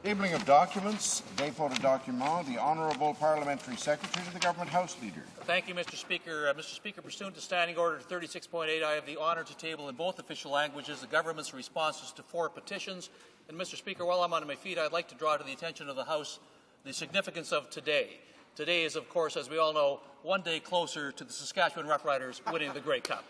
Tabling of documents, dépôt de documents, the Honourable Parliamentary Secretary to the Government House Leader. Thank you, Mr. Speaker. Mr. Speaker, pursuant to Standing Order 36.8, I have the honour to table in both official languages the government's responses to 4 petitions. And, Mr. Speaker, while I'm on my feet, I'd like to draw to the attention of the House the significance of today. Today is, of course, as we all know, one day closer to the Saskatchewan Roughriders winning the Grey Cup.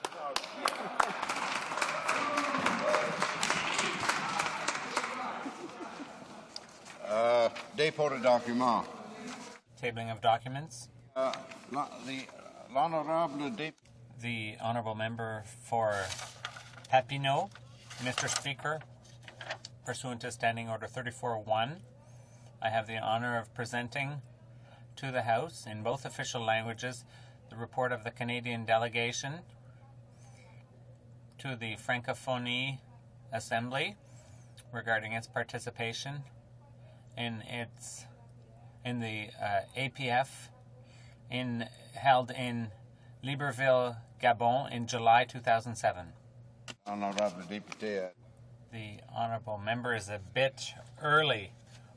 Dépôt de documents. Tabling of documents. The Honourable Member for Papineau. Mr. Speaker, pursuant to Standing Order 34.1, I have the honour of presenting to the House, in both official languages, the report of the Canadian delegation to the Francophonie Assembly regarding its participation in the APF held in Libreville, Gabon in July 2007. The Honourable Member is a bit early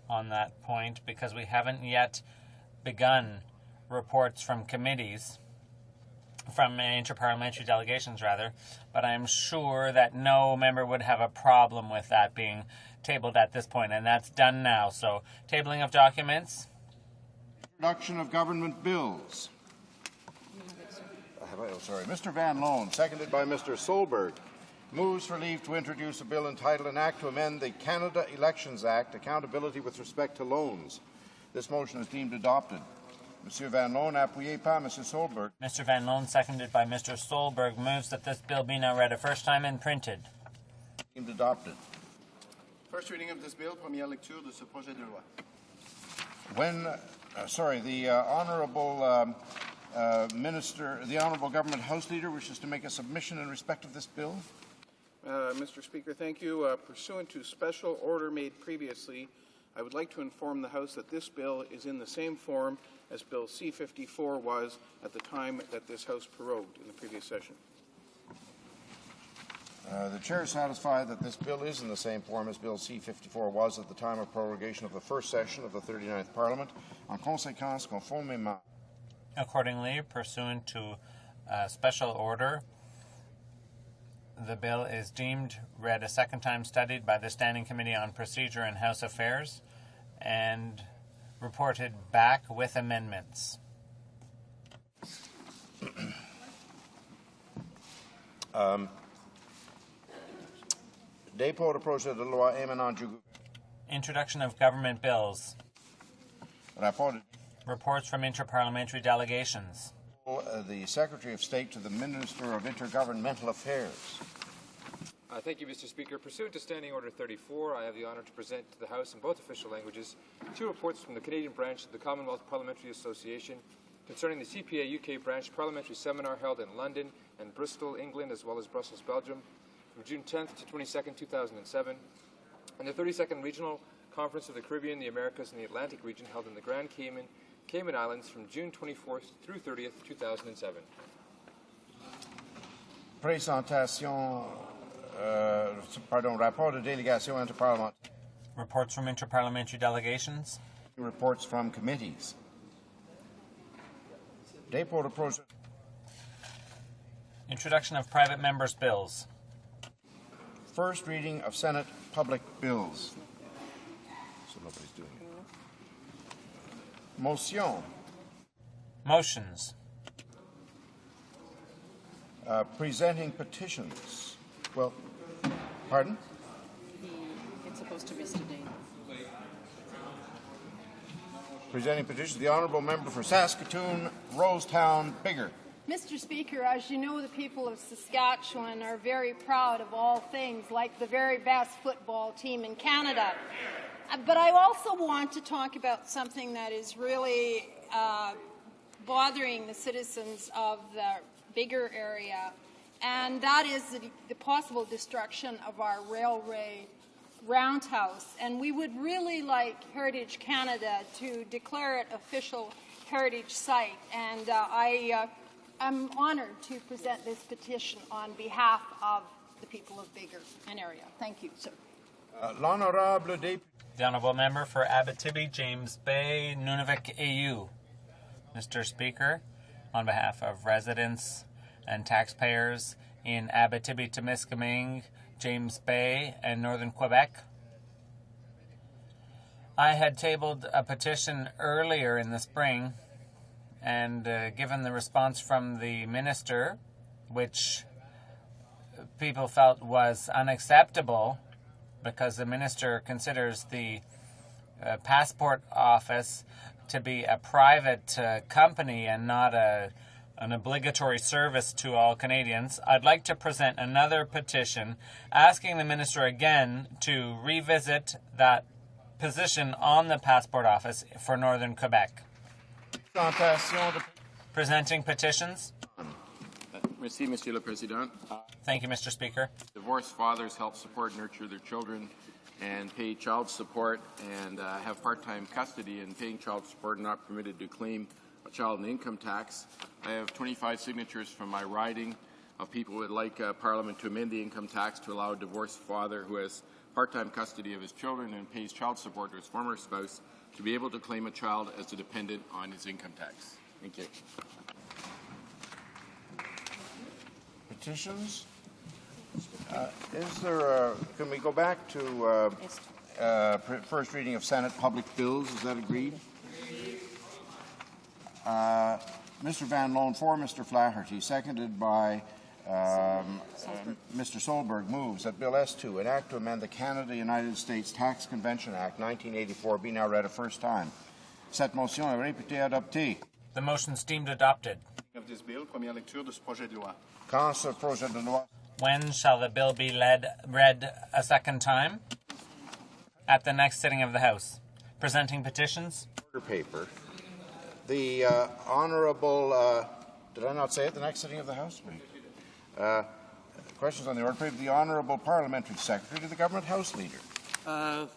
on that point because we haven't yet begun reports from committees, from interparliamentary delegations rather, but I'm sure that no member would have a problem with that being tabled at this point, and that's done now. So, tabling of documents. Introduction of government bills. Mr. Van Loan, seconded by Mr. Solberg, moves for leave to introduce a bill entitled An Act to Amend the Canada Elections Act, Accountability with Respect to Loans. This motion is deemed adopted. Monsieur Van Loan, appuyé par Mr. Solberg. Mr. Van Loan, seconded by Mr. Solberg, moves that this bill be now read a first time and printed. Deemed adopted. First reading of this bill, première lecture de ce projet de loi. The Honourable Minister, the Honourable Government House Leader wishes to make a submission in respect of this bill. Mr. Speaker, thank you. Pursuant to special order made previously, I would like to inform the House that this bill is in the same form as Bill C-54 was at the time that this House prorogued in the previous session. The Chair is satisfied that this bill is in the same form as Bill C-54 was at the time of prorogation of the first session of the 39th Parliament. En conséquence, conformément. Accordingly, pursuant to special order, the bill is deemed read a second time, studied by the Standing Committee on Procedure and House Affairs, and reported back with amendments. Dépôt de projet de loi émanant du... Introduction of government bills. Reports from interparliamentary delegations. The Secretary of State to the Minister of Intergovernmental Affairs. Thank you, Mr. Speaker. Pursuant to Standing Order 34, I have the honour to present to the House in both official languages 2 reports from the Canadian branch of the Commonwealth Parliamentary Association concerning the CPA UK branch parliamentary seminar held in London and Bristol, England, as well as Brussels, Belgium, from June 10th to 22nd, 2007, and the 32nd Regional Conference of the Caribbean, the Americas, and the Atlantic region held in the Grand Cayman Islands from June 24th through 30th, 2007. Présentation, rapport de délégation interparlementaire. Reports from interparliamentary delegations. Reports from committees. Dépôt de projet. Introduction of private members' bills. First reading of Senate public bills. So nobody's doing it. Motion. Motions. Presenting petitions. Well, pardon? It's supposed to miss today. Presenting petitions. The Honourable Member for Saskatoon, Rosetown, Bigger. Mr. Speaker, as you know, the people of Saskatchewan are very proud of all things, like the very best football team in Canada. But I also want to talk about something that is really bothering the citizens of the Bigger area, and that is the possible destruction of our railway roundhouse. And we would really like Heritage Canada to declare it official heritage site. And I'm honoured to present this petition on behalf of the people of Bigger and area. Thank you, sir. L'honorable député. The Honourable Member for Abitibi, James Bay, Nunavik AU. Mr. Speaker, on behalf of residents and taxpayers in Abitibi-Témiscamingue, James Bay, and Northern Quebec, I had tabled a petition earlier in the spring, and given the response from the minister, which people felt was unacceptable because the minister considers the passport office to be a private company and not an obligatory service to all Canadians, I'd like to present another petition asking the minister again to revisit that position on the passport office for Northern Quebec. Presenting petitions. Merci, Monsieur le Président. Thank you, Mr. Speaker. Divorced fathers help support, nurture their children, and pay child support, and have part-time custody, and paying child support not permitted to claim a child and income tax. I have 25 signatures from my riding of people who would like Parliament to amend the income tax to allow a divorced father who has part-time custody of his children and pays child support to his former spouse to be able to claim a child as a dependent on his income tax. Thank you. Petitions? Can we go back to first reading of Senate public bills? Is that agreed? Mr. Van Loan for Mr. Flaherty, seconded by Mr. Solberg, moves that Bill S2, an act to amend the Canada-United States Tax Convention Act 1984, be now read a first time. Cette motion est réputée adoptée. The motion is deemed adopted. Of this bill, première lecture de ce projet de loi. Quand ce projet de loi? When shall the bill be read a second time? At the next sitting of the House. Presenting petitions. Order paper. The Honourable, did I not say it, the next sitting of the House? Questions on the order paper. The Honourable Parliamentary Secretary to the Government House Leader.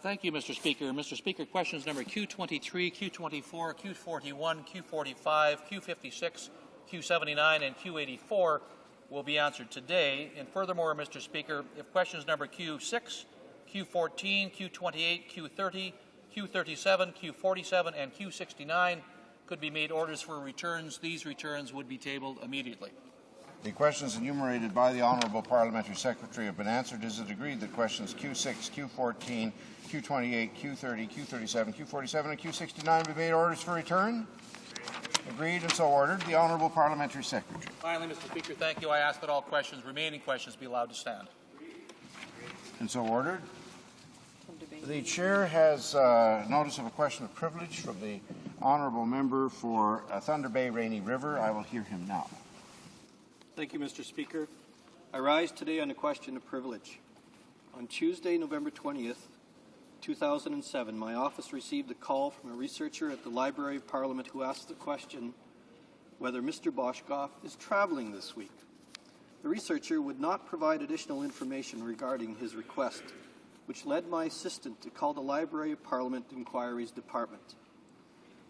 Thank you, Mr. Speaker. Mr. Speaker, questions number Q23, Q24, Q41, Q45, Q56, Q79, and Q84 will be answered today. And furthermore, Mr. Speaker, if questions number Q6, Q14, Q28, Q30, Q37, Q47, and Q69 could be made orders for returns, these returns would be tabled immediately. The questions enumerated by the Honourable Parliamentary Secretary have been answered. Is it agreed that questions Q6, Q14, Q28, Q30, Q37, Q47, and Q69 be made orders for return? Agreed and so ordered. The Honourable Parliamentary Secretary. Finally, Mr. Speaker, thank you. I ask that all remaining questions be allowed to stand. And so ordered. The Chair has notice of a question of privilege from the Honourable Member for Thunder Bay Rainy River. I will hear him now. Thank you, Mr. Speaker. I rise today on a question of privilege. On Tuesday, November 20th, 2007, my office received a call from a researcher at the Library of Parliament who asked the question whether Mr. Boshkoff is traveling this week. The researcher would not provide additional information regarding his request, which led my assistant to call the Library of Parliament Inquiries Department.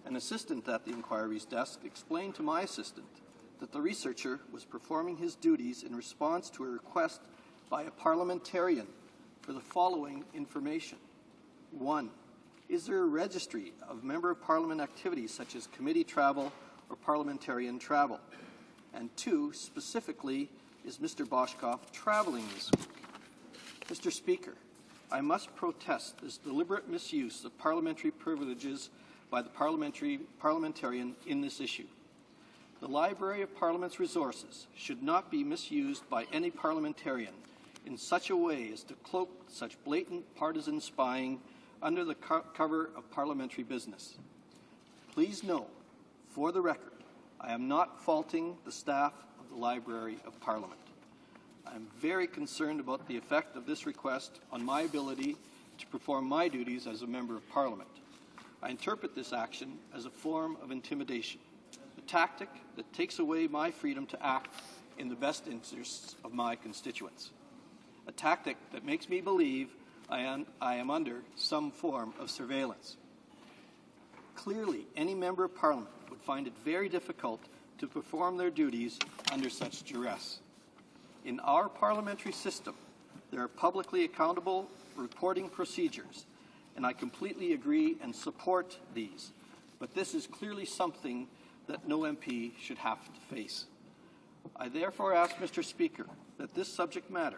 An assistant at the inquiries desk explained to my assistant that the researcher was performing his duties in response to a request by a parliamentarian for the following information. 1. Is there a registry of Member of Parliament activities such as committee travel or parliamentarian travel? And 2. Specifically, is Mr. Boshkoff traveling this week? Mr. Speaker, I must protest this deliberate misuse of parliamentary privileges by the parliamentarian in this issue. The Library of Parliament's resources should not be misused by any parliamentarian in such a way as to cloak such blatant partisan spying under the cover of parliamentary business. Please know, for the record, I am not faulting the staff of the Library of Parliament. I am very concerned about the effect of this request on my ability to perform my duties as a Member of Parliament. I interpret this action as a form of intimidation, a tactic that takes away my freedom to act in the best interests of my constituents, a tactic that makes me believe I am under some form of surveillance. Clearly, any Member of Parliament would find it very difficult to perform their duties under such duress. In our parliamentary system, there are publicly accountable reporting procedures, and I completely agree and support these. But this is clearly something that no MP should have to face. I therefore ask, Mr. Speaker, that this subject matter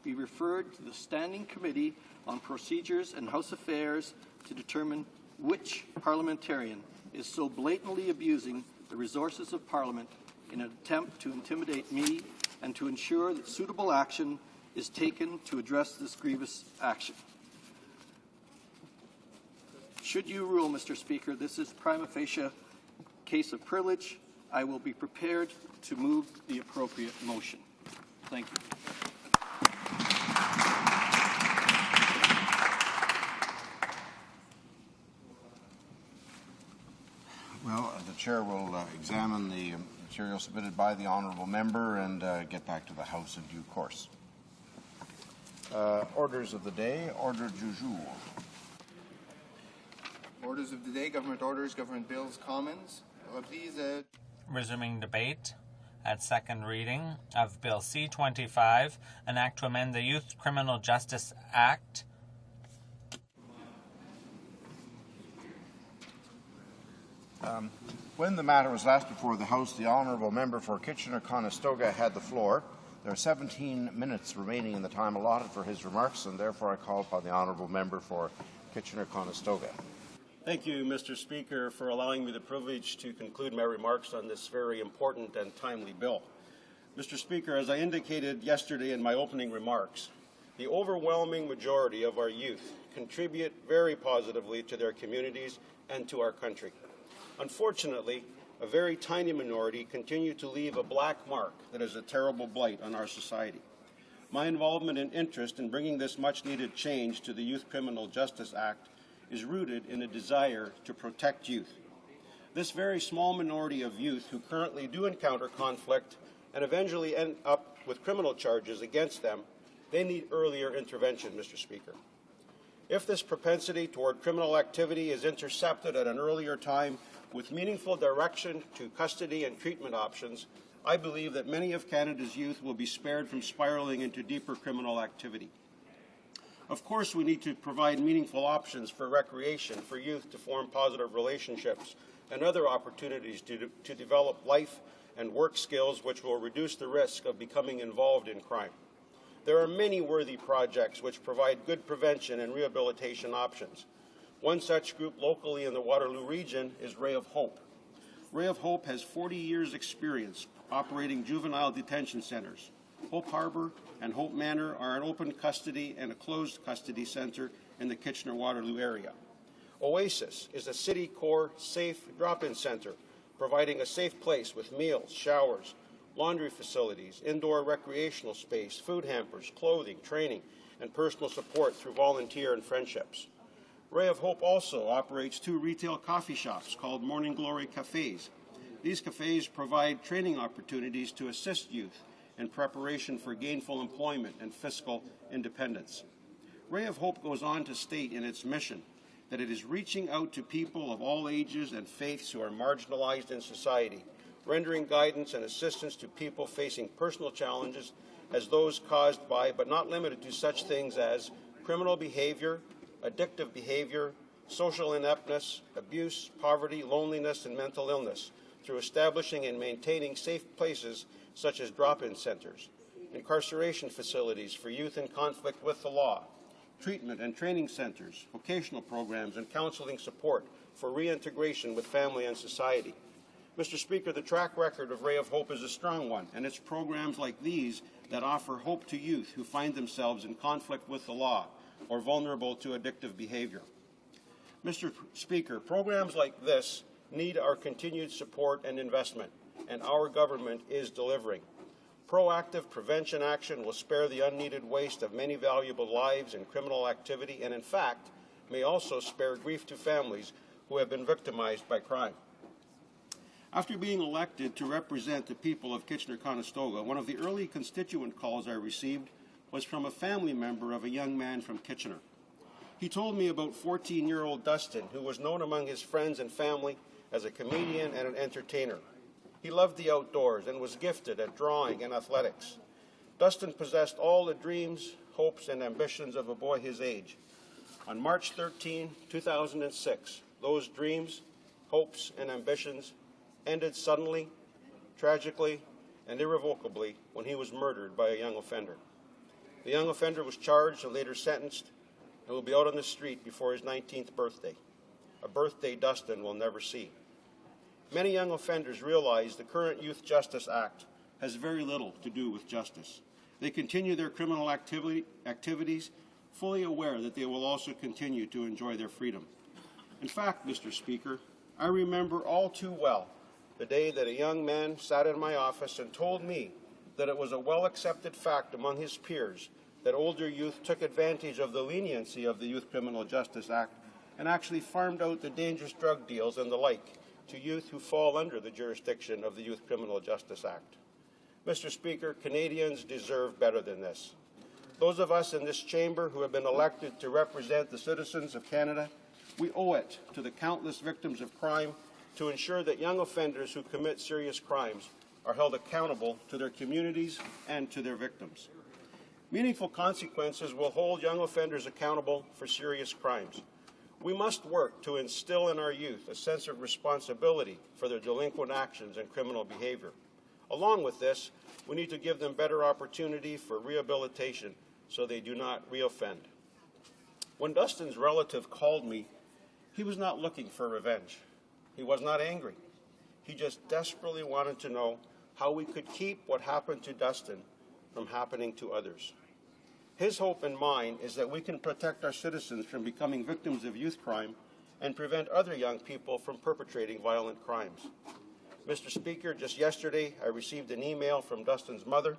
be referred to the Standing Committee on Procedures and House Affairs to determine which parliamentarian is so blatantly abusing the resources of Parliament in an attempt to intimidate me and to ensure that suitable action is taken to address this grievous action. Should you rule, Mr. Speaker, this is prima facie case of privilege, I will be prepared to move the appropriate motion. Thank you. Well, the Chair will examine the material submitted by the honourable member and get back to the House in due course. Orders of the day, order du jour. Orders of the day, government orders, government bills, commons. Please. Resuming debate at second reading of Bill C-25, an act to amend the Youth Criminal Justice Act. When the matter was last before the House, the honourable member for Kitchener-Conestoga had the floor. There are 17 minutes remaining in the time allotted for his remarks, and therefore I call upon the honourable member for Kitchener-Conestoga. Thank you, Mr. Speaker, for allowing me the privilege to conclude my remarks on this very important and timely bill. Mr. Speaker, as I indicated yesterday in my opening remarks, the overwhelming majority of our youth contribute very positively to their communities and to our country. Unfortunately, a very tiny minority continue to leave a black mark that is a terrible blight on our society. My involvement and interest in bringing this much-needed change to the Youth Criminal Justice Act is rooted in a desire to protect youth. This very small minority of youth who currently do encounter conflict and eventually end up with criminal charges against them, they need earlier intervention, Mr. Speaker. If this propensity toward criminal activity is intercepted at an earlier time with meaningful direction to custody and treatment options, I believe that many of Canada's youth will be spared from spiraling into deeper criminal activity. Of course, we need to provide meaningful options for recreation for youth to form positive relationships and other opportunities to develop life and work skills which will reduce the risk of becoming involved in crime. There are many worthy projects which provide good prevention and rehabilitation options. One such group locally in the Waterloo region is Ray of Hope. Ray of Hope has 40 years' experience operating juvenile detention centres. Hope Harbour and Hope Manor are an open custody and a closed custody centre in the Kitchener-Waterloo area. Oasis is a city core safe drop-in centre, providing a safe place with meals, showers, laundry facilities, indoor recreational space, food hampers, clothing, training, and personal support through volunteer and friendships. Ray of Hope also operates 2 retail coffee shops called Morning Glory Cafes. These cafes provide training opportunities to assist youth in preparation for gainful employment and fiscal independence. Ray of Hope goes on to state in its mission that it is reaching out to people of all ages and faiths who are marginalized in society, rendering guidance and assistance to people facing personal challenges as those caused by, but not limited to, such things as criminal behavior, addictive behavior, social ineptness, abuse, poverty, loneliness, and mental illness through establishing and maintaining safe places such as drop-in centres, incarceration facilities for youth in conflict with the law, treatment and training centres, vocational programs, and counselling support for reintegration with family and society. Mr. Speaker, the track record of Ray of Hope is a strong one, and it's programs like these that offer hope to youth who find themselves in conflict with the law or vulnerable to addictive behavior. Mr. Speaker, programs like this need our continued support and investment, and our government is delivering. Proactive prevention action will spare the unneeded waste of many valuable lives in criminal activity and, in fact, may also spare grief to families who have been victimized by crime. After being elected to represent the people of Kitchener-Conestoga, one of the early constituent calls I received was from a family member of a young man from Kitchener. He told me about 14-year-old Dustin, who was known among his friends and family as a comedian and an entertainer. He loved the outdoors and was gifted at drawing and athletics. Dustin possessed all the dreams, hopes, and ambitions of a boy his age. On March 13, 2006, those dreams, hopes, and ambitions ended suddenly, tragically, and irrevocably when he was murdered by a young offender. The young offender was charged and later sentenced and will be out on the street before his 19th birthday, a birthday Dustin will never see. Many young offenders realize the current Youth Justice Act has very little to do with justice. They continue their criminal activities, fully aware that they will also continue to enjoy their freedom. In fact, Mr. Speaker, I remember all too well the day that a young man sat in my office and told me that it was a well-accepted fact among his peers that older youth took advantage of the leniency of the Youth Criminal Justice Act and actually farmed out the dangerous drug deals and the like to youth who fall under the jurisdiction of the Youth Criminal Justice Act. Mr. Speaker, Canadians deserve better than this. Those of us in this chamber who have been elected to represent the citizens of Canada, we owe it to the countless victims of crime to ensure that young offenders who commit serious crimes are held accountable to their communities and to their victims. Meaningful consequences will hold young offenders accountable for serious crimes. We must work to instill in our youth a sense of responsibility for their delinquent actions and criminal behavior. Along with this, we need to give them better opportunity for rehabilitation so they do not reoffend. When Dustin's relative called me, he was not looking for revenge. He was not angry. He just desperately wanted to know how we could keep what happened to Dustin from happening to others. His hope and mine is that we can protect our citizens from becoming victims of youth crime and prevent other young people from perpetrating violent crimes. Mr. Speaker, just yesterday I received an email from Dustin's mother,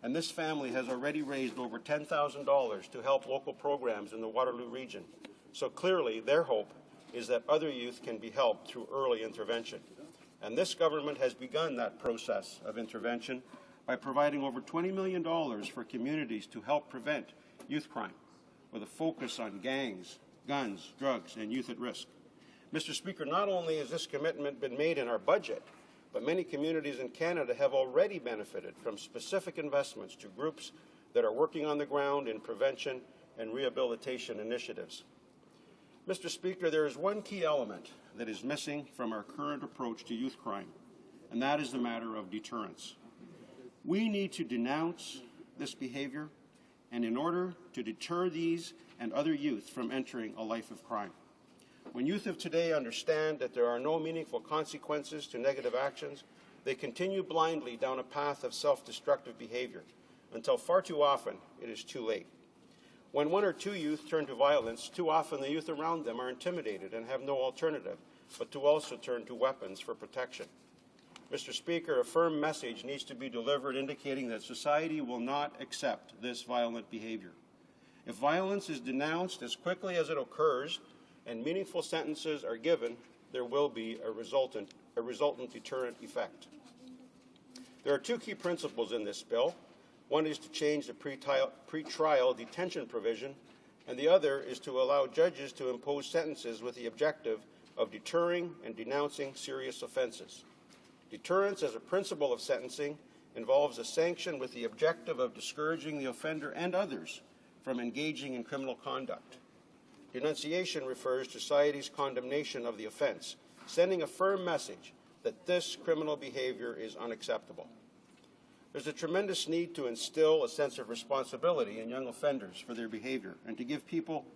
and this family has already raised over $10,000 to help local programs in the Waterloo region. So clearly their hope is that other youth can be helped through early intervention. And this government has begun that process of intervention by providing over $20 million for communities to help prevent youth crime, with a focus on gangs, guns, drugs, and youth at risk. Mr. Speaker, not only has this commitment been made in our budget, but many communities in Canada have already benefited from specific investments to groups that are working on the ground in prevention and rehabilitation initiatives. Mr. Speaker, there is one key element that is missing from our current approach to youth crime, and that is the matter of deterrence. We need to denounce this behavior, and in order to deter these and other youth from entering a life of crime. When youth of today understand that there are no meaningful consequences to negative actions, they continue blindly down a path of self-destructive behavior until far too often it is too late. When one or two youth turn to violence, too often the youth around them are intimidated and have no alternative but to also turn to weapons for protection. Mr. Speaker, a firm message needs to be delivered indicating that society will not accept this violent behavior. If violence is denounced as quickly as it occurs and meaningful sentences are given, there will be a resultant deterrent effect. There are two key principles in this bill. One is to change the pretrial detention provision, and the other is to allow judges to impose sentences with the objective of deterring and denouncing serious offenses. Deterrence as a principle of sentencing involves a sanction with the objective of discouraging the offender and others from engaging in criminal conduct. Denunciation refers to society's condemnation of the offense, sending a firm message that this criminal behavior is unacceptable. There's a tremendous need to instill a sense of responsibility in young offenders for their behavior and to give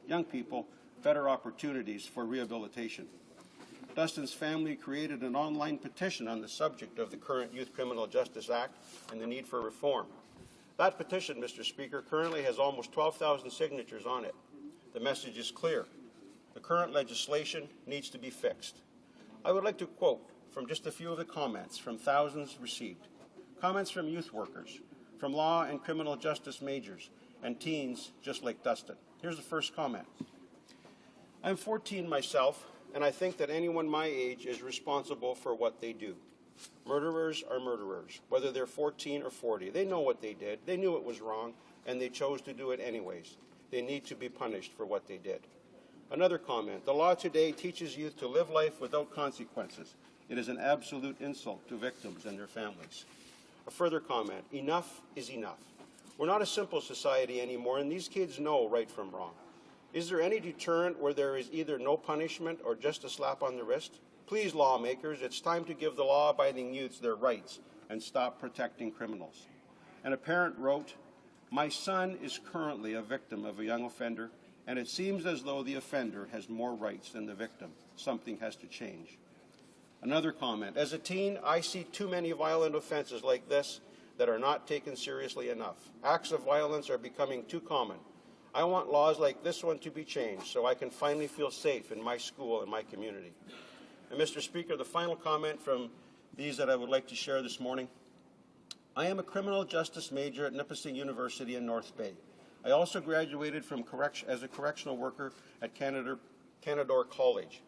young people better opportunities for rehabilitation. Dustin's family created an online petition on the subject of the current Youth Criminal Justice Act and the need for reform. That petition, Mr. Speaker, currently has almost 12,000 signatures on it. The message is clear. The current legislation needs to be fixed. I would like to quote from just a few of the comments from thousands received. Comments from youth workers, from law and criminal justice majors, and teens just like Dustin. Here's the first comment. I'm 14 myself, and I think that anyone my age is responsible for what they do. Murderers are murderers, whether they're 14 or 40. They know what they did. They knew it was wrong, and they chose to do it anyways. They need to be punished for what they did. Another comment. The law today teaches youth to live life without consequences. It is an absolute insult to victims and their families. A further comment. Enough is enough. We're not a simple society anymore, and these kids know right from wrong. Is there any deterrent where there is either no punishment or just a slap on the wrist? Please, lawmakers, it's time to give the law-abiding youths their rights and stop protecting criminals. And a parent wrote, "My son is currently a victim of a young offender, and it seems as though the offender has more rights than the victim. Something has to change." Another comment, "As a teen, I see too many violent offenses like this that are not taken seriously enough. Acts of violence are becoming too common. I want laws like this one to be changed so I can finally feel safe in my school and my community." And Mr. Speaker, the final comment from these that I would like to share this morning. I am a criminal justice major at Nipissing University in North Bay. I also graduated as a correctional worker at Canadore College.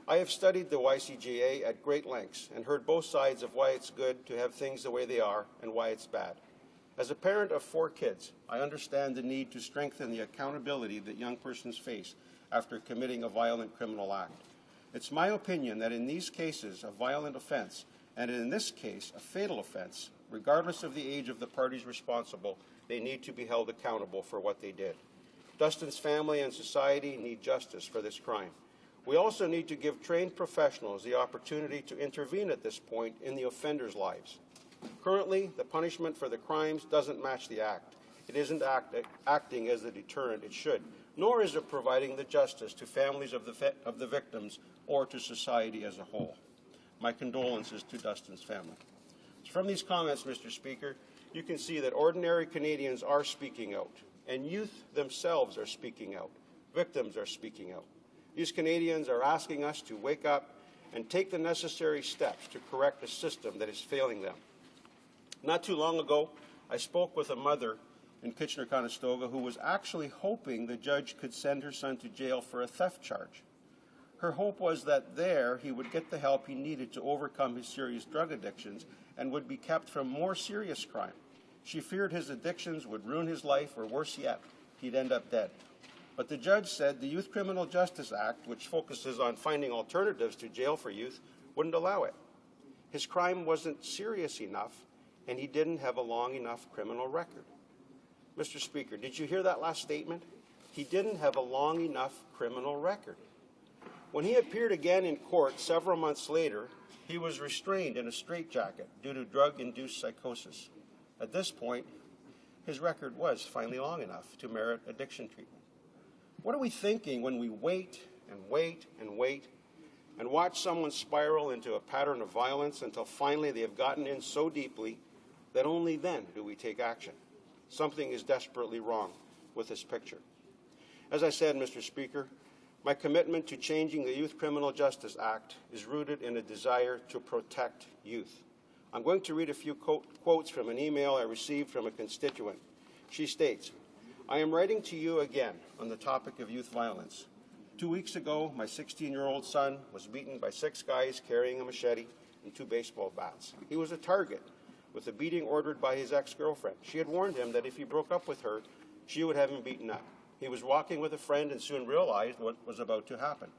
I have studied the YCGA at great lengths and heard both sides of why it's good to have things the way they are and why it's bad. As a parent of 4 kids, I understand the need to strengthen the accountability that young persons face after committing a violent criminal act. It's my opinion that in these cases of violent offense, and in this case a fatal offense, regardless of the age of the parties responsible, they need to be held accountable for what they did. Dustin's family and society need justice for this crime. We also need to give trained professionals the opportunity to intervene at this point in the offenders' lives. Currently, the punishment for the crimes doesn't match the act. It isn't acting as the deterrent it should, nor is it providing the justice to families of the victims or to society as a whole. My condolences to Dustin's family. From these comments, Mr. Speaker, you can see that ordinary Canadians are speaking out, and youth themselves are speaking out. Victims are speaking out. These Canadians are asking us to wake up and take the necessary steps to correct a system that is failing them. Not too long ago, I spoke with a mother in Kitchener-Conestoga who was actually hoping the judge could send her son to jail for a theft charge. Her hope was that there he would get the help he needed to overcome his serious drug addictions and would be kept from more serious crime. She feared his addictions would ruin his life, or worse yet, he'd end up dead. But the judge said the Youth Criminal Justice Act, which focuses on finding alternatives to jail for youth, wouldn't allow it. His crime wasn't serious enough, and he didn't have a long enough criminal record. Mr. Speaker, did you hear that last statement? He didn't have a long enough criminal record. When he appeared again in court several months later, he was restrained in a straitjacket due to drug-induced psychosis. At this point, his record was finally long enough to merit addiction treatment. What are we thinking when we wait and wait and wait and watch someone spiral into a pattern of violence until finally they have gotten in so deeply that only then do we take action? Something is desperately wrong with this picture. As I said, Mr. Speaker, my commitment to changing the Youth Criminal Justice Act is rooted in a desire to protect youth. I'm going to read a few quotes from an email I received from a constituent. She states, "I am writing to you again on the topic of youth violence. 2 weeks ago, my 16-year-old son was beaten by 6 guys carrying a machete and 2 baseball bats. He was a target, with a beating ordered by his ex-girlfriend. She had warned him that if he broke up with her, she would have him beaten up. He was walking with a friend and soon realized what was about to happen.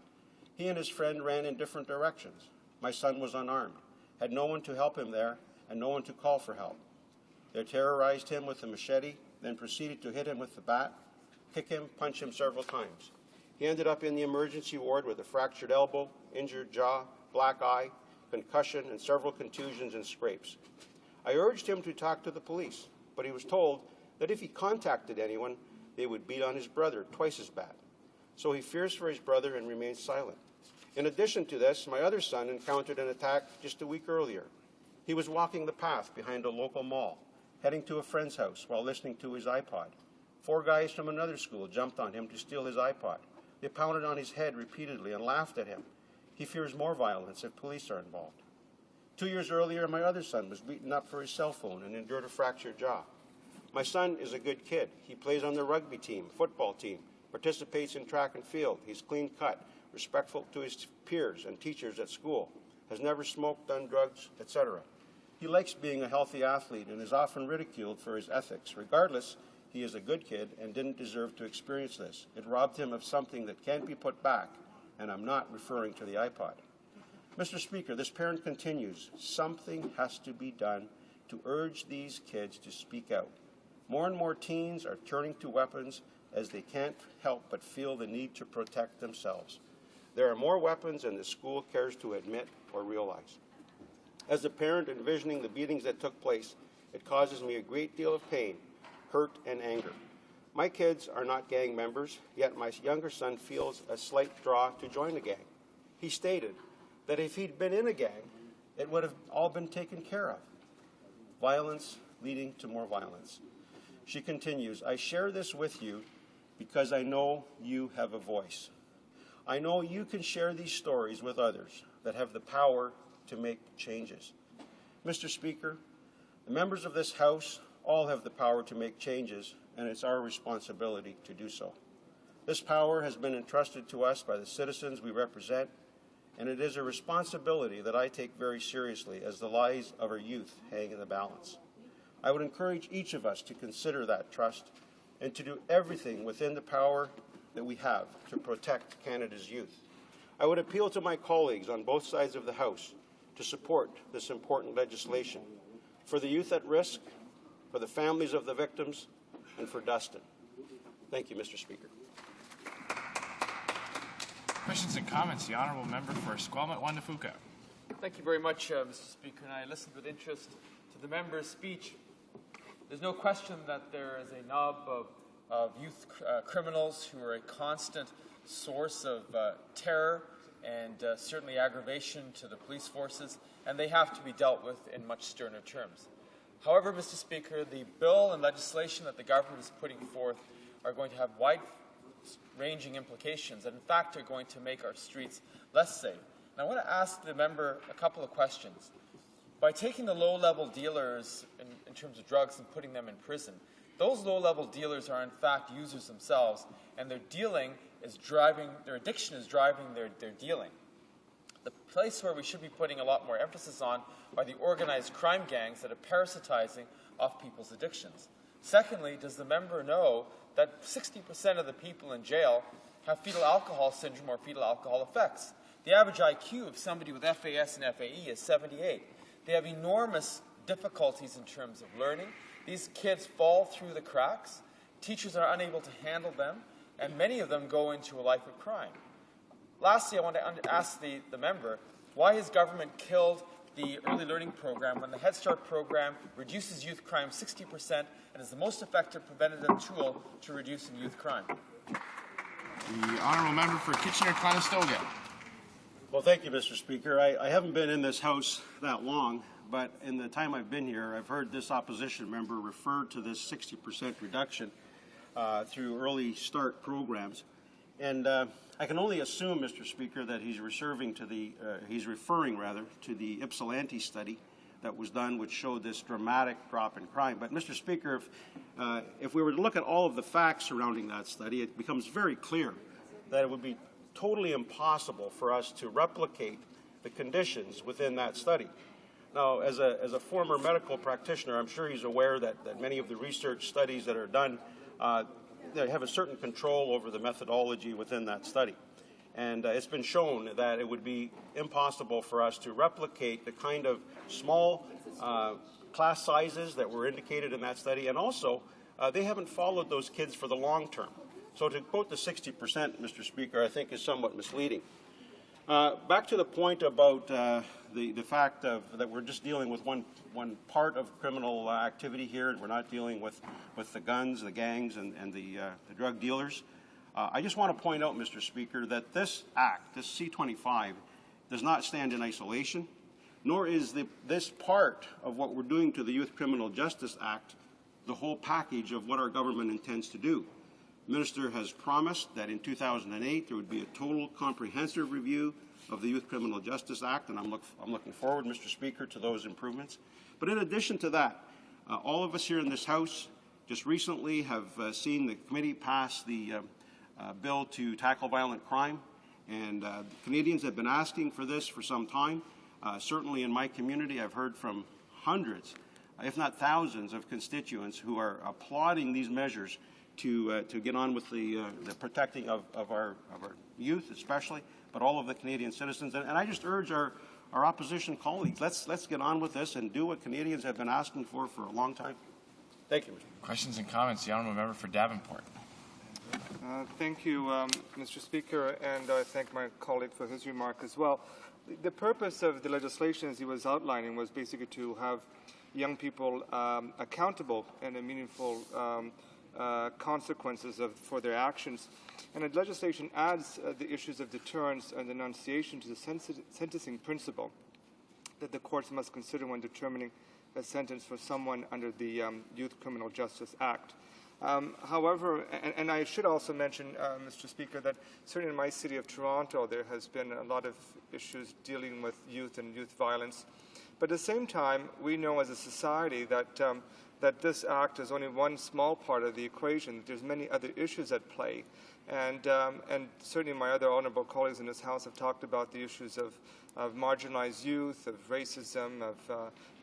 He and his friend ran in different directions. My son was unarmed, had no one to help him there, and no one to call for help. They terrorized him with a machete, then proceeded to hit him with the bat, kick him, punch him several times. He ended up in the emergency ward with a fractured elbow, injured jaw, black eye, concussion, and several contusions and scrapes. I urged him to talk to the police, but he was told that if he contacted anyone, they would beat on his brother twice as bad. So he fears for his brother and remains silent. In addition to this, my other son encountered an attack just a week earlier. He was walking the path behind a local mall, heading to a friend's house while listening to his iPod. 4 guys from another school jumped on him to steal his iPod. They pounded on his head repeatedly and laughed at him. He fears more violence if police are involved. 2 years earlier, my other son was beaten up for his cell phone and endured a fractured jaw. My son is a good kid. He plays on the rugby team, football team, participates in track and field. He's clean-cut, respectful to his peers and teachers at school, has never smoked, done drugs, etc. He likes being a healthy athlete and is often ridiculed for his ethics. Regardless, he is a good kid and didn't deserve to experience this. It robbed him of something that can't be put back, and I'm not referring to the iPod. Mr. Speaker, this parent continues, something has to be done to urge these kids to speak out. More and more teens are turning to weapons as they can't help but feel the need to protect themselves. There are more weapons than the school cares to admit or realize. As a parent envisioning the beatings that took place, it causes me a great deal of pain, hurt, and anger. My kids are not gang members, yet my younger son feels a slight draw to join a gang. He stated that if he'd been in a gang, it would have all been taken care of. Violence leading to more violence. She continues, I share this with you because I know you have a voice. I know you can share these stories with others that have the power to make changes. Mr. Speaker, the members of this House all have the power to make changes, and it's our responsibility to do so. This power has been entrusted to us by the citizens we represent, and it is a responsibility that I take very seriously as the lives of our youth hang in the balance. I would encourage each of us to consider that trust and to do everything within the power that we have to protect Canada's youth. I would appeal to my colleagues on both sides of the House to support this important legislation for the youth at risk, for the families of the victims, and for Dustin. Thank you, Mr. Speaker. Questions and comments. The Honourable Member for Esquimalt-Juan-de-Fuca. Thank you very much, Mr. Speaker, and I listened with interest to the member's speech. There's no question that there is a knob of youth criminals who are a constant source of terror and certainly aggravation to the police forces, and they have to be dealt with in much sterner terms. However, Mr. Speaker, the bill and legislation that the government is putting forth are going to have wide-ranging implications and, in fact, are going to make our streets less safe. And I want to ask the member a couple of questions. By taking the low-level dealers in terms of drugs and putting them in prison, those low-level dealers are, in fact, users themselves, and their addiction is driving their dealing. The place where we should be putting a lot more emphasis on are the organized crime gangs that are parasitizing off people's addictions. Secondly, does the member know that 60% of the people in jail have fetal alcohol syndrome or fetal alcohol effects? The average IQ of somebody with FAS and FAE is 78. They have enormous difficulties in terms of learning. These kids fall through the cracks. Teachers are unable to handle them, and many of them go into a life of crime. Lastly, I want to ask the member, why has government killed the early learning program when the Head Start program reduces youth crime 60% and is the most effective preventative tool to reducing youth crime? The Honourable Member for Kitchener-Conestoga. Well, thank you, Mr. Speaker. I haven't been in this House that long, but in the time I've been here, I've heard this opposition member refer to this 60% reduction through early start programs. And I can only assume, Mr. Speaker, that he's referring to the Ypsilanti study that was done, which showed this dramatic drop in crime. But, Mr. Speaker, if we were to look at all of the facts surrounding that study, it becomes very clear that it would be totally impossible for us to replicate the conditions within that study. Now, as a former medical practitioner, I'm sure he's aware that many of the research studies that are done they have a certain control over the methodology within that study. And it's been shown that it would be impossible for us to replicate the kind of small class sizes that were indicated in that study. And also, they haven't followed those kids for the long term. So to quote the 60%, Mr. Speaker, I think is somewhat misleading. Back to the point about the fact that we're just dealing with one part of criminal activity here, and we're not dealing with the guns, the gangs, and the drug dealers. I just want to point out, Mr. Speaker, that this act, this C-25, does not stand in isolation, nor is this part of what we're doing to the Youth Criminal Justice Act the whole package of what our government intends to do. The Minister has promised that in 2008 there would be a total comprehensive review of the Youth Criminal Justice Act, and I'm looking forward, Mr. Speaker, to those improvements. But in addition to that, all of us here in this House just recently have seen the committee pass the bill to tackle violent crime, and Canadians have been asking for this for some time. Certainly in my community, I've heard from hundreds, if not thousands, of constituents who are applauding these measures to get on with the protecting of our youth especially, but all of the Canadian citizens. And I just urge our opposition colleagues, let's get on with this and do what Canadians have been asking for a long time. Thank you, Mr. Questions and comments. The Honourable Member for Davenport. Thank you, Mr. Speaker, and I thank my colleague for his remark as well. The purpose of the legislation, as he was outlining, was basically to have young people accountable and a meaningful consequences for their actions. And the legislation adds the issues of deterrence and denunciation to the sentencing principle that the courts must consider when determining a sentence for someone under the Youth Criminal Justice Act. However, and I should also mention, Mr. Speaker, that certainly in my city of Toronto, there has been a lot of issues dealing with youth and youth violence. But at the same time, we know as a society that that this act is only one small part of the equation. There's many other issues at play. And certainly my other honourable colleagues in this House have talked about the issues of marginalized youth, of racism,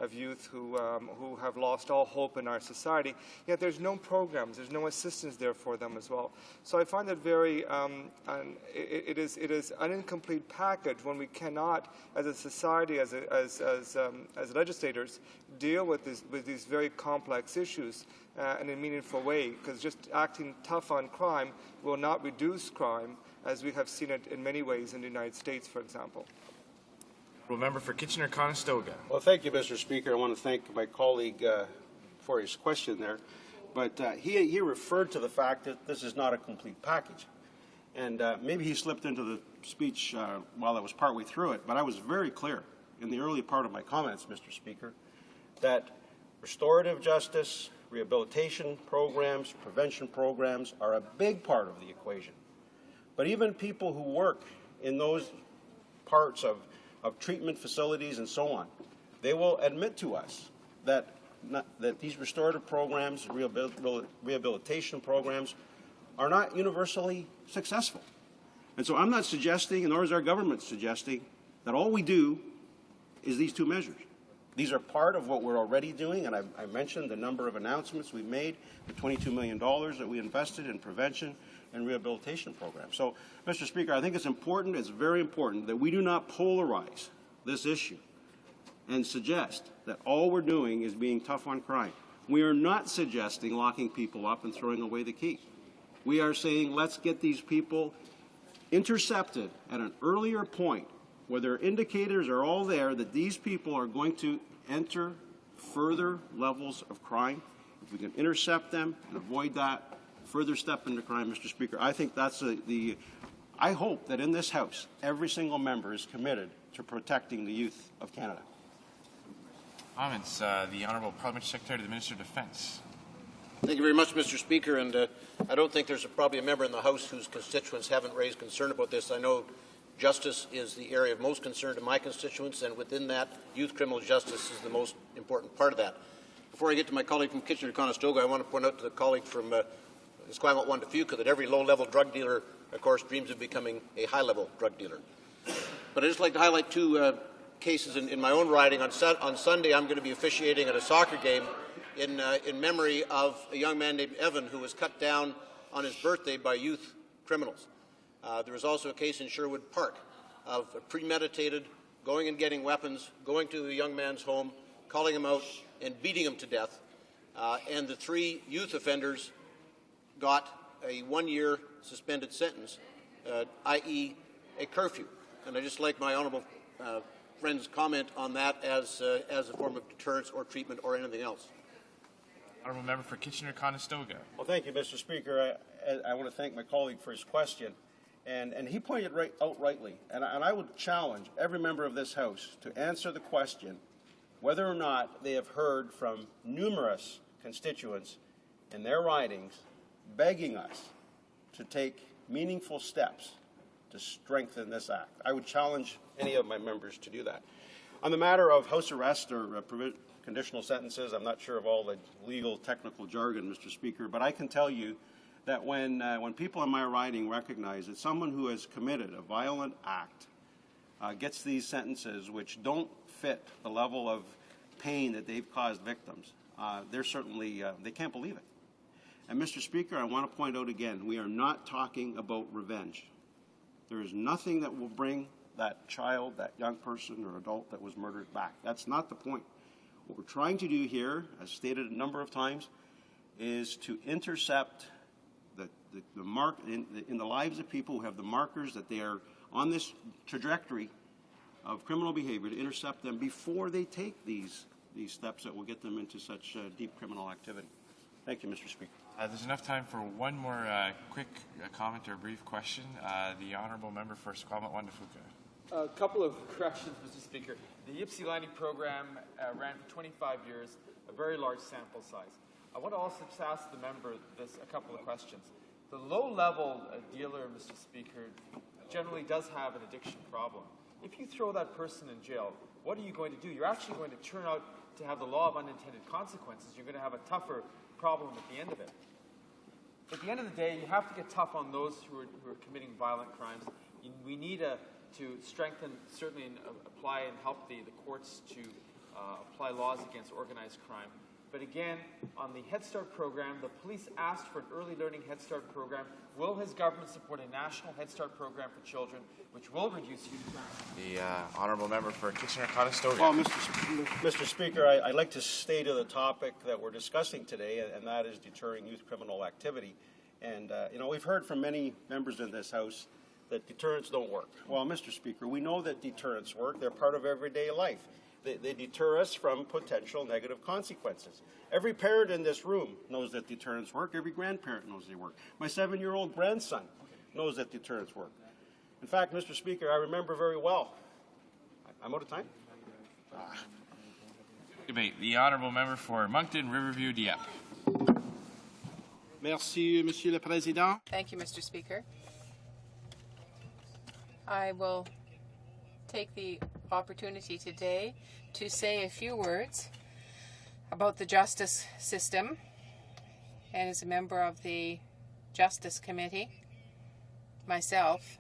of youth who have lost all hope in our society. Yet there's no programs, there's no assistance there for them as well. So I find it very, it is an incomplete package when we cannot, as a society, as legislators, deal with these very complex issues in a meaningful way, because just acting tough on crime will not reduce crime, as we have seen it in many ways in the United States, for example. Member for Kitchener-Conestoga. Well, thank you, Mr. Speaker. I want to thank my colleague for his question there. But he referred to the fact that this is not a complete package. And maybe he slipped into the speech while I was partway through it, but I was very clear in the early part of my comments, Mr. Speaker, that restorative justice, rehabilitation programs, prevention programs are a big part of the equation. But even people who work in those parts of treatment facilities and so on, they will admit to us that these restorative programs, rehabilitation programs, are not universally successful. And so I'm not suggesting, and nor is our government suggesting, that all we do is these two measures. These are part of what we're already doing, and I mentioned the number of announcements we've made, the $22 million that we invested in prevention and rehabilitation programs. So, Mr. Speaker, I think it's important, it's very important, that we do not polarize this issue and suggest that all we're doing is being tough on crime. We are not suggesting locking people up and throwing away the key. We are saying let's get these people intercepted at an earlier point where their indicators are all there that these people are going to enter further levels of crime. If we can intercept them and avoid that further step into crime, Mr. Speaker, I think that's I hope that in this House, every single member is committed to protecting the youth of Canada. Comments, the Honourable Parliamentary Secretary to the Minister of Defence. Thank you very much, Mr. Speaker, and I don't think there's probably a member in the House whose constituents haven't raised concern about this. I know justice is the area of most concern to my constituents, and within that, youth criminal justice is the most important part of that. Before I get to my colleague from Kitchener-Conestoga, I want to point out to the colleague from Esquimalt 1 to Fuca that every low-level drug dealer, of course, dreams of becoming a high-level drug dealer. But I'd just like to highlight two cases in my own riding. On Sunday, I'm going to be officiating at a soccer game in memory of a young man named Evan who was cut down on his birthday by youth criminals. There was also a case in Sherwood Park of a premeditated going and getting weapons, going to the young man's home, calling him out, and beating him to death. And the three youth offenders got a 1-year suspended sentence, i.e. a curfew. And I just like my honourable friend's comment on that as a form of deterrence or treatment or anything else. Honourable Member for Kitchener-Conestoga. Well, thank you, Mr. Speaker. I want to thank my colleague for his question. And he pointed out rightly, and I would challenge every member of this House to answer the question whether or not they have heard from numerous constituents in their ridings begging us to take meaningful steps to strengthen this act. I would challenge any of my members to do that. On the matter of house arrest or conditional sentences, I'm not sure of all the legal technical jargon, Mr. Speaker, but I can tell you that when people in my riding recognize that someone who has committed a violent act gets these sentences which don't fit the level of pain that they've caused victims, they're certainly, they can't believe it. And Mr. Speaker, I want to point out again, we are not talking about revenge. There is nothing that will bring that child, that young person or adult that was murdered back. That's not the point. What we're trying to do here, as stated a number of times, is to intercept the the mark in the lives of people who have the markers that they are on this trajectory of criminal behavior, to intercept them before they take these steps that will get them into such deep criminal activity. Thank you, Mr. Speaker. There's enough time for one more quick comment or brief question. The Honourable Member for Squamish Wandafuka. A couple of corrections, Mr. Speaker. The Ypsilanti program ran for 25 years, a very large sample size. I want to also just ask the member a couple of questions. The low-level dealer, Mr. Speaker, generally does have an addiction problem. If you throw that person in jail, what are you going to do? You're actually going to turn out to have the law of unintended consequences. You're going to have a tougher problem at the end of it. At the end of the day, you have to get tough on those who are committing violent crimes. We need to strengthen, certainly, and apply and help the courts to apply laws against organized crime. But again, on the Head Start program, the police asked for an early learning Head Start program. Will his government support a national Head Start program for children, which will reduce youth crime? The Honourable Member for Kitchener-Conestoga. Well, Mr. Speaker, I'd like to stay to the topic that we're discussing today, and that is deterring youth criminal activity. And, we've heard from many members in this House that deterrents don't work. Well, Mr. Speaker, we know that deterrents work. They're part of everyday life. They deter us from potential negative consequences. Every parent in this room knows that deterrents work. Every grandparent knows they work. My 7-year-old grandson knows that deterrents work. In fact, Mr. Speaker, I remember very well. I'm out of time? Debate. The Honourable Member for Moncton, Riverview, Dieppe. Merci, Monsieur le Président. Thank you, Mr. Speaker. I will take the opportunity today to say a few words about the justice system, and as a member of the Justice Committee myself,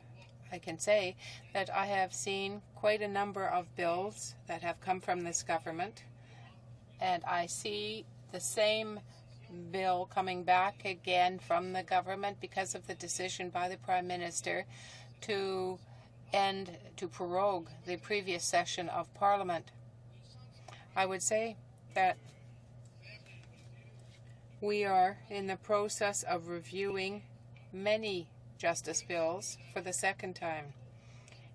I can say that I have seen quite a number of bills that have come from this government, and I see the same bill coming back again from the government because of the decision by the Prime Minister to prorogue the previous session of Parliament. I would say that we are in the process of reviewing many justice bills for the second time.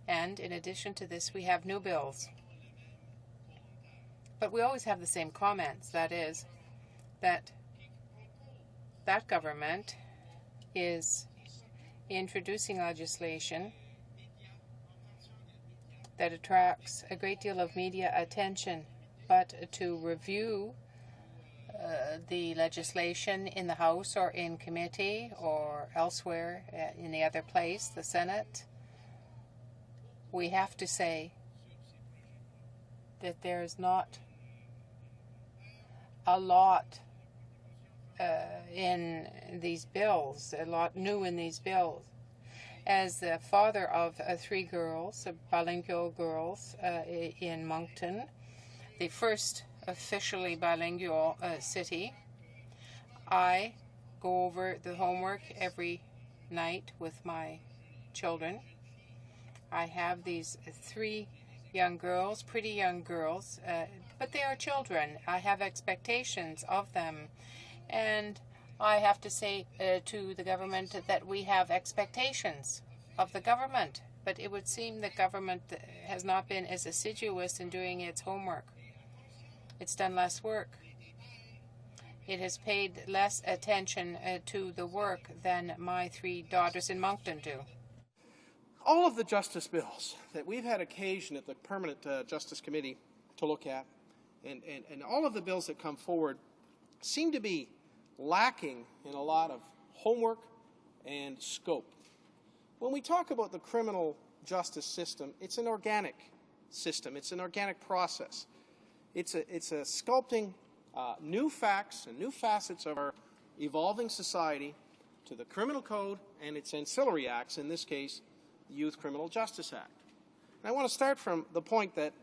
And in addition to this, we have new bills. But we always have the same comments, that is, that government is introducing legislation that attracts a great deal of media attention, but to review the legislation in the House or in committee or elsewhere in the other place, the Senate, we have to say that there's not a lot in these bills, a lot new in these bills. As the father of 3 girls, bilingual girls in Moncton, the first officially bilingual city, I go over the homework every night with my children. I have these 3 young girls, pretty young girls, but they are children. I have expectations of them. And I have to say to the government that we have expectations of the government, but it would seem the government has not been as assiduous in doing its homework. It's done less work. It has paid less attention to the work than my 3 daughters in Moncton do. All of the justice bills that we've had occasion at the Permanent Justice Committee to look at, and all of the bills that come forward seem to be lacking in a lot of homework and scope. When we talk about the criminal justice system, it's an organic system. It's an organic process. It's a sculpting new facts and new facets of our evolving society to the criminal code and its ancillary acts, in this case, the Youth Criminal Justice Act. And I want to start from the point that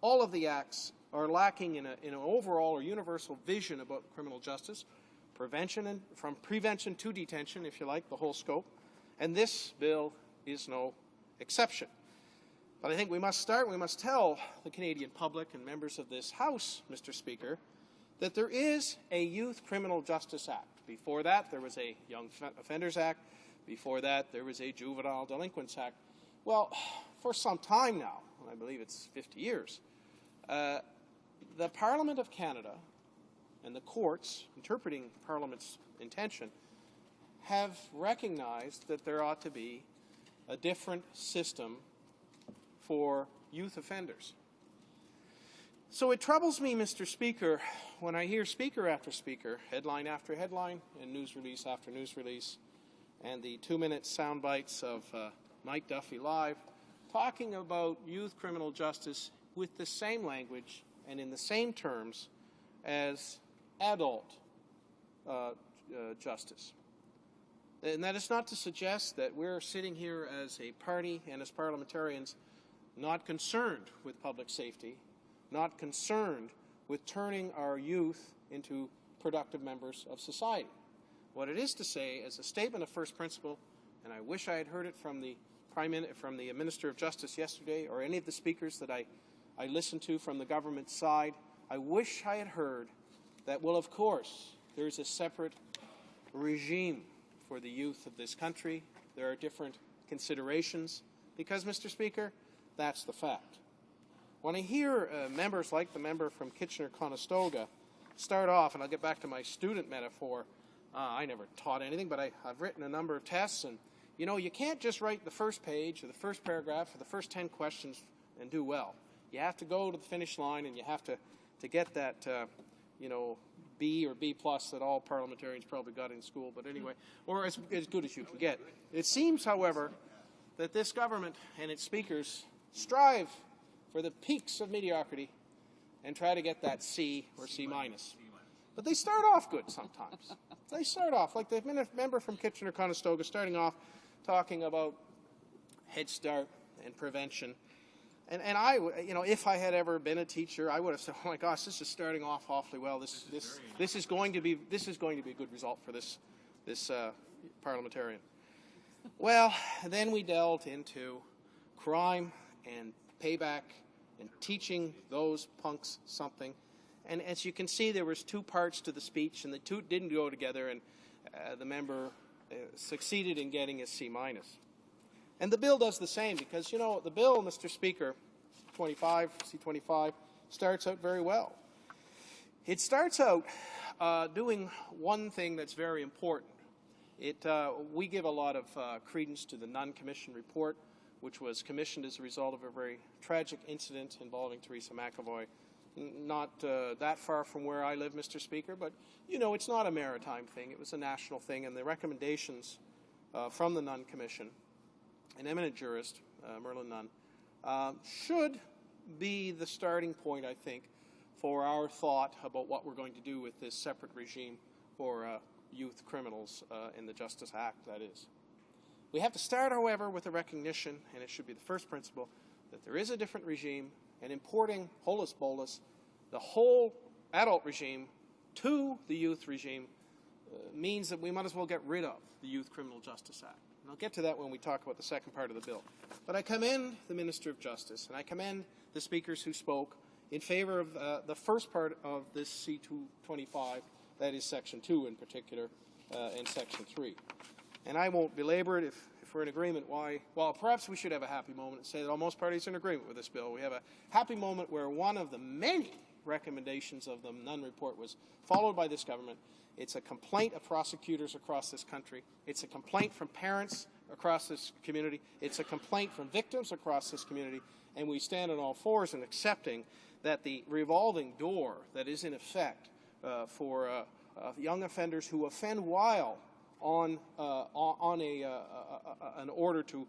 all of the acts are lacking in an overall or universal vision about criminal justice, prevention and from prevention to detention, if you like, the whole scope. And this bill is no exception. But I think we must tell the Canadian public and members of this House, Mr. Speaker, that there is a Youth Criminal Justice Act Before that, there was a Young Offenders Act. Before that, there was a Juvenile Delinquents Act. Well, for some time now, I believe it's 50 years, the Parliament of Canada and the courts, interpreting Parliament's intention, have recognized that there ought to be a different system for youth offenders. So it troubles me, Mr. Speaker, when I hear speaker after speaker, headline after headline, and news release after news release, and the 2-minute sound bites of Mike Duffy Live, talking about youth criminal justice with the same language and in the same terms as adult justice. And that is not to suggest that we're sitting here as a party and as parliamentarians not concerned with public safety, not concerned with turning our youth into productive members of society. What it is to say, as a statement of first principle, and I wish I had heard it from the Minister of Justice yesterday, or any of the speakers that I listened to from the government side, I wish I had heard that, well, of course, there's a separate regime for the youth of this country. There are different considerations, because, Mr. Speaker, that's the fact. When I hear members like the member from Kitchener-Conestoga start off, and I'll get back to my student metaphor, I never taught anything, but I've written a number of tests, and you know, you can't just write the first page or the first paragraph or the first 10 questions and do well. You have to go to the finish line, and you have to get that, B or B plus that all parliamentarians probably got in school, but anyway, or as good as you can get. It seems, however, that this government and its speakers strive for the peaks of mediocrity and try to get that C or C minus. But they start off good sometimes. They start off, like the member from Kitchener-Conestoga, starting off talking about Head Start and prevention. And I, if I had ever been a teacher, I would have said, "Oh my gosh, this is starting off awfully well. This is going to be a good result for this parliamentarian." Well, then we delved into crime and payback and teaching those punks something. And as you can see, there was 2 parts to the speech, and the 2 didn't go together, and the member succeeded in getting a C minus. And the bill does the same, because, the bill, Mr. Speaker, C-25, starts out very well. It starts out doing one thing that's very important. We give a lot of credence to the Nunn Commission report, which was commissioned as a result of a very tragic incident involving Teresa McAvoy. Not that far from where I live, Mr. Speaker, but, it's not a maritime thing. It was a national thing, and the recommendations from the Nunn Commission, an eminent jurist, Merlin Nunn, should be the starting point, I think, for our thought about what we're going to do with this separate regime for youth criminals in the Justice Act, that is. We have to start, however, with a recognition, and it should be the first principle, that there is a different regime, and importing holus bolus, the whole adult regime, to the youth regime means that we might as well get rid of the Youth Criminal Justice Act. And I'll get to that when we talk about the second part of the bill. But I commend the Minister of Justice, and I commend the speakers who spoke in favor of the first part of this C-25, that is Section 2 in particular, and Section 3. And I won't belabor it. If we're in agreement, why? Well, perhaps we should have a happy moment and say that almost parties are in agreement with this bill. We have a happy moment where one of the many recommendations of the Nunn report was followed by this government. It's a complaint of prosecutors across this country. It's a complaint from parents across this community. It's a complaint from victims across this community. And we stand on all fours in accepting that the revolving door that is in effect for young offenders who offend while on an order to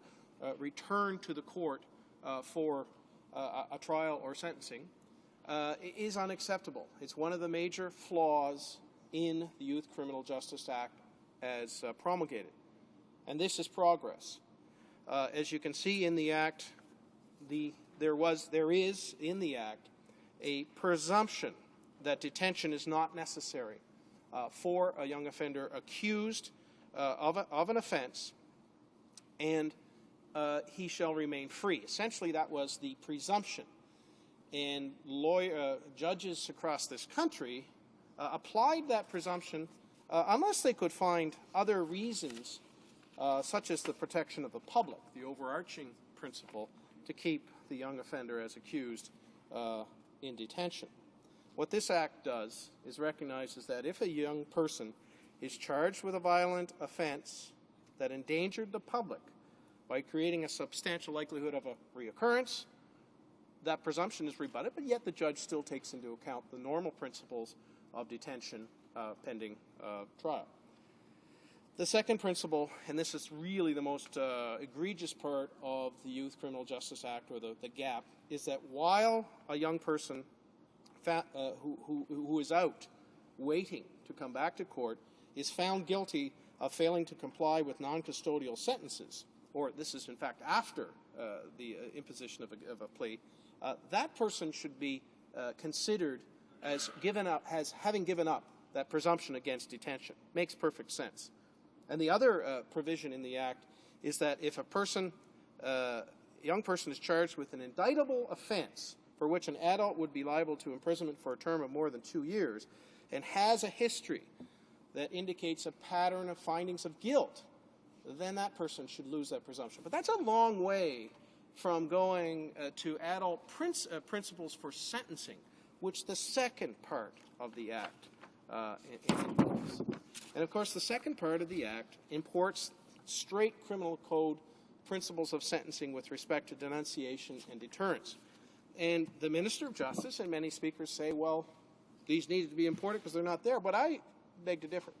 return to the court for a trial or sentencing is unacceptable. It's one of the major flaws in the Youth Criminal Justice Act as promulgated. And this is progress. As you can see in the Act, there is in the Act a presumption that detention is not necessary for a young offender accused of an offense, and he shall remain free. Essentially, that was the presumption. And judges across this country applied that presumption unless they could find other reasons, such as the protection of the public, the overarching principle, to keep the young offender as accused in detention. What this act does is recognizes that if a young person is charged with a violent offense that endangered the public by creating a substantial likelihood of a reoccurrence, that presumption is rebutted, but yet the judge still takes into account the normal principles of detention pending trial. The second principle, and this is really the most egregious part of the Youth Criminal Justice Act, or the gap, is that while a young person who is out waiting to come back to court is found guilty of failing to comply with non-custodial sentences, or this is in fact after the imposition of a plea, that person should be considered as having given up that presumption against detention. Makes perfect sense. And the other provision in the Act is that if a young person is charged with an indictable offense for which an adult would be liable to imprisonment for a term of more than 2 years and has a history that indicates a pattern of findings of guilt, then that person should lose that presumption. But that's a long way from going to adult principles for sentencing, which the second part of the Act imports. And of course, the second part of the Act imports straight criminal code principles of sentencing with respect to denunciation and deterrence. And the Minister of Justice and many speakers say, well, these needed to be imported because they're not there, but I beg to differ.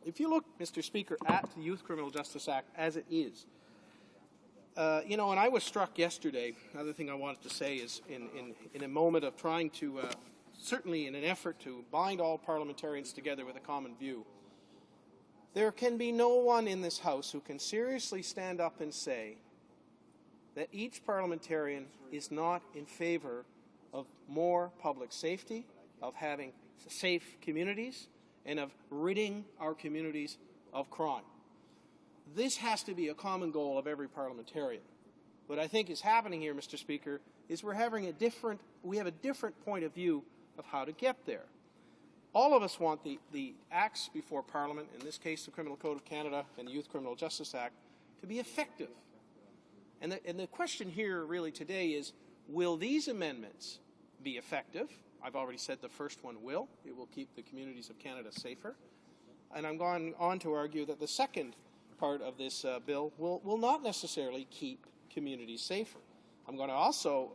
If you look, Mr. Speaker, at the Youth Criminal Justice Act as it is, and I was struck yesterday, another thing I wanted to say is in a moment of trying to, certainly in an effort to bind all parliamentarians together with a common view, there can be no one in this House who can seriously stand up and say that each parliamentarian is not in favor of more public safety, of having safe communities, and of ridding our communities of crime. This has to be a common goal of every parliamentarian. What I think is happening here, Mr. Speaker, is we have a different point of view of how to get there. All of us want the acts before Parliament, in this case the Criminal Code of Canada and the Youth Criminal Justice Act, to be effective. And the question here really today is, will these amendments be effective? I've already said the first one will. It will keep the communities of Canada safer. And I'm going on to argue that the second part of this bill will not necessarily keep communities safer. I'm going to also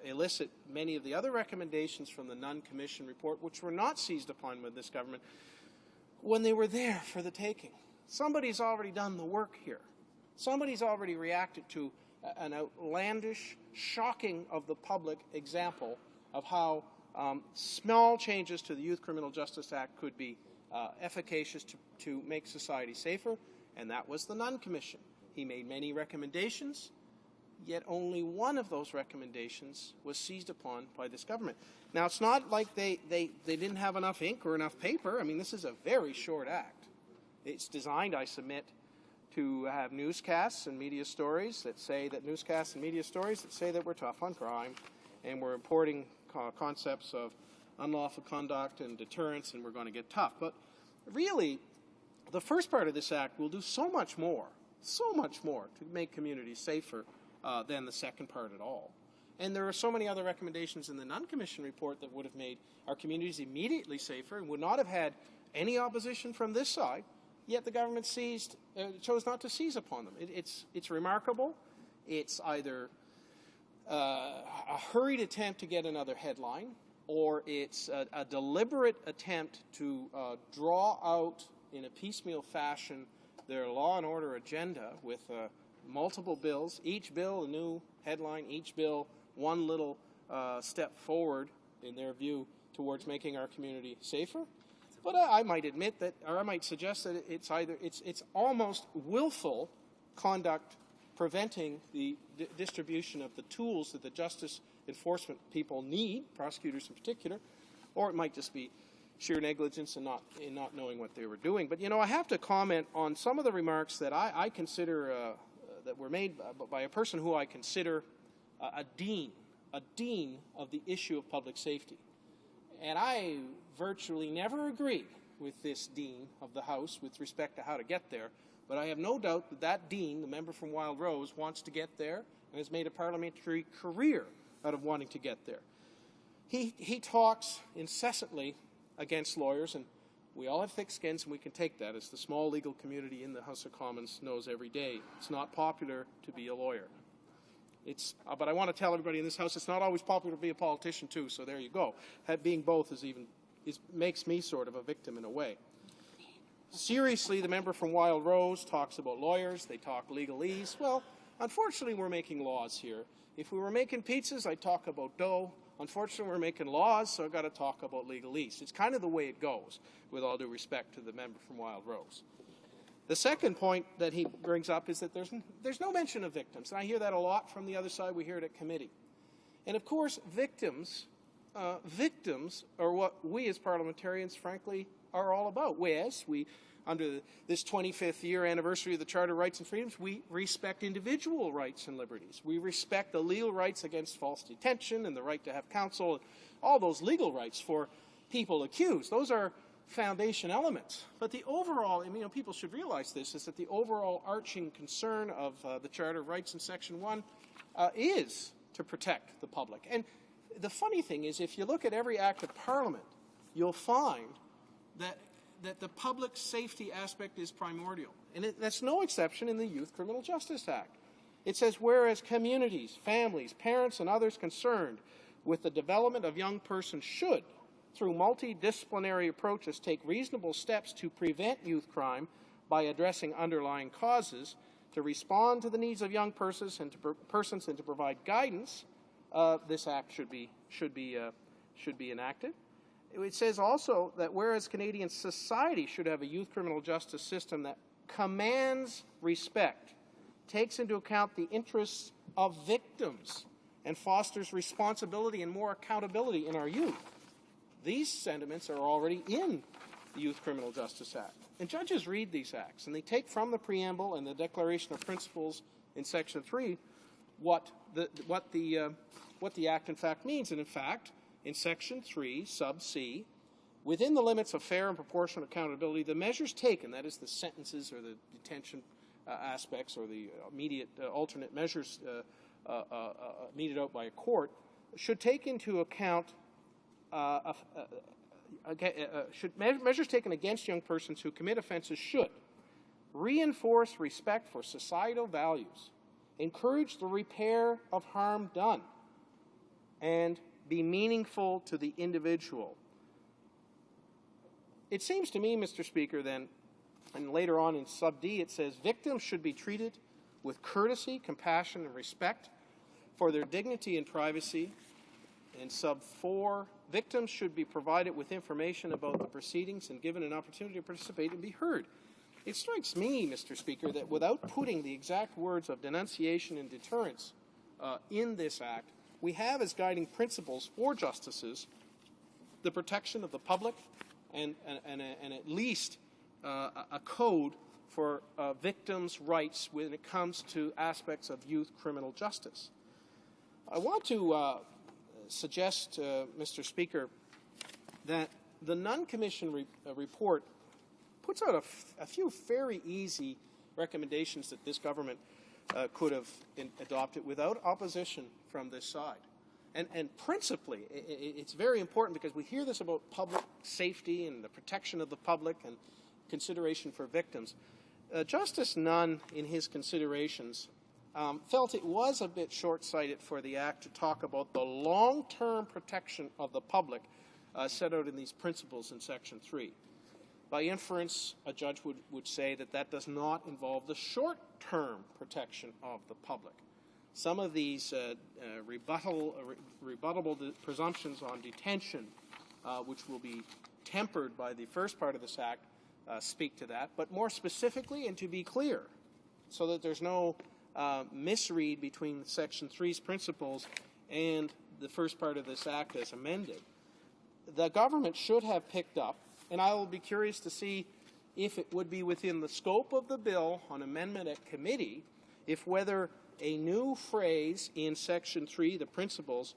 elicit many of the other recommendations from the Nunn Commission report, which were not seized upon with this government when they were there for the taking. Somebody's already done the work here. Somebody's already reacted to an outlandish, shocking of the public example of how small changes to the Youth Criminal Justice Act could be efficacious to make society safer, and that was the Nunn Commission. He made many recommendations, yet only one of those recommendations was seized upon by this government. Now, it's not like they didn't have enough ink or enough paper. I mean, this is a very short act. It's designed, I submit, to have newscasts and media stories that say that we're tough on crime and we're importing concepts of unlawful conduct and deterrence and we're going to get tough. But really, the first part of this act will do so much more to make communities safer than the second part at all. And there are so many other recommendations in the Nunn Commission report that would have made our communities immediately safer and would not have had any opposition from this side, yet the government chose not to seize upon them. It's remarkable. It's either a hurried attempt to get another headline, or it's a deliberate attempt to draw out in a piecemeal fashion their law and order agenda with multiple bills, each bill a new headline, each bill one little step forward in their view towards making our community safer. But I might admit that, or I might suggest that it's almost willful conduct preventing the distribution of the tools that the justice enforcement people need, prosecutors in particular, or it might just be sheer negligence and not knowing what they were doing. But, I have to comment on some of the remarks that I consider that were made by a person who I consider a dean of the issue of public safety. And I virtually never agree with this dean of the House with respect to how to get there, but I have no doubt that that dean, the member from Wild Rose, wants to get there and has made a parliamentary career out of wanting to get there. He talks incessantly against lawyers, and we all have thick skins, and we can take that, as the small legal community in the House of Commons knows every day. It's not popular to be a lawyer. But I want to tell everybody in this House, it's not always popular to be a politician too, so there you go. Being both makes me sort of a victim in a way. Seriously, the member from Wild Rose talks about lawyers, they talk legalese. Well, unfortunately, we're making laws here. If we were making pizzas, I'd talk about dough. Unfortunately, we're making laws, so I've got to talk about legalese. It's kind of the way it goes, with all due respect to the member from Wild Rose. The second point that he brings up is that there's no mention of victims. And I hear that a lot from the other side. We hear it at committee. And of course, victims are what we as parliamentarians, frankly, are all about. Under this 25th year anniversary of the Charter of Rights and Freedoms, we respect individual rights and liberties. We respect the legal rights against false detention and the right to have counsel, all those legal rights for people accused. Those are foundation elements. But the overall, people should realize this, is that the overall arching concern of the Charter of Rights in Section 1 is to protect the public. And the funny thing is, if you look at every act of Parliament, you'll find that the public safety aspect is primordial. And that's no exception in the Youth Criminal Justice Act. It says, whereas communities, families, parents, and others concerned with the development of young persons should, through multidisciplinary approaches, take reasonable steps to prevent youth crime by addressing underlying causes, to respond to the needs of young persons and to provide guidance, this act should be enacted. It says also that whereas Canadian society should have a youth criminal justice system that commands respect, takes into account the interests of victims, and fosters responsibility and more accountability in our youth. These sentiments are already in the Youth Criminal Justice Act. And judges read these acts, and they take from the preamble and the Declaration of Principles in Section 3 what the act in fact means. And in fact, in Section 3, sub C, within the limits of fair and proportionate accountability, the measures taken, that is the sentences or the detention aspects or the immediate alternate measures meted out by a court, should take into account measures taken against young persons who commit offenses should reinforce respect for societal values, encourage the repair of harm done, and be meaningful to the individual. It seems to me, Mr. Speaker, then, and later on in sub D, it says victims should be treated with courtesy, compassion, and respect for their dignity and privacy. In sub 4, victims should be provided with information about the proceedings and given an opportunity to participate and be heard. It strikes me, Mr. Speaker, that without putting the exact words of denunciation and deterrence in this act, we have as guiding principles for justices the protection of the public and at least a code for victims' rights when it comes to aspects of youth criminal justice. I want to suggest, Mr. Speaker, that the Nunn Commission report puts out a few very easy recommendations that this government could have adopted without opposition from this side. And principally, it's very important because we hear this about public safety and the protection of the public and consideration for victims. Justice Nunn, in his considerations, felt it was a bit short-sighted for the Act to talk about the long-term protection of the public set out in these principles in Section 3. By inference, a judge would say that does not involve the short-term protection of the public. Some of these rebuttable presumptions on detention, which will be tempered by the first part of this Act, speak to that. But more specifically, and to be clear, so that there's no misread between Section 3's principles and the first part of this Act as amended, the government should have picked up, and I will be curious to see if it would be within the scope of the bill on amendment at committee, if whether a new phrase in Section 3, the principles,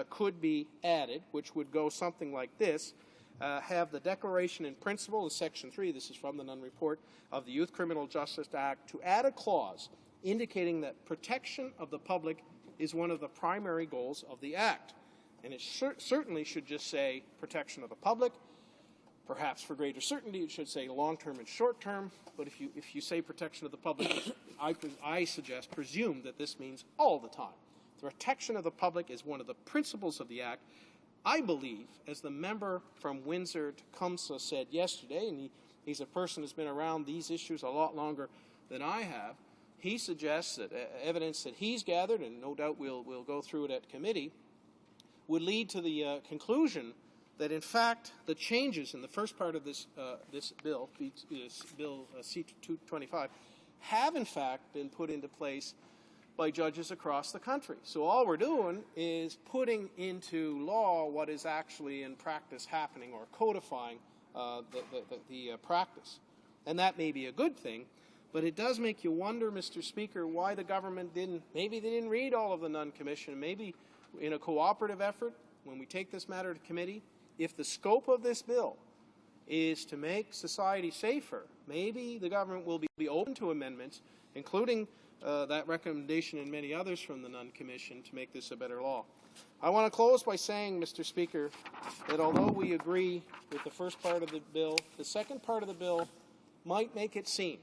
could be added, which would go something like this. have the declaration in principle in Section 3, this is from the Nunn Report, of the Youth Criminal Justice Act, to add a clause indicating that protection of the public is one of the primary goals of the Act. And it certainly should just say protection of the public. Perhaps for greater certainty, it should say long-term and short-term. But if you say protection of the public, I suggest, presume that this means all the time. The protection of the public is one of the principles of the Act. I believe, as the member from Windsor-Tecumseh said yesterday, and he's a person who's been around these issues a lot longer than I have, he suggests that evidence that he's gathered, and no doubt we'll go through it at committee, would lead to the conclusion that, in fact, the changes in the first part of this bill, Bill C-225, have, in fact, been put into place by judges across the country. So all we're doing is putting into law what is actually in practice happening, or codifying the practice. And that may be a good thing, but it does make you wonder, Mr. Speaker, why the government maybe they didn't read all of the Nunn Commission. Maybe in a cooperative effort, when we take this matter to committee, if the scope of this bill is to make society safer, maybe the government will be open to amendments, including that recommendation and many others from the Nunn Commission, to make this a better law. I want to close by saying, Mr. Speaker, that although we agree with the first part of the bill, the second part of the bill might make it seem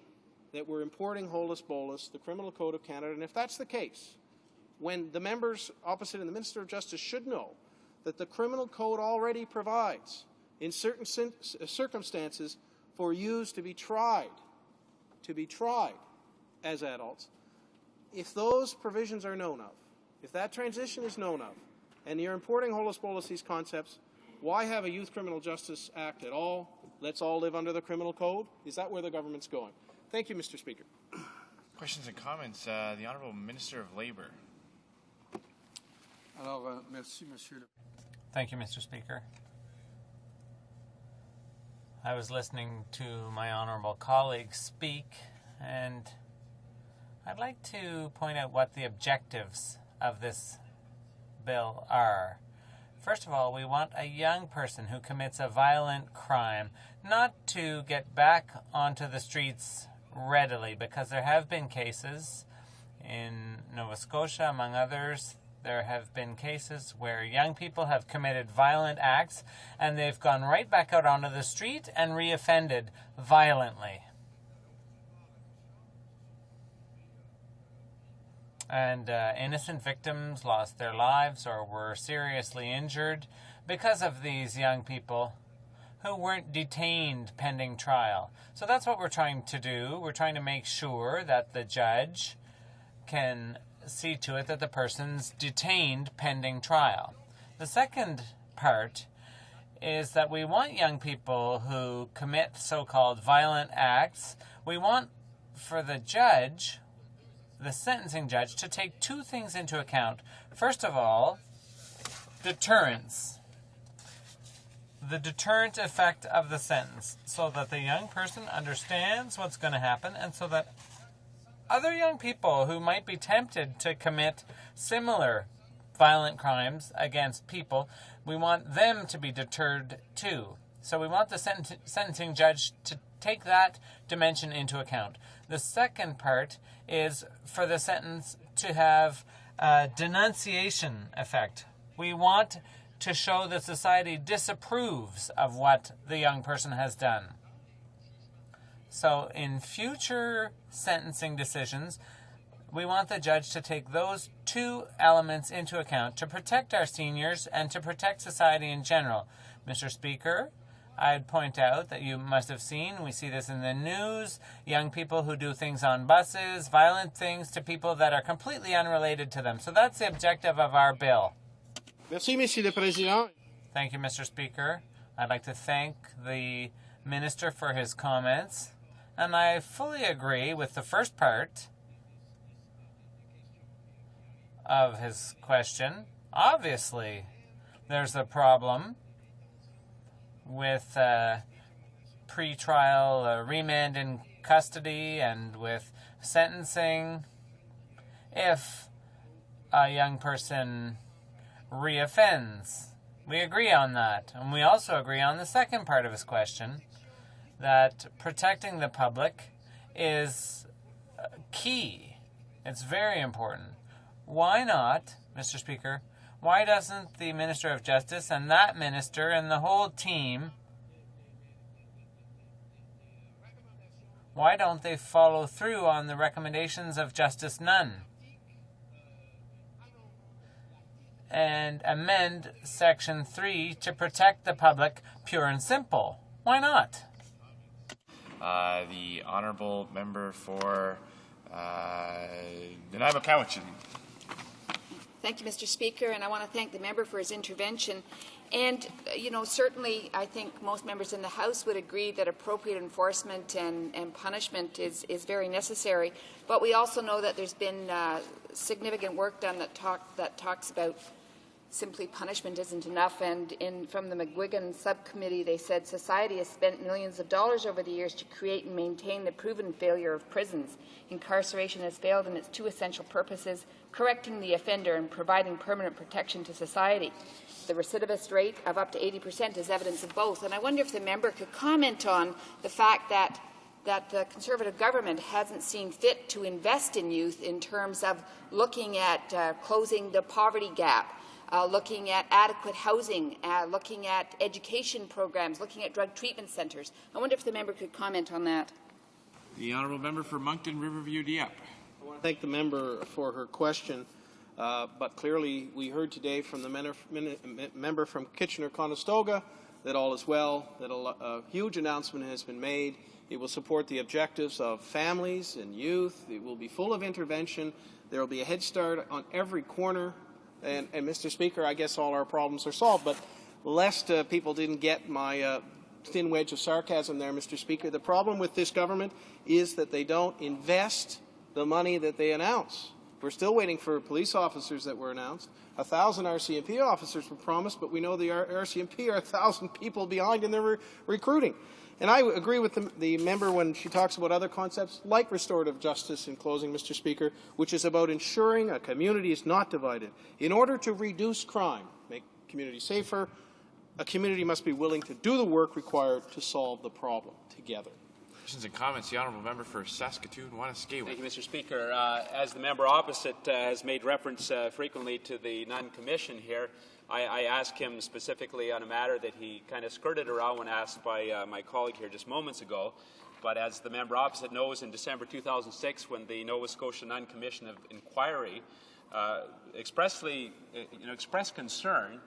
that we're importing holus bolus, the Criminal Code of Canada, and if that's the case, when the members opposite and the Minister of Justice should know that the Criminal Code already provides, in certain circumstances, for youths to be tried as adults. If those provisions are known of, if that transition is known of, and you're importing holus bolus these concepts, why have a Youth Criminal Justice Act at all? Let's all live under the Criminal Code? Is that where the government's going? Thank you, Mr. Speaker. Questions and comments. The Honourable Minister of Labour. Thank you, Mr. Speaker. I was listening to my honourable colleagues speak, and I'd like to point out what the objectives of this bill are. First of all, we want a young person who commits a violent crime not to get back onto the streets readily, because there have been cases in Nova Scotia, among others. There have been cases where young people have committed violent acts and they've gone right back out onto the street and reoffended violently. And innocent victims lost their lives or were seriously injured because of these young people who weren't detained pending trial. So that's what we're trying to do. We're trying to make sure that the judge can see to it that the person's detained pending trial. The second part is that we want young people who commit so-called violent acts, we want for the judge, the sentencing judge, to take two things into account. First of all, deterrence. The deterrent effect of the sentence, so that the young person understands what's going to happen, and so that other young people who might be tempted to commit similar violent crimes against people, we want them to be deterred too. So we want the sentencing judge to take that dimension into account. The second part is for the sentence to have a denunciation effect. We want to show that society disapproves of what the young person has done. So in future sentencing decisions, we want the judge to take those two elements into account to protect our seniors and to protect society in general. Mr. Speaker, I'd point out that you must have seen, we see this in the news, young people who do things on buses, violent things to people that are completely unrelated to them. So that's the objective of our bill. Merci, Monsieur le Président. Thank you, Mr. Speaker. I'd like to thank the Minister for his comments. And I fully agree with the first part of his question. Obviously, there's a problem with pre-trial remand in custody and with sentencing if a young person reoffends We agree on that. And we also agree on the second part of his question, that protecting the public is key. It's very important. Why not, Mr. Speaker, why doesn't the Minister of Justice and that minister and the whole team, why don't they follow through on the recommendations of Justice Nunn and amend Section 3 to protect the public, pure and simple? Why not? The honourable member for Nanaimo Cowichan. Thank you, Mr. Speaker, and I want to thank the member for his intervention. And, certainly I think most members in the House would agree that appropriate enforcement and punishment is very necessary. But we also know that there's been significant work done that talks about simply punishment isn't enough. And from the McGuigan subcommittee, they said society has spent millions of dollars over the years to create and maintain the proven failure of prisons. Incarceration has failed in its two essential purposes: correcting the offender and providing permanent protection to society. The recidivist rate of up to 80% is evidence of both. And I wonder if the member could comment on the fact that the Conservative government hasn't seen fit to invest in youth in terms of looking at closing the poverty gap, looking at adequate housing, looking at education programs, looking at drug treatment centres. I wonder if the member could comment on that. The honourable member for Moncton Riverview Dieppe. I want to thank the member for her question, but clearly we heard today from the member from Kitchener-Conestoga that all is well, that a huge announcement has been made. It will support the objectives of families and youth. It will be full of intervention. There will be a head start on every corner. And Mr. Speaker, I guess all our problems are solved. But lest people didn't get my thin wedge of sarcasm there, Mr. Speaker, the problem with this government is that they don't invest the money that they announce. We're still waiting for police officers that were announced. 1,000 RCMP officers were promised, but we know the RCMP are 1,000 people behind in their recruiting. And I agree with the member when she talks about other concepts like restorative justice in closing, Mr. Speaker, which is about ensuring a community is not divided. In order to reduce crime, make communities safer, a community must be willing to do the work required to solve the problem together. Questions and comments. The honourable member for Saskatoon-Wanuskewin. Thank you, Mr. Speaker. As the member opposite has made reference frequently to the Nunn Commission here, I asked him specifically on a matter that he kind of skirted around when asked by my colleague here just moments ago. But as the member opposite knows, in December 2006, when the Nova Scotia Nunn Commission of Inquiry expressed concern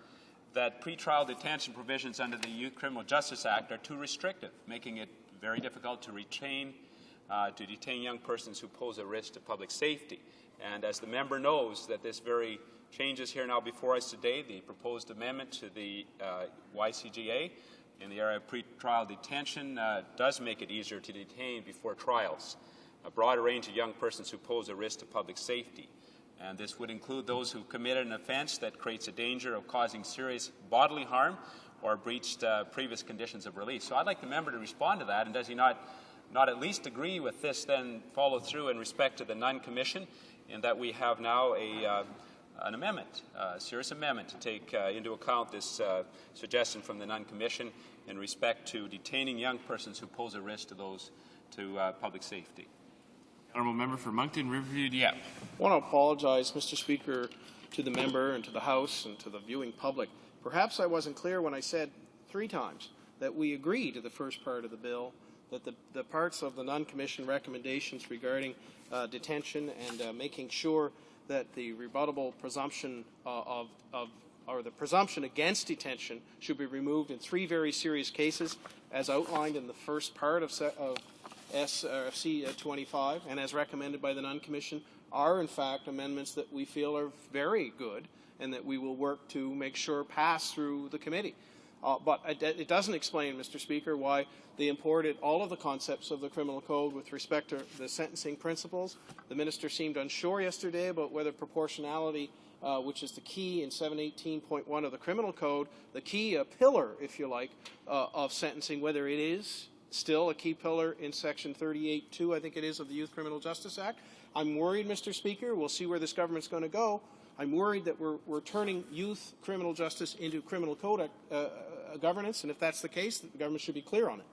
that pretrial detention provisions under the Youth Criminal Justice Act are too restrictive, making it very difficult to detain young persons who pose a risk to public safety. And as the member knows, that this very changes here now before us today, the proposed amendment to the YCGA in the area of pretrial detention does make it easier to detain before trials a broader range of young persons who pose a risk to public safety. And this would include those who committed an offence that creates a danger of causing serious bodily harm or breached previous conditions of release. So I'd like the member to respond to that, and does he not at least agree with this, then follow through in respect to the Nunn Commission, in that we have now an amendment, a serious amendment to take into account this suggestion from the Nunn Commission in respect to detaining young persons who pose a risk to public safety. Honourable member for Moncton Riverview Dieppe. I want to apologize, Mr. Speaker, to the member and to the House and to the viewing public. Perhaps I wasn't clear when I said 3 times that we agree to the first part of the bill, that the parts of the Nunn Commission recommendations regarding detention and making sure that the rebuttable presumption or the presumption against detention should be removed in 3 very serious cases, as outlined in the first part of SC 25 and as recommended by the Nunn Commission, are in fact amendments that we feel are very good and that we will work to make sure pass through the committee. But it doesn't explain, Mr. Speaker, why they imported all of the concepts of the criminal code with respect to the sentencing principles. The minister seemed unsure yesterday about whether proportionality, which is the key in 718.1 of the criminal code, the key, a pillar, if you like, of sentencing, whether it is still a key pillar in Section 38.2, I think it is, of the Youth Criminal Justice Act. I'm worried, Mr. Speaker. We'll see where this government's going to go. I'm worried that we're turning youth criminal justice into criminal code governance, and if that's the case, the government should be clear on it.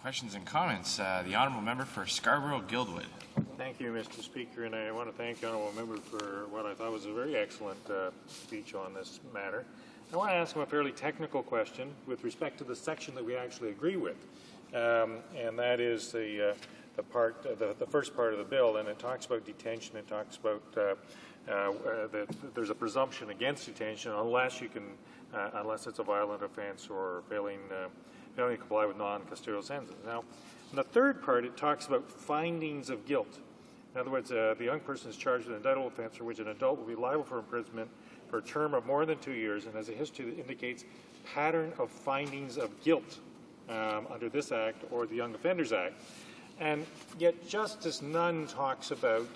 Questions and comments? The Honourable Member for Scarborough-Guildwood. Thank you, Mr. Speaker, and I want to thank the Honourable Member for what I thought was a very excellent speech on this matter. I want to ask him a fairly technical question with respect to the section that we actually agree with, and that is the first part of the bill, and it talks about detention. It talks about that there's a presumption against detention unless you can, unless it's a violent offence or failing to comply with non-custodial sentences. Now, in the third part, it talks about findings of guilt. In other words, the young person is charged with an indictable offence for which an adult will be liable for imprisonment for a term of more than 2 years, and has a history that indicates pattern of findings of guilt under this Act or the Young Offenders Act. And yet Justice Nunn talks about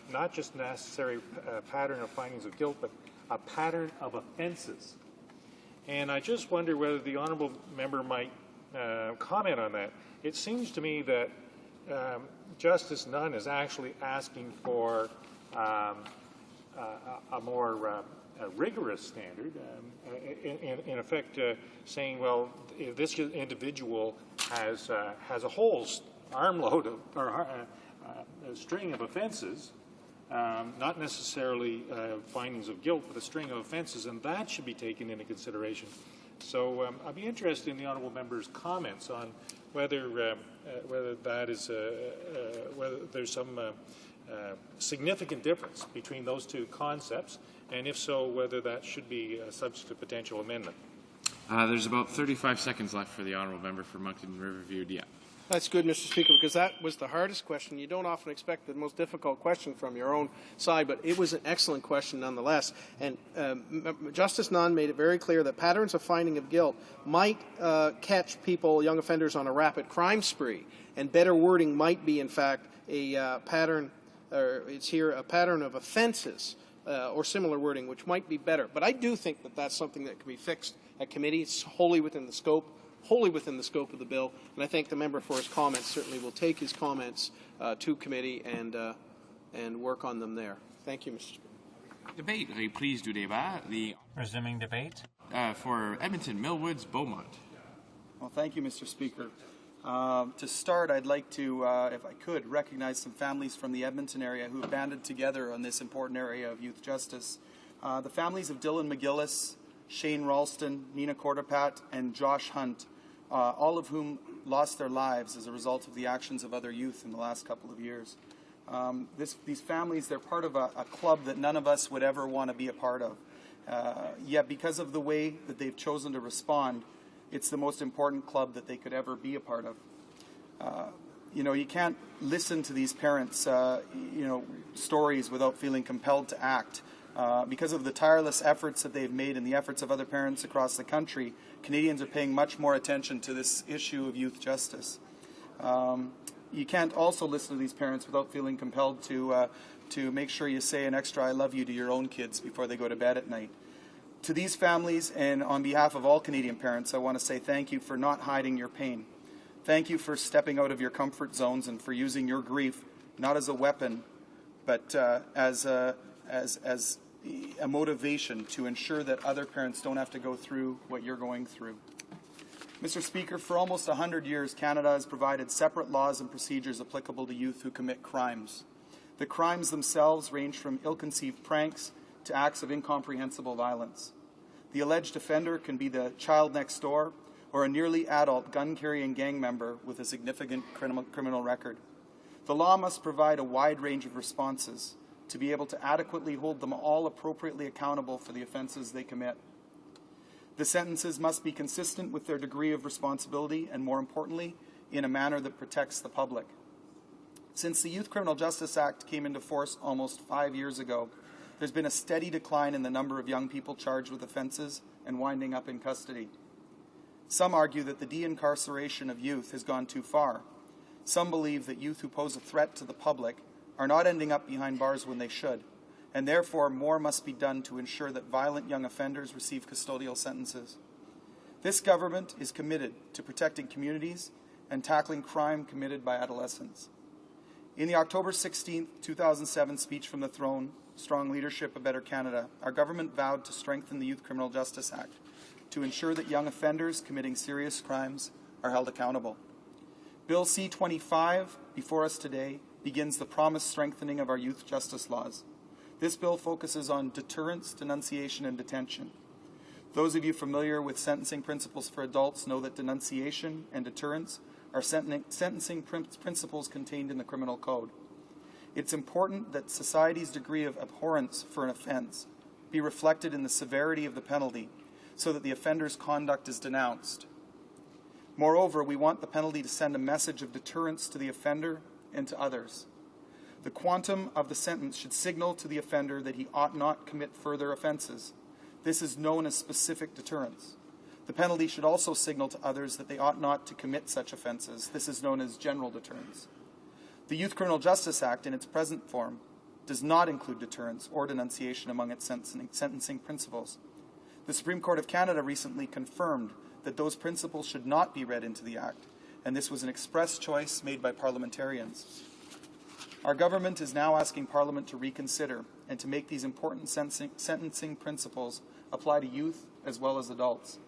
not just necessary pattern of findings of guilt, but a pattern of offences. And I just wonder whether the Honourable Member might comment on that. It seems to me that Justice Nunn is actually asking for a more rigorous standard, in effect saying, well, if this individual has a whole armload of, or a string of offences, not necessarily findings of guilt, but a string of offences, and that should be taken into consideration. So I'd be interested in the Honourable Member's comments on whether that is whether there's some significant difference between those two concepts, and if so, whether that should be subject to potential amendment. There's about 35 seconds left for the Honourable Member for Moncton Riverview. Yeah. That's good, Mr. Speaker, because that was the hardest question. You don't often expect the most difficult question from your own side, but it was an excellent question nonetheless. And Justice Nunn made it very clear that patterns of finding of guilt might catch people, young offenders, on a rapid crime spree, and better wording might be, in fact, a pattern, or it's here, a pattern of offences, or similar wording, which might be better. But I do think that that's something that can be fixed at committee. It's wholly within the scope of the bill, and I thank the member for his comments. Certainly will take his comments to committee and work on them there. Thank you, Mr. Speaker. Debate. Reprise du débat. Resuming debate. For Edmonton, Millwoods, Beaumont. Well, thank you, Mr. Speaker. To start, I'd like to, if I could, recognize some families from the Edmonton area who have banded together on this important area of youth justice. The families of Dylan McGillis, Shane Ralston, Nina Cordopat, and Josh Hunt, all of whom lost their lives as a result of the actions of other youth in the last couple of years. These families, they're part of a club that none of us would ever want to be a part of. Yet because of the way that they've chosen to respond, it's the most important club that they could ever be a part of. You can't listen to these parents' stories without feeling compelled to act. Because of the tireless efforts that they've made and the efforts of other parents across the country, Canadians are paying much more attention to this issue of youth justice. You can't also listen to these parents without feeling compelled to make sure you say an extra "I love you" to your own kids before they go to bed at night. To these families, and on behalf of all Canadian parents, I want to say thank you for not hiding your pain. Thank you for stepping out of your comfort zones and for using your grief not as a weapon, but as a motivation to ensure that other parents don't have to go through what you're going through. Mr. Speaker, for almost 100 years, Canada has provided separate laws and procedures applicable to youth who commit crimes. The crimes themselves range from ill-conceived pranks to acts of incomprehensible violence. The alleged offender can be the child next door or a nearly adult gun-carrying gang member with a significant criminal record. The law must provide a wide range of responses to be able to adequately hold them all appropriately accountable for the offenses they commit. The sentences must be consistent with their degree of responsibility and, more importantly, in a manner that protects the public. Since the Youth Criminal Justice Act came into force almost 5 years ago, there's been a steady decline in the number of young people charged with offenses and winding up in custody. Some argue that the de-incarceration of youth has gone too far. Some believe that youth who pose a threat to the public are not ending up behind bars when they should, and therefore more must be done to ensure that violent young offenders receive custodial sentences. This government is committed to protecting communities and tackling crime committed by adolescents. In the October 16, 2007 speech from the throne, strong leadership of Better Canada, our government vowed to strengthen the Youth Criminal Justice Act to ensure that young offenders committing serious crimes are held accountable. Bill C-25, before us today, begins the promised strengthening of our youth justice laws. This bill focuses on deterrence, denunciation, and detention. Those of you familiar with sentencing principles for adults know that denunciation and deterrence are sentencing principles contained in the criminal code. It's important that society's degree of abhorrence for an offense be reflected in the severity of the penalty so that the offender's conduct is denounced. Moreover, we want the penalty to send a message of deterrence to the offender and to others. The quantum of the sentence should signal to the offender that he ought not commit further offenses. This is known as specific deterrence. The penalty should also signal to others that they ought not to commit such offenses. This is known as general deterrence. The Youth Criminal Justice Act, in its present form, does not include deterrence or denunciation among its sentencing principles. The Supreme Court of Canada recently confirmed that those principles should not be read into the Act, and this was an express choice made by parliamentarians. Our government is now asking Parliament to reconsider and to make these important sentencing principles apply to youth as well as adults.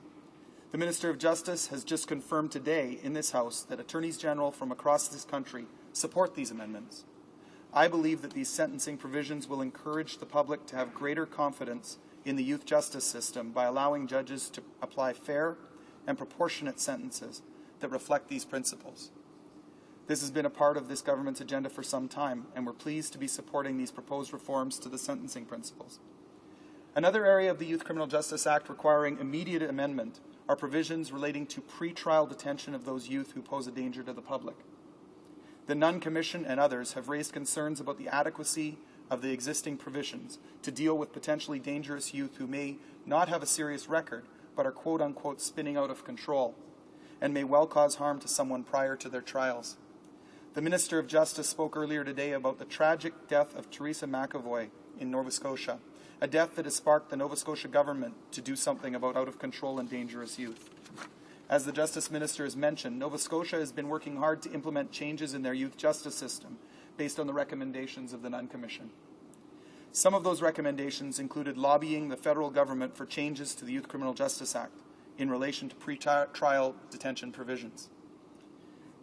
The Minister of Justice has just confirmed today in this House that Attorneys General from across this country support these amendments. I believe that these sentencing provisions will encourage the public to have greater confidence in the youth justice system by allowing judges to apply fair and proportionate sentences that reflect these principles. This has been a part of this government's agenda for some time, and we're pleased to be supporting these proposed reforms to the sentencing principles. Another area of the Youth Criminal Justice Act requiring immediate amendment are provisions relating to pre-trial detention of those youth who pose a danger to the public. The Nunn Commission and others have raised concerns about the adequacy of the existing provisions to deal with potentially dangerous youth who may not have a serious record but are quote-unquote spinning out of control and may well cause harm to someone prior to their trials. The Minister of Justice spoke earlier today about the tragic death of Teresa McAvoy in Nova Scotia, a death that has sparked the Nova Scotia government to do something about out-of-control and dangerous youth. As the Justice Minister has mentioned, Nova Scotia has been working hard to implement changes in their youth justice system based on the recommendations of the Nunn Commission. Some of those recommendations included lobbying the federal government for changes to the Youth Criminal Justice Act in relation to pre-trial detention provisions.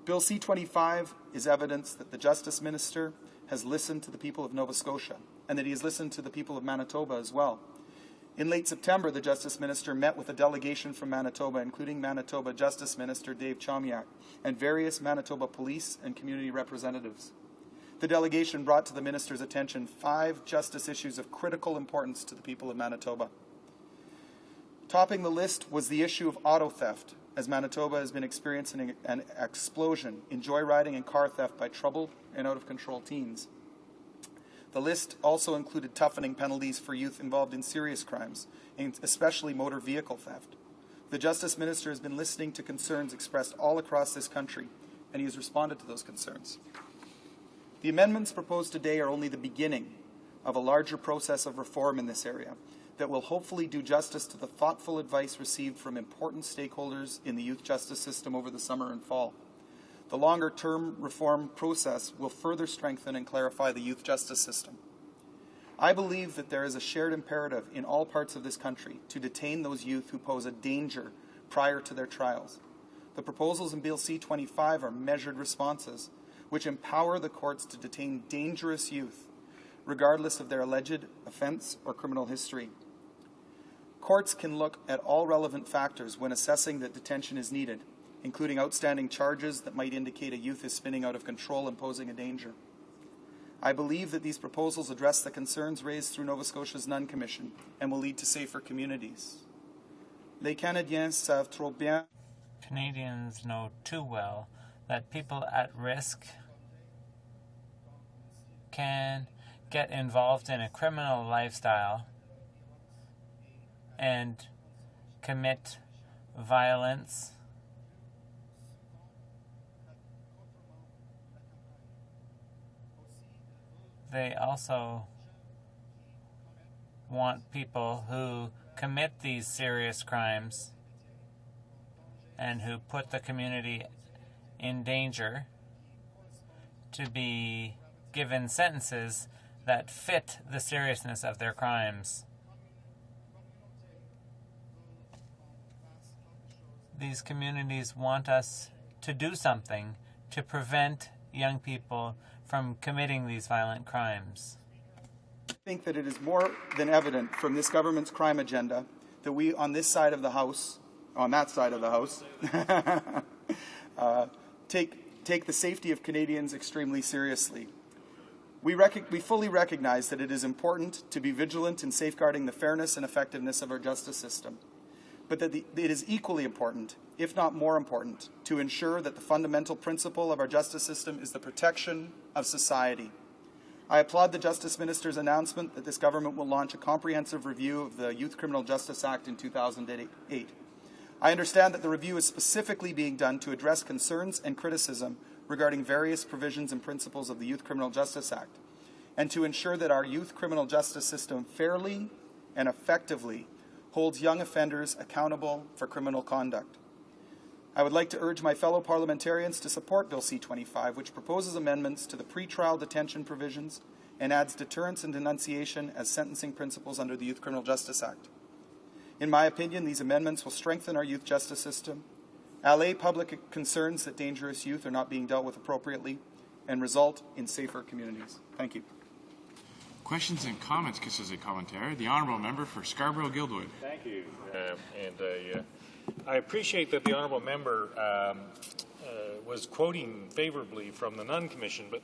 Bill C-25 is evidence that the Justice Minister has listened to the people of Nova Scotia and that he has listened to the people of Manitoba as well. In late September, the Justice Minister met with a delegation from Manitoba, including Manitoba Justice Minister Dave Chomyak and various Manitoba police and community representatives. The delegation brought to the Minister's attention 5 justice issues of critical importance to the people of Manitoba. Topping the list was the issue of auto theft, as Manitoba has been experiencing an explosion in joyriding and car theft by troubled and out-of-control teens. The list also included toughening penalties for youth involved in serious crimes, especially motor vehicle theft. The Justice Minister has been listening to concerns expressed all across this country, and he has responded to those concerns. The amendments proposed today are only the beginning of a larger process of reform in this area that will hopefully do justice to the thoughtful advice received from important stakeholders in the youth justice system over the summer and fall. The longer-term reform process will further strengthen and clarify the youth justice system. I believe that there is a shared imperative in all parts of this country to detain those youth who pose a danger prior to their trials. The proposals in Bill C-25 are measured responses which empower the courts to detain dangerous youth, regardless of their alleged offense or criminal history. Courts can look at all relevant factors when assessing that detention is needed, including outstanding charges that might indicate a youth is spinning out of control and posing a danger. I believe that these proposals address the concerns raised through Nova Scotia's Nunn Commission and will lead to safer communities. Les Canadiens savent trop bien. Canadians know too well that people at risk can get involved in a criminal lifestyle and commit violence they also want people who commit these serious crimes and who put the community in danger to be given sentences that fit the seriousness of their crimes. These communities want us to do something to prevent young people from committing these violent crimes. I think that it is more than evident from this government's crime agenda that we on this side of the House, on that side of the House, take the safety of Canadians extremely seriously. We fully recognize that it is important to be vigilant in safeguarding the fairness and effectiveness of our justice system, but that it is equally important, if not more important, to ensure that the fundamental principle of our justice system is the protection of society. I applaud the Justice Minister's announcement that this government will launch a comprehensive review of the Youth Criminal Justice Act in 2008. I understand that the review is specifically being done to address concerns and criticism regarding various provisions and principles of the Youth Criminal Justice Act, and to ensure that our youth criminal justice system fairly and effectively holds young offenders accountable for criminal conduct. I would like to urge my fellow parliamentarians to support Bill C-25, which proposes amendments to the pretrial detention provisions and adds deterrence and denunciation as sentencing principles under the Youth Criminal Justice Act. In my opinion, these amendments will strengthen our youth justice system, allay public concerns that dangerous youth are not being dealt with appropriately, and result in safer communities. Thank you. Questions and comments, Kisses and commentary. The Honourable Member for Scarborough-Guildwood. Thank you. I appreciate that the Honourable Member was quoting favorably from the Nunn Commission, but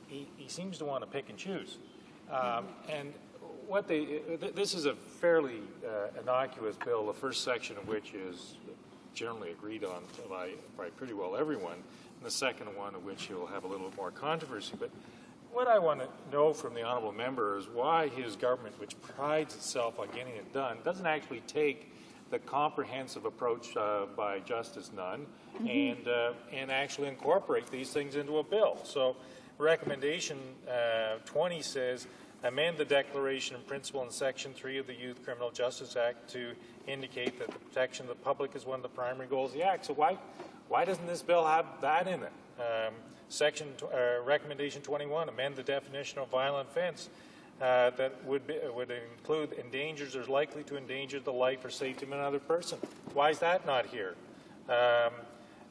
he seems to want to pick and choose. And this is a fairly innocuous bill, the first section of which is generally agreed on by pretty well everyone, and the second one of which will have a little more controversy. But what I want to know from the Honourable Member is why his government, which prides itself on getting it done, doesn't actually take the comprehensive approach by Justice Nunn and actually incorporate these things into a bill. So recommendation 20 says, amend the declaration and principle in Section 3 of the Youth Criminal Justice Act to indicate that the protection of the public is one of the primary goals of the Act. So why doesn't this bill have that in it? Recommendation 21, amend the definition of violent offense that would include endangers or is likely to endanger the life or safety of another person. Why is that not here?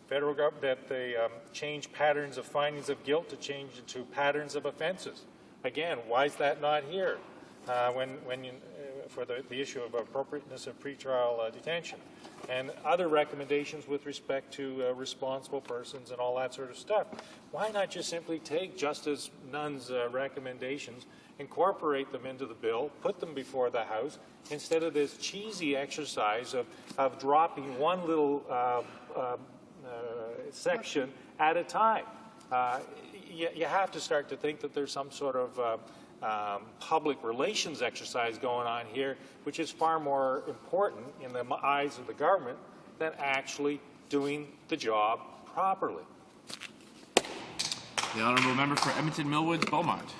Federal government, that they change patterns of findings of guilt to change it to patterns of offenses. Again, why is that not here for the issue of appropriateness of pretrial detention? And other recommendations with respect to responsible persons and all that sort of stuff. Why not just simply take Justice Nunn's recommendations, incorporate them into the bill, put them before the House, instead of this cheesy exercise of dropping one little section at a time? You have to start to think that there's some sort of public relations exercise going on here, which is far more important in the eyes of the government than actually doing the job properly. The Honourable Member for Edmonton Millwoods Beaumont.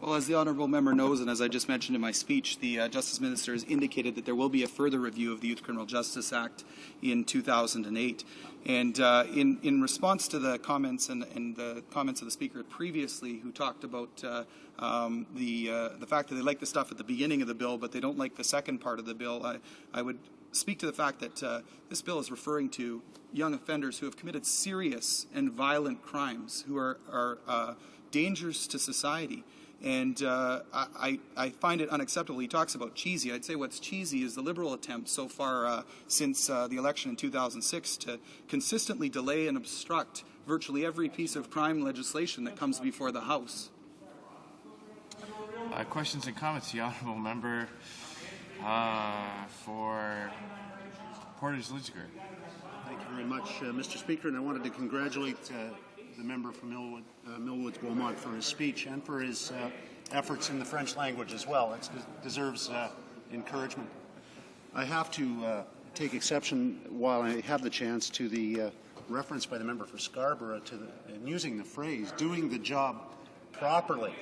Well, as the Honourable Member knows, and as I just mentioned in my speech, the Justice Minister has indicated that there will be a further review of the Youth Criminal Justice Act in 2008. And in response to the comments and the comments of the Speaker previously, who talked about the fact that they like the stuff at the beginning of the bill, but they don't like the second part of the bill, I would speak to the fact that this bill is referring to young offenders who have committed serious and violent crimes, who are dangers to society. And I find it unacceptable. He talks about cheesy. I'd say what's cheesy is the Liberal attempt so far since the election in 2006 to consistently delay and obstruct virtually every piece of crime legislation that comes before the House. Questions and comments. The Honourable Member for Portage-Lynchburg. Thank you very much, Mr. Speaker, and I wanted to congratulate the member from Millwoods Beaumont for his speech and for his efforts in the French language as well. It deserves encouragement. I have to take exception, while I have the chance, to the reference by the member for Scarborough in using the phrase, doing the job properly.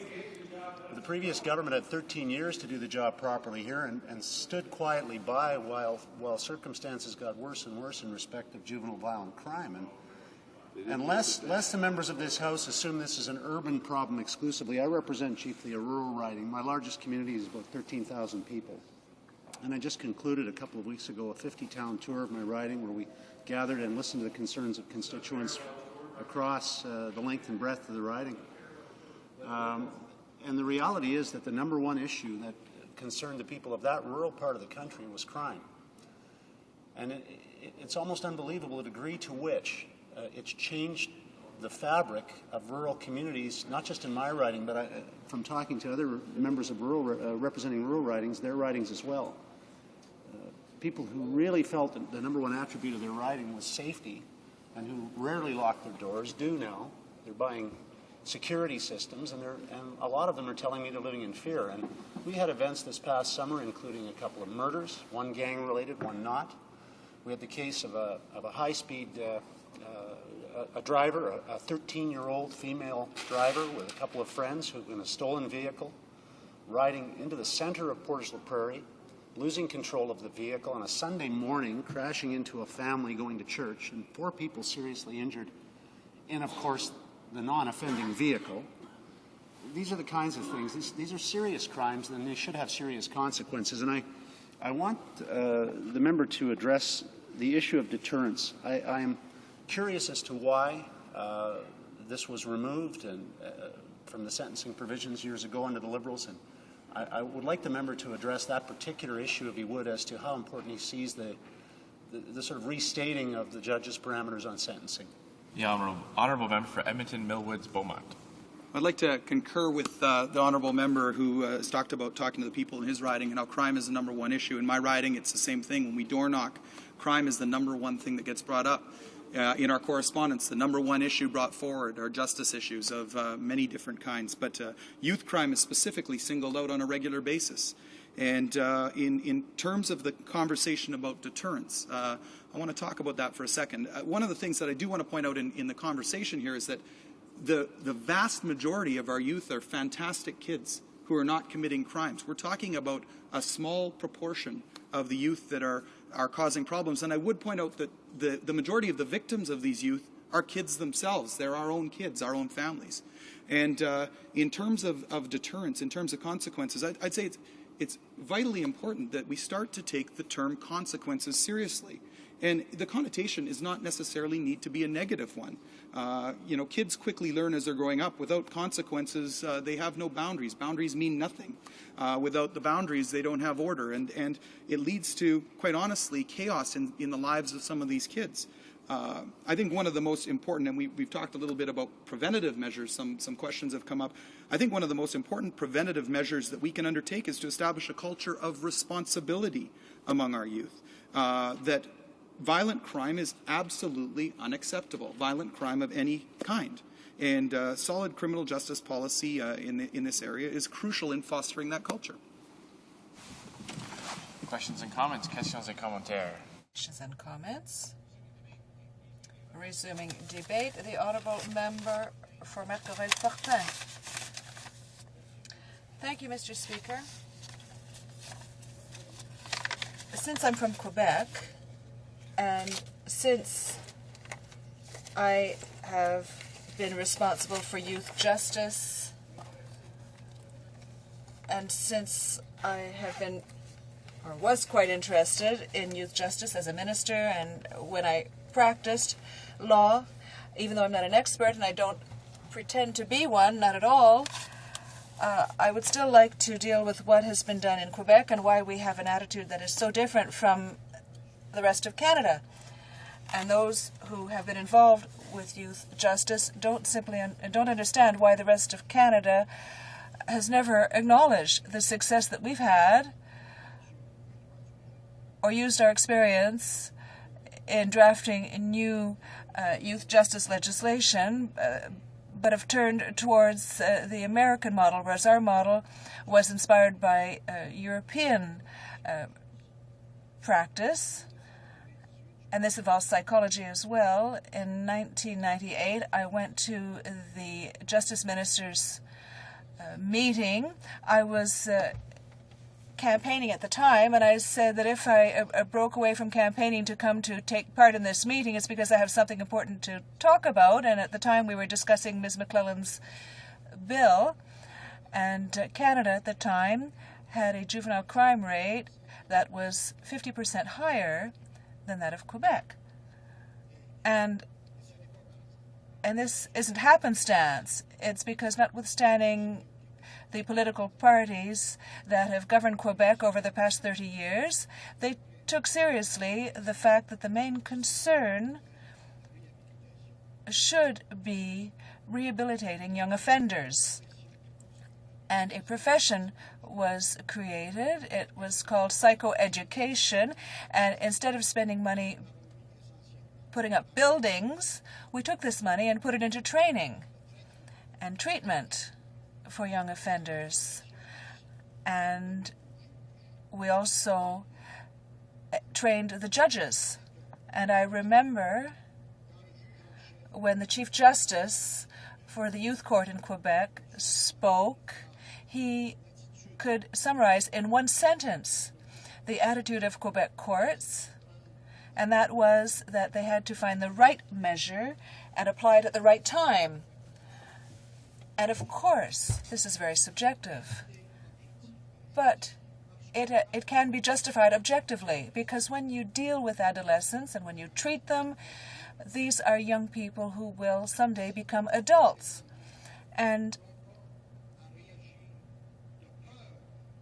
The previous government had 13 years to do the job properly here and stood quietly by while circumstances got worse and worse in respect of juvenile violent crime. And And lest the members of this House assume this is an urban problem exclusively, I represent chiefly a rural riding. My largest community is about 13,000 people. And I just concluded a couple of weeks ago a 50-town tour of my riding where we gathered and listened to the concerns of constituents across the length and breadth of the riding. And the reality is that the number one issue that concerned the people of that rural part of the country was crime. And it's almost unbelievable the degree to which it's changed the fabric of rural communities, not just in my riding, but from talking to other members of representing rural ridings, their ridings as well. People who really felt that the number one attribute of their riding was safety, and who rarely lock their doors, do now. They're buying security systems, and a lot of them are telling me they're living in fear. And we had events this past summer, including a couple of murders, one gang-related, one not. We had the case of a high-speed a driver, a 13-year-old female driver with a couple of friends who, in a stolen vehicle, riding into the center of Portage-la Prairie, losing control of the vehicle on a Sunday morning, crashing into a family going to church, and 4 people seriously injured in, of course, the non-offending vehicle. These are the kinds of things. These are serious crimes, and they should have serious consequences. And I want the member to address the issue of deterrence. I am curious as to why this was removed and from the sentencing provisions years ago under the Liberals, and I would like the member to address that particular issue, if he would, as to how important he sees the sort of restating of the judge's parameters on sentencing. The honourable member for Edmonton, Millwoods, Beaumont. I'd like to concur with the honourable member who has talked about talking to the people in his riding and how crime is the number one issue. In my riding, it's the same thing. When we door knock, crime is the number one thing that gets brought up. In our correspondence, the number one issue brought forward are justice issues of many different kinds. But youth crime is specifically singled out on a regular basis. And in terms of the conversation about deterrence, I want to talk about that for a second. One of the things that I do want to point out in the conversation here is that the vast majority of our youth are fantastic kids who are not committing crimes. We're talking about a small proportion of the youth that are causing problems. And I would point out that the majority of the victims of these youth are kids themselves. They're our own kids, our own families. And in terms of deterrence, in terms of consequences, I'd say it's vitally important that we start to take the term consequences seriously. And the connotation is not necessarily need to be a negative one. Kids quickly learn as they're growing up. Without consequences, they have no boundaries. Boundaries mean nothing. Without the boundaries, they don't have order. And it leads to, quite honestly, chaos in the lives of some of these kids. I think one of the most important, and we've talked a little bit about preventative measures, some questions have come up. I think one of the most important preventative measures that we can undertake is to establish a culture of responsibility among our youth. That violent crime is absolutely unacceptable, violent crime of any kind. And solid criminal justice policy in this area is crucial in fostering that culture. Questions and comments? Questions et commentaires? Questions and comments? Resuming debate, the honourable member for Martorell-Fortin. Thank you, Mr. Speaker. Since I'm from Quebec, and since I have been responsible for youth justice, and since I have been, or was quite interested in youth justice as a minister, and when I practiced law, even though I'm not an expert and I don't pretend to be one, not at all, I would still like to deal with what has been done in Quebec and why we have an attitude that is so different from the rest of Canada. And those who have been involved with youth justice don't understand why the rest of Canada has never acknowledged the success that we've had or used our experience in drafting new youth justice legislation, but have turned towards the American model, whereas our model was inspired by European practice. And this involves psychology as well. In 1998, I went to the Justice Ministers' meeting. I was campaigning at the time, and I said that if I broke away from campaigning to come to take part in this meeting, it's because I have something important to talk about. And at the time we were discussing Ms. McClellan's bill, and Canada at the time had a juvenile crime rate that was 50% higher than that of Quebec. And this isn't happenstance. It's because, notwithstanding the political parties that have governed Quebec over the past 30 years, they took seriously the fact that the main concern should be rehabilitating young offenders. And a profession was created. It was called psychoeducation, and instead of spending money putting up buildings, we took this money and put it into training and treatment for young offenders. And we also trained the judges. And I remember when the Chief Justice for the Youth Court in Quebec spoke, he could summarize in one sentence the attitude of Quebec courts, and that was that they had to find the right measure and apply it at the right time. And of course, this is very subjective, but it can be justified objectively, because when you deal with adolescents and when you treat them, these are young people who will someday become adults. And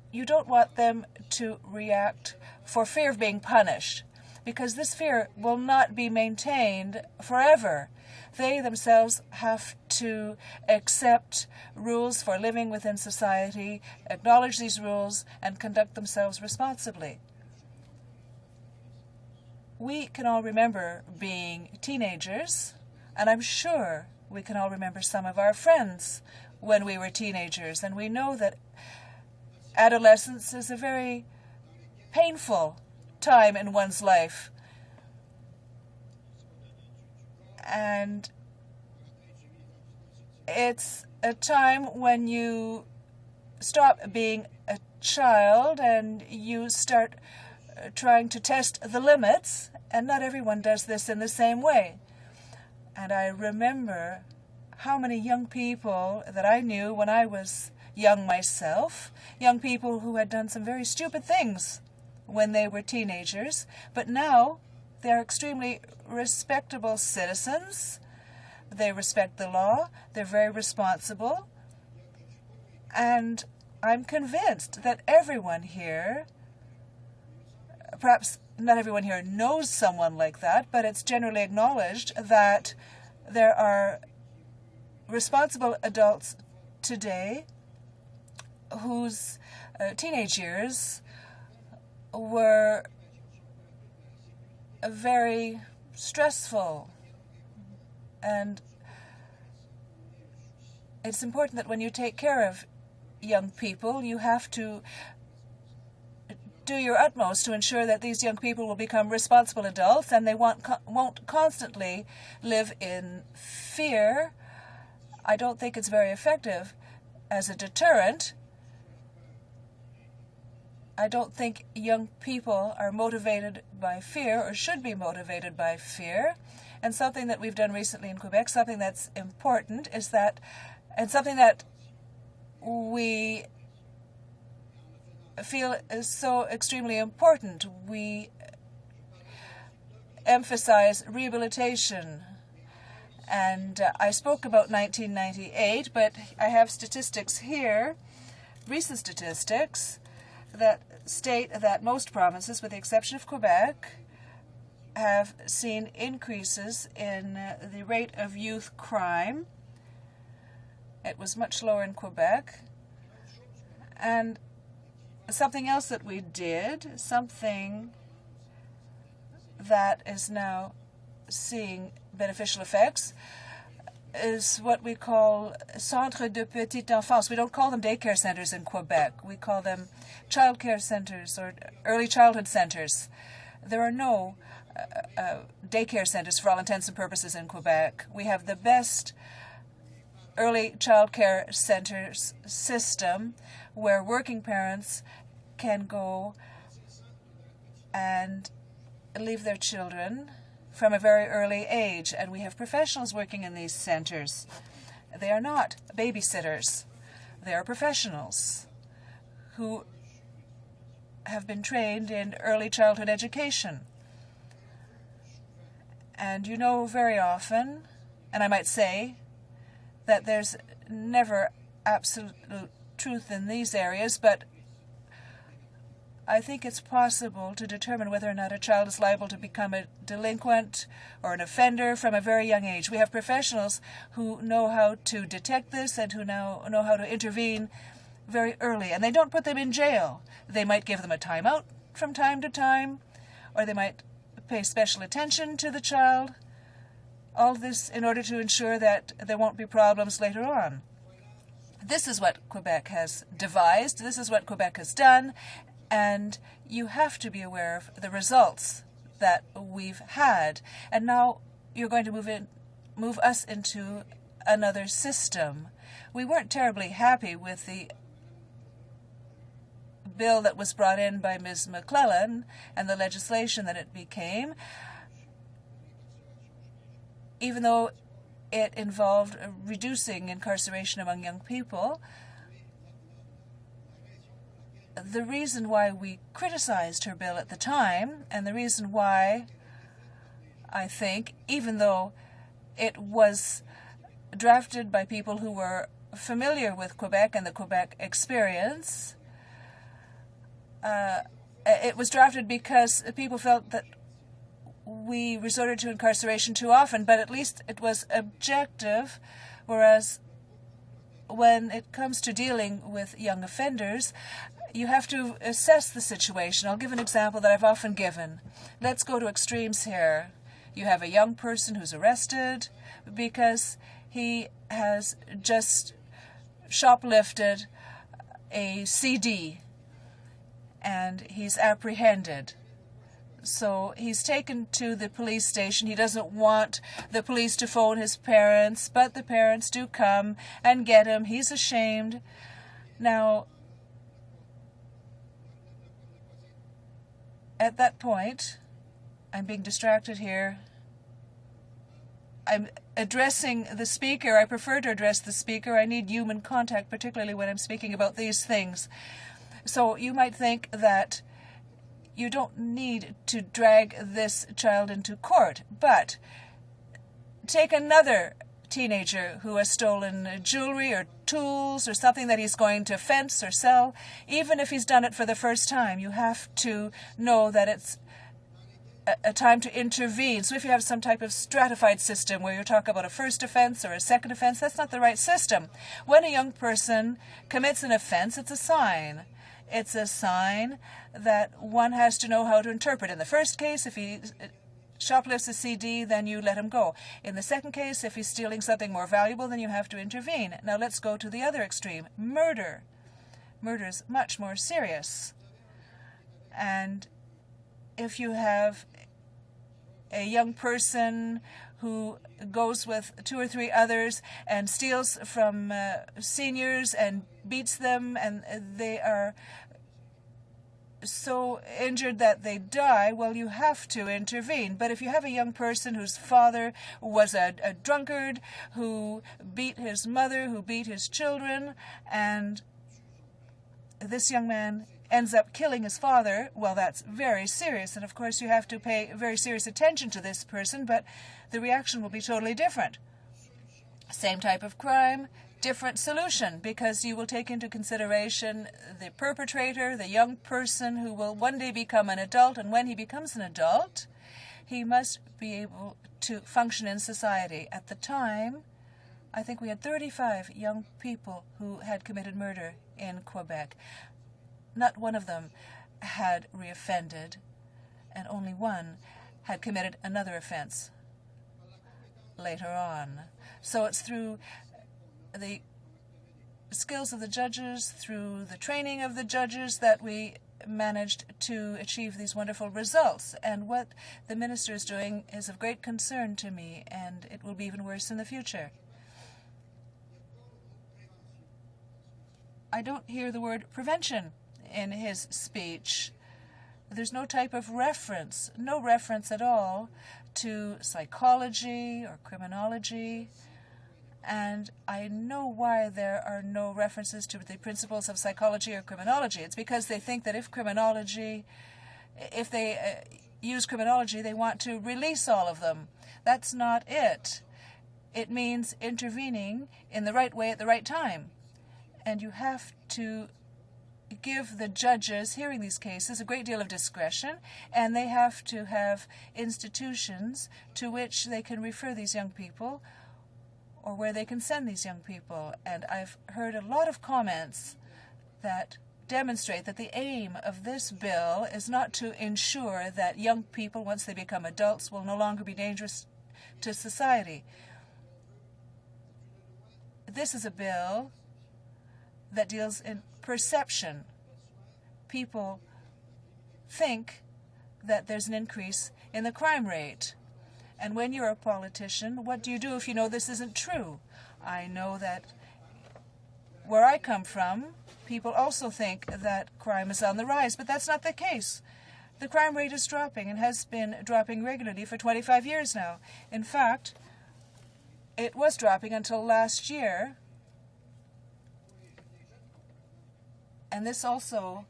you don't want them to react for fear of being punished, because this fear will not be maintained forever. They themselves have to accept rules for living within society, acknowledge these rules, and conduct themselves responsibly. We can all remember being teenagers, and I'm sure we can all remember some of our friends when we were teenagers, and we know that adolescence is a very painful time in one's life. And it's a time when you stop being a child and you start trying to test the limits, and not everyone does this in the same way. And I remember how many young people that I knew when I was young myself, young people who had done some very stupid things when they were teenagers, but now they're extremely respectable citizens. They respect the law. They're very responsible. And I'm convinced that everyone here, perhaps not everyone here knows someone like that, but it's generally acknowledged that there are responsible adults today whose teenage years were very stressful. And it's important that when you take care of young people, you have to do your utmost to ensure that these young people will become responsible adults, and they won't constantly live in fear. I don't think it's very effective as a deterrent. I don't think young people are motivated by fear, or should be motivated by fear. And something that we've done recently in Quebec, something that's important, is that, and something that we feel is so extremely important, we emphasize rehabilitation. And I spoke about 1998, but I have statistics here, recent statistics, that state that most provinces, with the exception of Quebec, have seen increases in the rate of youth crime. It was much lower in Quebec. And something else that we did, something that is now seeing beneficial effects, is what we call centres de petite enfance. We don't call them daycare centers in Quebec. We call them child care centers or early childhood centers. There are no daycare centers for all intents and purposes in Quebec. We have the best early child care centers system where working parents can go and leave their children from a very early age. And we have professionals working in these centers. They are not babysitters. They are professionals who have been trained in early childhood education. And you know very often, and I might say, that there's never absolute truth in these areas, but I think it's possible to determine whether or not a child is liable to become a delinquent or an offender from a very young age. We have professionals who know how to detect this and who now know how to intervene very early. And they don't put them in jail. They might give them a timeout from time to time, or they might pay special attention to the child. All this in order to ensure that there won't be problems later on. This is what Quebec has devised. This is what Quebec has done. And you have to be aware of the results that we've had. And now you're going to move us into another system. We weren't terribly happy with the bill that was brought in by Ms. McClellan and the legislation that it became, even though it involved reducing incarceration among young people. The reason why we criticized her bill at the time, and the reason why I think, even though it was drafted by people who were familiar with Quebec and the Quebec experience, it was drafted because people felt that we resorted to incarceration too often, but at least it was objective, whereas when it comes to dealing with young offenders, you have to assess the situation. I'll give an example that I've often given. Let's go to extremes here. You have a young person who's arrested because he has just shoplifted a CD and he's apprehended. So he's taken to the police station. He doesn't want the police to phone his parents, but the parents do come and get him. He's ashamed. Now, at that point, I'm being distracted here. I'm addressing the speaker. I prefer to address the speaker. I need human contact, particularly when I'm speaking about these things. So you might think that you don't need to drag this child into court, but take another teenager who has stolen jewelry or tools or something that he's going to fence or sell. Even if he's done it for the first time, you have to know that it's a time to intervene. So if you have some type of stratified system where you talk about a first offense or a second offense, that's not the right system. When a young person commits an offense, it's a sign. It's a sign that one has to know how to interpret. In the first case, if he shoplifts a CD, then you let him go. In the second case, if he's stealing something more valuable, then you have to intervene. Now let's go to the other extreme. Murder. Murder is much more serious. And if you have a young person who goes with 2 or 3 others and steals from seniors and beats them, and they are so injured that they die, well, you have to intervene. But if you have a young person whose father was a drunkard, who beat his mother, who beat his children, and this young man ends up killing his father, well, that's very serious. And of course, you have to pay very serious attention to this person, but the reaction will be totally different. Same type of crime, different solution, because you will take into consideration the perpetrator, the young person who will one day become an adult, and when he becomes an adult, he must be able to function in society. At the time, I think we had 35 young people who had committed murder in Quebec. Not one of them had reoffended, and only one had committed another offense later on. So it's through the skills of the judges, through the training of the judges, that we managed to achieve these wonderful results. And what the minister is doing is of great concern to me, and it will be even worse in the future. I don't hear the word prevention in his speech. There's no type of reference, no reference at all to psychology or criminology. And I know why there are no references to the principles of psychology or criminology. It's because they think that if they use criminology, they want to release all of them. That's not it. It means intervening in the right way at the right time. And you have to give the judges hearing these cases a great deal of discretion, and they have to have institutions to which they can refer these young people or where they can send these young people. And I've heard a lot of comments that demonstrate that the aim of this bill is not to ensure that young people, once they become adults, will no longer be dangerous to society. This is a bill that deals in perception. People think that there's an increase in the crime rate. And when you're a politician, what do you do if you know this isn't true? I know that where I come from, people also think that crime is on the rise, but that's not the case. The crime rate is dropping and has been dropping regularly for 25 years now. In fact, it was dropping until last year. And this also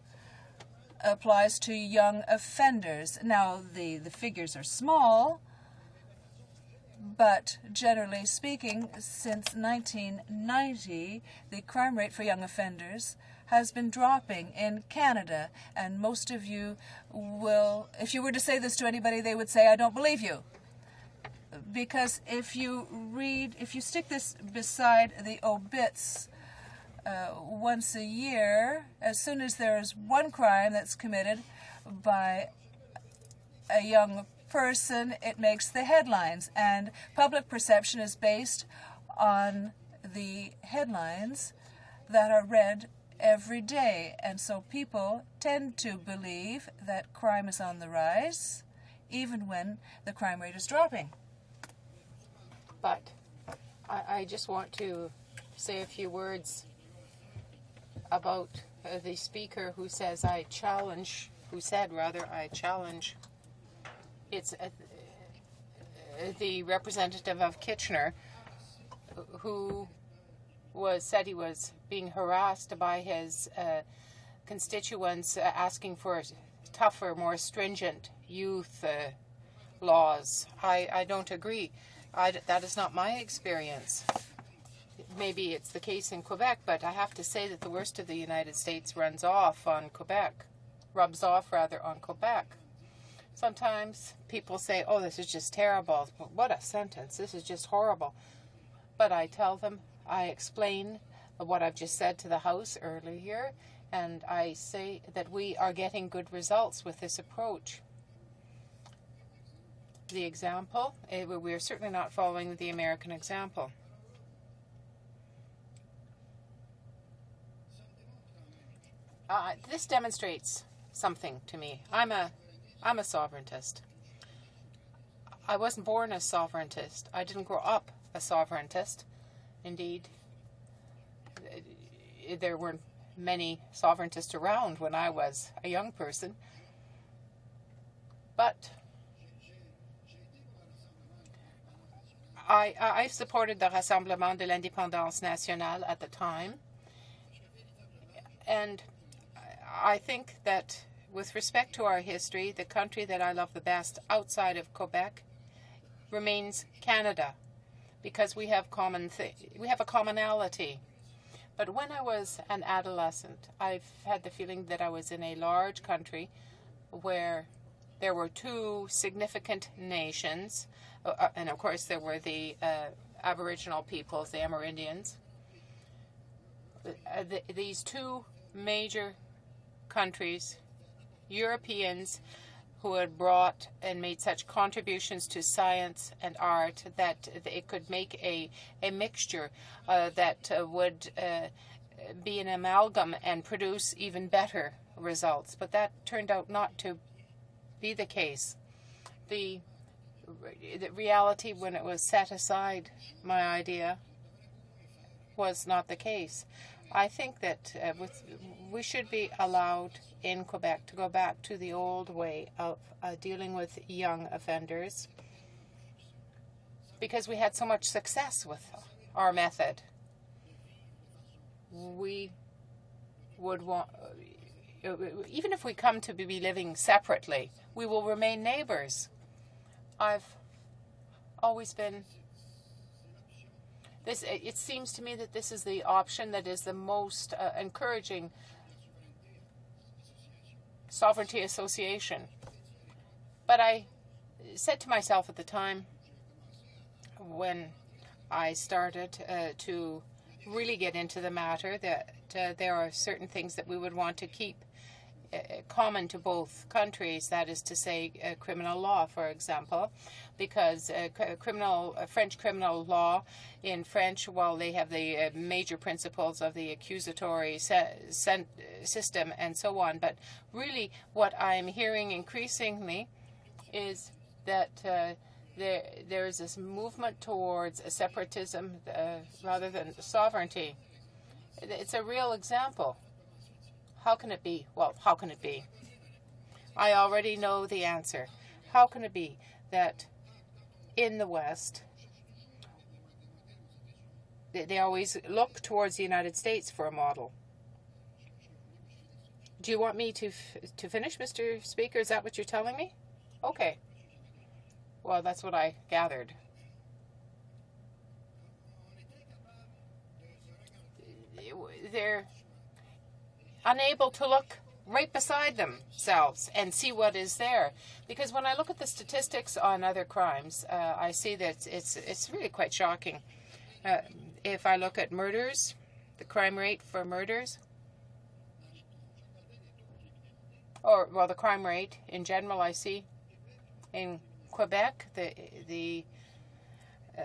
applies to young offenders. Now, the figures are small, but generally speaking, since 1990, the crime rate for young offenders has been dropping in Canada. And most of you will, if you were to say this to anybody, they would say, I don't believe you. Because if you stick this beside the obits once a year, as soon as there is one crime that's committed by a young person, it makes the headlines. And public perception is based on the headlines that are read every day. And so people tend to believe that crime is on the rise, even when the crime rate is dropping. But I just want to say a few words about the speaker who said, I challenge. It's the representative of Kitchener who said he was being harassed by his constituents asking for tougher, more stringent youth laws. I don't agree. That is not my experience. Maybe it's the case in Quebec, but I have to say that the worst of the United States rubs off on Quebec. Sometimes people say, oh, this is just terrible. What a sentence. This is just horrible. But I tell them, I explain what I've just said to the House earlier, and I say that we are getting good results with this approach. The example, we are certainly not following the American example. This demonstrates something to me. I'm a sovereigntist. I wasn't born a sovereigntist. I didn't grow up a sovereigntist. Indeed, there weren't many sovereigntists around when I was a young person. But I supported the Rassemblement de l'Indépendance Nationale at the time. And I think that with respect to our history, the country that I love the best outside of Quebec remains Canada, because we have a commonality. But when I was an adolescent, I've had the feeling that I was in a large country where there were two significant nations, and of course there were the Aboriginal peoples, the Amerindians. These two major countries, Europeans who had brought and made such contributions to science and art that it could make a mixture that would be an amalgam and produce even better results. But that turned out not to be the case. The reality, when it was set aside, my idea, was not the case. I think that we should be allowed in Quebec to go back to the old way of dealing with young offenders, because we had so much success with our method. We would want, even if we come to be living separately, we will remain neighbors. I've always been this. It seems to me that this is the option that is the most encouraging sovereignty association. But I said to myself at the time, when I started to really get into the matter, that there are certain things that we would want to keep common to both countries, that is to say criminal law, for example, because French criminal law in French, while they have the major principles of the accusatory system and so on, but really what I'm hearing increasingly is that there is this movement towards separatism rather than sovereignty. It's a real example. How can it be? Well, how can it be? I already know the answer. How can it be that in the West, they always look towards the United States for a model? Do you want me to finish, Mr. Speaker? Is that what you're telling me? Okay. Well, that's what I gathered. They're unable to look right beside themselves and see what is there. Because when I look at the statistics on other crimes, I see that it's really quite shocking. If I look at murders, the crime rate for murders, the crime rate in general, I see in Quebec, the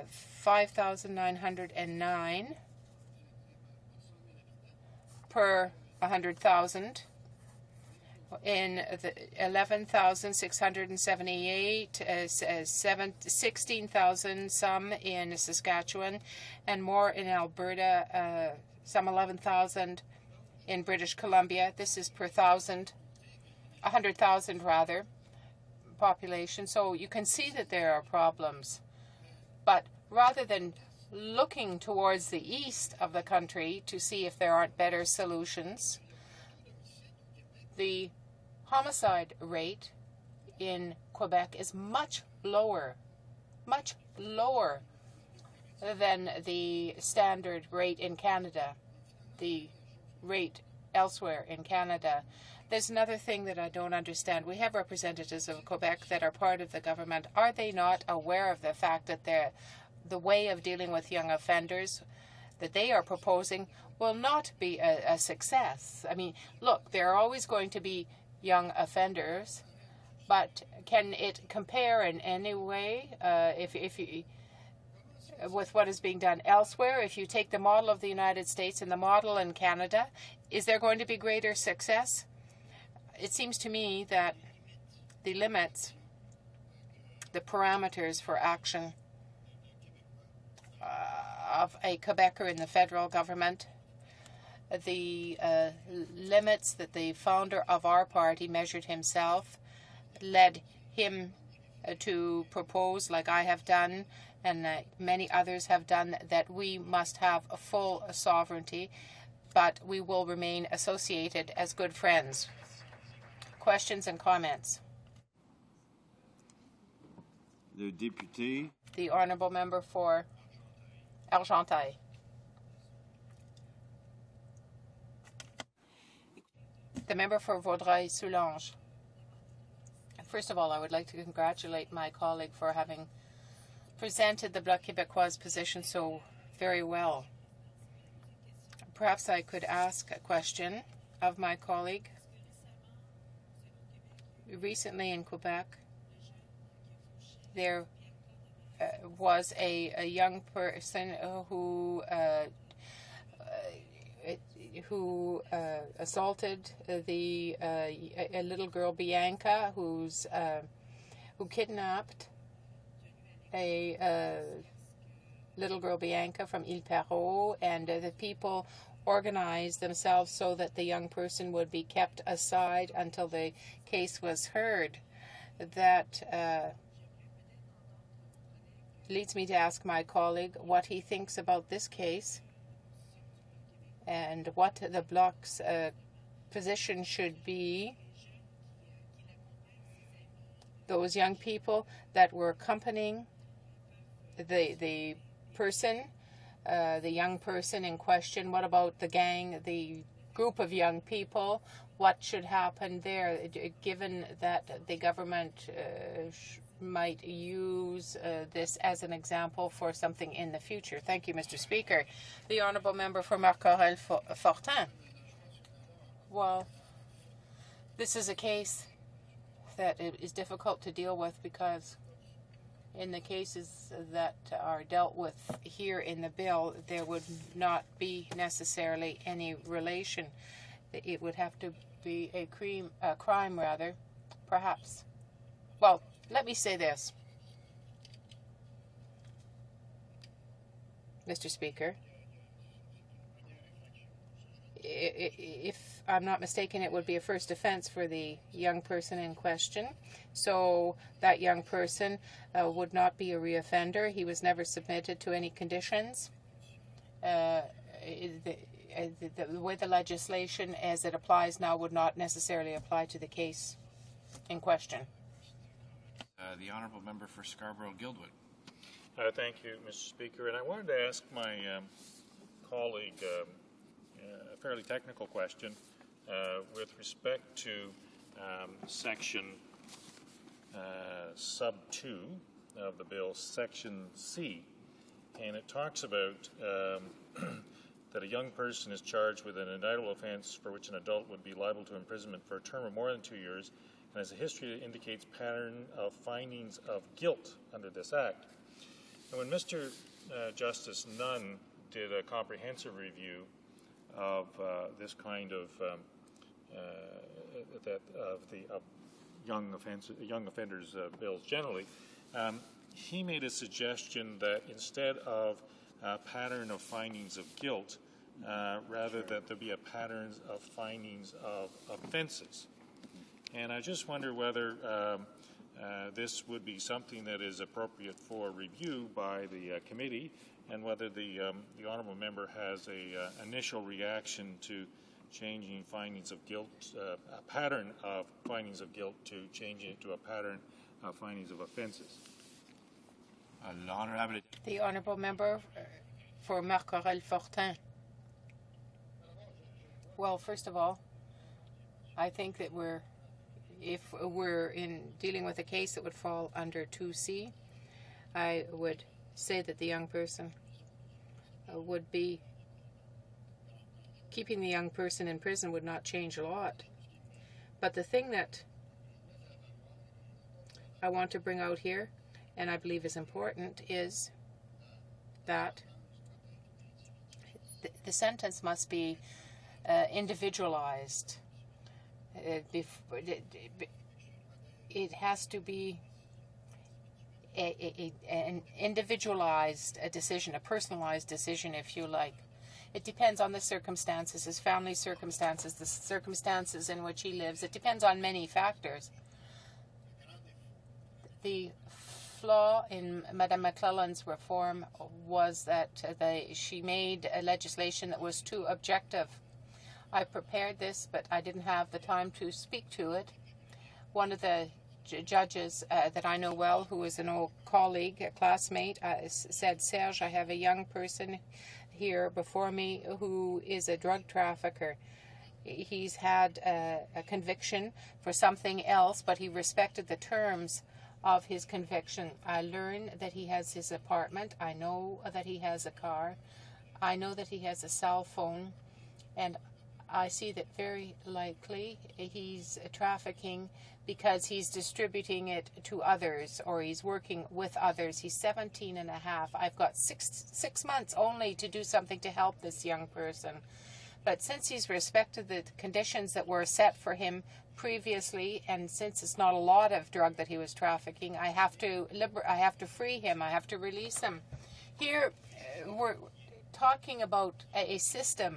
5,909 per 100,000. In the 11,678, 16,000 some in Saskatchewan, and more in Alberta, some 11,000 in British Columbia. This is per 100,000 rather, population. So you can see that there are problems. But rather than looking towards the east of the country to see if there aren't better solutions, the homicide rate in Quebec is much lower than the standard rate in Canada, the rate elsewhere in Canada. There's another thing that I don't understand. We have representatives of Quebec that are part of the government. Are they not aware of the fact that the way of dealing with young offenders that they are proposing will not be a success? I mean, look, there are always going to be young offenders, but can it compare in any way with what is being done elsewhere? If you take the model of the United States and the model in Canada, is there going to be greater success? It seems to me that the limits, the parameters for action of a Quebecer in the federal government, the limits that the founder of our party measured himself, led him to propose, like I have done and many others have done, that we must have a full sovereignty, but we will remain associated as good friends. Questions and comments? The député. The honourable member for Argenteuil. The member for Vaudreuil-Soulanges. First of all, I would like to congratulate my colleague for having presented the Bloc Québécois position so very well. Perhaps I could ask a question of my colleague. Recently in Quebec, there was a young person who assaulted a little girl, Bianca, who kidnapped a little girl, Bianca, from Ile Perrot, and the people organize themselves so that the young person would be kept aside until the case was heard. That leads me to ask my colleague what he thinks about this case and what the Bloc's position should be. Those young people that were accompanying the person, the young person in question, what about the gang, the group of young people? What should happen there, given that the government might use this as an example for something in the future? Thank you, Mr. Speaker. The Honourable Member for Marc-Aurèle-Fortin. Well, this is a case that it is difficult to deal with because in the cases that are dealt with here in the bill, there would not be necessarily any relation. It would have to be a crime, perhaps. Well, let me say this, Mr. Speaker. If I'm not mistaken, it would be a first offense for the young person in question. So that young person would not be a reoffender. He was never submitted to any conditions. The way the legislation as it applies now would not necessarily apply to the case in question. The Honourable Member for Scarborough-Guildwood. Thank you, Mr. Speaker. And I wanted to ask my colleague a fairly technical question with respect to section sub 2 of the bill, section C. And it talks about that a young person is charged with an indictable offense for which an adult would be liable to imprisonment for a term of more than 2 years, and has a history that indicates pattern of findings of guilt under this act. And when Mr. Justice Nunn did a comprehensive review of this kind of young offenders bills generally, he made a suggestion that instead of a pattern of findings of guilt, rather that there be a pattern of findings of offenses. And I just wonder whether this would be something that is appropriate for review by the committee, and whether the honourable member has a initial reaction to changing findings of guilt, a pattern of findings of guilt, to changing it to a pattern of findings of offences. The Honourable Member for Marc-Aurèle-Fortin. Well, first of all, I think that if we're in dealing with a case that would fall under 2C, I would say that the young person would be keeping the young person in prison would not change a lot. But the thing that I want to bring out here, and I believe is important, is that the sentence must be individualized. It has to be an individualized decision, a personalized decision, if you like. It depends on the circumstances, his family circumstances, the circumstances in which he lives. It depends on many factors. The flaw in Madame McClellan's reform was that she made a legislation that was too objective. I prepared this, but I didn't have the time to speak to it. One of the judges that I know well, who is an old colleague, a classmate, said, "Serge, I have a young person here before me who is a drug trafficker. He's had a conviction for something else, but he respected the terms of his conviction. I learn that he has his apartment. I know that he has a car. I know that he has a cell phone. And I see that very likely he's trafficking because he's distributing it to others, or he's working with others. He's 17 and a half. I've got six months only to do something to help this young person. But since he's respected the conditions that were set for him previously, and since it's not a lot of drug that he was trafficking, I have to free him. I have to release him. Here we're talking about a system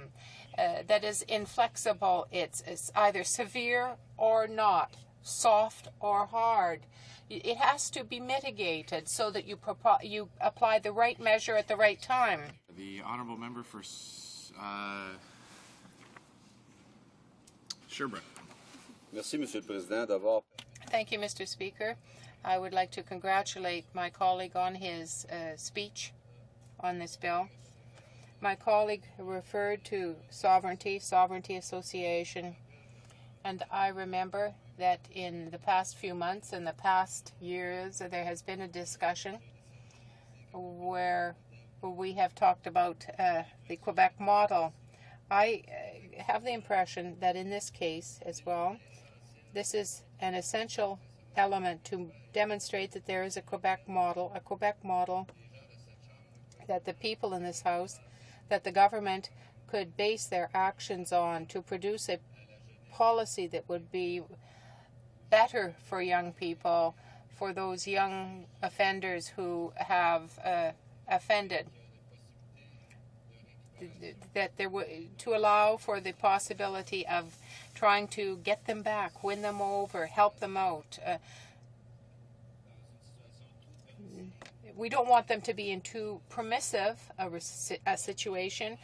that is inflexible. It's either severe or not, soft or hard. It has to be mitigated so that you apply the right measure at the right time. The honourable member for Sherbrooke. Merci, Monsieur le Président, d'avoir. Thank you, Mr. Speaker. I would like to congratulate my colleague on his speech on this bill. My colleague referred to sovereignty association, and I remember that in the past few months, in the past years, there has been a discussion where we have talked about the Quebec model. I have the impression that in this case as well, this is an essential element to demonstrate that there is a Quebec model that the people in this House, that the government could base their actions on to produce a policy that would be better for young people, for those young offenders who have offended, that there to allow for the possibility of trying to get them back, win them over, help them out. We don't want them to be in too permissive a situation,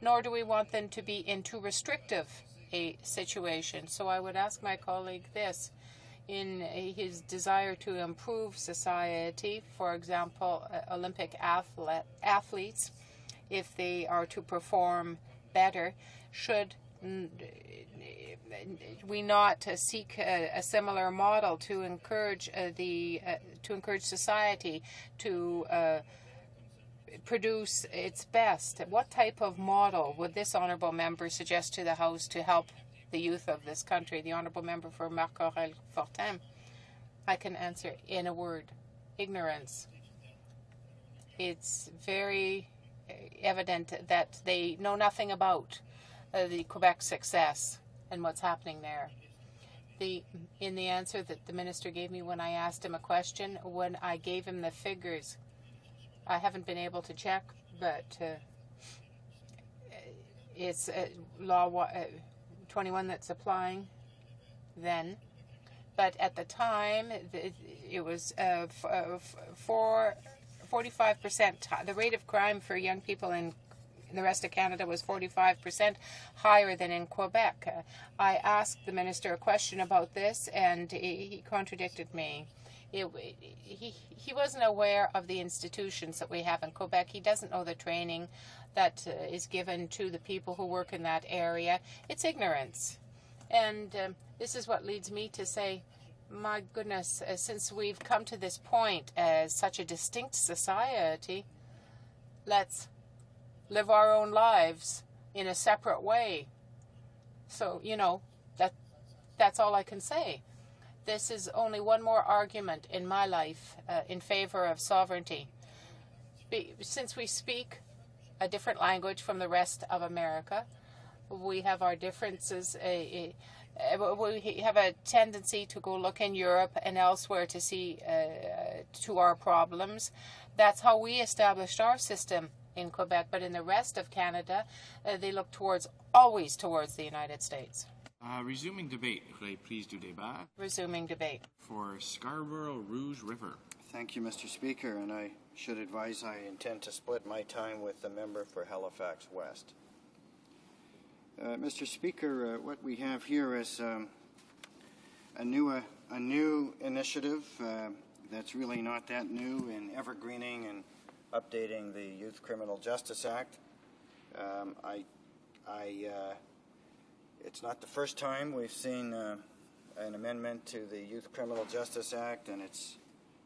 nor do we want them to be in too restrictive a situation. So I would ask my colleague this. In his desire to improve society, for example, Olympic athletes, if they are to perform better, should we not seek a similar model to encourage society to produce its best? What type of model would this honourable member suggest to the House to help the youth of this country? The honourable member for Marc-Aurèle-Fortin. I can answer in a word: ignorance. It's very evident that they know nothing about the Quebec success and what's happening there. In the answer that the minister gave me when I asked him a question, when I gave him the figures, I haven't been able to check, but it's law 21 that's applying then. But at the time, it was 45%. The rate of crime for young people in the rest of Canada was 45% higher than in Quebec. I asked the minister a question about this, and he contradicted me. He wasn't aware of the institutions that we have in Quebec. He doesn't know the training that is given to the people who work in that area. It's ignorance. And this is what leads me to say, my goodness, since we've come to this point as such a distinct society, let's live our own lives in a separate way. So, that's all I can say. This is only one more argument in my life in favor of sovereignty. Since we speak a different language from the rest of America, we have our differences. We have a tendency to go look in Europe and elsewhere to see to our problems. That's how we established our system in Quebec. But in the rest of Canada, they look always towards the United States. Resuming debate. Could I please do débat? Resuming debate. For Scarborough Rouge River. Thank you, Mr. Speaker, and I should advise I intend to split my time with the member for Halifax West. Mr. Speaker, what we have here is a new initiative that's really not that new in evergreening and updating the Youth Criminal Justice Act. It's not the first time we've seen an amendment to the Youth Criminal Justice Act, and it's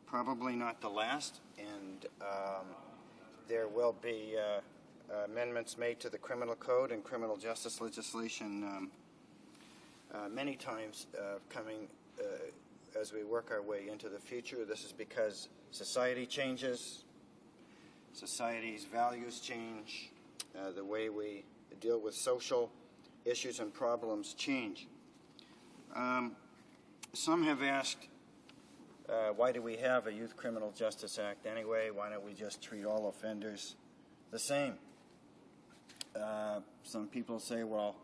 probably not the last. And there will be amendments made to the criminal code and criminal justice legislation many times coming as we work our way into the future. This is because society changes, society's values change, the way we deal with social issues and problems change. Some have asked, why do we have a Youth Criminal Justice Act anyway? Why don't we just treat all offenders the same? some people say, well,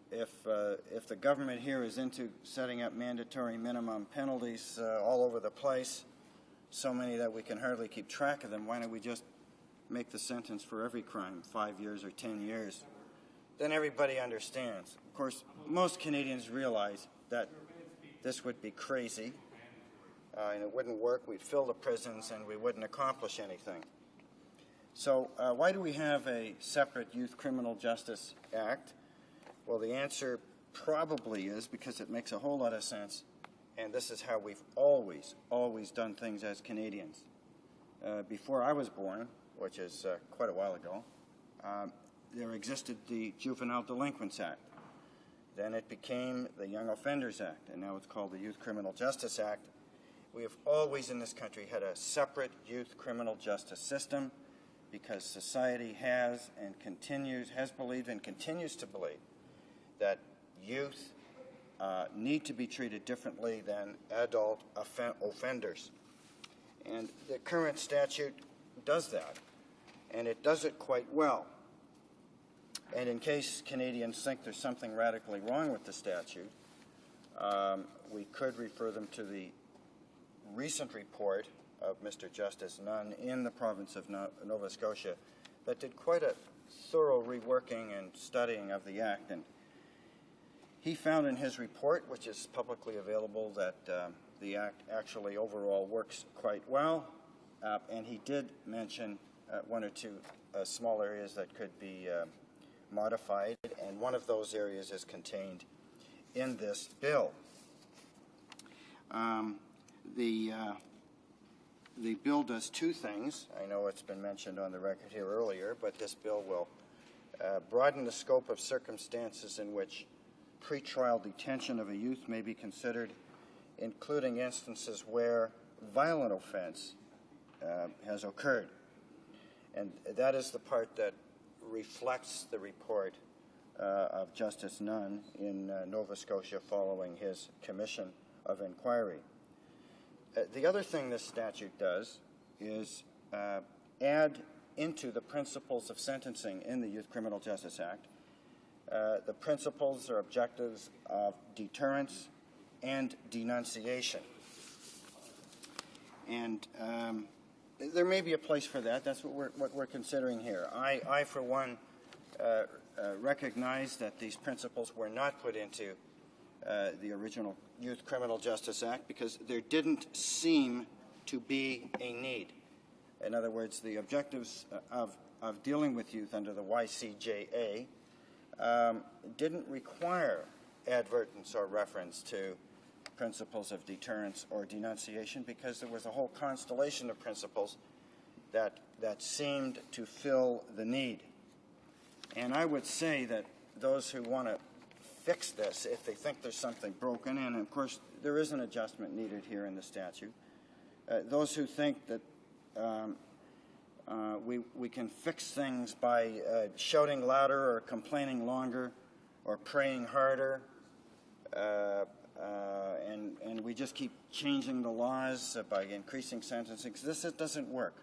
if the government here is into setting up mandatory minimum penalties all over the place, so many that we can hardly keep track of them, why don't we just make the sentence for every crime 5 years or 10 years? Then everybody understands. Of course, most Canadians realize that this would be crazy and it wouldn't work. We'd fill the prisons and we wouldn't accomplish anything. So why do we have a separate Youth Criminal Justice Act? Well, the answer probably is because it makes a whole lot of sense, and this is how we've always done things as Canadians. Before I was born, which is quite a while ago, there existed the Juvenile Delinquents Act. Then it became the Young Offenders Act, and now it's called the Youth Criminal Justice Act. We have always in this country had a separate youth criminal justice system because society has believed and continues to believe that youth need to be treated differently than adult offenders. And the current statute does that, and it does it quite well. And in case Canadians think there's something radically wrong with the statute, we could refer them to the recent report of Mr. Justice Nunn in the province of Nova Scotia that did quite a thorough reworking and studying of the Act. And he found in his report, which is publicly available, that the Act actually overall works quite well. And he did mention one or two small areas that could be modified, and one of those areas is contained in this bill. The bill does two things. I know it's been mentioned on the record here earlier, but this bill will broaden the scope of circumstances in which pretrial detention of a youth may be considered, including instances where violent offense has occurred. And that is the part that reflects the report of Justice Nunn in Nova Scotia following his commission of inquiry. The other thing this statute does is add into the principles of sentencing in the Youth Criminal Justice Act the principles or objectives of deterrence and denunciation. And there may be a place for that. That's what we're considering here. I for one, recognize that these principles were not put into the original Youth Criminal Justice Act because there didn't seem to be a need. In other words, the objectives of dealing with youth under the YCJA didn't require advertence or reference to principles of deterrence or denunciation because there was a whole constellation of principles that seemed to fill the need. And I would say that those who want to fix this, if they think there's something broken, and of course there is an adjustment needed here in the statute, those who think that we can fix things by shouting louder or complaining longer or praying harder, and we just keep changing the laws by increasing sentencing. This doesn't work.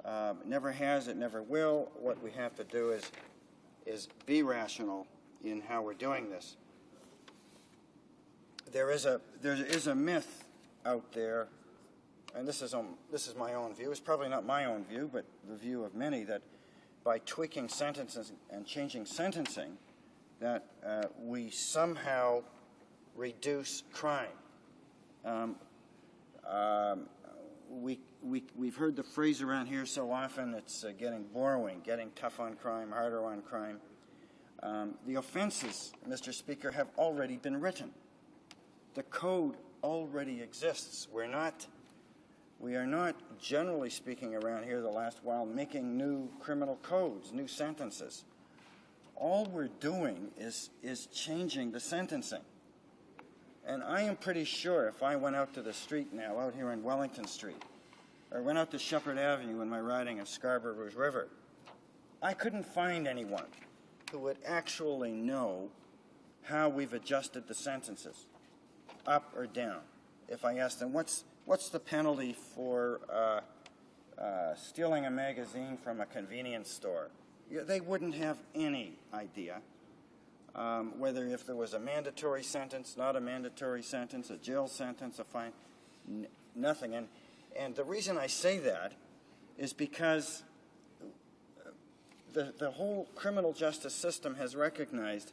It never has, it never will. What we have to do is be rational in how we're doing this. There is a myth out there, and this is my own view. It's probably not my own view, but the view of many, that by tweaking sentences and changing sentencing, that we somehow reduce crime. We've heard the phrase around here so often, it's getting borrowing, getting tough on crime, harder on crime. The offenses, Mr. Speaker, have already been written. The code already exists. We are not, generally speaking around here the last while, making new criminal codes, new sentences. All we're doing is changing the sentencing. And I am pretty sure if I went out to the street now, out here on Wellington Street, or went out to Shepherd Avenue in my riding of Scarborough Rouge River, I couldn't find anyone who would actually know how we've adjusted the sentences, up or down. If I asked them, what's the penalty for stealing a magazine from a convenience store? they wouldn't have any idea whether if there was a mandatory sentence, not a mandatory sentence, a jail sentence, a fine, nothing. And the reason I say that is because the whole criminal justice system has recognized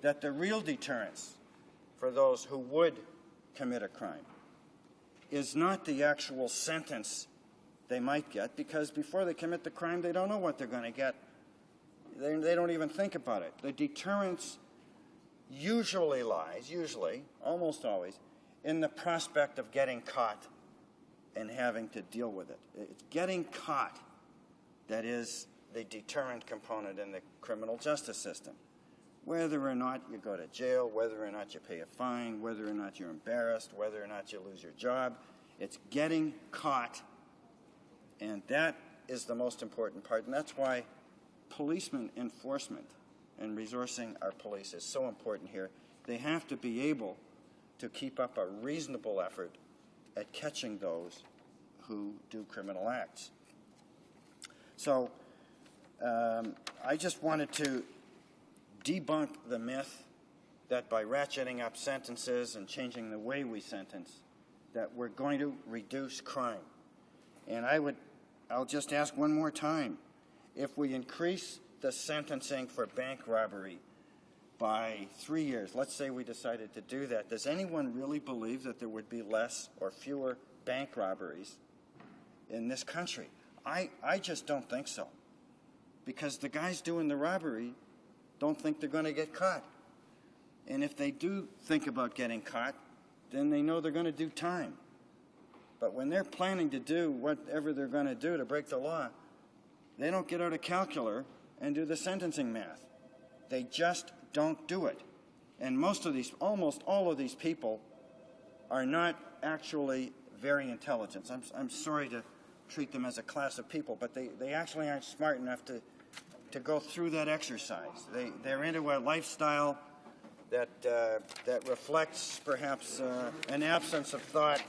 that the real deterrence for those who would commit a crime is not the actual sentence they might get, because before they commit the crime, they don't know what they're going to get. They don't even think about it. The deterrence usually lies, almost always, in the prospect of getting caught and having to deal with it. It's getting caught that is the deterrent component in the criminal justice system. Whether or not you go to jail, whether or not you pay a fine, whether or not you're embarrassed, whether or not you lose your job, it's getting caught, and that is the most important part. And that's why policeman enforcement and resourcing our police is so important here. They have to be able to keep up a reasonable effort at catching those who do criminal acts. So I just wanted to debunk the myth that by ratcheting up sentences and changing the way we sentence, that we're going to reduce crime. And I'll just ask one more time. If we increase the sentencing for bank robbery by 3 years, let's say we decided to do that, does anyone really believe that there would be less or fewer bank robberies in this country? I just don't think so. Because the guys doing the robbery don't think they're going to get caught. And if they do think about getting caught, then they know they're going to do time. But when they're planning to do whatever they're going to do to break the law, they don't get out a calculator and do the sentencing math. They just don't do it. And almost all of these people are not actually very intelligent. I'm sorry to treat them as a class of people, but they actually aren't smart enough to go through that exercise. They're into a lifestyle that reflects perhaps an absence of thought,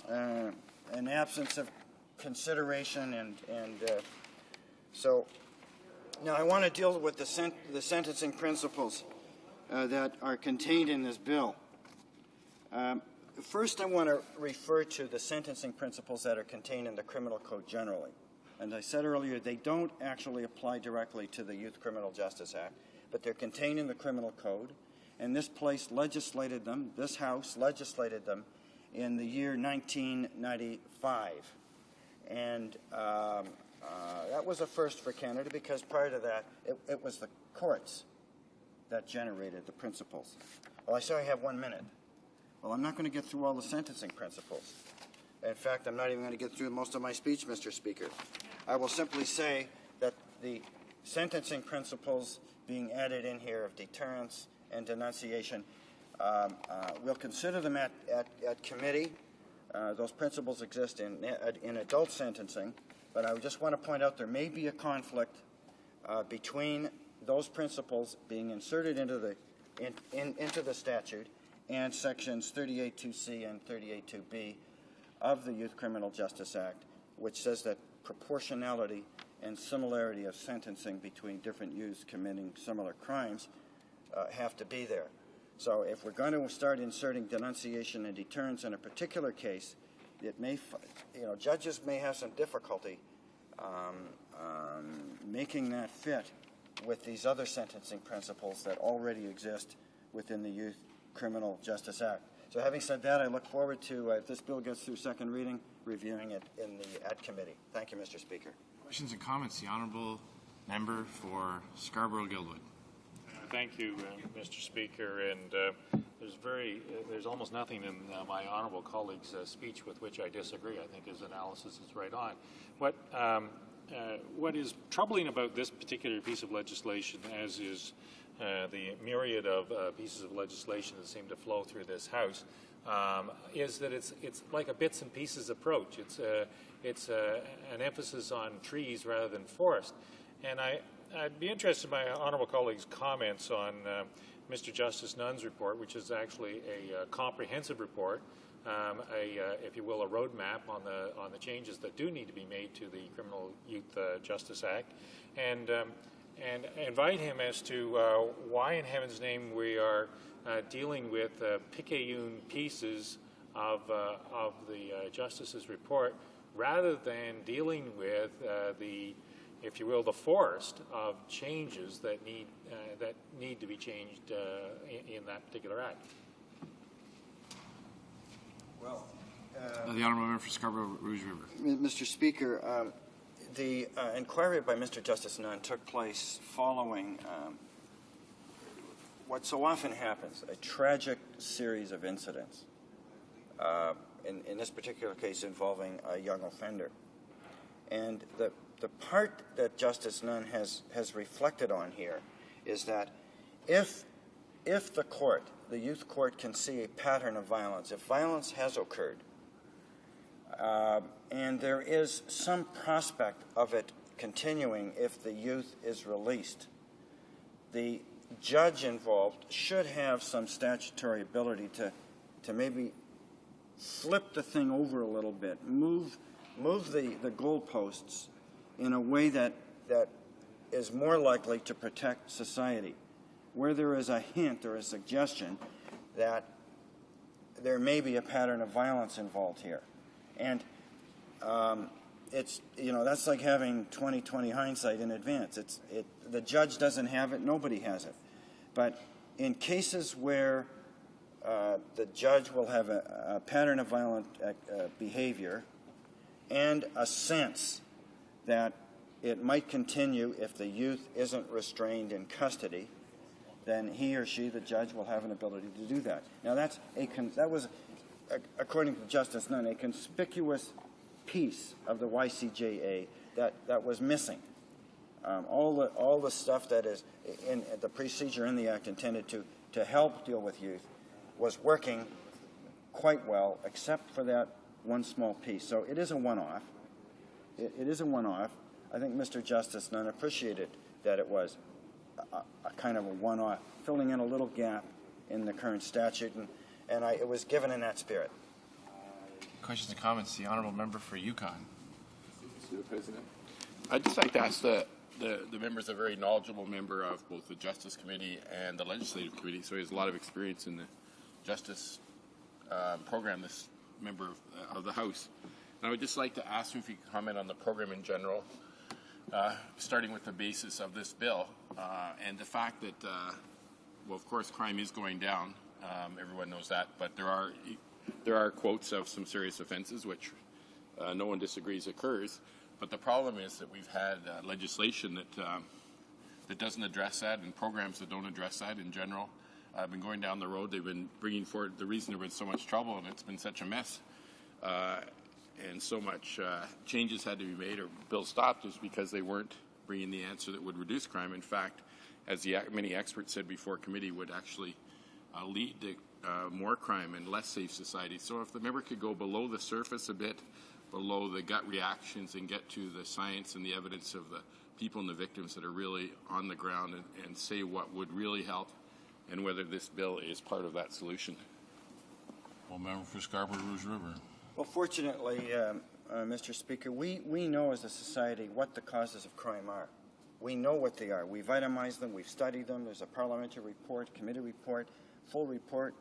an absence of consideration, and so now I want to deal with the sentencing principles that are contained in this bill. First, I want to refer to the sentencing principles that are contained in the Criminal Code generally. And as I said earlier, they don't actually apply directly to the Youth Criminal Justice Act, but they're contained in the Criminal Code. And this House legislated them in the year 1995. And that was a first for Canada, because prior to that, it was the courts that generated the principles. Well, I say I have 1 minute. Well, I'm not going to get through all the sentencing principles. In fact, I'm not even going to get through most of my speech, Mr. Speaker. I will simply say that the sentencing principles being added in here of deterrence and denunciation, we'll consider them at committee. Those principles exist in adult sentencing, but I just want to point out there may be a conflict between those principles being inserted into the statute and sections 38.2c and 38.2b of the Youth Criminal Justice Act, which says that proportionality and similarity of sentencing between different youths committing similar crimes have to be there. So if we're going to start inserting denunciation and deterrence in a particular case, it may, judges may have some difficulty making that fit with these other sentencing principles that already exist within the Youth Criminal Justice Act. So having said that, I look forward to, if this bill gets through second reading, reviewing it at committee. Thank you, Mr. Speaker. Questions and comments? The Honourable Member for Scarborough-Guildwood. Thank you, Mr. Speaker. And there's almost nothing in my honourable colleague's speech with which I disagree. I think his analysis is right on. What is troubling about this particular piece of legislation, as is the myriad of pieces of legislation that seem to flow through this House, is that it's like a bits and pieces approach. It's an emphasis on trees rather than forest. And I'd be interested in my honourable colleague's comments on Mr. Justice Nunn's report, which is actually a comprehensive report, if you will, a roadmap on the changes that do need to be made to the Criminal Youth Justice Act, and invite him as to why in heaven's name we are dealing with picayune pieces of the Justice's report rather than dealing with if you will, the forest of changes that need to be changed in that particular act. Well, the Honourable Member for Scarborough Rouge River. Mr. Speaker, the inquiry by Mr. Justice Nunn took place following what so often happens, a tragic series of incidents, in this particular case involving a young offender. And the part that Justice Nunn has reflected on here is that if the court, the youth court, can see a pattern of violence, if violence has occurred, and there is some prospect of it continuing if the youth is released, the judge involved should have some statutory ability to maybe flip the thing over a little bit, move the goalposts in a way that is more likely to protect society, where there is a hint or a suggestion that there may be a pattern of violence involved here. And it's, that's like having 20/20 hindsight in advance. The judge doesn't have it, nobody has it. But in cases where the judge will have a pattern of violent behavior and a sense that it might continue if the youth isn't restrained in custody, then he or she, the judge, will have an ability to do that. Now that was, according to Justice Nunn, a conspicuous piece of the YCJA that was missing. All the stuff that is in the procedure in the Act intended to help deal with youth was working quite well, except for that one small piece. So it is a one-off. It is a one-off. I think Mr. Justice Nunn appreciated that it was a kind of a one-off, filling in a little gap in the current statute, and it was given in that spirit. Questions and comments? The Honourable Member for Yukon. Mr. President. I'd just like to ask the member is a very knowledgeable member of both the Justice Committee and the Legislative Committee, so he has a lot of experience in the Justice program, this member of the House. And I would just like to ask him if he could comment on the program in general, starting with the basis of this bill and the fact that, well, of course, crime is going down. Everyone knows that, but there are quotes of some serious offenses, which no one disagrees occurs. But the problem is that we've had legislation that doesn't address that, and programs that don't address that in general. I've been going down the road. They've been bringing forward the reason there's been so much trouble, and it's been such a mess, and so much changes had to be made or bills stopped, is because they weren't bringing the answer that would reduce crime. In fact, as many experts said before committee, would actually lead to more crime and less safe society. So if the member could go below the surface a bit, below the gut reactions, and get to the science and the evidence of the people and the victims that are really on the ground, and say what would really help and whether this bill is part of that solution. Well, Member for Scarborough Rouge River. Well, fortunately, Mr. Speaker, we know as a society what the causes of crime are. We know what they are. We've itemized them. We've studied them. There's a parliamentary report, committee report, full report,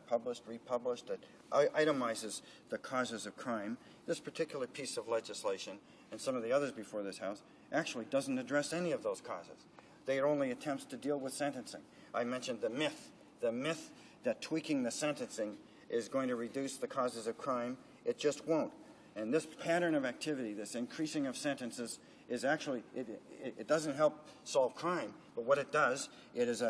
published, republished, that itemizes the causes of crime. This particular piece of legislation, and some of the others before this House, actually doesn't address any of those causes. They are only attempts to deal with sentencing. I mentioned the myth that tweaking the sentencing is going to reduce the causes of crime. It just won't. And this pattern of activity, this increasing of sentences, is actually, it doesn't help solve crime, but what it does, it is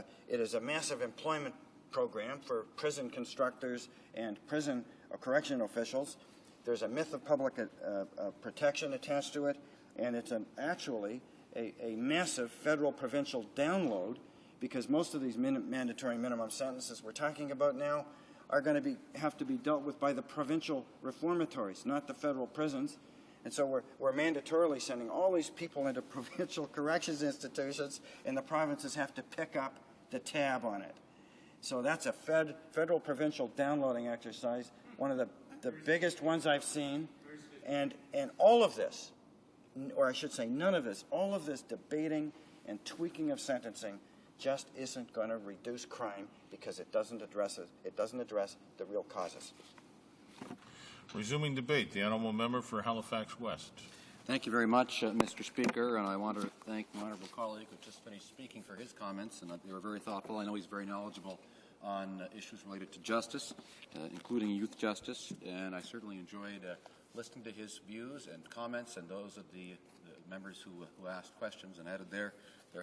a massive employment program for prison constructors and prison or correctional officials. There's a myth of public protection attached to it, and it's actually a massive federal provincial download, because most of these mandatory minimum sentences we're talking about now are going to have to be dealt with by the provincial reformatories, not the federal prisons. And so we're mandatorily sending all these people into provincial corrections institutions, and the provinces have to pick up the tab on it. So that's a federal provincial downloading exercise, one of the biggest ones I've seen. And all of this, or I should say none of this, all of this debating and tweaking of sentencing just isn't going to reduce crime because it doesn't address it. It doesn't address the real causes. Resuming debate, the honourable member for Halifax West. Thank you very much, Mr. Speaker, and I want to thank my honourable colleague who just finished speaking for his comments, and they were very thoughtful. I know he's very knowledgeable on issues related to justice, including youth justice, and I certainly enjoyed listening to his views and comments and those of the members who asked questions and added their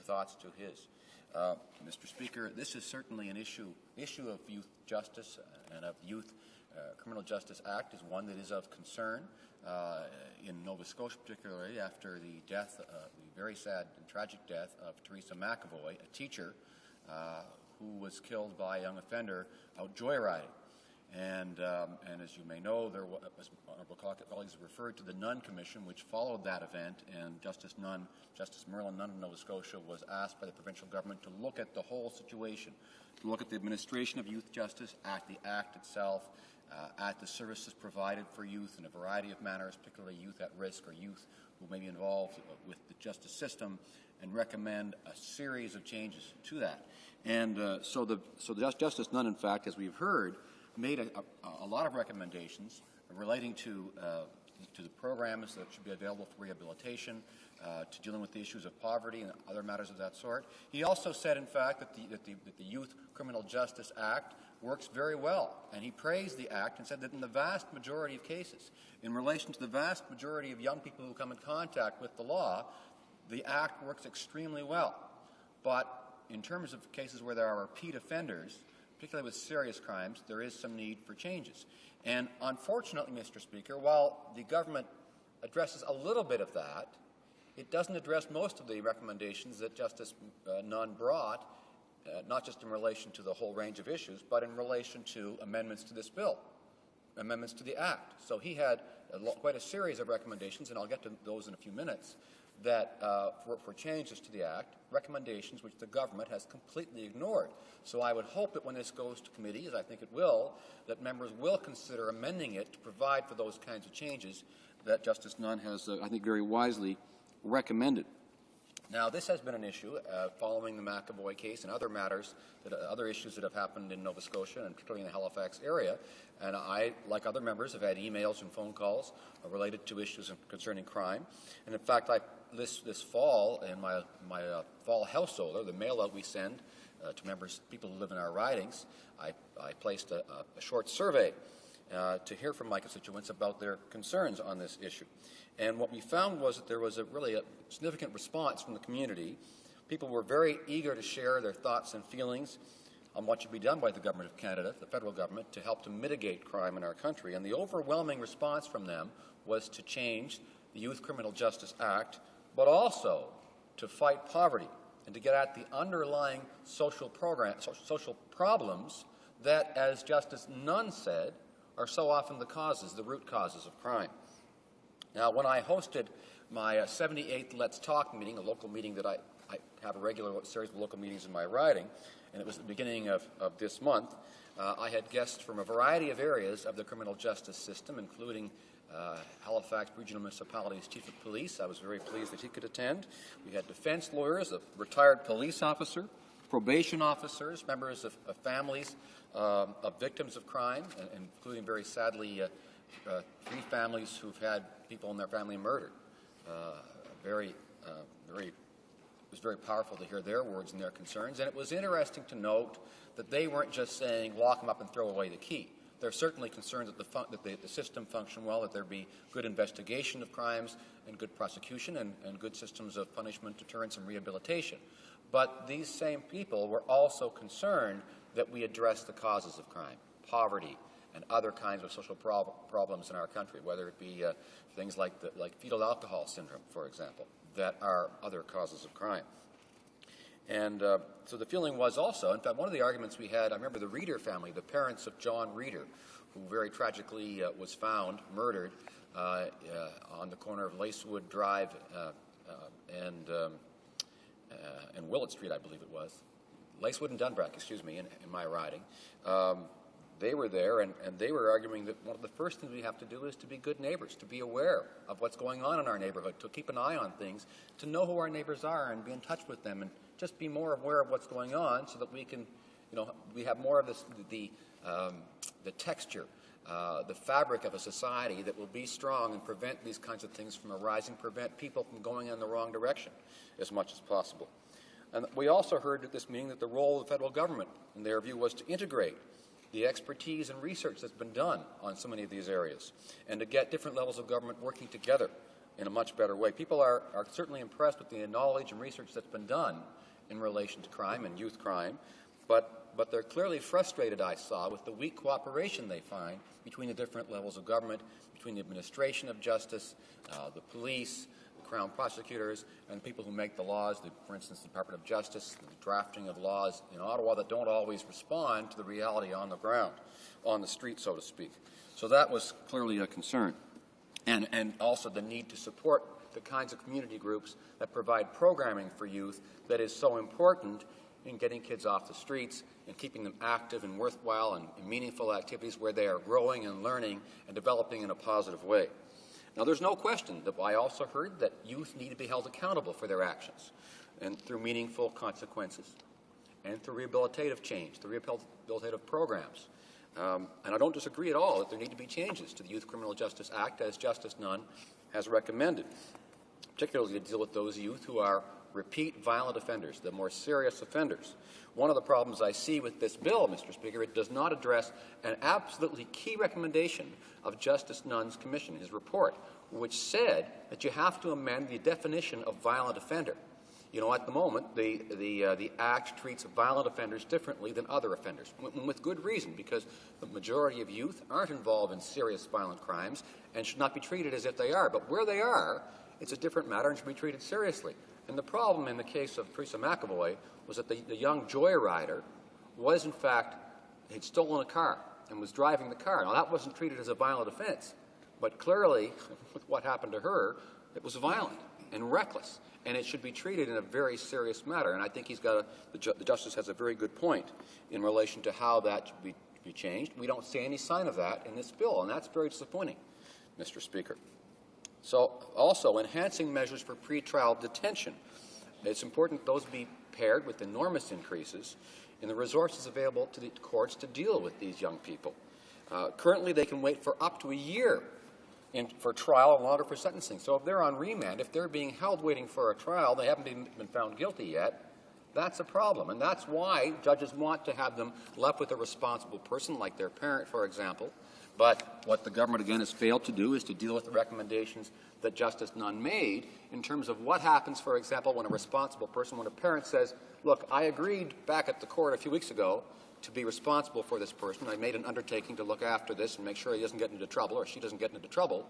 thoughts to his. Mr. Speaker, this is certainly an issue of youth justice and of youth Criminal Justice Act is one that is of concern in Nova Scotia, particularly after the death, the very sad and tragic death of Teresa McAvoy, a teacher who was killed by a young offender out joyriding. And as you may know, there was, as honourable colleagues referred to, the Nunn Commission, which followed that event, and Justice Merlin Nunn of Nova Scotia was asked by the provincial government to look at the whole situation, to look at the administration of youth justice, at the Act itself, at the services provided for youth in a variety of manners, particularly youth at risk or youth who may be involved with the justice system, and recommend a series of changes to that. And so Justice Nunn, in fact, as we've heard, made a lot of recommendations relating to the programs that should be available for rehabilitation, to dealing with the issues of poverty and other matters of that sort. He also said, in fact, that the Youth Criminal Justice Act works very well, and he praised the Act and said that in the vast majority of cases, in relation to the vast majority of young people who come in contact with the law, the Act works extremely well. But in terms of cases where there are repeat offenders, particularly with serious crimes, there is some need for changes. And unfortunately, Mr. Speaker, while the government addresses a little bit of that, it doesn't address most of the recommendations that Justice Nunn brought, not just in relation to the whole range of issues, but in relation to amendments to this bill, amendments to the Act. So he had quite a series of recommendations, and I'll get to those in a few minutes, that for changes to the Act, recommendations which the government has completely ignored. So I would hope that when this goes to committee, as I think it will, that members will consider amending it to provide for those kinds of changes that Justice Nunn has, I think, very wisely recommended. Now, this has been an issue following the McAvoy case and other matters, other issues that have happened in Nova Scotia and particularly in the Halifax area. And I, like other members, have had emails and phone calls related to issues concerning crime. And in fact, this fall, in my fall house solar, the mail out we send to members, people who live in our ridings, I placed a short survey to hear from my constituents about their concerns on this issue. And what we found was that there was really a significant response from the community. People were very eager to share their thoughts and feelings on what should be done by the Government of Canada, the federal government, to help to mitigate crime in our country. And the overwhelming response from them was to change the Youth Criminal Justice Act, but also to fight poverty and to get at the underlying social problems that, as Justice Nunn said, are so often the root causes of crime. Now, when I hosted my 78th Let's Talk meeting, a local meeting that I have a regular series of local meetings in my riding, and it was at the beginning of this month, I had guests from a variety of areas of the criminal justice system, including Halifax Regional Municipality's Chief of Police. I was very pleased that he could attend. We had defense lawyers, a retired police officer, probation officers, members of families of victims of crime, including very sadly 3 families who've had people in their family murdered. It was very powerful to hear their words and their concerns, and it was interesting to note that they weren't just saying lock them up and throw away the key. They're certainly concerned that the system function well, that there be good investigation of crimes and good prosecution and good systems of punishment, deterrence, and rehabilitation. But these same people were also concerned that we address the causes of crime, poverty, and other kinds of social problems in our country, whether it be things like fetal alcohol syndrome, for example, that are other causes of crime. And so the feeling was also, in fact, one of the arguments we had, I remember the Reeder family, the parents of John Reeder, who very tragically was found murdered on the corner of Lacewood Drive and Willett Street, I believe it was. Lacewood and Dunbrack, excuse me, in my riding. They were there, and they were arguing that one of the first things we have to do is to be good neighbors, to be aware of what's going on in our neighborhood, to keep an eye on things, to know who our neighbors are and be in touch with them, and just be more aware of what's going on so that we can, we have more of this, the texture, the fabric of a society that will be strong and prevent these kinds of things from arising, prevent people from going in the wrong direction as much as possible. And we also heard at this meeting that the role of the federal government, in their view, was to integrate the expertise and research that's been done on so many of these areas, and to get different levels of government working together in a much better way. People are certainly impressed with the knowledge and research that's been done in relation to crime and youth crime, but they're clearly frustrated, I saw, with the weak cooperation they find between the different levels of government, between the administration of justice, the police, Crown prosecutors, and people who make the laws, for instance, the Department of Justice, the drafting of laws in Ottawa that don't always respond to the reality on the ground, on the street, so to speak. So that was clearly a concern. And also the need to support the kinds of community groups that provide programming for youth that is so important in getting kids off the streets and keeping them active and worthwhile and meaningful activities where they are growing and learning and developing in a positive way. Now, there's no question that I also heard that youth need to be held accountable for their actions and through meaningful consequences and through rehabilitative change, through rehabilitative programs. And I don't disagree at all that there need to be changes to the Youth Criminal Justice Act as Justice Nunn has recommended, particularly to deal with those youth who are repeat violent offenders, the more serious offenders. One of the problems I see with this bill, Mr. Speaker, it does not address an absolutely key recommendation of Justice Nunn's commission, his report, which said that you have to amend the definition of violent offender. At the moment, the Act treats violent offenders differently than other offenders, with good reason, because the majority of youth aren't involved in serious violent crimes and should not be treated as if they are. But where they are, it's a different matter and should be treated seriously. And the problem in the case of Teresa McAvoy was that the young joyrider was, in fact, had stolen a car and was driving the car. Now, that wasn't treated as a violent offense, but clearly, with what happened to her, it was violent and reckless, and it should be treated in a very serious matter. And I think the Justice has a very good point in relation to how that should be changed. We don't see any sign of that in this bill, and that's very disappointing, Mr. Speaker. So, also, enhancing measures for pretrial detention. It's important those be paired with enormous increases in the resources available to the courts to deal with these young people. Currently, they can wait for up to a year for trial or longer for sentencing. So if they're on remand, if they're being held waiting for a trial, they haven't been found guilty yet, that's a problem. And that's why judges want to have them left with a responsible person, like their parent, for example. But what the government, again, has failed to do is to deal with the recommendations that Justice Nunn made in terms of what happens, for example, when a responsible person, when a parent says, look, I agreed back at the court a few weeks ago to be responsible for this person. I made an undertaking to look after this and make sure he doesn't get into trouble or she doesn't get into trouble.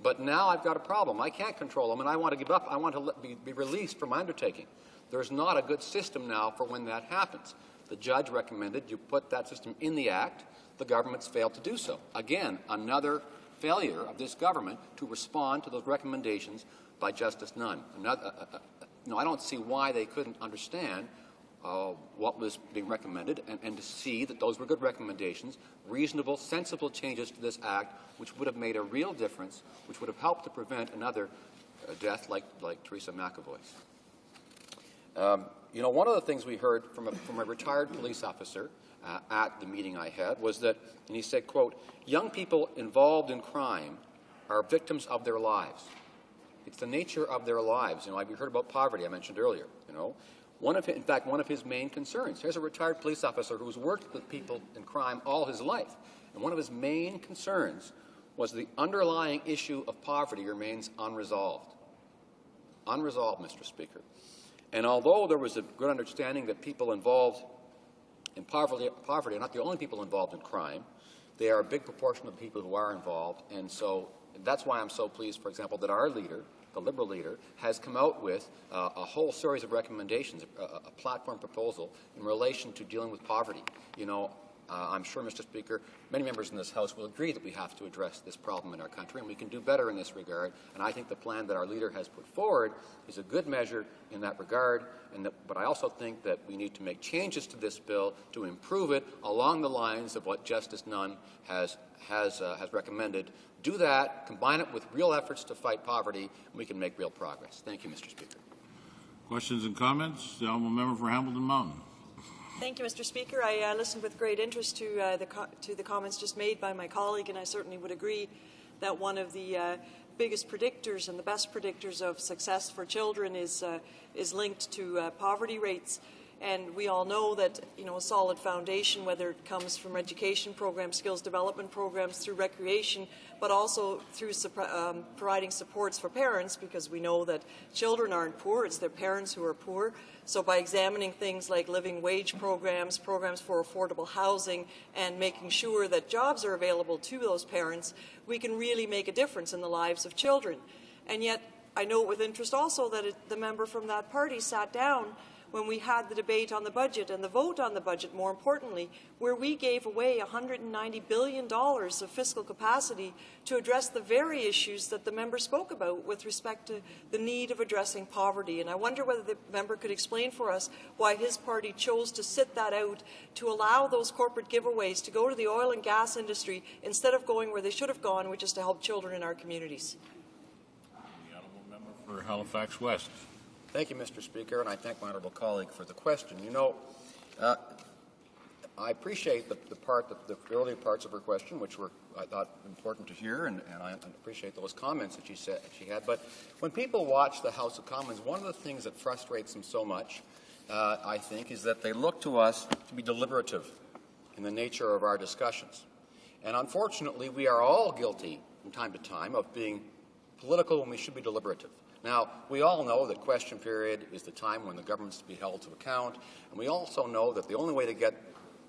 But now I've got a problem. I can't control him, and I want to give up. I want to be released from my undertaking. There's not a good system now for when that happens. The judge recommended you put that system in the Act. The government's failed to do so. Again, another failure of this government to respond to those recommendations by Justice Nunn. I don't see why they couldn't understand what was being recommended and to see that those were good recommendations, reasonable, sensible changes to this Act, which would have made a real difference, which would have helped to prevent another death like Teresa McAvoy's. One of the things we heard from a retired police officer at the meeting I had was that, and he said, quote, young people involved in crime are victims of their lives. It's the nature of their lives. We heard about poverty I mentioned earlier. In fact, one of his main concerns. Here's a retired police officer who's worked with people in crime all his life, and one of his main concerns was the underlying issue of poverty remains unresolved. Unresolved, Mr. Speaker. And although there was a good understanding that people involved in poverty are not the only people involved in crime, they are a big proportion of the people who are involved, and so that's why I'm so pleased, for example, that our leader, the Liberal leader, has come out with a whole series of recommendations, a platform proposal in relation to dealing with poverty. I'm sure, Mr. Speaker, many members in this House will agree that we have to address this problem in our country, and we can do better in this regard. And I think the plan that our leader has put forward is a good measure in that regard. But I also think that we need to make changes to this bill to improve it along the lines of what Justice Nunn has recommended. Do that, combine it with real efforts to fight poverty, and we can make real progress. Thank you, Mr. Speaker. Questions and comments? The honourable member for Hamilton Mountain. Thank you, Mr. Speaker. I listened with great interest to the comments just made by my colleague, and I certainly would agree that one of the biggest predictors and the best predictors of success for children is linked to poverty rates. And we all know that, a solid foundation, whether it comes from education programs, skills development programs, through recreation, but also through providing supports for parents, because we know that children aren't poor, it's their parents who are poor. So by examining things like living wage programs, programs for affordable housing, and making sure that jobs are available to those parents, we can really make a difference in the lives of children. And yet, I note with interest also that the member from that party sat down when we had the debate on the budget and the vote on the budget, more importantly, where we gave away $190 billion of fiscal capacity to address the very issues that the member spoke about with respect to the need of addressing poverty. And I wonder whether the member could explain for us why his party chose to sit that out, to allow those corporate giveaways to go to the oil and gas industry instead of going where they should have gone, which is to help children in our communities. The honourable member for Halifax West. Thank you, Mr. Speaker, and I thank my honourable colleague for the question. I appreciate the earlier parts of her question, which were, I thought, important to hear, and I appreciate those comments that she had. But when people watch the House of Commons, one of the things that frustrates them so much, I think, is that they look to us to be deliberative in the nature of our discussions. And unfortunately, we are all guilty from time to time of being political when we should be deliberative. Now, we all know that question period is the time when the government's to be held to account, and we also know that the only way to get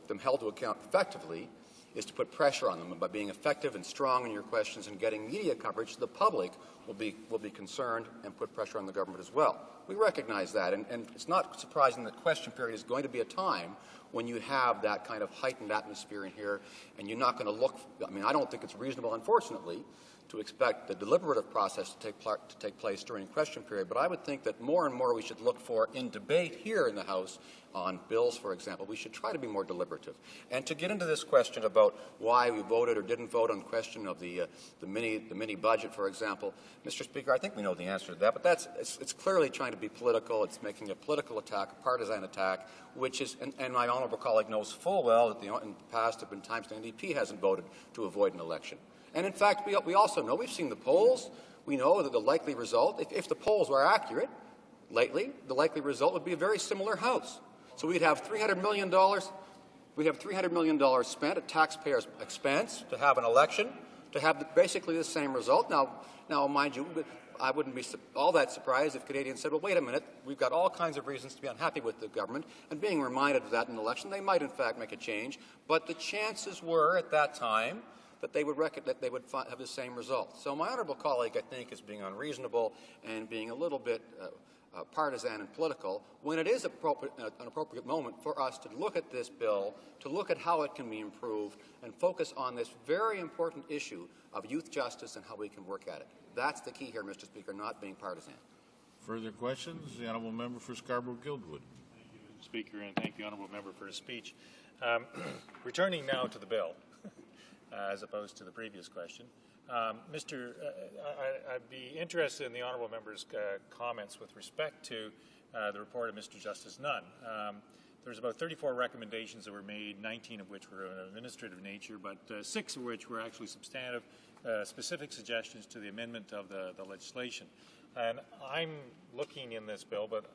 them held to account effectively is to put pressure on them. And by being effective and strong in your questions and getting media coverage, the public will be concerned and put pressure on the government as well. We recognize that, and it's not surprising that question period is going to be a time when you have that kind of heightened atmosphere in here, and you're not going to look. I don't think it's reasonable, unfortunately, to expect the deliberative process to take place during question period. But I would think that more and more we should look for in debate here in the House on bills, for example, we should try to be more deliberative. And to get into this question about why we voted or didn't vote on question of the mini budget, for example, Mr. Speaker, I think we know the answer to that. But it's clearly trying to be political. It's making a political attack, a partisan attack, which is, and my honourable colleague knows full well that in the past there have been times the NDP hasn't voted to avoid an election. And in fact, we also know, we've seen the polls, we know that the likely result, if the polls were accurate lately, the likely result would be a very similar House. So we'd have $300 million, spent at taxpayers' expense to have an election, to have basically the same result. Now, mind you, I wouldn't be all that surprised if Canadians said, well, wait a minute, we've got all kinds of reasons to be unhappy with the government, and being reminded of that in an election, they might in fact make a change. But the chances were at that time that they would have the same result. So my honourable colleague, I think, is being unreasonable and being a little bit partisan and political when it is an appropriate moment for us to look at this bill, to look at how it can be improved, and focus on this very important issue of youth justice and how we can work at it. That's the key here, Mr. Speaker, not being partisan. Further questions? The honourable member for Scarborough-Guildwood. Thank you, Mr. Speaker, and thank the honourable member for his speech. Returning now to the bill, as opposed to the previous question. I'd be interested in the honourable member's comments with respect to the report of Mr. Justice Nunn. There's about 34 recommendations that were made, 19 of which were of an administrative nature, but 6 of which were actually substantive, specific suggestions to the amendment of the legislation. And I'm looking in this bill, but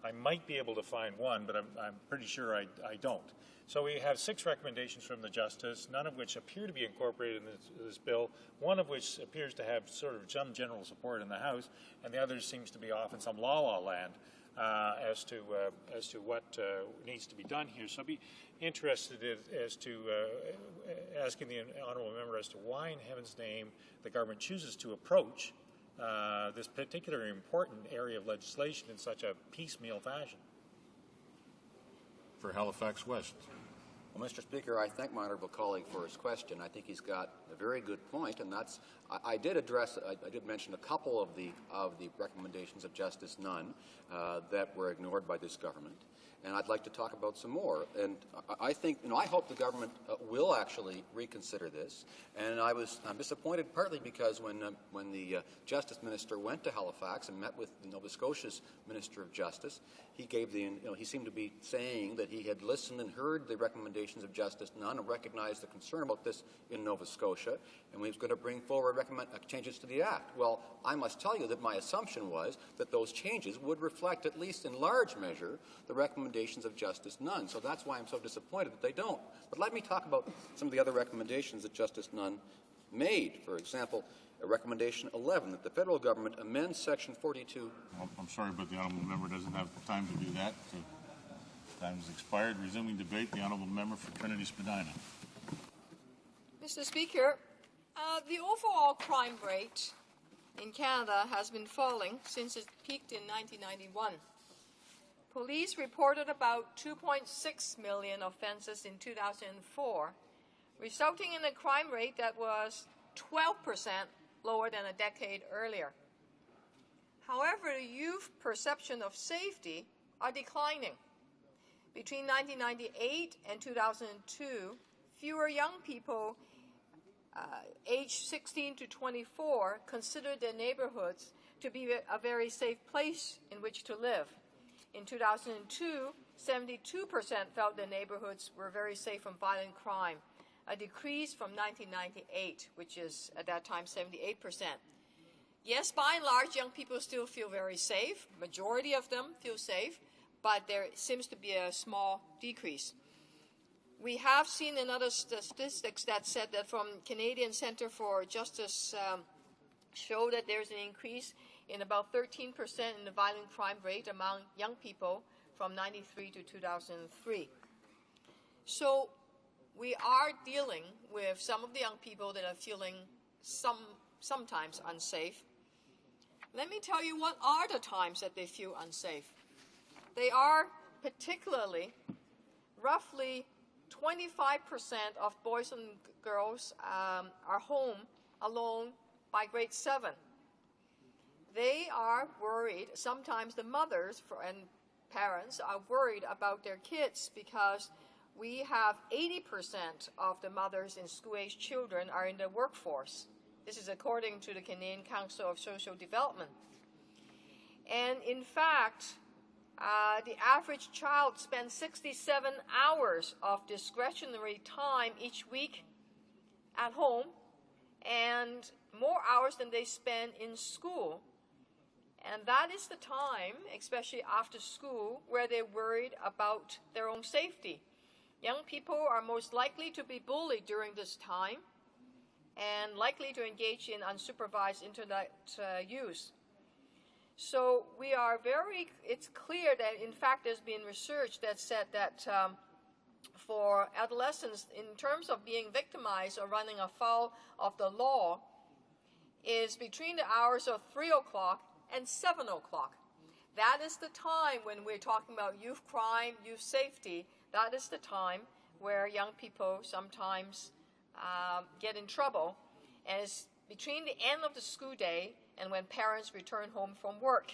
I might be able to find one, but I'm pretty sure I don't. So we have 6 recommendations from the Justice, none of which appear to be incorporated in this bill, one of which appears to have sort of some general support in the House, and the other seems to be off in some la-la land as to what needs to be done here. So I'd be interested as to asking the honourable member as to why in heaven's name the government chooses to approach this particularly important area of legislation in such a piecemeal fashion. For Halifax West. Well, Mr. Speaker, I thank my honourable colleague for his question. I think he's got a very good point, and that's I did mention a couple of the recommendations of Justice Nunn that were ignored by this government, and I'd like to talk about some more. And I think, I hope the government will actually reconsider this. And I'm disappointed partly because when the Justice Minister went to Halifax and met with Nova Scotia's Minister of Justice, he seemed to be saying that he had listened and heard the recommendations of Justice Nunn and recognized the concern about this in Nova Scotia, and he was going to bring forward changes to the Act. Well, I must tell you that my assumption was that those changes would reflect, at least in large measure, the recommendations of Justice Nunn. So that's why I'm so disappointed that they don't. But let me talk about some of the other recommendations that Justice Nunn made. For example, recommendation 11, that the federal government amend Section 42. Well, I'm sorry, but the honourable member doesn't have time to do that. So time has expired. Resuming debate, the honourable member for Trinity Spadina. Mr. Speaker, the overall crime rate in Canada has been falling since it peaked in 1991. Police reported about 2.6 million offences in 2004, resulting in a crime rate that was 12% lower than a decade earlier. However, youth perception of safety are declining. Between 1998 and 2002, fewer young people aged 16 to 24 considered their neighborhoods to be a very safe place in which to live. In 2002, 72% felt their neighborhoods were very safe from violent crime, a decrease from 1998, which is at that time 78%. Yes, by and large, young people still feel very safe. Majority of them feel safe, but there seems to be a small decrease. We have seen another statistics that said that from Canadian Centre for Justice show that there's an increase in about 13% in the violent crime rate among young people from 93 to 2003. So we are dealing with some of the young people that are feeling sometimes unsafe. Let me tell you what are the times that they feel unsafe. They are particularly roughly 25% of boys and girls are home alone by grade 7. They are worried, sometimes the mothers and parents are worried about their kids because we have 80% of the mothers in school-age children are in the workforce. This is according to the Canadian Council of Social Development. And in fact, the average child spends 67 hours of discretionary time each week at home and more hours than they spend in school. And that is the time, especially after school, where they're worried about their own safety. Young people are most likely to be bullied during this time and likely to engage in unsupervised internet use. So it's clear that in fact there's been research that said that for adolescents, in terms of being victimized or running afoul of the law, is between the hours of 3 o'clock and 7 o'clock. That is the time when we're talking about youth crime, youth safety. That is the time where young people sometimes get in trouble. And it's between the end of the school day and when parents return home from work.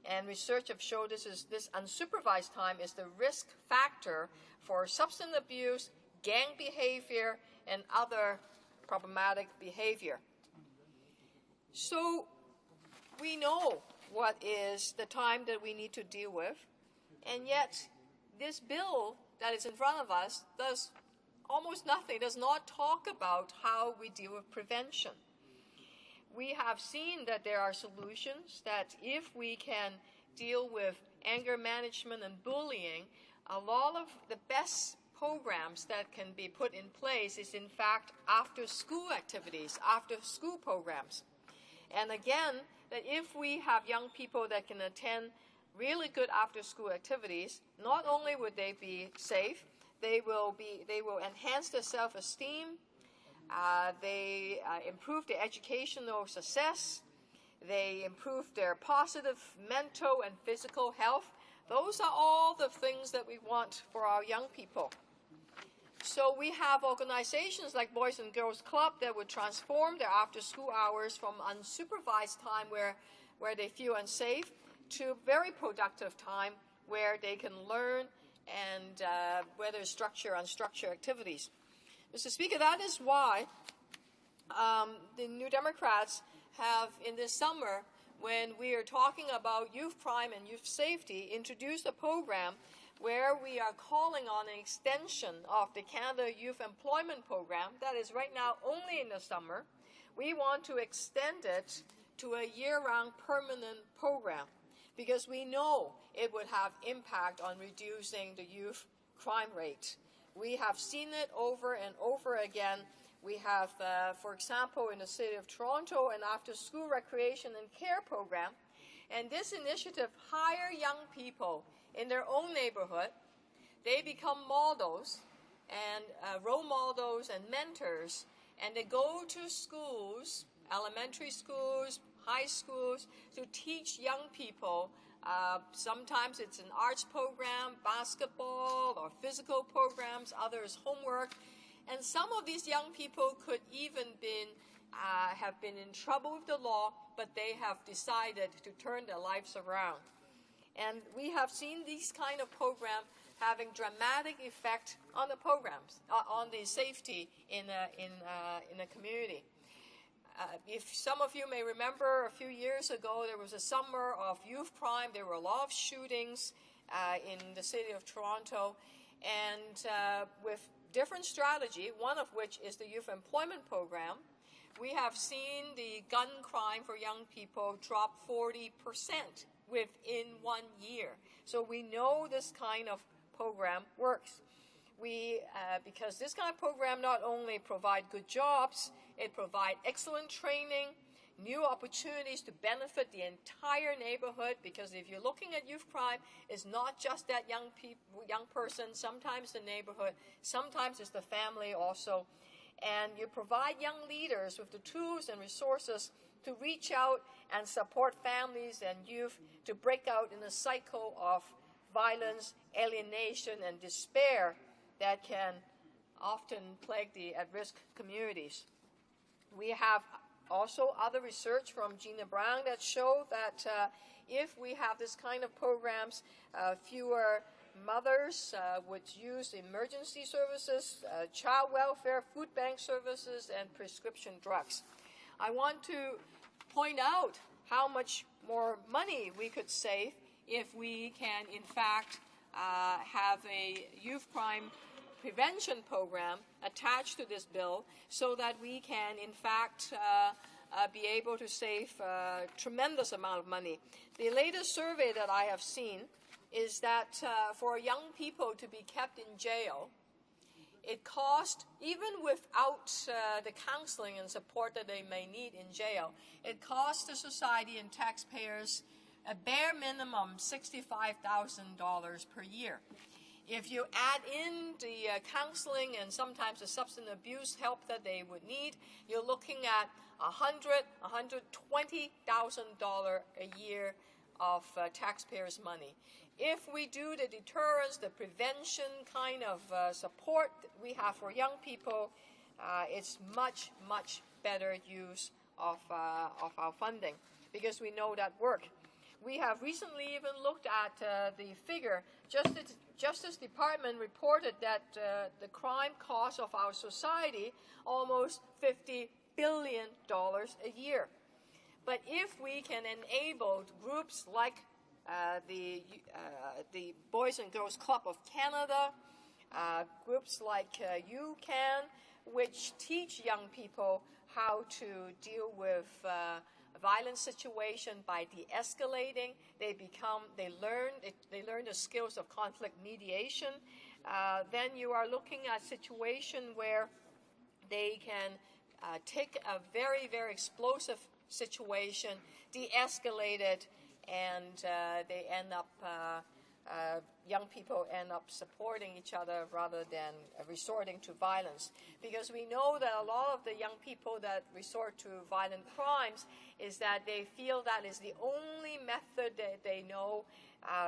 And research have showed this unsupervised time is the risk factor for substance abuse, gang behavior, and other problematic behavior. So we know what is the time that we need to deal with, and yet this bill that is in front of us does almost nothing, does not talk about how we deal with prevention. We have seen that there are solutions, that if we can deal with anger management and bullying, a lot of the best programs that can be put in place is in fact after-school activities, after-school programs. And again, that if we have young people that can attend really good after-school activities, not only would they be safe, they will enhance their self-esteem, they improve their educational success, they improve their positive mental and physical health. Those are all the things that we want for our young people. So we have organizations like Boys and Girls Club that would transform their after-school hours from unsupervised time where they feel unsafe to very productive time where they can learn and where there's structure, unstructured activities. Mr. Speaker, that is why the New Democrats have, in this summer, when we are talking about youth crime and youth safety, introduced a program where we are calling on an extension of the Canada Youth Employment Program that is right now only in the summer. We want to extend it to a year-round permanent program because we know it would have impact on reducing the youth crime rate. We have seen it over and over again. We have, for example, in the City of Toronto, an after-school recreation and care program. And this initiative hire young people in their own neighborhood. They become models and role models and mentors, and they go to schools, elementary schools, high schools, to teach young people. Sometimes it's an arts program, basketball, or physical programs, others homework. And some of these young people could even have been in trouble with the law, but they have decided to turn their lives around. And we have seen these kind of programs having dramatic effect on the programs, on the safety in a community. If some of you may remember, a few years ago, there was a summer of youth crime. There were a lot of shootings in the City of Toronto, and with different strategy, one of which is the Youth Employment Program, we have seen the gun crime for young people drop 40% within 1 year. So we know this kind of program works. Because this kind of program not only provide good jobs, it provide excellent training, new opportunities to benefit the entire neighborhood, because if you're looking at youth crime, it's not just that young person, sometimes the neighborhood, sometimes it's the family also. And you provide young leaders with the tools and resources to reach out and support families and youth to break out in a cycle of violence, alienation, and despair that can often plague the at-risk communities. We have also other research from Gina Brown that show that if we have this kind of programs, fewer mothers would use emergency services, child welfare, food bank services, and prescription drugs. I want to point out how much more money we could save if we can, in fact, have a youth crime prevention program attached to this bill so that we can, in fact, be able to save a tremendous amount of money. The latest survey that I have seen is that for young people to be kept in jail, it costs, even without the counseling and support that they may need in jail, it costs the society and taxpayers a bare minimum $65,000 per year. If you add in the counseling and sometimes the substance abuse help that they would need, you're looking at $120,000 a year of taxpayers' money. If we do the deterrence, the prevention kind of support that we have for young people, it's much, much better use of our funding because we know that work. We have recently even looked at the figure. Justice Department reported that the crime cost of our society almost $50 billion a year. But if we can enable groups like the Boys and Girls Club of Canada, groups like UCAN, which teach young people how to deal with violent situation by de-escalating, they learn the skills of conflict mediation. Then you are looking at a situation where they can take a very, very explosive situation, de-escalate it, and they end up, young people end up supporting each other rather than resorting to violence. Because we know that a lot of the young people that resort to violent crimes is that they feel that is the only method that they know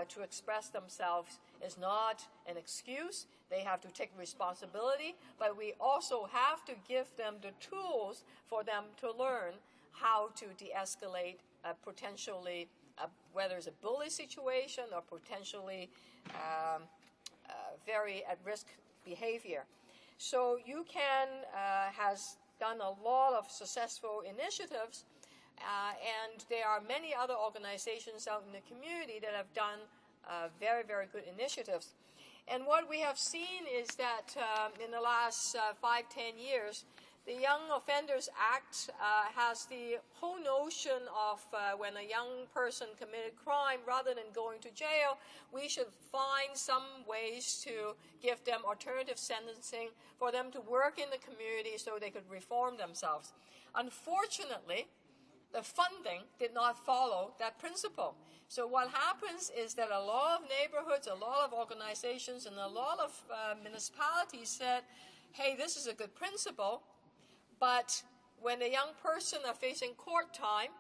to express themselves. Is not an excuse. They have to take responsibility, but we also have to give them the tools for them to learn how to de-escalate potentially, whether it's a bully situation or potentially very at-risk behavior. So UCAN has done a lot of successful initiatives, and there are many other organizations out in the community that have done very, very good initiatives. And what we have seen is that in the last 5-10 years, the Young Offenders Act has the whole notion of when a young person committed crime, rather than going to jail, we should find some ways to give them alternative sentencing for them to work in the community so they could reform themselves. Unfortunately, the funding did not follow that principle. So what happens is that a lot of neighborhoods, a lot of organizations, and a lot of municipalities said, hey, this is a good principle, but when a young person are facing court time,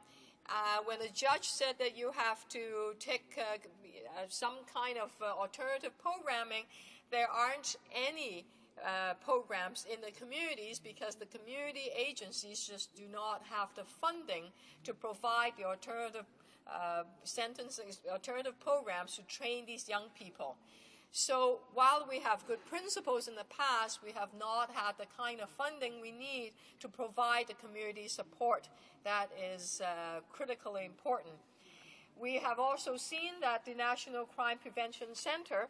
when the judge said that you have to take some kind of alternative programming, there aren't any programs in the communities because the community agencies just do not have the funding to provide the alternative alternative programs to train these young people. So while we have good principles in the past, we have not had the kind of funding we need to provide the community support that is critically important. We have also seen that the National Crime Prevention Center,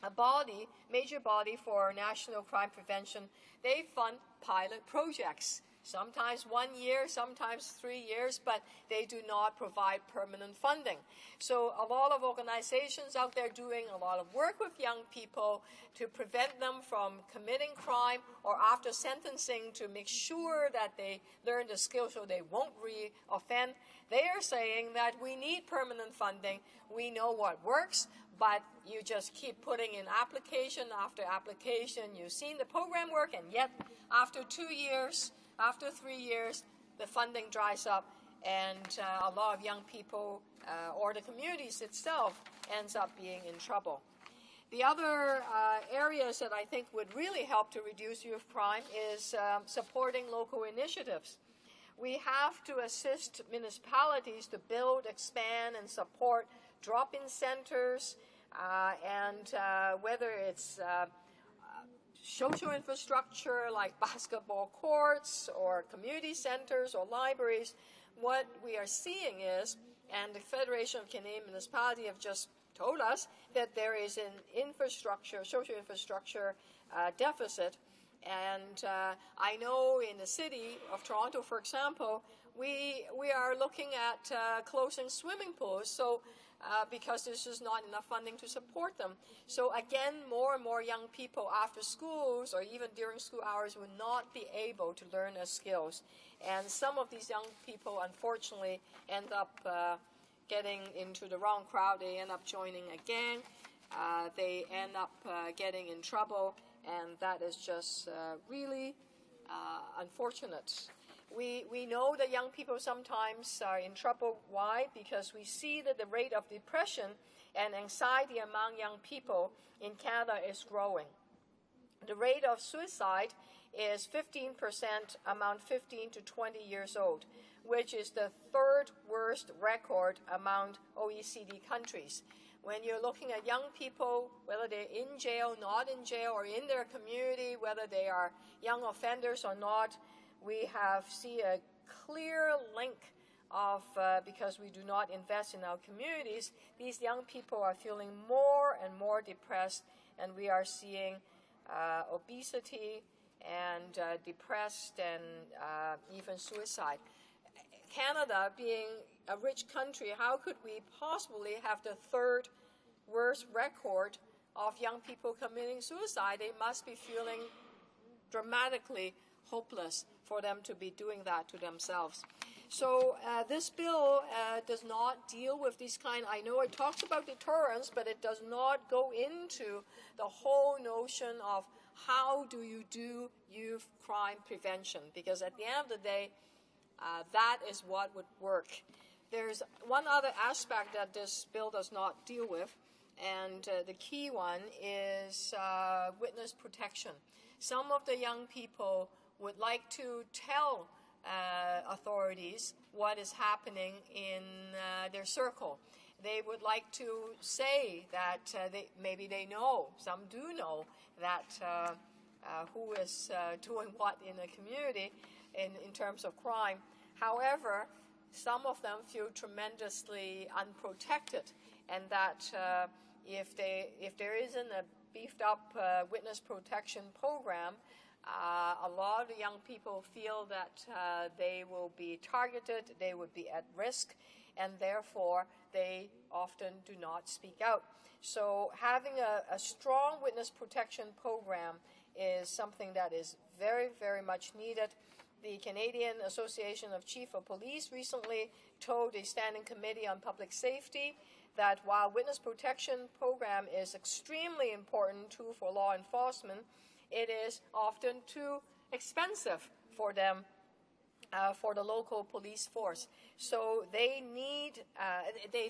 a body, major body for national crime prevention, they fund pilot projects. Sometimes 1 year, sometimes 3 years, but they do not provide permanent funding. So a lot of organizations out there doing a lot of work with young people to prevent them from committing crime or after sentencing to make sure that they learn the skills so they won't re-offend. They are saying that we need permanent funding. We know what works, but you just keep putting in application after application. You've seen the program work, and yet after 2 years, after 3 years, the funding dries up, and a lot of young people or the communities itself ends up being in trouble. The other areas that I think would really help to reduce youth crime is supporting local initiatives. We have to assist municipalities to build, expand, and support drop-in centers, and whether it's social infrastructure like basketball courts or community centers or libraries. What we are seeing is, and the Federation of Canadian Municipalities have just told us, that there is an infrastructure, social infrastructure deficit. And I know in the city of Toronto, for example, we are looking at closing swimming pools. So because there's just not enough funding to support them. So again, more and more young people after schools or even during school hours will not be able to learn their skills. And some of these young people, unfortunately, end up getting into the wrong crowd. They end up joining a gang. They end up getting in trouble, and that is just really unfortunate. We know that young people sometimes are in trouble. Why? Because we see that the rate of depression and anxiety among young people in Canada is growing. The rate of suicide is 15% among 15 to 20 years old, which is the third worst record among OECD countries. When you're looking at young people, whether they're in jail, not in jail, or in their community, whether they are young offenders or not, we see a clear link of, because we do not invest in our communities, these young people are feeling more and more depressed, and we are seeing obesity and depressed and even suicide. Canada being a rich country, how could we possibly have the third worst record of young people committing suicide? They must be feeling dramatically hopeless for them to be doing that to themselves. So this bill does not deal with these kind. I know it talks about deterrence, but it does not go into the whole notion of how do you do youth crime prevention, because at the end of the day, that is what would work. There's one other aspect that this bill does not deal with, and the key one is witness protection. Some of the young people would like to tell authorities what is happening in their circle. They would like to say that maybe they know, some do know, that who is doing what in the community in terms of crime. However, some of them feel tremendously unprotected, and that if there isn't a beefed up witness protection program, a lot of the young people feel that they will be targeted, they would be at risk, and therefore they often do not speak out. So having a strong witness protection program is something that is very, very much needed. The Canadian Association of Chief of Police recently told a standing committee on public safety that while witness protection program is extremely important tool for law enforcement, it is often too expensive for them, for the local police force. So they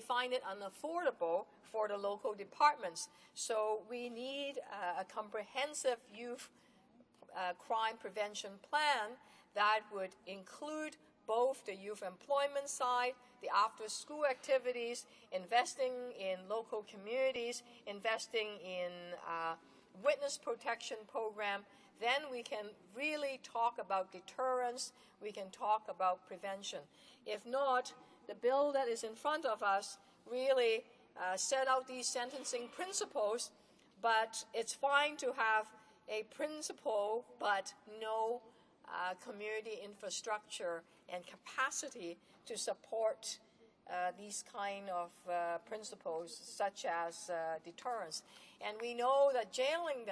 find it unaffordable for the local departments. So we need a comprehensive youth crime prevention plan that would include both the youth employment side, the after-school activities, investing in local communities, investing in witness protection program. Then we can really talk about deterrence, we can talk about prevention. If not, the bill that is in front of us really set out these sentencing principles, but it's fine to have a principle but no community infrastructure and capacity to support these kind of principles, such as deterrence. And we know that jailing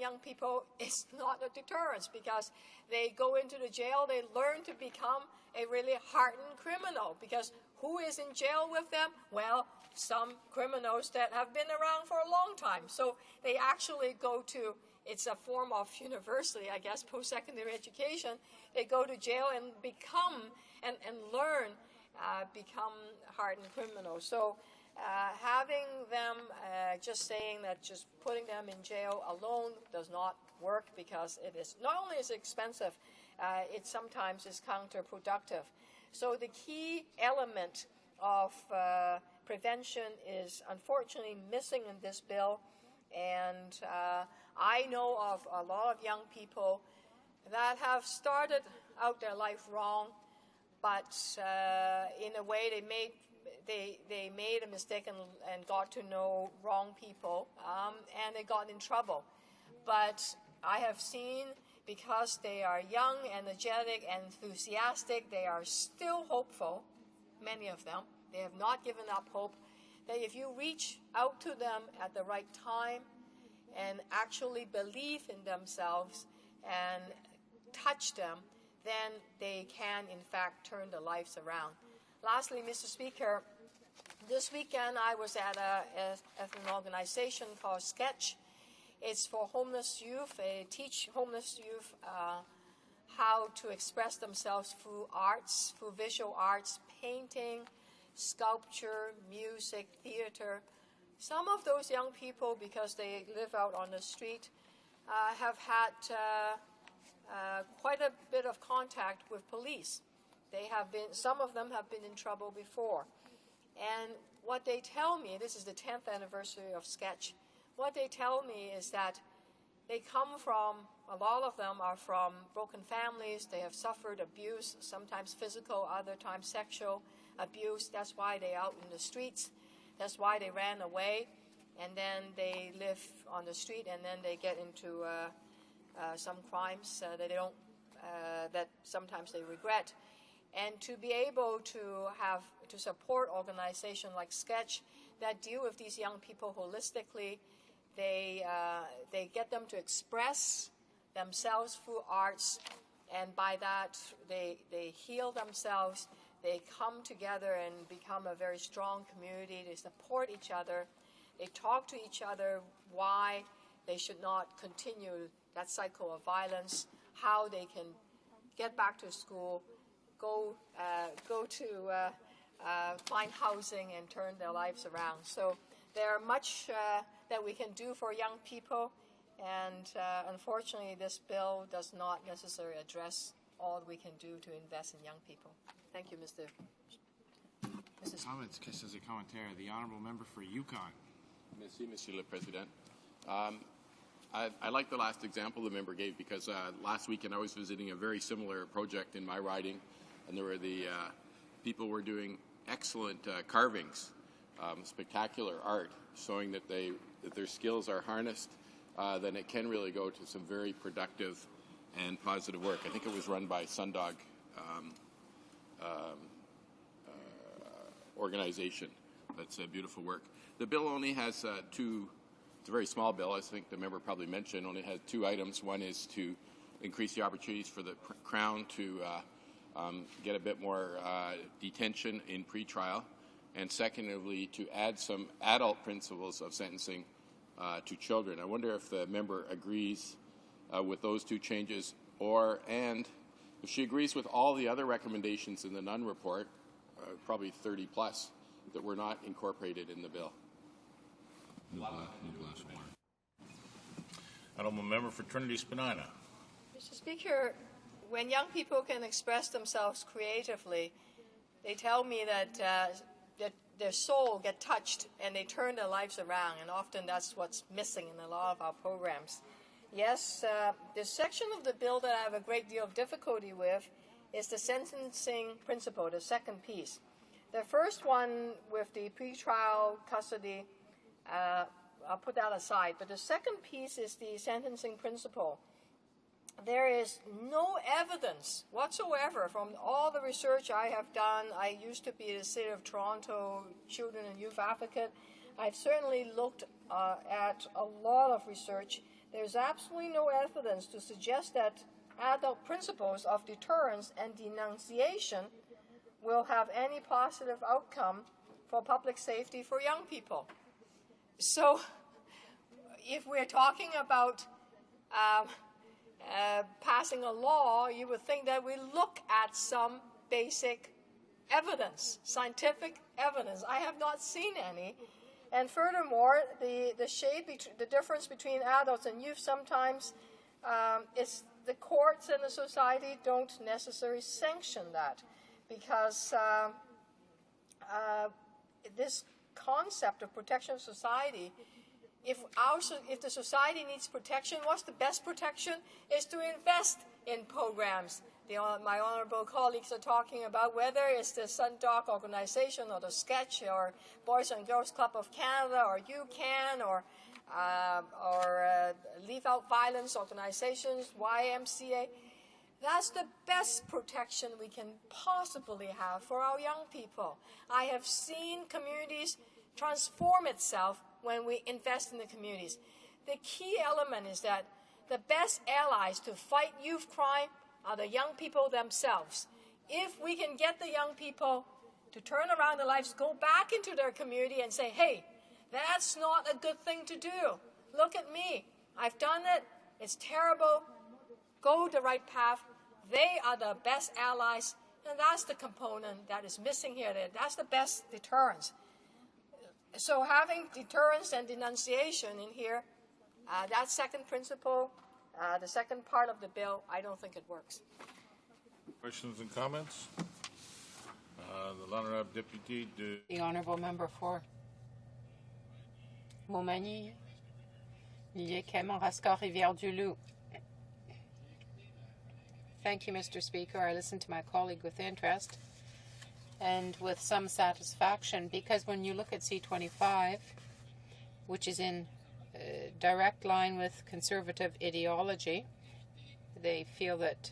young people is not a deterrence, because they go into the jail, they learn to become a really hardened criminal, because who is in jail with them? Well, some criminals that have been around for a long time. So they actually go to, it's a form of university, I guess, post-secondary education. They go to jail and become, and learn, become hardened criminals. So having them just saying that just putting them in jail alone does not work, because it is not only is it expensive, it sometimes is counterproductive. So the key element of prevention is unfortunately missing in this bill, and I know of a lot of young people that have started out their life wrong, but in a way they made a mistake and got to know wrong people, and they got in trouble. But I have seen, because they are young, energetic, enthusiastic, they are still hopeful, many of them. They have not given up hope, that if you reach out to them at the right time and actually believe in themselves and touch them, then they can, in fact, turn their lives around. Lastly, Mr. Speaker, this weekend I was at an organization called Sketch. It's for homeless youth. They teach homeless youth how to express themselves through arts, through visual arts, painting, sculpture, music, theater. Some of those young people, because they live out on the street, have had quite a bit of contact with police. Some of them have been in trouble before. And what they tell me, this is the 10th anniversary of Sketch, what they tell me is that they come from, a lot of them are from broken families. They have suffered abuse, sometimes physical, other times sexual abuse. That's why they're out in the streets. That's why they ran away. And then they live on the street, and then they get into some crimes that they don't, that sometimes they regret. And to be able to support organizations like Sketch that deal with these young people holistically, they get them to express themselves through arts, and by that they heal themselves. They come together and become a very strong community. They support each other. They talk to each other why they should not continue that cycle of violence, how they can get back to school, go to find housing and turn their lives around. So there are much that we can do for young people, and unfortunately this bill does not necessarily address all we can do to invest in young people. Thank you, Mr. Comments, questions et commentaires. The honourable member for Yukon. Merci, Monsieur le Président. I like the last example the member gave because last weekend I was visiting a very similar project in my riding, and there were people were doing excellent carvings, spectacular art, showing that their skills are harnessed. Then it can really go to some very productive and positive work. I think it was run by Sundog organization. That's beautiful work. The bill only has two. It's a very small bill, as I think the member probably mentioned. Only has two items. One is to increase the opportunities for the Crown to get a bit more detention in pretrial, and secondly, to add some adult principles of sentencing to children. I wonder if the member agrees with those two changes, and if she agrees with all the other recommendations in the Nunn report, probably 30 plus, that were not incorporated in the bill. Honourable member for Trinity Spadina. Mr. Speaker, when young people can express themselves creatively, they tell me that their soul get touched and they turn their lives around, and often that's what's missing in a lot of our programs. Yes, the section of the bill that I have a great deal of difficulty with is the sentencing principle, the second piece. The first one with the pretrial custody, I'll put that aside, but the second piece is the sentencing principle. There is no evidence whatsoever from all the research I have done. I used to be the City of Toronto Children and Youth Advocate. I've certainly looked at a lot of research. There's absolutely no evidence to suggest that adult principles of deterrence and denunciation will have any positive outcome for public safety for young people. So if we're talking about passing a law, you would think that we look at some basic evidence, scientific evidence. I have not seen any. And furthermore, the difference between adults and youth sometimes is the courts and the society don't necessarily sanction that, because this concept of protection of society, if the society needs protection, what's the best protection? Is to invest in programs. My honourable colleagues are talking about whether it's the Sundog organization or the Sketch or Boys and Girls Club of Canada or UCAN or Leave Out Violence organizations, YMCA. That's the best protection we can possibly have for our young people. I have seen communities transform itself when we invest in the communities. The key element is that the best allies to fight youth crime are the young people themselves. If we can get the young people to turn around their lives, go back into their community and say, hey, that's not a good thing to do. Look at me. I've done it. It's terrible. Go the right path. They are the best allies, and that's the component that is missing here. That's the best deterrence. So having deterrence and denunciation in here, that second principle, the second part of the bill, I don't think it works. Questions and comments? The Honourable Deputy de... The Honourable Member for Montmagny, Liège-Cayman, Rascor, Rivière-du-Loup. Thank you, Mr. Speaker. I listened to my colleague with interest and with some satisfaction, because when you look at C25, which is in direct line with conservative ideology, they feel that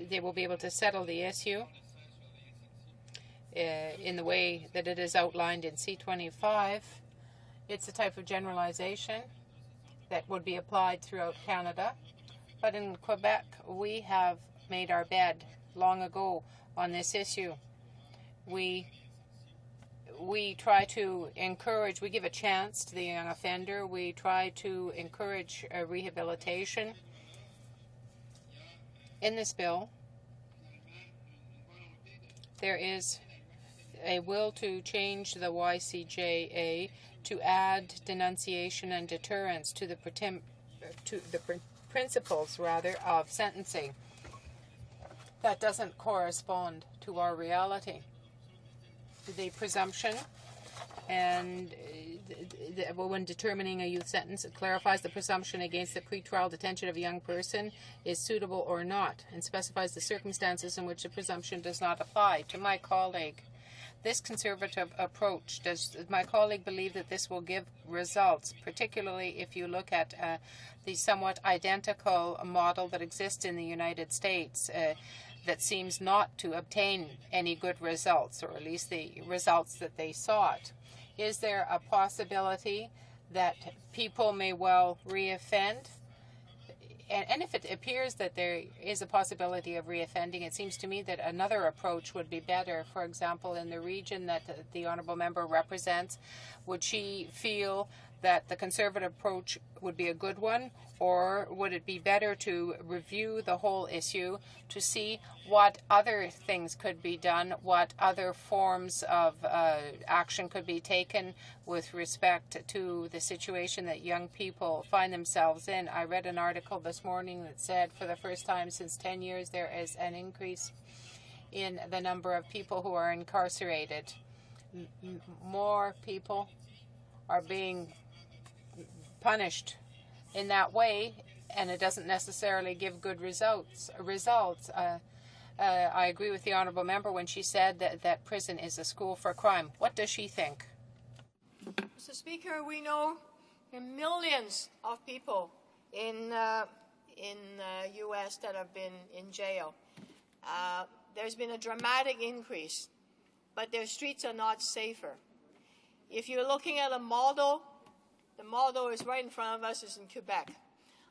they will be able to settle the issue in the way that it is outlined in C25. It's a type of generalization that would be applied throughout Canada. But in Quebec, we have made our bed long ago on this issue. We try to encourage, we give a chance to the young offender. We try to encourage rehabilitation. In this bill, there is a will to change the YCJA to add denunciation and deterrence to the principles of sentencing. That doesn't correspond to our reality. The presumption and when determining a youth sentence, it clarifies the presumption against the pretrial detention of a young person is suitable or not, and specifies the circumstances in which the presumption does not apply. To my colleague, this conservative approach, does my colleague believe that this will give results, particularly if you look at the somewhat identical model that exists in the United States that seems not to obtain any good results, or at least the results that they sought? Is there a possibility that people may well reoffend? And if it appears that there is a possibility of reoffending, it seems to me that another approach would be better. For example, in the region that the honourable member represents, would she feel that the Conservative approach would be a good one, or would it be better to review the whole issue to see what other things could be done, what other forms of action could be taken with respect to the situation that young people find themselves in? I read an article this morning that said for the first time since 10 years there is an increase in the number of people who are incarcerated. More people are being punished in that way, and it doesn't necessarily give good results. I agree with the honourable member when she said that prison is a school for crime. What does she think? Mr. Speaker, we know there are millions of people in U.S. that have been in jail. There's been a dramatic increase, but their streets are not safer. If you're looking at a model, the model is right in front of us, is in Quebec.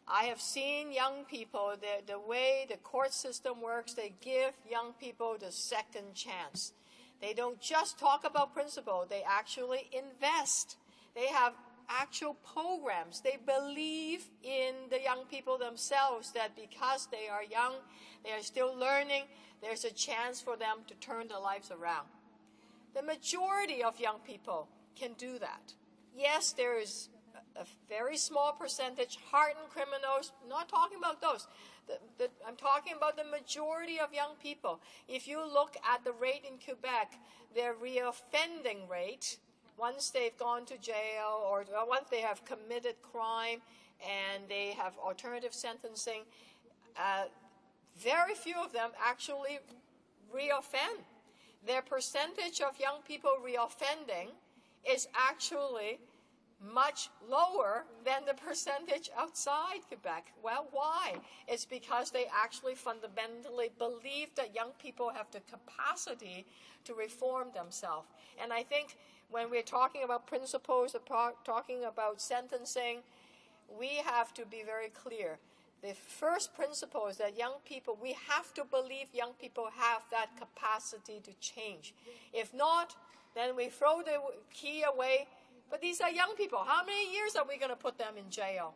I have seen young people, the way the court system works, they give young people the second chance. They don't just talk about principle, they actually invest. They have actual programs. They believe in the young people themselves, that because they are young, they are still learning, there's a chance for them to turn their lives around. The majority of young people can do that. Yes, there is a very small percentage, hardened criminals, not talking about those. I'm talking about the majority of young people. If you look at the rate in Quebec, their reoffending rate, once they've gone to jail or once they have committed crime and they have alternative sentencing, very few of them actually reoffend. Their percentage of young people reoffending is actually much lower than the percentage outside Quebec. Well, why? It's because they actually fundamentally believe that young people have the capacity to reform themselves. And I think when we're talking about principles, talking about sentencing, we have to be very clear. The first principle is that young people, we have to believe young people have that capacity to change. If not, then we throw the key away. But these are young people. How many years are we going to put them in jail?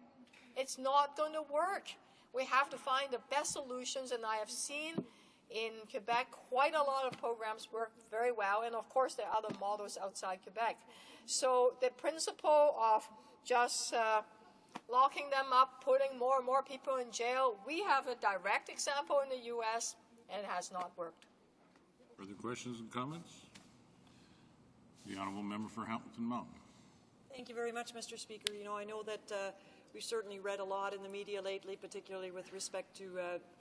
It's not going to work. We have to find the best solutions, and I have seen in Quebec quite a lot of programs work very well, and of course there are other models outside Quebec. So the principle of just locking them up, putting more and more people in jail, we have a direct example in the U.S., and it has not worked. Further questions and comments? The Honourable Member for Hamilton Mountain. Thank you very much, Mr. Speaker. You know, I know that we've certainly read a lot in the media lately, particularly with respect to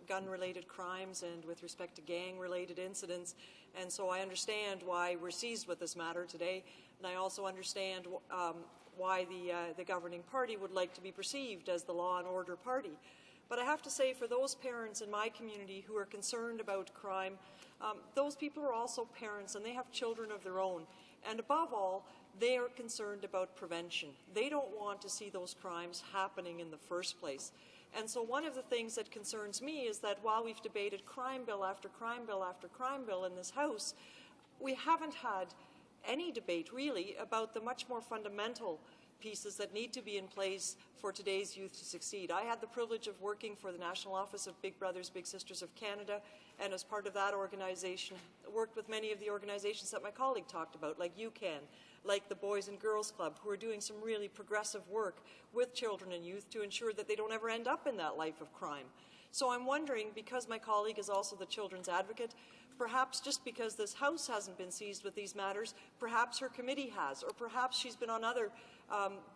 gun-related crimes and with respect to gang-related incidents. And so I understand why we're seized with this matter today. And I also understand why the governing party would like to be perceived as the law and order party. But I have to say, for those parents in my community who are concerned about crime, those people are also parents and they have children of their own. And above all, they are concerned about prevention. They don't want to see those crimes happening in the first place. And so one of the things that concerns me is that while we've debated crime bill after crime bill after crime bill in this House, we haven't had any debate really about the much more fundamental pieces that need to be in place for today's youth to succeed. I had the privilege of working for the National Office of Big Brothers Big Sisters of Canada, and as part of that organization, worked with many of the organizations that my colleague talked about, like UCAN, like the Boys and Girls Club, who are doing some really progressive work with children and youth to ensure that they don't ever end up in that life of crime. So I'm wondering, because my colleague is also the children's advocate, perhaps just because this House hasn't been seized with these matters, perhaps her committee has, or perhaps she's been on other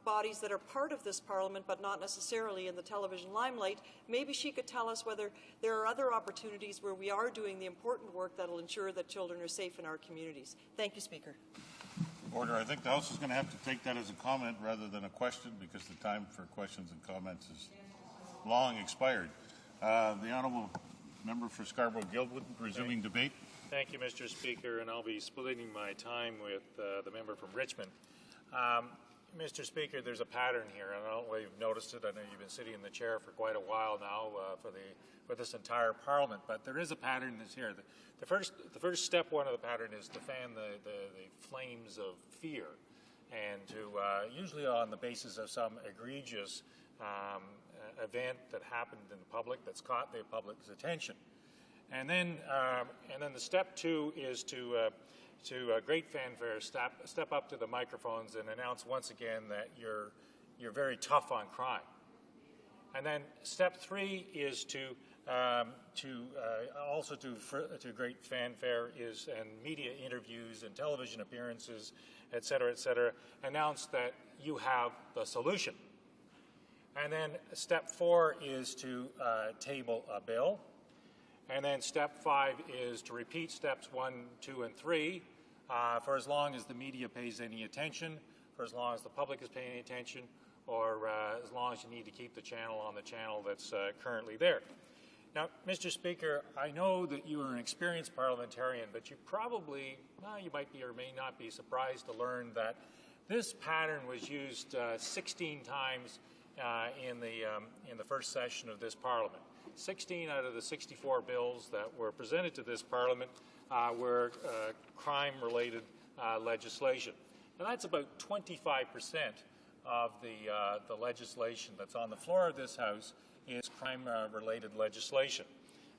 bodies that are part of this Parliament but not necessarily in the television limelight. Maybe she could tell us whether there are other opportunities where we are doing the important work that will ensure that children are safe in our communities. Thank you, Speaker. Order. I think the House is going to have to take that as a comment rather than a question, because the time for questions and comments is long expired. The Honourable Member for Scarborough-Guildwood, resuming debate. Thank you, Mr. Speaker, and I'll be splitting my time with the member from Richmond. Mr. Speaker, there's a pattern here, and I don't know if you've noticed it. I know you've been sitting in the chair for quite a while now for this entire Parliament, but there is a pattern that's here. The first step one of the pattern is to fan the flames of fear, and to usually on the basis of some egregious event that happened in the public that's caught the public's attention. And then the step two is to great fanfare step up to the microphones and announce once again that you're very tough on crime. And then step three is to great fanfare and media interviews and television appearances, et cetera, announce that you have the solution. And then step four is to table a bill. And then step five is to repeat steps 1, 2, and 3 for as long as the media pays any attention, for as long as the public is paying attention, or as long as you need to keep the channel on the channel that's currently there. Now, Mr. Speaker, I know that you are an experienced parliamentarian, but you probably, you might be or may not be surprised to learn that this pattern was used 16 times in the first session of this Parliament. 16 out of the 64 bills that were presented to this Parliament were crime-related legislation. And that's about 25% of the legislation that's on the floor of this House is crime-related legislation.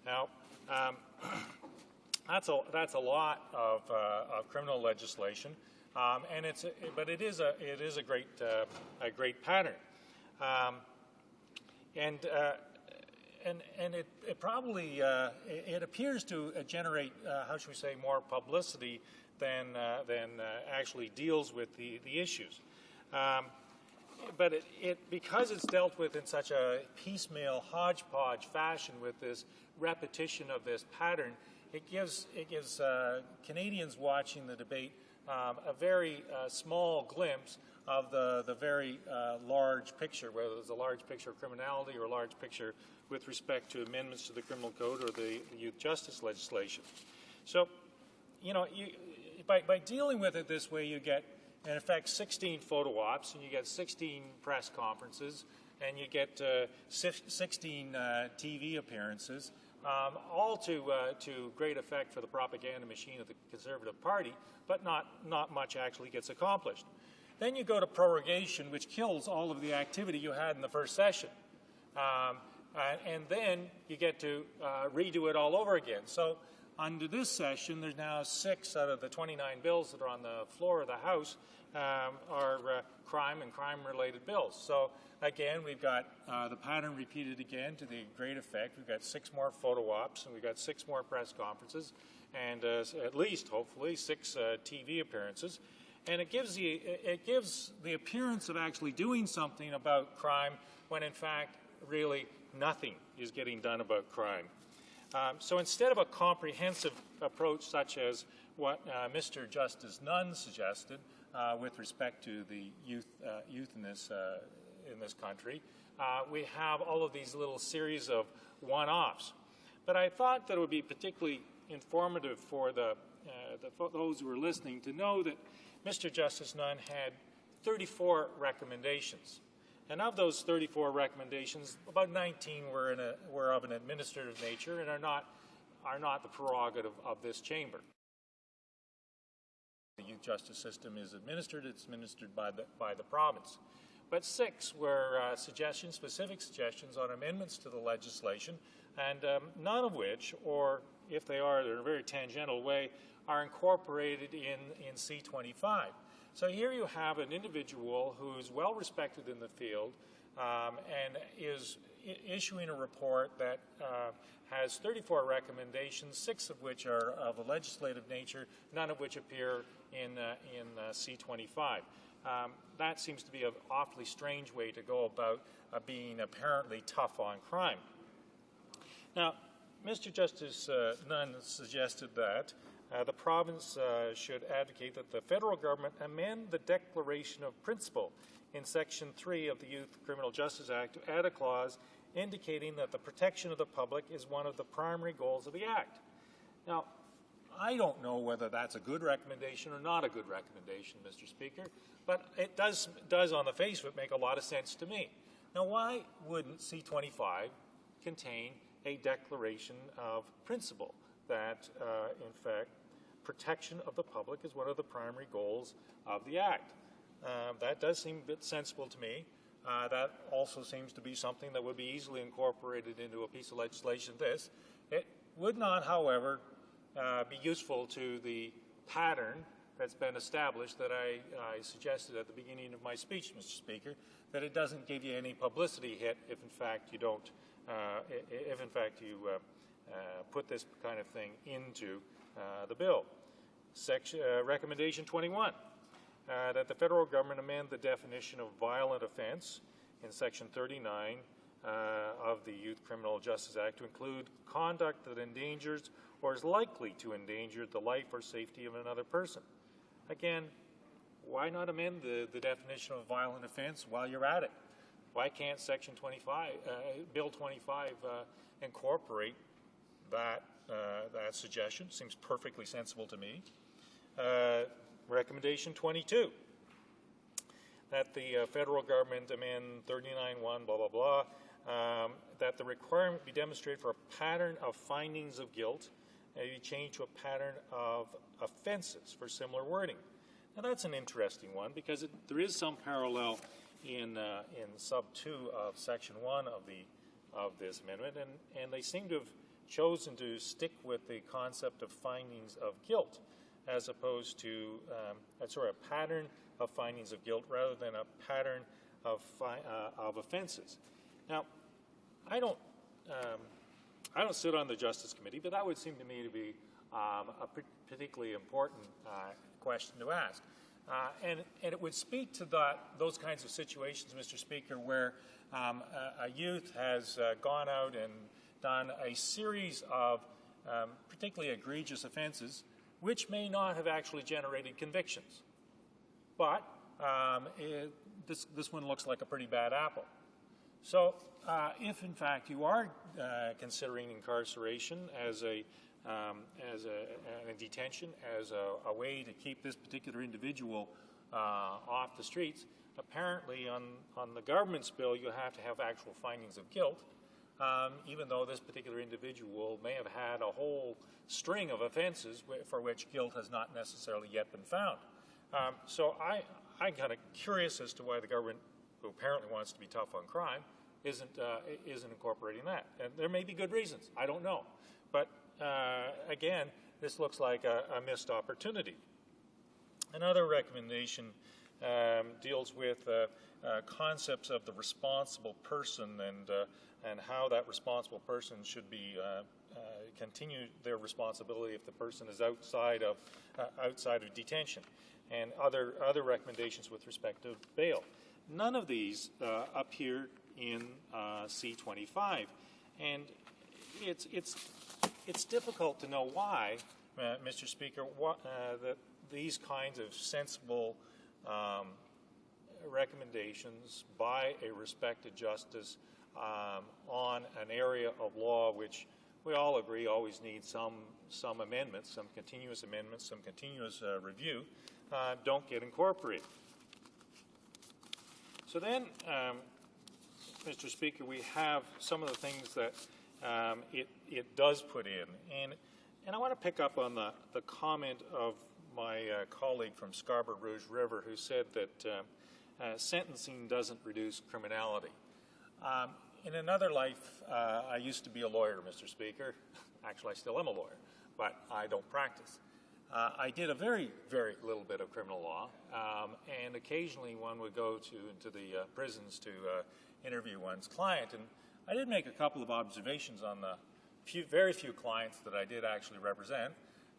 Now, that's a lot of criminal legislation, but it is a great pattern. And it probably it appears to generate how should we say, more publicity than actually deals with the issues. But because it's dealt with in such a piecemeal, hodgepodge fashion with this repetition of this pattern, it gives Canadians watching the debate a very small glimpse of the very large picture, whether it's a large picture of criminality or a large picture with respect to amendments to the criminal code or the youth justice legislation. So, by dealing with it this way, you get, in effect, 16 photo ops, and you get 16 press conferences, and you get 16 TV appearances, all to great effect for the propaganda machine of the Conservative Party, but not much actually gets accomplished. Then you go to prorogation, which kills all of the activity you had in the first session. And then you get to redo it all over again. So under this session, there's now 6 out of the 29 bills that are on the floor of the House are crime and crime-related bills. So again, we've got the pattern repeated again to the great effect. We've got 6 more photo ops, and we've got 6 more press conferences, and at least, hopefully, 6 TV appearances. And it gives the appearance of actually doing something about crime when, in fact, really nothing is getting done about crime. So instead of a comprehensive approach such as what Mr. Justice Nunn suggested with respect to the youth in this country, we have all of these little series of one-offs. But I thought that it would be particularly informative for those who are listening to know that Mr. Justice Nunn had 34 recommendations. And of those 34 recommendations, about 19 were of an administrative nature and are not the prerogative of this chamber. the youth justice system is administered. It's administered by the province. But 6 were suggestions, specific suggestions on amendments to the legislation, and none of which, or if they are, they're in a very tangential way, are incorporated in C25. So here you have an individual who's well respected in the field and is issuing a report that has 34 recommendations, 6 of which are of a legislative nature, none of which appear in C25. That seems to be an awfully strange way to go about being apparently tough on crime. Now, Mr. Justice Nunn suggested that the province should advocate that the federal government amend the Declaration of Principle in Section 3 of the Youth Criminal Justice Act to add a clause indicating that the protection of the public is one of the primary goals of the Act. Now, I don't know whether that's a good recommendation or not a good recommendation, Mr. Speaker, but it does on the face of it make a lot of sense to me. Now, why wouldn't C25 contain a declaration of principle that, in fact, protection of the public is one of the primary goals of the Act? That does seem a bit sensible to me. That also seems to be something that would be easily incorporated into a piece of legislation. It would not, however, be useful to the pattern that's been established that I suggested at the beginning of my speech, Mr. Speaker, that it doesn't give you any publicity hit if, in fact, you don't, if, in fact, you put this kind of thing into the bill. Recommendation 21. That the federal government amend the definition of violent offense in Section 39 of the Youth Criminal Justice Act to include conduct that endangers or is likely to endanger the life or safety of another person. Again, why not amend the definition of violent offense while you're at it? Why can't Section 25, Bill 25, incorporate that suggestion? Seems perfectly sensible to me. Recommendation 22, that the federal government amend 39.1, blah, blah, blah, that the requirement be demonstrated for a pattern of findings of guilt and be changed to a pattern of offenses for similar wording. Now, that's an interesting one because there is some parallel in sub 2 of section 1 of this amendment, and they seem to have chosen to stick with the concept of findings of guilt, as opposed to a pattern of findings of guilt rather than a pattern of offenses. Now, I don't sit on the Justice Committee, but that would seem to me to be a particularly important question to ask. And it would speak to those kinds of situations, Mr. Speaker, where a youth has gone out and done a series of particularly egregious offenses which may not have actually generated convictions. But this one looks like a pretty bad apple. So if, in fact, you are considering incarceration as a detention, as a way to keep this particular individual off the streets, apparently on the government's bill you have to have actual findings of guilt, even though this particular individual may have had a whole string of offenses for which guilt has not necessarily yet been found. So I'm kind of curious as to why the government, who apparently wants to be tough on crime, isn't incorporating that. And there may be good reasons. I don't know. But again, this looks like a missed opportunity. Another recommendation deals with concepts of the responsible person and how that responsible person should be continue their responsibility if the person is outside of detention, and other recommendations with respect to bail. None of these appear in C25, and it's difficult to know why, Mr. Speaker, that these kinds of sensible recommendations by a respected justice on an area of law which we all agree always needs some amendments, some continuous review, don't get incorporated. So then, Mr. Speaker, we have some of the things that it does put in, and I want to pick up on the comment of my colleague from Scarborough Rouge River who said that sentencing doesn't reduce criminality. In another life, I used to be a lawyer, Mr. Speaker. Actually, I still am a lawyer, but I don't practice. I did a very, very little bit of criminal law, and occasionally one would go into the prisons to interview one's client. And I did make a couple of observations on the very few clients that I did actually represent.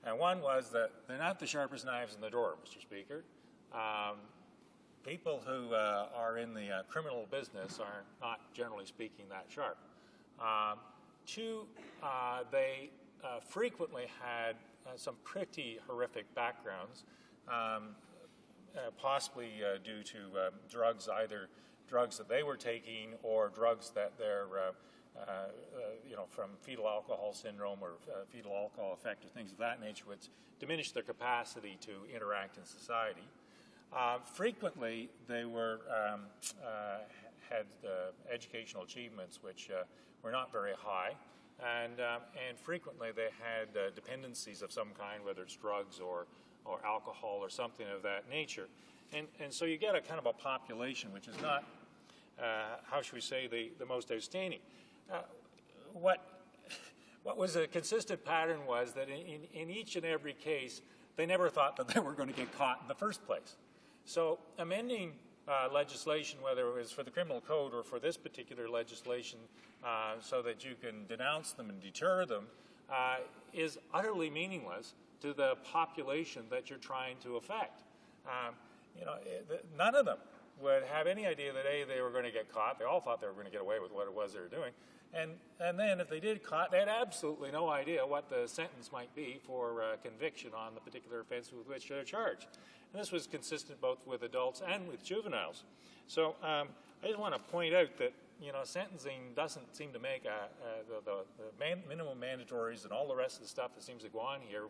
And one was that they're not the sharpest knives in the drawer, Mr. Speaker. People who are in the criminal business are not, generally speaking, that sharp. Two, they frequently had some pretty horrific backgrounds, possibly due to drugs, either drugs that they were taking or drugs that they're, from fetal alcohol syndrome or fetal alcohol effect or things of that nature, which diminish their capacity to interact in society. Frequently, they were had educational achievements which were not very high, and frequently they had dependencies of some kind, whether it's drugs or alcohol or something of that nature, and so you get a kind of a population which is not, how should we say, the most outstanding. What was a consistent pattern was that in each and every case, they never thought that they were going to get caught in the first place. So amending legislation, whether it was for the criminal code or for this particular legislation, so that you can denounce them and deter them, is utterly meaningless to the population that you're trying to affect. None of them would have any idea that they were going to get caught. They all thought they were going to get away with what it was they were doing. And then if they did caught, they had absolutely no idea what the sentence might be for conviction on the particular offense with which they're charged. And this was consistent both with adults and with juveniles. So I just want to point out that sentencing doesn't seem to make the minimum mandatories and all the rest of the stuff that seems to go on here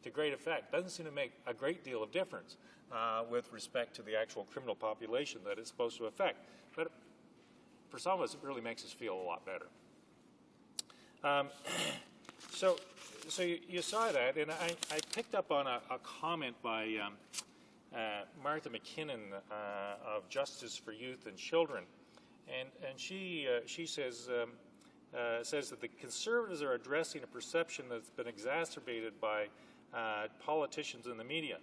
to great effect. Doesn't seem to make a great deal of difference with respect to the actual criminal population that it's supposed to affect. But for some of us, it really makes us feel a lot better. So you saw that, and I picked up on a comment by Martha McKinnon of Justice for Youth and Children, and she says that the Conservatives are addressing a perception that's been exacerbated by politicians in the media.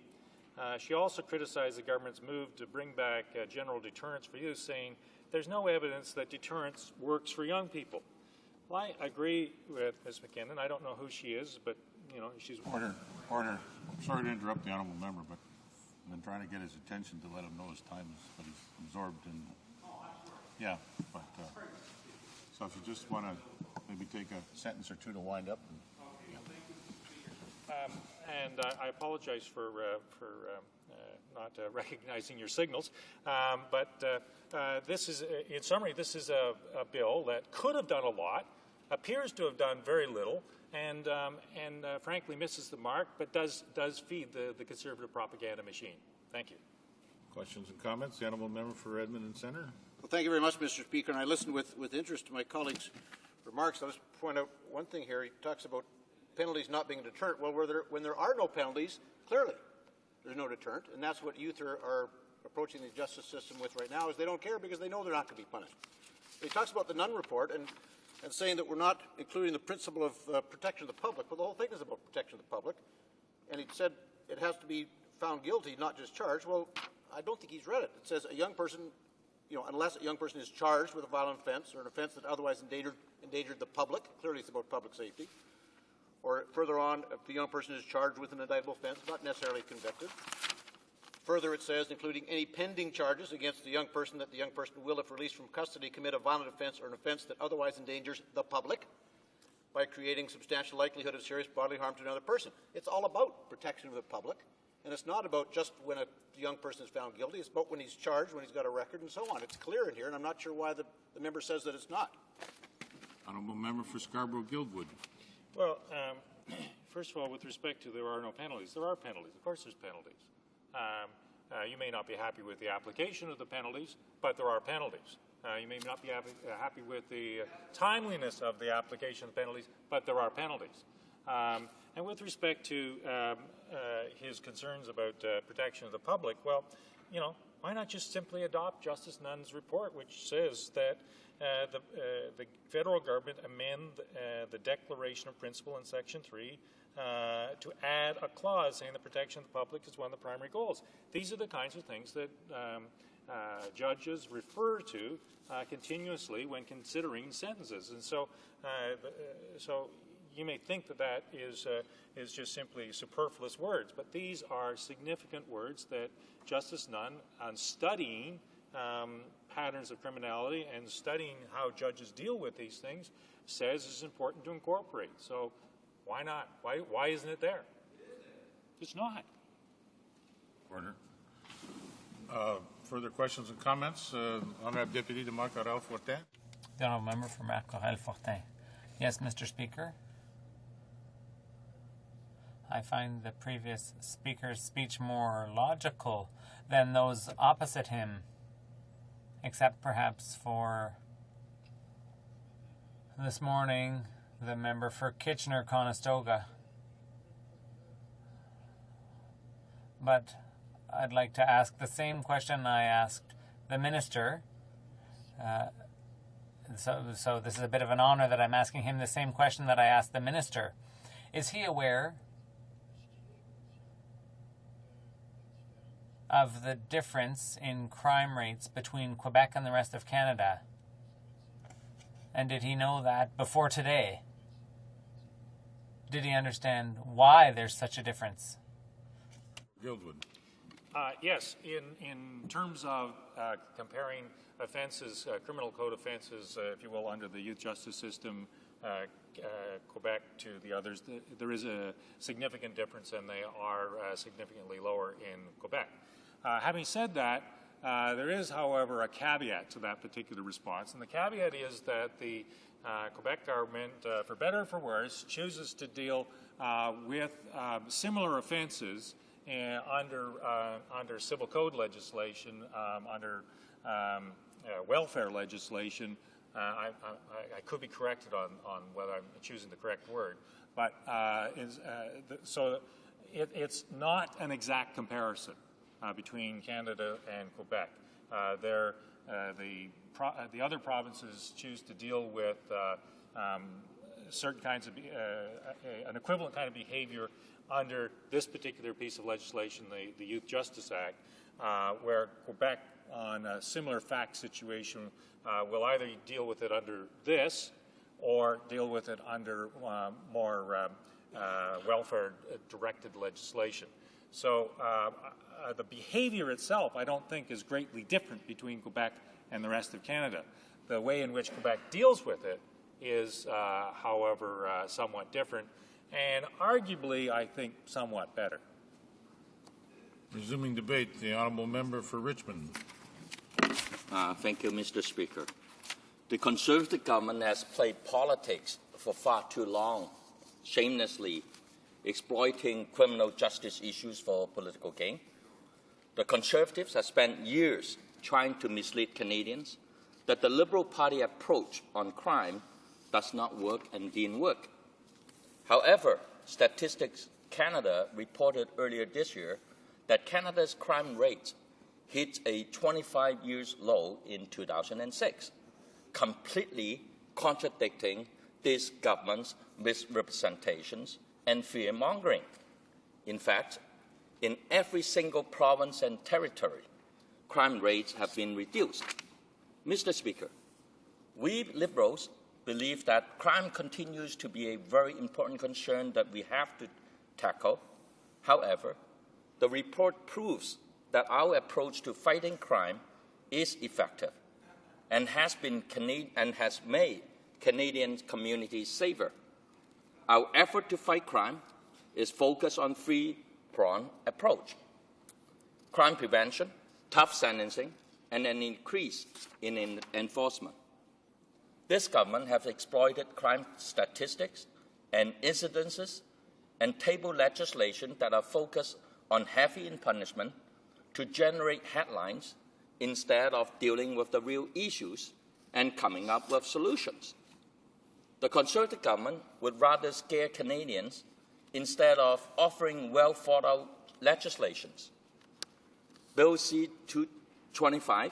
She also criticized the government's move to bring back general deterrence for youth, saying there's no evidence that deterrence works for young people. Well, I agree with Ms. McKinnon. I don't know who she is, but she's Order. Sorry to interrupt the honourable member, but I've been trying to get his attention to let him know his time is, but he's absorbed in. Yeah, but so if you just want to maybe take a sentence or two to wind up. And I apologize for not recognizing your signals, but this is, in summary, this is a bill that could have done a lot, appears to have done very little, and frankly misses the mark, but does feed the Conservative propaganda machine. Thank you. Questions and comments? The honourable member for Edmonton Centre. Well, thank you very much, Mr. Speaker, and I listened with interest to my colleague's remarks. I'll just point out one thing here. He talks about penalties not being a deterrent. Well, when there are no penalties, clearly there's no deterrent, and that's what youth are approaching the justice system with right now, is they don't care because they know they're not going to be punished. He talks about the Nunn report and saying that we're not including the principle of protection of the public. Well, the whole thing is about protection of the public, and he said it has to be found guilty, not just charged. Well, I don't think he's read it. It says a young person, unless a young person is charged with a violent offense or an offense that otherwise endangered the public, clearly it's about public safety. Or further on, if the young person is charged with an indictable offense, not necessarily convicted. Further, it says, including any pending charges against the young person, that the young person will, if released from custody, commit a violent offense or an offense that otherwise endangers the public by creating substantial likelihood of serious bodily harm to another person. It's all about protection of the public, and it's not about just when a young person is found guilty. It's about when he's charged, when he's got a record, and so on. It's clear in here, and I'm not sure why the member says that it's not. Honourable member for Scarborough-Guildwood. Well, first of all, with respect to there are no penalties, there are penalties. Of course there's penalties. You may not be happy with the application of the penalties, but there are penalties. You may not be happy with the timeliness of the application of penalties, but there are penalties. And with respect to his concerns about protection of the public, well, you know, why not just simply adopt Justice Nunn's report, which says that the federal government amend the Declaration of Principle in Section 3 to add a clause saying the protection of the public is one of the primary goals. These are the kinds of things that judges refer to continuously when considering sentences. And so, so you may think that that is just simply superfluous words, but these are significant words that Justice Nunn, on studying patterns of criminality and studying how judges deal with these things, says is important to incorporate. So why not? Why isn't it there? It's not. Order. Further questions and comments? Honourable Deputy de Marc-Aurèle-Fortin. The Honourable Member for Marc-Aurèle-Fortin. Yes, Mr. Speaker. I find the previous speaker's speech more logical than those opposite him, except perhaps for this morning, the member for Kitchener-Conestoga. But I'd like to ask the same question I asked the minister. So this is a bit of an honor that I'm asking him the same question that I asked the minister. Is he aware of the difference in crime rates between Quebec and the rest of Canada? And did he know that before today? Did he understand why there's such a difference? Gilwood. Yes, in terms of comparing offenses, criminal code offenses, if you will, under the youth justice system, Quebec to the others, there is a significant difference, and they are significantly lower in Quebec. Having said that, there is, however, a caveat to that particular response, and the caveat is that the Quebec government, for better or for worse, chooses to deal with similar offenses under civil code legislation, under welfare legislation. I could be corrected on whether I'm choosing the correct word, but so it's not an exact comparison between Canada and Quebec. The other provinces choose to deal with certain kinds of an equivalent kind of behavior under this particular piece of legislation, the Youth Justice Act, where Quebec, on a similar fact situation, will either deal with it under this or deal with it under more welfare-directed legislation. So the behavior itself, I don't think, is greatly different between Quebec and the rest of Canada. The way in which Quebec deals with it is, however, somewhat different, and arguably, I think, somewhat better. Resuming debate, the Honourable Member for Richmond. Thank you, Mr. Speaker. The Conservative government has played politics for far too long, shamelessly exploiting criminal justice issues for political gain. The Conservatives have spent years trying to mislead Canadians that the Liberal Party approach on crime does not work and didn't work. However, Statistics Canada reported earlier this year that Canada's crime rate hit a 25 years low in 2006, completely contradicting this government's misrepresentations and fear-mongering. In fact, in every single province and territory, crime rates have been reduced. Mr. Speaker, we Liberals believe that crime continues to be a very important concern that we have to tackle. However, the report proves that our approach to fighting crime is effective and has made Canadian communities safer. Our effort to fight crime is focused on three-pronged approach: crime prevention, tough sentencing, and an increase in enforcement. This government has exploited crime statistics and incidences and tabled legislation that are focused on heavy in punishment to generate headlines instead of dealing with the real issues and coming up with solutions. The Conservative government would rather scare Canadians instead of offering well-thought-out legislations. Bill C-225,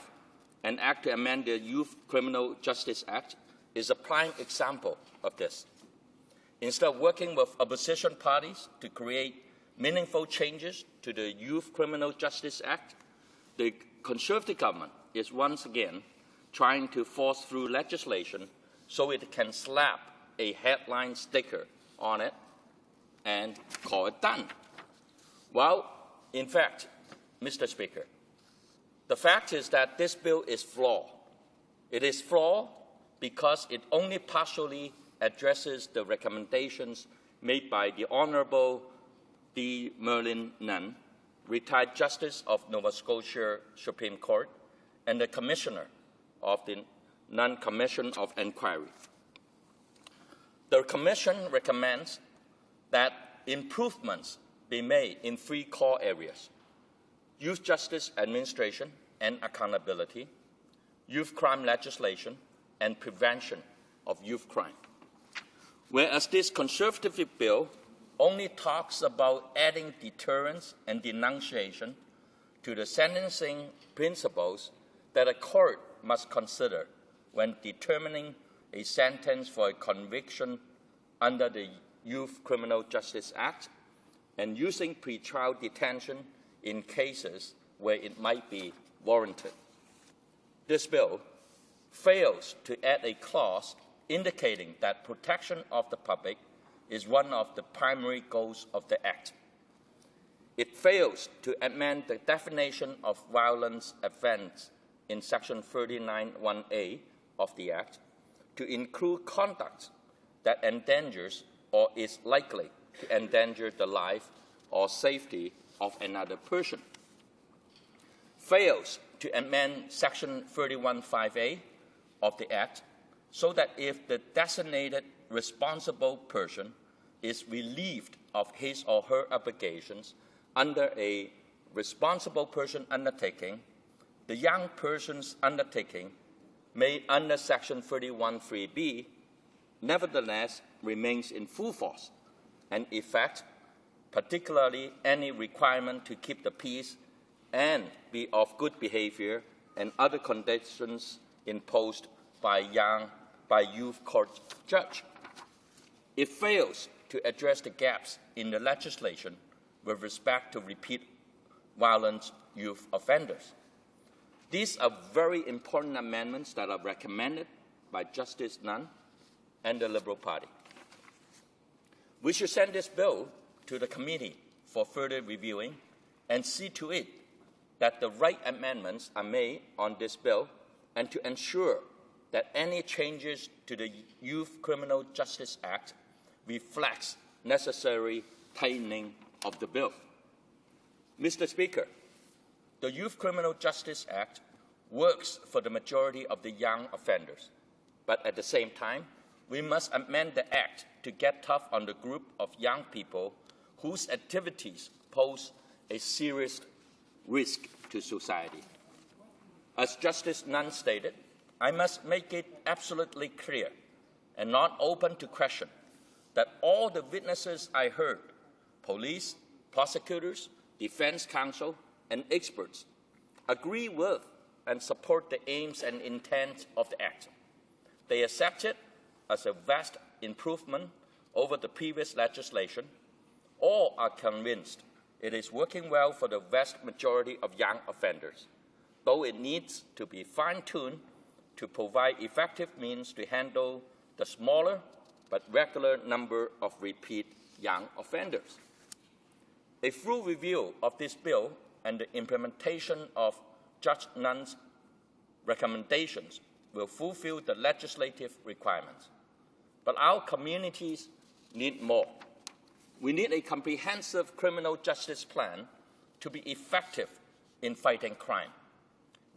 an act to amend the Youth Criminal Justice Act, is a prime example of this. Instead of working with opposition parties to create meaningful changes to the Youth Criminal Justice Act, the Conservative government is once again trying to force through legislation so it can slap a headline sticker on it and call it done. Well, in fact, Mr. Speaker, the fact is that this bill is flawed. It is flawed because it only partially addresses the recommendations made by the Honourable D. Merlin Nunn, retired Justice of Nova Scotia Supreme Court, and the Commissioner of the Nunn Commission of Inquiry. The Commission recommends that improvements be made in 3 core areas: youth justice administration and accountability, youth crime legislation, and prevention of youth crime. Whereas this Conservative bill only talks about adding deterrence and denunciation to the sentencing principles that a court must consider when determining a sentence for a conviction under the Youth Criminal Justice Act and using pretrial detention in cases where it might be warranted. This bill fails to add a clause indicating that protection of the public is one of the primary goals of the Act. It fails to amend the definition of violence offence in Section 39(1)(a) of the Act to include conduct that endangers or is likely to endanger the life or safety of another person. Fails to amend Section 31(5)(a) of the Act so that if the designated responsible person is relieved of his or her obligations under a responsible person undertaking, the young person's undertaking may, under Section 31(3)(b), nevertheless remains in full force and effect, particularly any requirement to keep the peace and be of good behavior and other conditions imposed by youth court judge. It fails to address the gaps in the legislation with respect to repeat violent youth offenders. These are very important amendments that are recommended by Justice Nunn and the Liberal Party. We should send this bill to the committee for further reviewing and see to it that the right amendments are made on this bill and to ensure that any changes to the Youth Criminal Justice Act reflects necessary tightening of the bill. Mr. Speaker, the Youth Criminal Justice Act works for the majority of the young offenders, but at the same time, we must amend the Act to get tough on the group of young people whose activities pose a serious risk to society. As Justice Nunn stated, I must make it absolutely clear and not open to question that all the witnesses I heard, police, prosecutors, defense counsel, and experts, agree with and support the aims and intent of the Act. They accept it as a vast improvement over the previous legislation. All are convinced it is working well for the vast majority of young offenders, though it needs to be fine-tuned to provide effective means to handle the smaller but regular number of repeat young offenders. A full review of this bill and the implementation of Judge Nunn's recommendations will fulfill the legislative requirements. But our communities need more. We need a comprehensive criminal justice plan to be effective in fighting crime.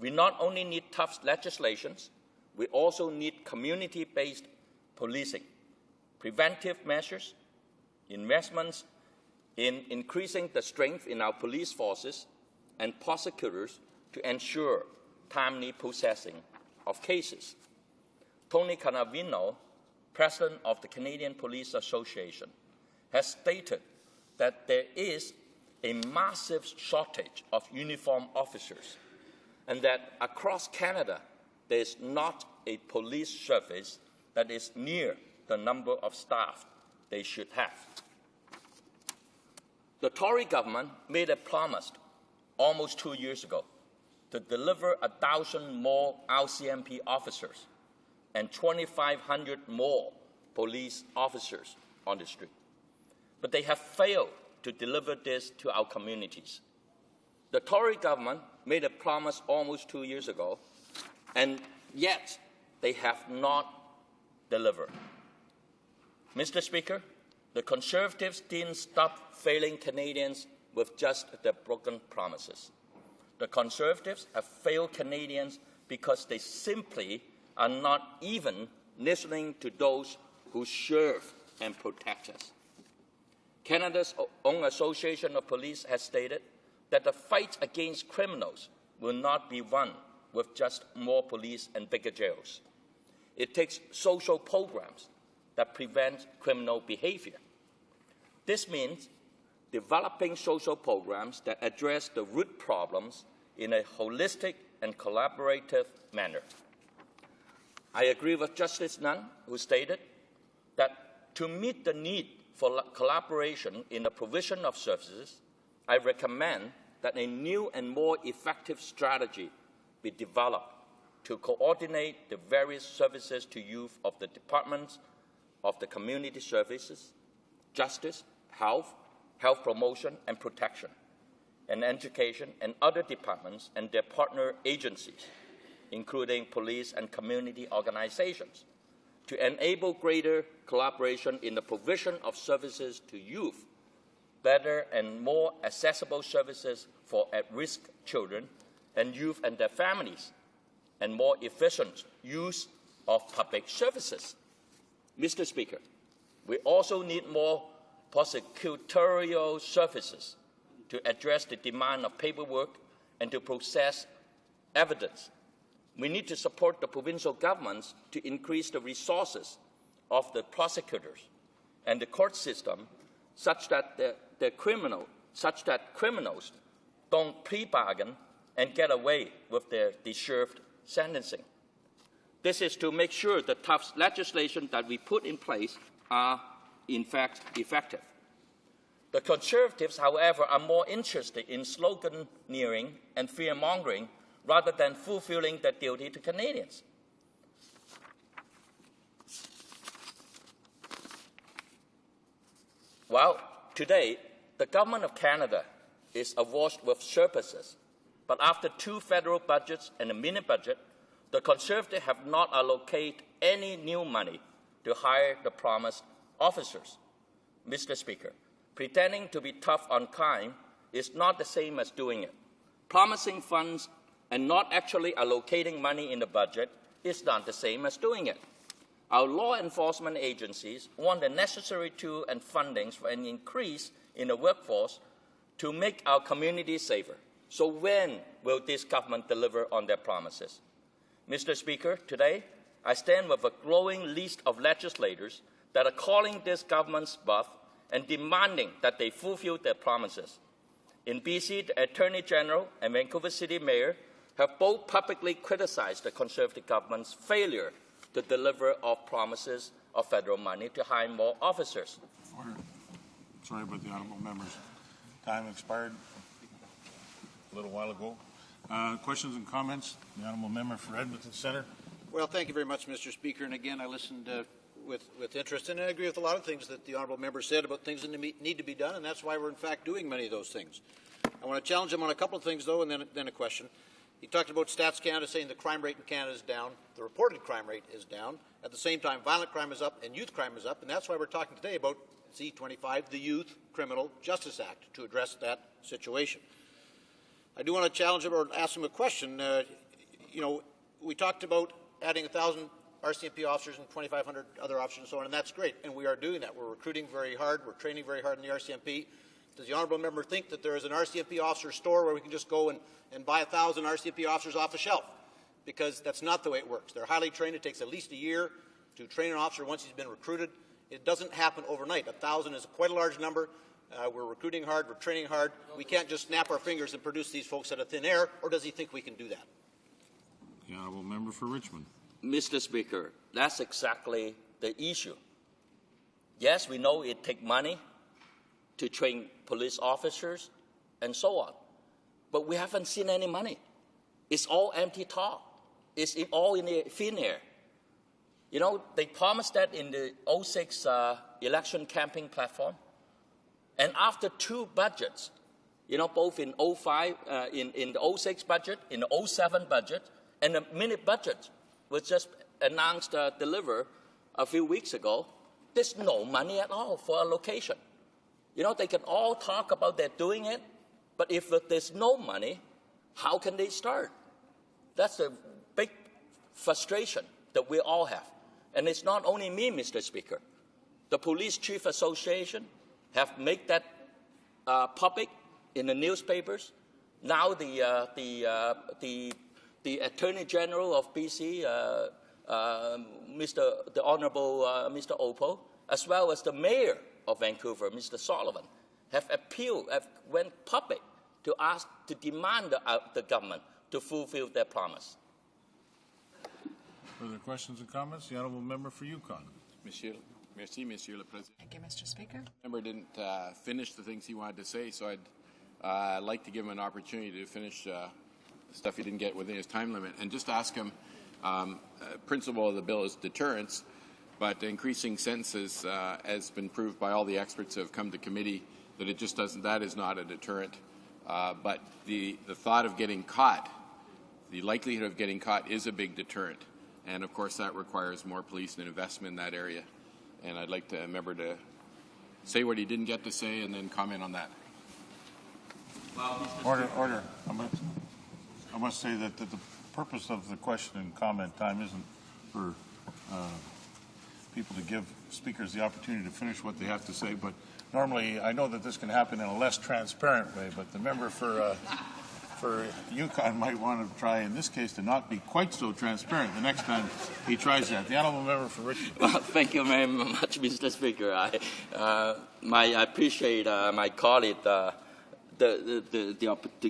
We not only need tough legislations, we also need community-based policing, preventive measures, investments in increasing the strength in our police forces and prosecutors to ensure timely processing of cases. Tony Canavino, President of the Canadian Police Association, has stated that there is a massive shortage of uniformed officers, and that across Canada there is not a police service that is near the number of staff they should have. The Tory government made a promise almost 2 years ago to deliver 1,000 more RCMP officers and 2,500 more police officers on the street. But they have failed to deliver this to our communities. The Tory government made a promise almost 2 years ago, and yet they have not delivered. Mr. Speaker, the Conservatives didn't stop failing Canadians with just their broken promises. The Conservatives have failed Canadians because they simply are not even listening to those who serve and protect us. Canada's own Association of Police has stated that the fight against criminals will not be won with just more police and bigger jails. It takes social programs that prevent criminal behavior. This means developing social programs that address the root problems in a holistic and collaborative manner. I agree with Justice Nunn, who stated that to meet the need for collaboration in the provision of services, I recommend that a new and more effective strategy be developed to coordinate the various services to youth of the departments of the community services, justice, health promotion and protection, and education, and other departments and their partner agencies, including police and community organizations, to enable greater collaboration in the provision of services to youth, better and more accessible services for at-risk children and youth and their families, and more efficient use of public services. Mr. Speaker, we also need more prosecutorial services to address the demand of paperwork and to process evidence. We need to support the provincial governments to increase the resources of the prosecutors and the court system such that criminals don't pre-bargain and get away with their deserved sentencing. This is to make sure the tough legislation that we put in place are in fact effective. The Conservatives, however, are more interested in sloganeering and fear-mongering rather than fulfilling their duty to Canadians. Well, today, the Government of Canada is awash with surpluses, but after 2 federal budgets and a mini budget, the Conservatives have not allocated any new money to hire the promised officers. Mr. Speaker, pretending to be tough on crime is not the same as doing it. Promising funds and not actually allocating money in the budget is not the same as doing it. Our law enforcement agencies want the necessary tools and fundings for an increase in the workforce to make our communities safer. So when will this government deliver on their promises? Mr. Speaker, today I stand with a growing list of legislators that are calling this government's bluff and demanding that they fulfill their promises. In BC, the Attorney General and Vancouver City Mayor have both publicly criticized the Conservative government's failure to deliver on promises of federal money to hire more officers. Order. Sorry about the honourable members. Time expired a little while ago. Questions and comments? The honourable member for Edmonton Centre. Well, thank you very much, Mr. Speaker. And again, I listened with interest, and I agree with a lot of things that the honourable member said about things that need to be done, and that's why we're in fact doing many of those things. I want to challenge him on a couple of things, though, and then a question. He talked about Stats Canada saying the crime rate in Canada is down. The reported crime rate is down. At the same time, violent crime is up and youth crime is up, and that's why we're talking today about C-25, the Youth Criminal Justice Act, to address that situation. I do want to challenge him or ask him a question. We talked about adding 1,000 RCMP officers and 2,500 other officers and so on, and that's great, and we are doing that. We're recruiting very hard. We're training very hard in the RCMP. Does the honourable member think that there is an RCMP officer store where we can just go and buy 1,000 RCMP officers off the shelf? Because that's not the way it works. They're highly trained. It takes at least a year to train an officer once he's been recruited. It doesn't happen overnight. 1,000 is quite a large number. We're recruiting hard. We're training hard. We can't just snap our fingers and produce these folks out of thin air, or does he think we can do that? The honourable member for Richmond. Mr. Speaker, that's exactly the issue. Yes, we know it takes money to train police officers and so on, but we haven't seen any money. It's all empty talk. It's all in the thin air. You know, they promised that in the 06 election campaign platform. And after two budgets, you know, both in 05, in the 06 budget, in the 07 budget, and the mini budget was just announced, delivered a few weeks ago, there's no money at all for allocation. You know, they can all talk about they're doing it, but if there's no money, how can they start? That's a big frustration that we all have. And it's not only me, Mr. Speaker. The Police Chief Association have made that public in the newspapers. Now the Attorney General of BC, the Honourable Mr. Oppo, as well as the Mayor of Vancouver, Mr. Sullivan, have went public to ask, to demand the government to fulfill their promise. Further questions and comments? The honourable member for Yukon. Merci, Monsieur le Président. Thank you, Mr. Speaker. The member didn't finish the things he wanted to say, so I'd like to give him an opportunity to finish stuff he didn't get within his time limit, and just ask him, principle of the bill is deterrence, but increasing sentences has been proved by all the experts who have come to committee that it just doesn't, that is not a deterrent. But the thought of getting caught, the likelihood of getting caught is a big deterrent. And of course that requires more police and investment in that area. And I'd like the member to say what he didn't get to say and then comment on that. Order. I must say that the purpose of the question and comment time isn't for people to give speakers the opportunity to finish what they have to say, but normally I know that this can happen in a less transparent way, but the member for Yukon might want to try, in this case, to not be quite so transparent the next time he tries that. The honourable member for Richmond. Well, thank you very much, Mr. Speaker. I appreciate my colleague to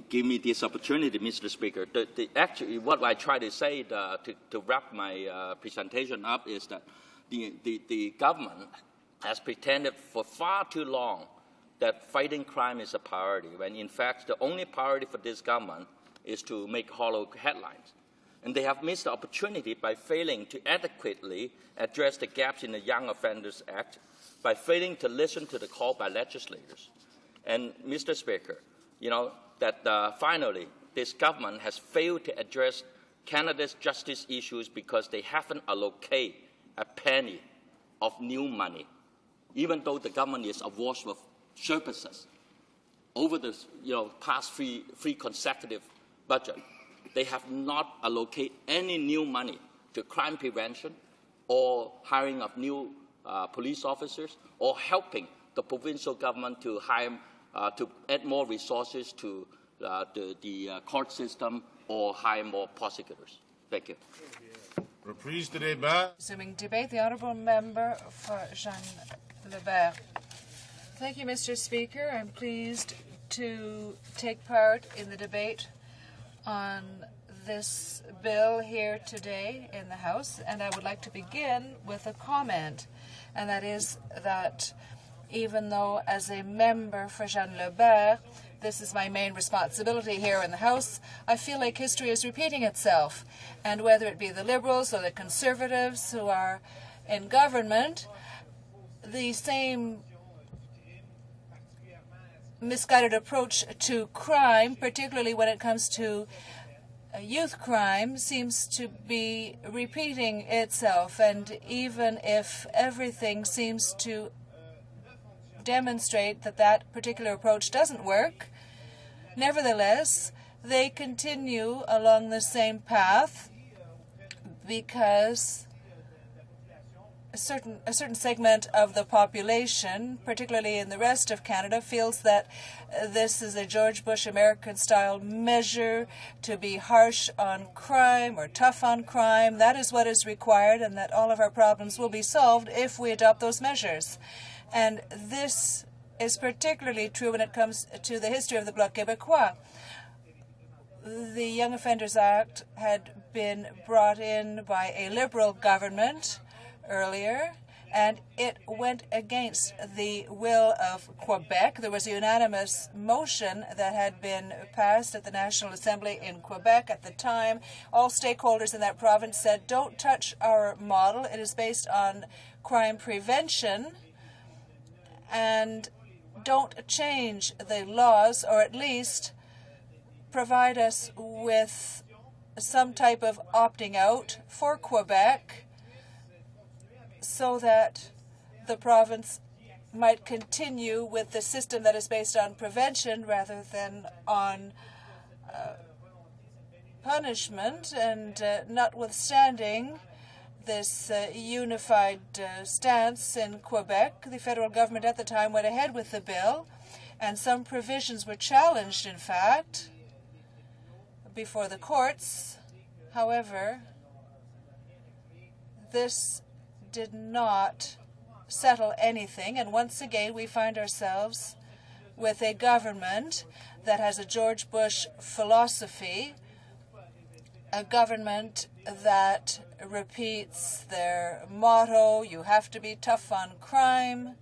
give me this opportunity, Mr. Speaker. Actually, what I try to say to wrap my presentation up is that the government has pretended for far too long that fighting crime is a priority, when in fact the only priority for this government is to make hollow headlines. And they have missed the opportunity by failing to adequately address the gaps in the Young Offenders Act, by failing to listen to the call by legislators. And Mr. Speaker, you know, that finally this government has failed to address Canada's justice issues because they haven't allocated a penny of new money, even though the government is awash with surpluses over the past three consecutive budget. They have not allocated any new money to crime prevention or hiring of new police officers or helping the provincial government to hire to add more resources to the court system or hire more prosecutors. Thank you. Reprise de débat. Resuming debate, the honourable member for Jean Lebert. Thank you, Mr. Speaker. I'm pleased to take part in the debate on this bill here today in the House, and I would like to begin with a comment, and that is that even though as a member for Jean Lebert, this is my main responsibility here in the House, I feel like history is repeating itself. And whether it be the Liberals or the Conservatives who are in government, the same misguided approach to crime, particularly when it comes to youth crime, seems to be repeating itself. And even if everything seems to demonstrate that that particular approach doesn't work, nevertheless, they continue along the same path because a certain segment of the population, particularly in the rest of Canada, feels that this is a George Bush American-style measure to be harsh on crime or tough on crime. That is what is required, and that all of our problems will be solved if we adopt those measures. And this is particularly true when it comes to the history of the Bloc Québécois. The Young Offenders Act had been brought in by a Liberal government earlier, and it went against the will of Quebec. There was a unanimous motion that had been passed at the National Assembly in Quebec at the time. All stakeholders in that province said, don't touch our model. It is based on crime prevention, and don't change the laws, or at least provide us with some type of opting out for Quebec so that the province might continue with the system that is based on prevention rather than on punishment. And notwithstanding this unified stance in Quebec, the federal government at the time went ahead with the bill, and some provisions were challenged, in fact, before the courts. However, this did not settle anything, and once again we find ourselves with a government that has a George Bush philosophy, a government that repeats their motto, you have to be tough on crime,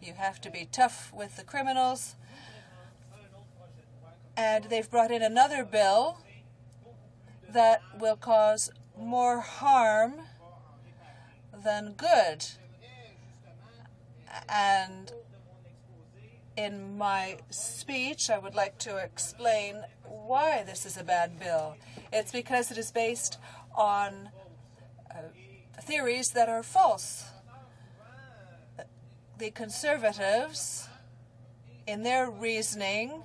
you have to be tough with the criminals. And they've brought in another bill that will cause more harm than good. And in my speech, I would like to explain why this is a bad bill. It's because it is based on theories that are false. The Conservatives, in their reasoning,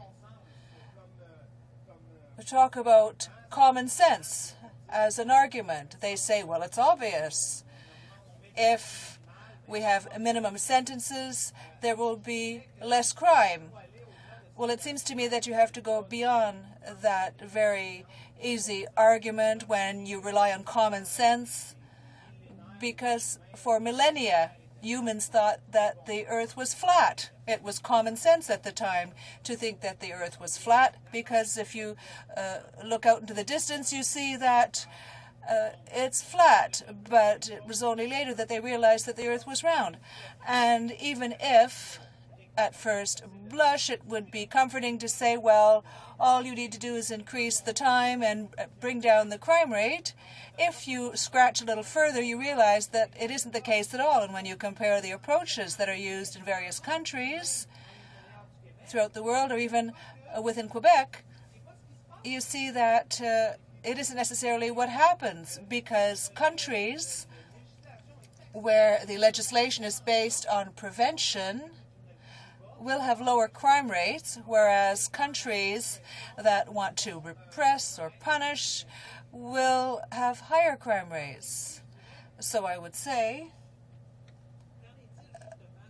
talk about common sense as an argument. They say, well, it's obvious. If we have minimum sentences, there will be less crime. Well, it seems to me that you have to go beyond that very easy argument when you rely on common sense, because for millennia, humans thought that the earth was flat. It was common sense at the time to think that the earth was flat, because if you look out into the distance, you see that it's flat. But it was only later that they realized that the earth was round. And even if, at first blush, it would be comforting to say, well, all you need to do is increase the time and bring down the crime rate, if you scratch a little further, you realize that it isn't the case at all. And when you compare the approaches that are used in various countries throughout the world, or even within Quebec, you see that it isn't necessarily what happens, because countries where the legislation is based on prevention will have lower crime rates, whereas countries that want to repress or punish will have higher crime rates. So I would say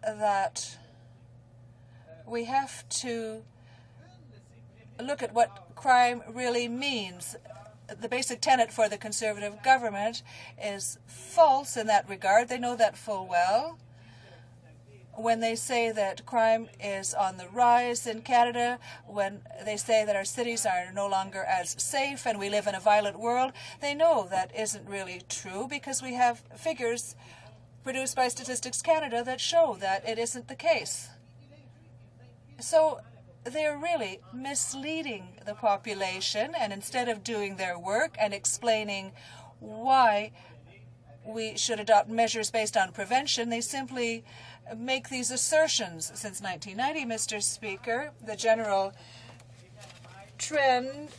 that we have to look at what crime really means. The basic tenet for the Conservative government is false in that regard. They know that full well. When they say that crime is on the rise in Canada, when they say that our cities are no longer as safe and we live in a violent world, they know that isn't really true, because we have figures produced by Statistics Canada that show that it isn't the case. So they're really misleading the population, and instead of doing their work and explaining why we should adopt measures based on prevention, they simply make these assertions. Since 1990, Mr. Speaker, the general trend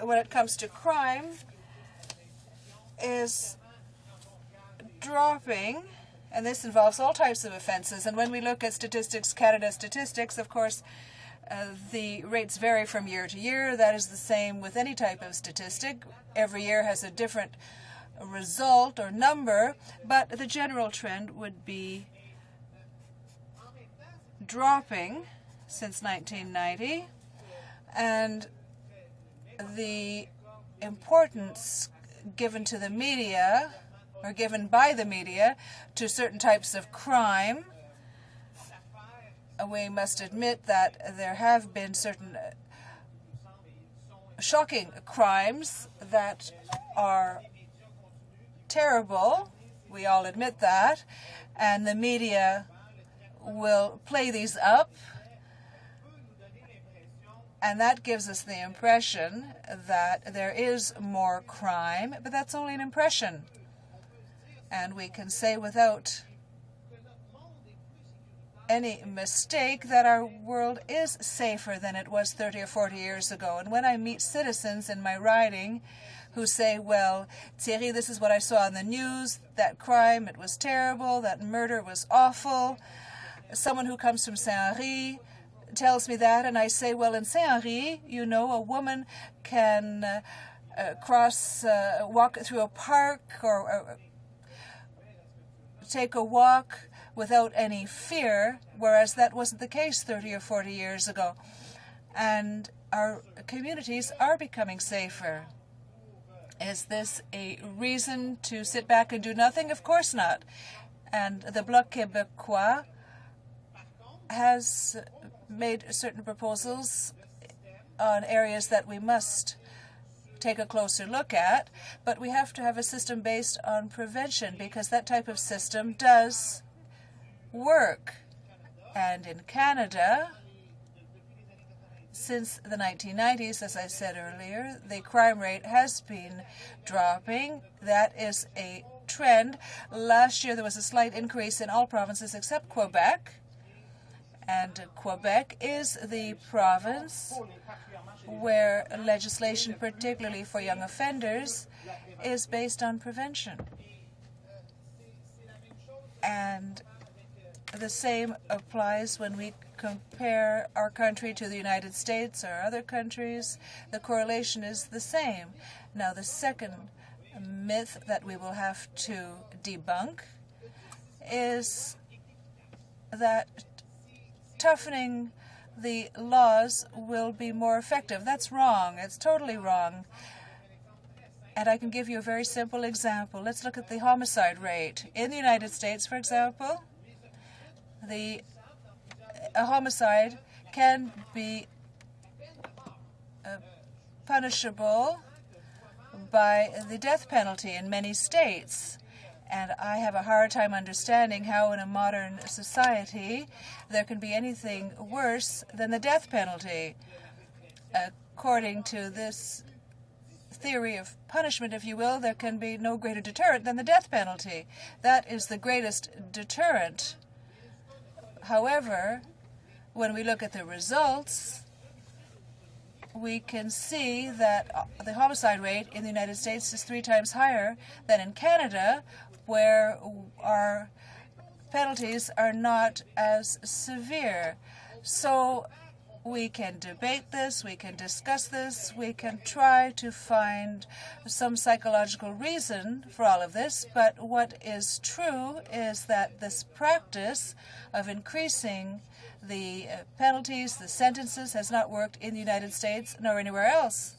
when it comes to crime is dropping, and this involves all types of offenses. And when we look at Statistics Canada statistics, of course, the rates vary from year to year. That is the same with any type of statistic. Every year has a different result or number, but the general trend would be dropping since 1990, and the importance given to the media, or given by the media, to certain types of crime we must admit that there have been certain shocking crimes that are terrible. We all admit that. And the media will play these up. And that gives us the impression that there is more crime, but that's only an impression. And we can say without any mistake that our world is safer than it was 30 or 40 years ago. And when I meet citizens in my riding who say, well, Thierry, this is what I saw on the news, that crime, it was terrible, that murder was awful. Someone who comes from Saint-Henri tells me that, and I say, well, in Saint-Henri, you know, a woman can walk through a park or take a walk without any fear, whereas that wasn't the case 30 or 40 years ago. And our communities are becoming safer. Is this a reason to sit back and do nothing? Of course not. And the Bloc Québécois has made certain proposals on areas that we must take a closer look at, but we have to have a system based on prevention, because that type of system does work. And in Canada, since the 1990s, as I said earlier, the crime rate has been dropping. That is a trend. Last year there was a slight increase in all provinces except Quebec. And Quebec is the province where legislation, particularly for young offenders, is based on prevention. And the same applies when we compare our country to the United States or other countries. The correlation is the same. Now, the second myth that we will have to debunk is that toughening the laws will be more effective. That's wrong. It's totally wrong. And I can give you a very simple example. Let's look at the homicide rate. In the United States, for example, a homicide can be punishable by the death penalty in many states. And I have a hard time understanding how in a modern society there can be anything worse than the death penalty. According to this theory of punishment, if you will, there can be no greater deterrent than the death penalty. That is the greatest deterrent. However, when we look at the results, we can see that the homicide rate in the United States is 3 times higher than in Canada, where our penalties are not as severe. So we can debate this, we can discuss this, we can try to find some psychological reason for all of this, but what is true is that this practice of increasing the penalties, the sentences, has not worked in the United States nor anywhere else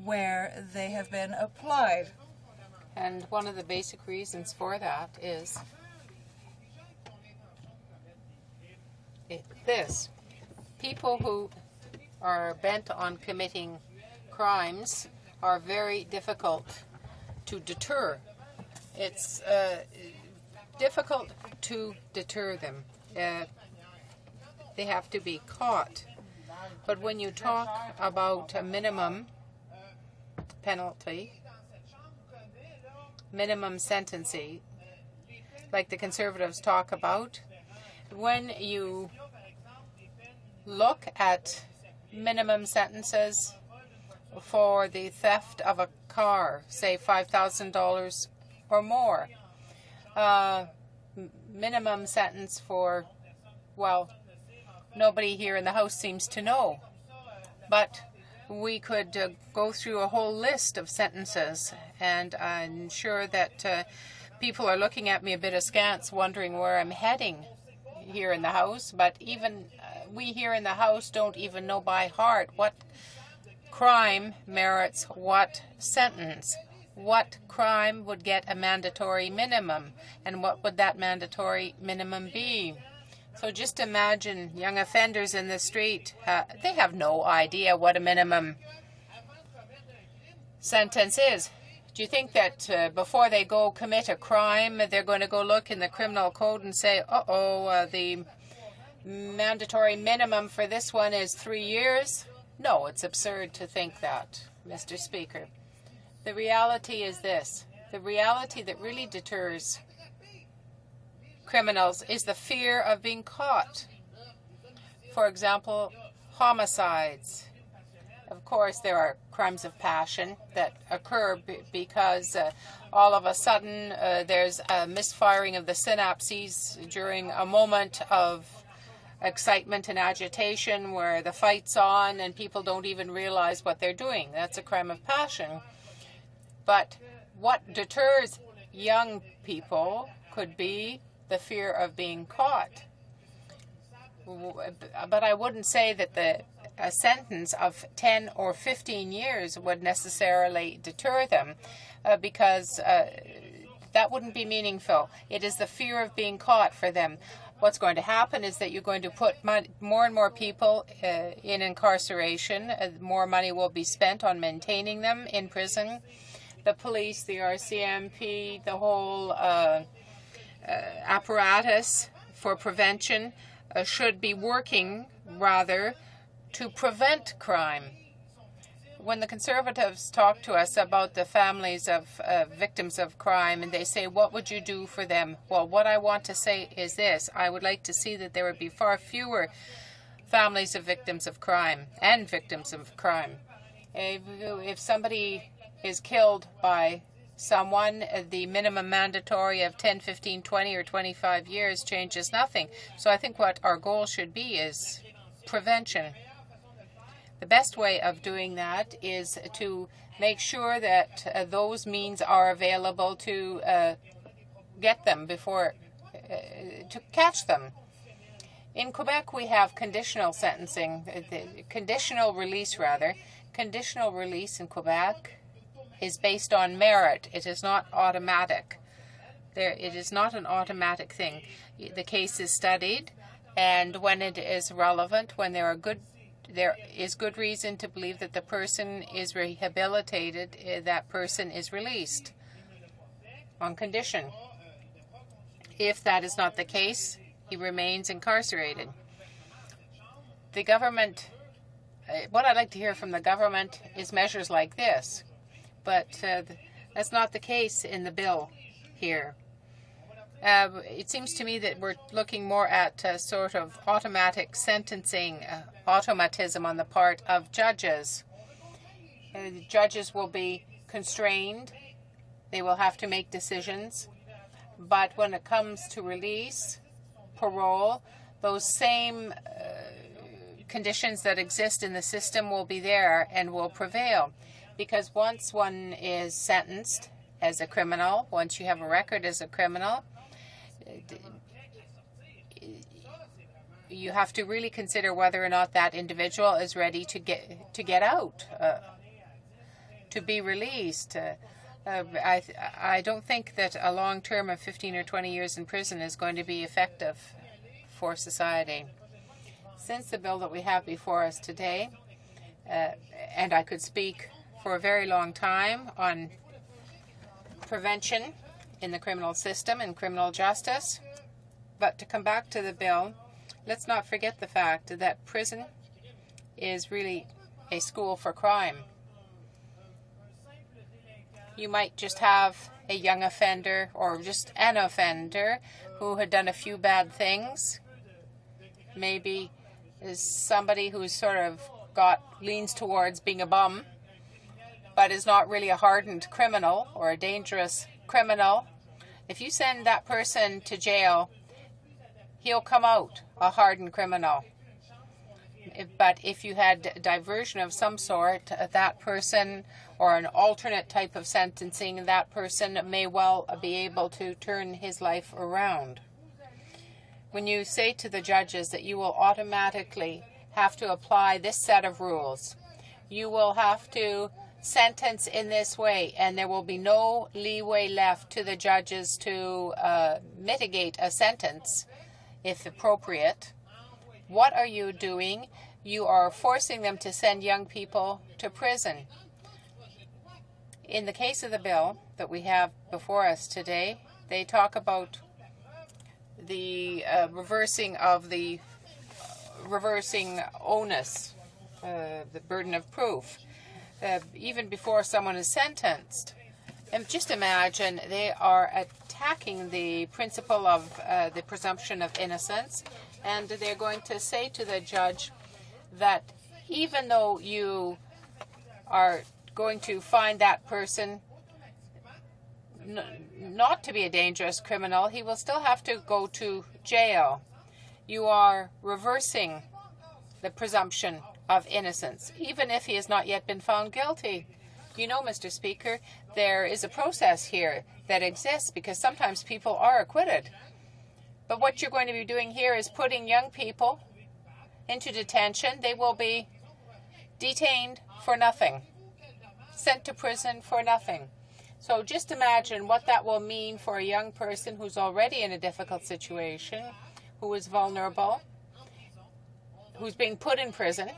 where they have been applied. And one of the basic reasons for that is this. People who are bent on committing crimes are very difficult to deter. It's difficult to deter them. They have to be caught. But when you talk about a minimum penalty, minimum sentencing, like the Conservatives talk about, when you look at minimum sentences for the theft of a car, say $5,000 or more, minimum sentence for, well, nobody here in the House seems to know, but we could go through a whole list of sentences, and I'm sure that people are looking at me a bit askance, wondering where I'm heading here in the House, but even we here in the House don't even know by heart what crime merits what sentence. What crime would get a mandatory minimum, and what would that mandatory minimum be? So just imagine young offenders in the street. They have no idea what a minimum sentence is. Do you think that before they go commit a crime, they're going to go look in the criminal code and say, the mandatory minimum for this one is 3 years? No, it's absurd to think that, Mr. Speaker. The reality is this. The reality that really deters criminals is the fear of being caught. For example, homicides. Of course, there are crimes of passion that occur because all of a sudden there's a misfiring of the synapses during a moment of excitement and agitation where the fight's on and people don't even realize what they're doing. That's a crime of passion. But what deters young people could be the fear of being caught. But I wouldn't say that a sentence of 10 or 15 years would necessarily deter them because that wouldn't be meaningful. It is the fear of being caught for them. What's going to happen is that you're going to put more and more people in incarceration. More money will be spent on maintaining them in prison. The police, the RCMP, the whole apparatus for prevention should be working rather to prevent crime. When the Conservatives talk to us about the families of victims of crime and they say, what would you do for them? Well, what I want to say is this. I would like to see that there would be far fewer families of victims of crime and victims of crime. If somebody is killed by someone, the minimum mandatory of 10, 15, 20, or 25 years changes nothing. So I think what our goal should be is prevention. The best way of doing that is to make sure that those means are available to get them before, to catch them. In Quebec, we have conditional sentencing, conditional release rather. Conditional release in Quebec is based on merit. It is not automatic. It is not an automatic thing. The case is studied, and when it is relevant, when there is good reason to believe that the person is rehabilitated, that person is released on condition. If that is not the case, he remains incarcerated. The government, what I'd like to hear from the government is measures like this. But that's not the case in the bill here. It seems to me that we're looking more at sort of automatic sentencing, automatism on the part of judges. The judges will be constrained. They will have to make decisions. But when it comes to release, parole, those same conditions that exist in the system will be there and will prevail. Because once one is sentenced as a criminal, once you have a record as a criminal, you have to really consider whether or not that individual is ready to get out, to be released. I don't think that a long term of 15 or 20 years in prison is going to be effective for society. Since the bill that we have before us today, and I could speak for a very long time on prevention in the criminal system and criminal justice. But to come back to the bill, let's not forget the fact that prison is really a school for crime. You might just have a young offender or just an offender who had done a few bad things. Maybe is somebody who's sort of leans towards being a bum, but is not really a hardened criminal or a dangerous criminal. If you send that person to jail, he'll come out a hardened criminal. But if you had diversion of some sort, that person, or an alternate type of sentencing, that person may well be able to turn his life around. When you say to the judges that you will automatically have to apply this set of rules, you will have to sentence in this way, and there will be no leeway left to the judges to mitigate a sentence if appropriate. What are you doing? You are forcing them to send young people to prison. In the case of the bill that we have before us today, they talk about the reversing onus, the burden of proof, even before someone is sentenced. And just imagine they are attacking the principle of the presumption of innocence, and they're going to say to the judge that even though you are going to find that person not to be a dangerous criminal, he will still have to go to jail. You are reversing the presumption of innocence, even if he has not yet been found guilty. You know, Mr. Speaker, there is a process here that exists because sometimes people are acquitted. But what you're going to be doing here is putting young people into detention. They will be detained for nothing, sent to prison for nothing. So just imagine what that will mean for a young person who's already in a difficult situation, who is vulnerable, who's being put in prison.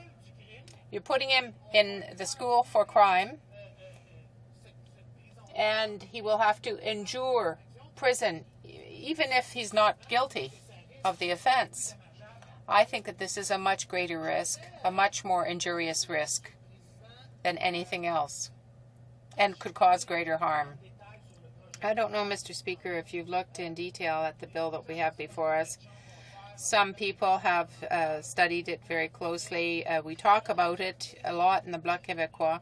You're putting him in the school for crime, and he will have to endure prison even if he's not guilty of the offense. I think that this is a much greater risk, a much more injurious risk than anything else, and could cause greater harm. I don't know, Mr. Speaker, if you've looked in detail at the bill that we have before us. Some people have studied it very closely. We talk about it a lot in the Bloc Québécois.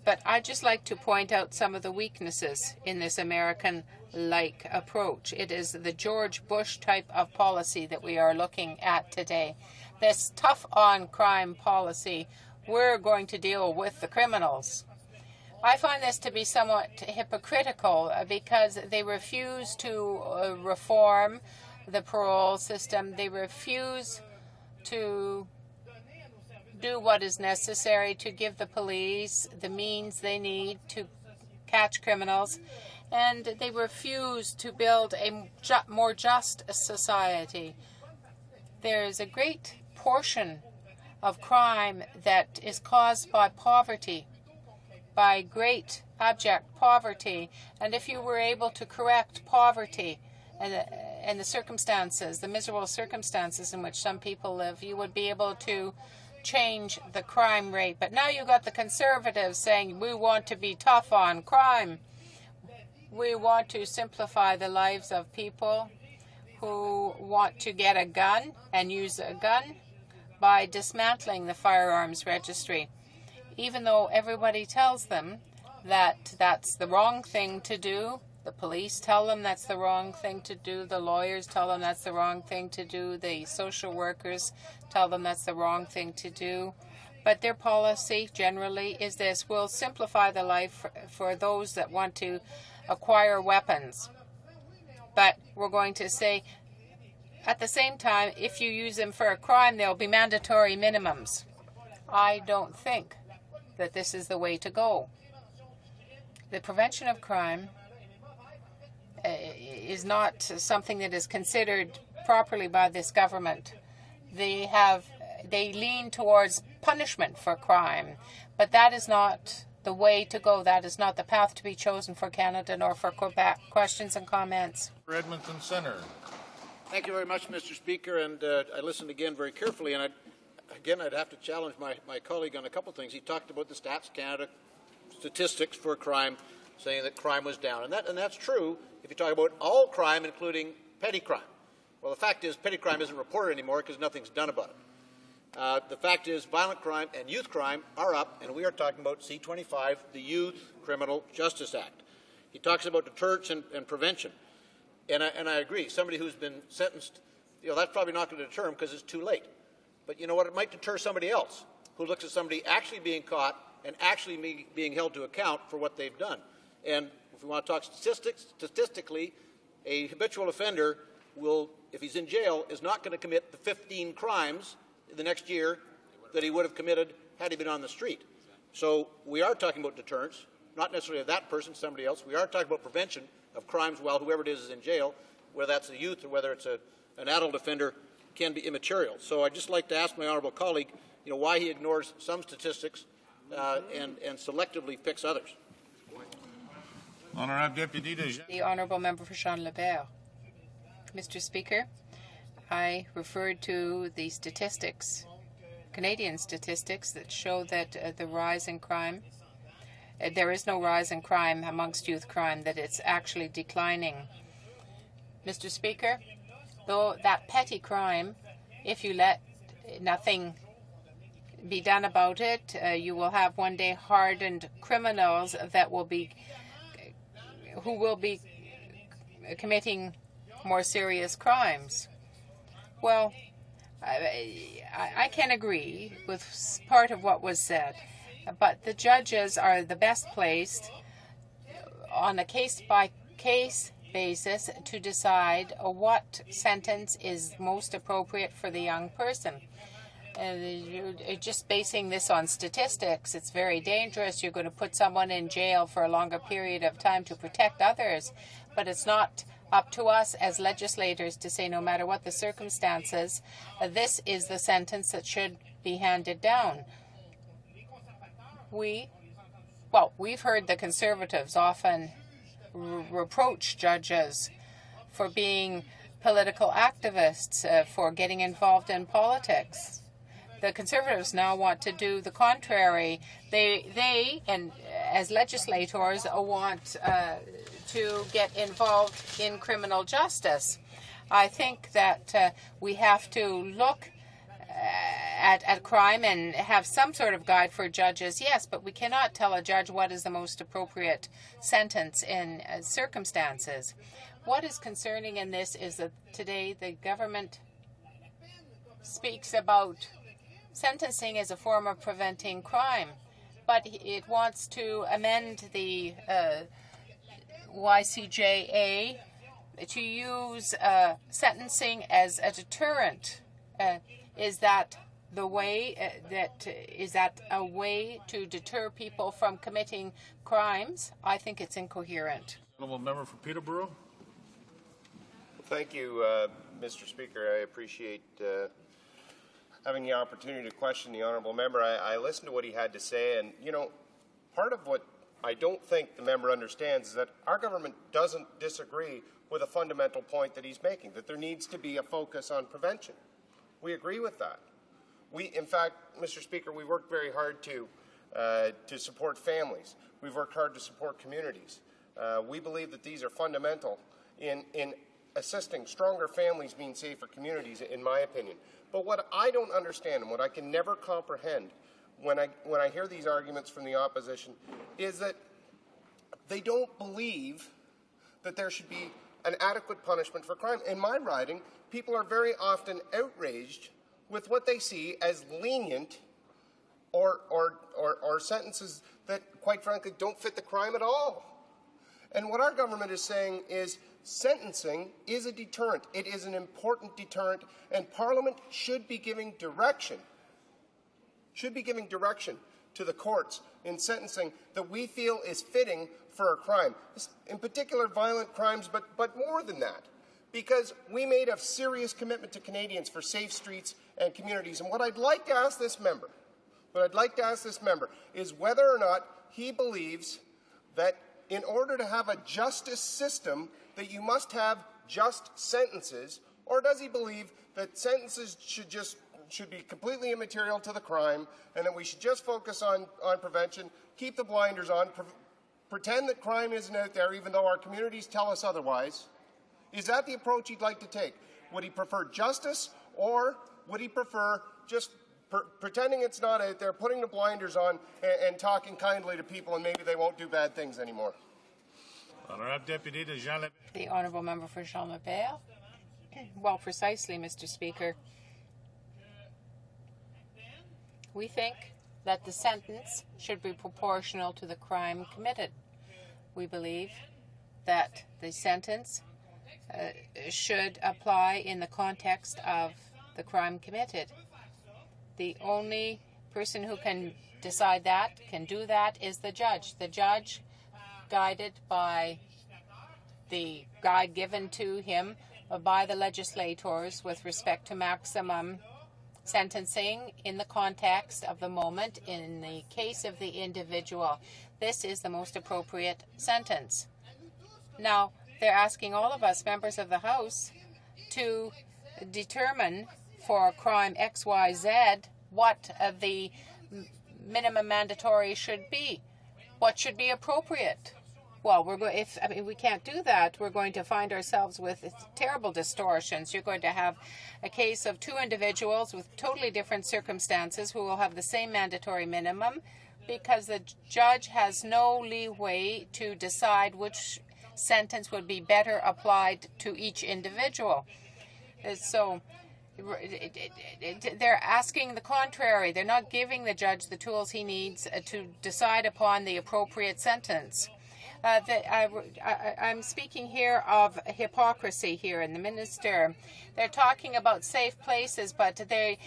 But I'd just like to point out some of the weaknesses in this American-like approach. It is the George Bush type of policy that we are looking at today. This tough-on-crime policy, we're going to deal with the criminals. I find this to be somewhat hypocritical because they refuse to reform the parole system. They refuse to do what is necessary to give the police the means they need to catch criminals, and they refuse to build a more just society. There is a great portion of crime that is caused by poverty, by great abject poverty, and if you were able to correct poverty and the circumstances, the miserable circumstances in which some people live, you would be able to change the crime rate. But now you've got the Conservatives saying we want to be tough on crime. We want to simplify the lives of people who want to get a gun and use a gun by dismantling the firearms registry, even though everybody tells them that that's the wrong thing to do. The police tell them that's the wrong thing to do. The lawyers tell them that's the wrong thing to do. The social workers tell them that's the wrong thing to do. But their policy generally is this: we'll simplify the life for those that want to acquire weapons. But we're going to say, at the same time, if you use them for a crime, there'll be mandatory minimums. I don't think that this is the way to go. The prevention of crime is not something that is considered properly by this government. They lean towards punishment for crime, but that is not the way to go. That is not the path to be chosen for Canada nor for Quebec. Questions and comments? For Edmonton Centre. Thank you very much, Mr. Speaker, and I listened again very carefully, and I'd have to challenge my colleague on a couple of things. He talked about the Stats Canada statistics for crime, saying that crime was down, and that's true if you talk about all crime, including petty crime. Well, the fact is petty crime isn't reported anymore because nothing's done about it. The fact is violent crime and youth crime are up, and we are talking about C-25, the Youth Criminal Justice Act. He talks about deterrence and prevention, and I agree. Somebody who's been sentenced, that's probably not going to deter him because it's too late. But you know what? It might deter somebody else who looks at somebody actually being caught and actually being held to account for what they've done. And if we want to talk statistically, a habitual offender will, if he's in jail, is not going to commit the 15 crimes the next year that he would have committed had he been on the street. So we are talking about deterrence, not necessarily of that person, somebody else. We are talking about prevention of crimes while whoever it is in jail, whether that's a youth or whether it's a an adult offender can be immaterial. So I'd just like to ask my honourable colleague, why he ignores some statistics and selectively picks others. The Honourable Member for Jean-Lebert. Mr. Speaker, I referred to the statistics, Canadian statistics, that show that the rise in crime, there is no rise in crime amongst youth crime, that it's actually declining. Mr. Speaker, though that petty crime, if you let nothing be done about it, you will have one day hardened criminals who will be committing more serious crimes. Well, I can agree with part of what was said, but the judges are the best placed on a case-by-case basis to decide what sentence is most appropriate for the young person. Just basing this on statistics, it's very dangerous. You're going to put someone in jail for a longer period of time to protect others, but it's not up to us as legislators to say, no matter what the circumstances, this is the sentence that should be handed down. We've heard the Conservatives often reproach judges for being political activists, for getting involved in politics. The Conservatives now want to do the contrary. They and as legislators want to get involved in criminal justice. I think that we have to look at crime and have some sort of guide for judges, yes, but we cannot tell a judge what is the most appropriate sentence in circumstances. What is concerning in this is that today the government speaks about sentencing as a form of preventing crime, but it wants to amend the YCJA to use sentencing as a deterrent. Is that the way? Is that a way to deter people from committing crimes? I think it's incoherent. Honourable Member for Peterborough. Thank you, Mr. Speaker. I appreciate having the opportunity to question the honourable member. I listened to what he had to say, and part of what I don't think the member understands is that our government doesn't disagree with a fundamental point that he's making, that there needs to be a focus on prevention. We agree with that. In fact, Mr. Speaker, we worked very hard to support families. We've worked hard to support communities. We believe that these are fundamental in assisting stronger families mean safer communities, in my opinion. But what I don't understand and what I can never comprehend when I hear these arguments from the opposition is that they don't believe that there should be an adequate punishment for crime. In my riding, people are very often outraged with what they see as lenient or sentences that, quite frankly, don't fit the crime at all. And what our government is saying is sentencing is a deterrent. It is an important deterrent, and Parliament should be giving direction to the courts in sentencing that we feel is fitting for a crime, in particular violent crimes, but more than that, because we made a serious commitment to Canadians for safe streets and communities. And what I'd like to ask this member, is whether or not he believes that in order to have a justice system that you must have just sentences, or does he believe that sentences should be completely immaterial to the crime and that we should just focus on prevention, keep the blinders on, pretend that crime isn't out there even though our communities tell us otherwise? Is that the approach he'd like to take? Would he prefer justice, or would he prefer just pretending it's not out there, putting the blinders on and talking kindly to people, and maybe they won't do bad things anymore? The Honourable Member for Jean-Lebert. Well, precisely, Mr. Speaker. We think that the sentence should be proportional to the crime committed. We believe that the sentence should apply in the context of the crime committed. The only person who can decide that, can do that, is the judge. The judge, guided by the guide given to him by the legislators with respect to maximum sentencing in the context of the moment. In the case of the individual, this is the most appropriate sentence. Now, they're asking all of us, members of the House, to determine for crime XYZ what the minimum mandatory should be. What should be appropriate? Well, we can't do that, we're going to find ourselves with terrible distortions. You're going to have a case of two individuals with totally different circumstances who will have the same mandatory minimum because the judge has no leeway to decide which sentence would be better applied to each individual. So they're asking the contrary. They're not giving the judge the tools he needs to decide upon the appropriate sentence. I'm speaking here of hypocrisy here in the minister. They're talking about safe places, but they're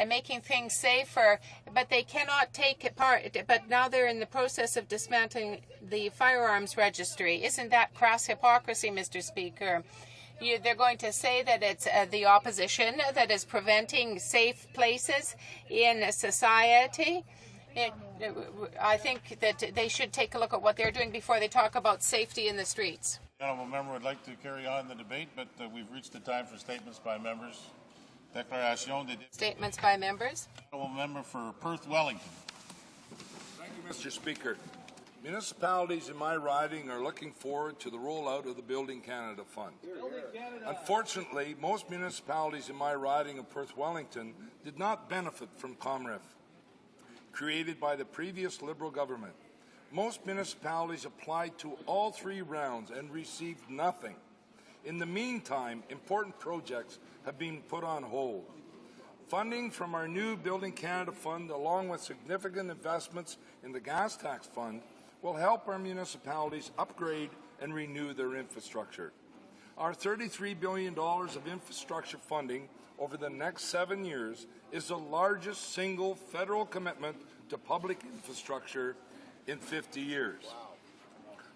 making things safer, but they cannot take part. But now they're in the process of dismantling the firearms registry. Isn't that crass hypocrisy, Mr. Speaker? They're going to say that it's the opposition that is preventing safe places in society. I think that they should take a look at what they're doing before they talk about safety in the streets. The honourable member would like to carry on the debate, but we've reached the time for statements by members. Declaration de Statements by members. Honourable member for Perth Wellington. Thank you, Mr. Speaker. Municipalities in my riding are looking forward to the rollout of the Building Canada Fund. Unfortunately, most municipalities in my riding of Perth Wellington did not benefit from COMREF, created by the previous Liberal government. Most municipalities applied to all 3 rounds and received nothing. In the meantime, important projects have been put on hold. Funding from our new Building Canada Fund, along with significant investments in the gas tax fund, will help our municipalities upgrade and renew their infrastructure. Our $33 billion of infrastructure funding over the next 7 years is the largest single federal commitment to public infrastructure in 50 years.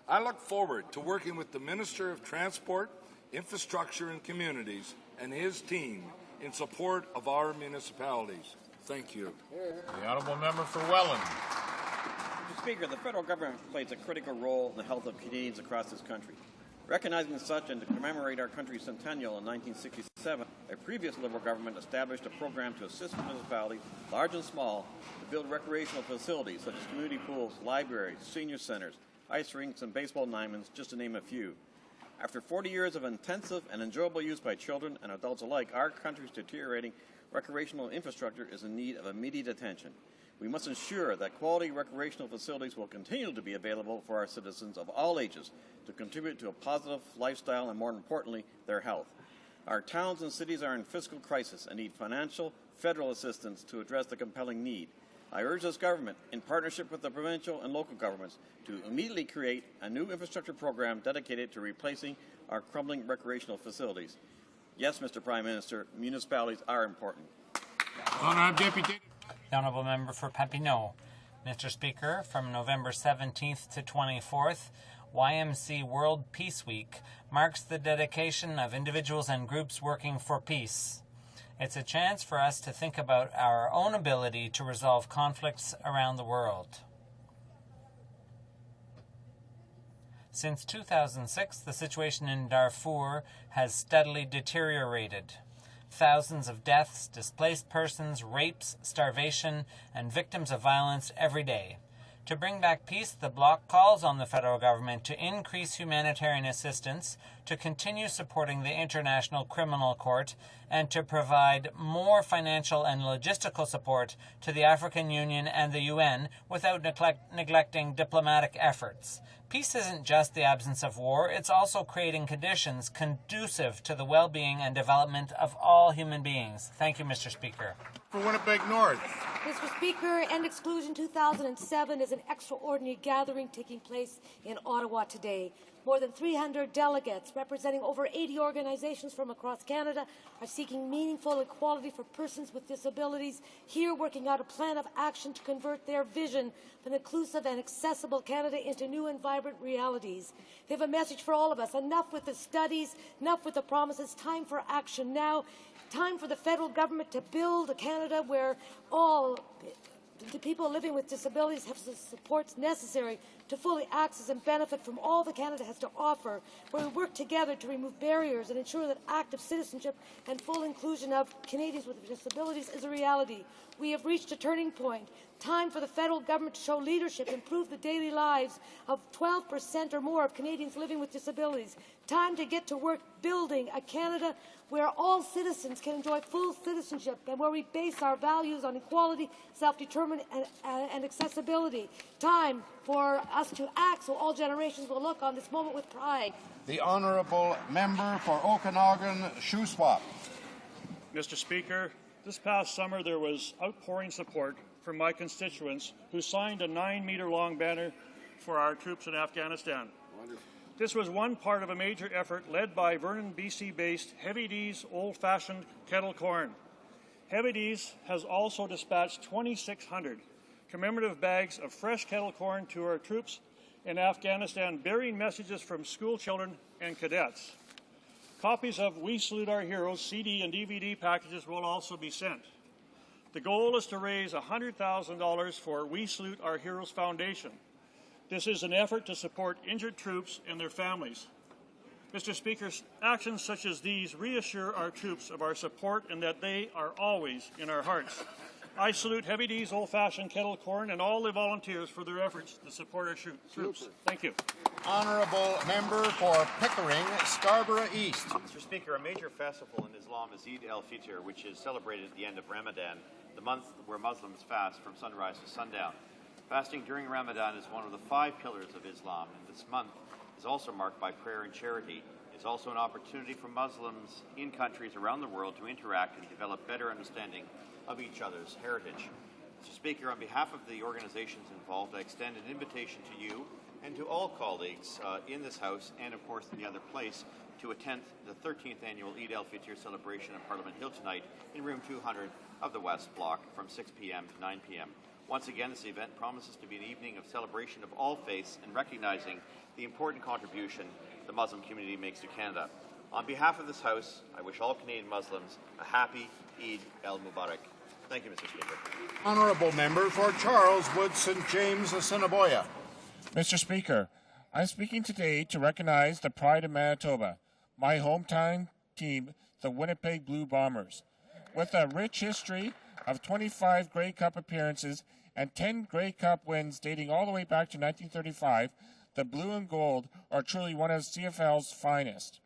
I look forward to working with the Minister of Transport, Infrastructure and Communities and his team in support of our municipalities. Thank you. The honourable member for Welland. Mr. Speaker, the federal government plays a critical role in the health of Canadians across this country. Recognizing such and to commemorate our country's centennial in 1967, a previous Liberal government established a program to assist municipalities, large and small, to build recreational facilities such as community pools, libraries, senior centers, ice rinks, and baseball diamonds, just to name a few. After 40 years of intensive and enjoyable use by children and adults alike, our country's deteriorating recreational infrastructure is in need of immediate attention. We must ensure that quality recreational facilities will continue to be available for our citizens of all ages to contribute to a positive lifestyle and, more importantly, their health. Our towns and cities are in fiscal crisis and need financial, federal assistance to address the compelling need. I urge this government, in partnership with the provincial and local governments, to immediately create a new infrastructure program dedicated to replacing our crumbling recreational facilities. Yes, Mr. Prime Minister, municipalities are important. The Honourable Member for Papineau. Mr. Speaker, from November 17th to 24th, YMC World Peace Week marks the dedication of individuals and groups working for peace. It's a chance for us to think about our own ability to resolve conflicts around the world. Since 2006, the situation in Darfur has steadily deteriorated. Thousands of deaths, displaced persons, rapes, starvation, and victims of violence every day. To bring back peace, the Bloc calls on the federal government to increase humanitarian assistance, to continue supporting the International Criminal Court, and to provide more financial and logistical support to the African Union and the UN without neglecting diplomatic efforts. Peace isn't just the absence of war, it's also creating conditions conducive to the well-being and development of all human beings. Thank you, Mr. Speaker. For Winnipeg North. Mr. Speaker, End Exclusion 2007 is an extraordinary gathering taking place in Ottawa today. More than 300 delegates representing over 80 organizations from across Canada are seeking meaningful equality for persons with disabilities, here working out a plan of action to convert their vision of an inclusive and accessible Canada into new and vibrant realities. They have a message for all of us. Enough with the studies, enough with the promises. Time for action now. Time for the federal government to build a Canada where all the people living with disabilities have the supports necessary to fully access and benefit from all that Canada has to offer, where we work together to remove barriers and ensure that active citizenship and full inclusion of Canadians with disabilities is a reality. We have reached a turning point. Time for the federal government to show leadership, improve the daily lives of 12% or more of Canadians living with disabilities. Time to get to work building a Canada where all citizens can enjoy full citizenship and where we base our values on equality, self-determination, and accessibility. Time for us to act so all generations will look on this moment with pride. The Honourable Member for Okanagan-Shuswap. Mr. Speaker, this past summer there was outpouring support from my constituents who signed a 9-meter-long banner for our troops in Afghanistan. Wonderful. This was one part of a major effort led by Vernon, BC-based Heavy D's Old-Fashioned Kettle Corn. Heavy D's has also dispatched 2,600 commemorative bags of fresh kettle corn to our troops in Afghanistan, bearing messages from school children and cadets. Copies of We Salute Our Heroes CD and DVD packages will also be sent. The goal is to raise $100,000 for We Salute Our Heroes Foundation. This is an effort to support injured troops and their families. Mr. Speaker, actions such as these reassure our troops of our support and that they are always in our hearts. I salute Heavy D's Old-Fashioned Kettle Corn and all the volunteers for their efforts to support our troops. Thank you. Honourable Member for Pickering, Scarborough East. Mr. Speaker, a major festival in Islam is Eid al-Fitr, which is celebrated at the end of Ramadan, the month where Muslims fast from sunrise to sundown. Fasting during Ramadan is one of the 5 pillars of Islam, and this month is also marked by prayer and charity. It's also an opportunity for Muslims in countries around the world to interact and develop better understanding of each other's heritage. Mr. Speaker, on behalf of the organizations involved, I extend an invitation to you and to all colleagues in this House and, of course, in the other place to attend the 13th annual Eid al-Fitr celebration at Parliament Hill tonight in room 200 of the West Block from 6 p.m. to 9 p.m. Once again, this event promises to be an evening of celebration of all faiths and recognizing the important contribution the Muslim community makes to Canada. On behalf of this House, I wish all Canadian Muslims a happy Eid al-Mubarak. Thank you, Mr. Speaker. Honourable Member for Charles Wood, St. James, Assiniboia. Mr. Speaker, I'm speaking today to recognize the pride of Manitoba, my hometown team, the Winnipeg Blue Bombers. With a rich history of 25 Grey Cup appearances and 10 Grey Cup wins dating all the way back to 1935, the Blue and Gold are truly one of CFL's finest.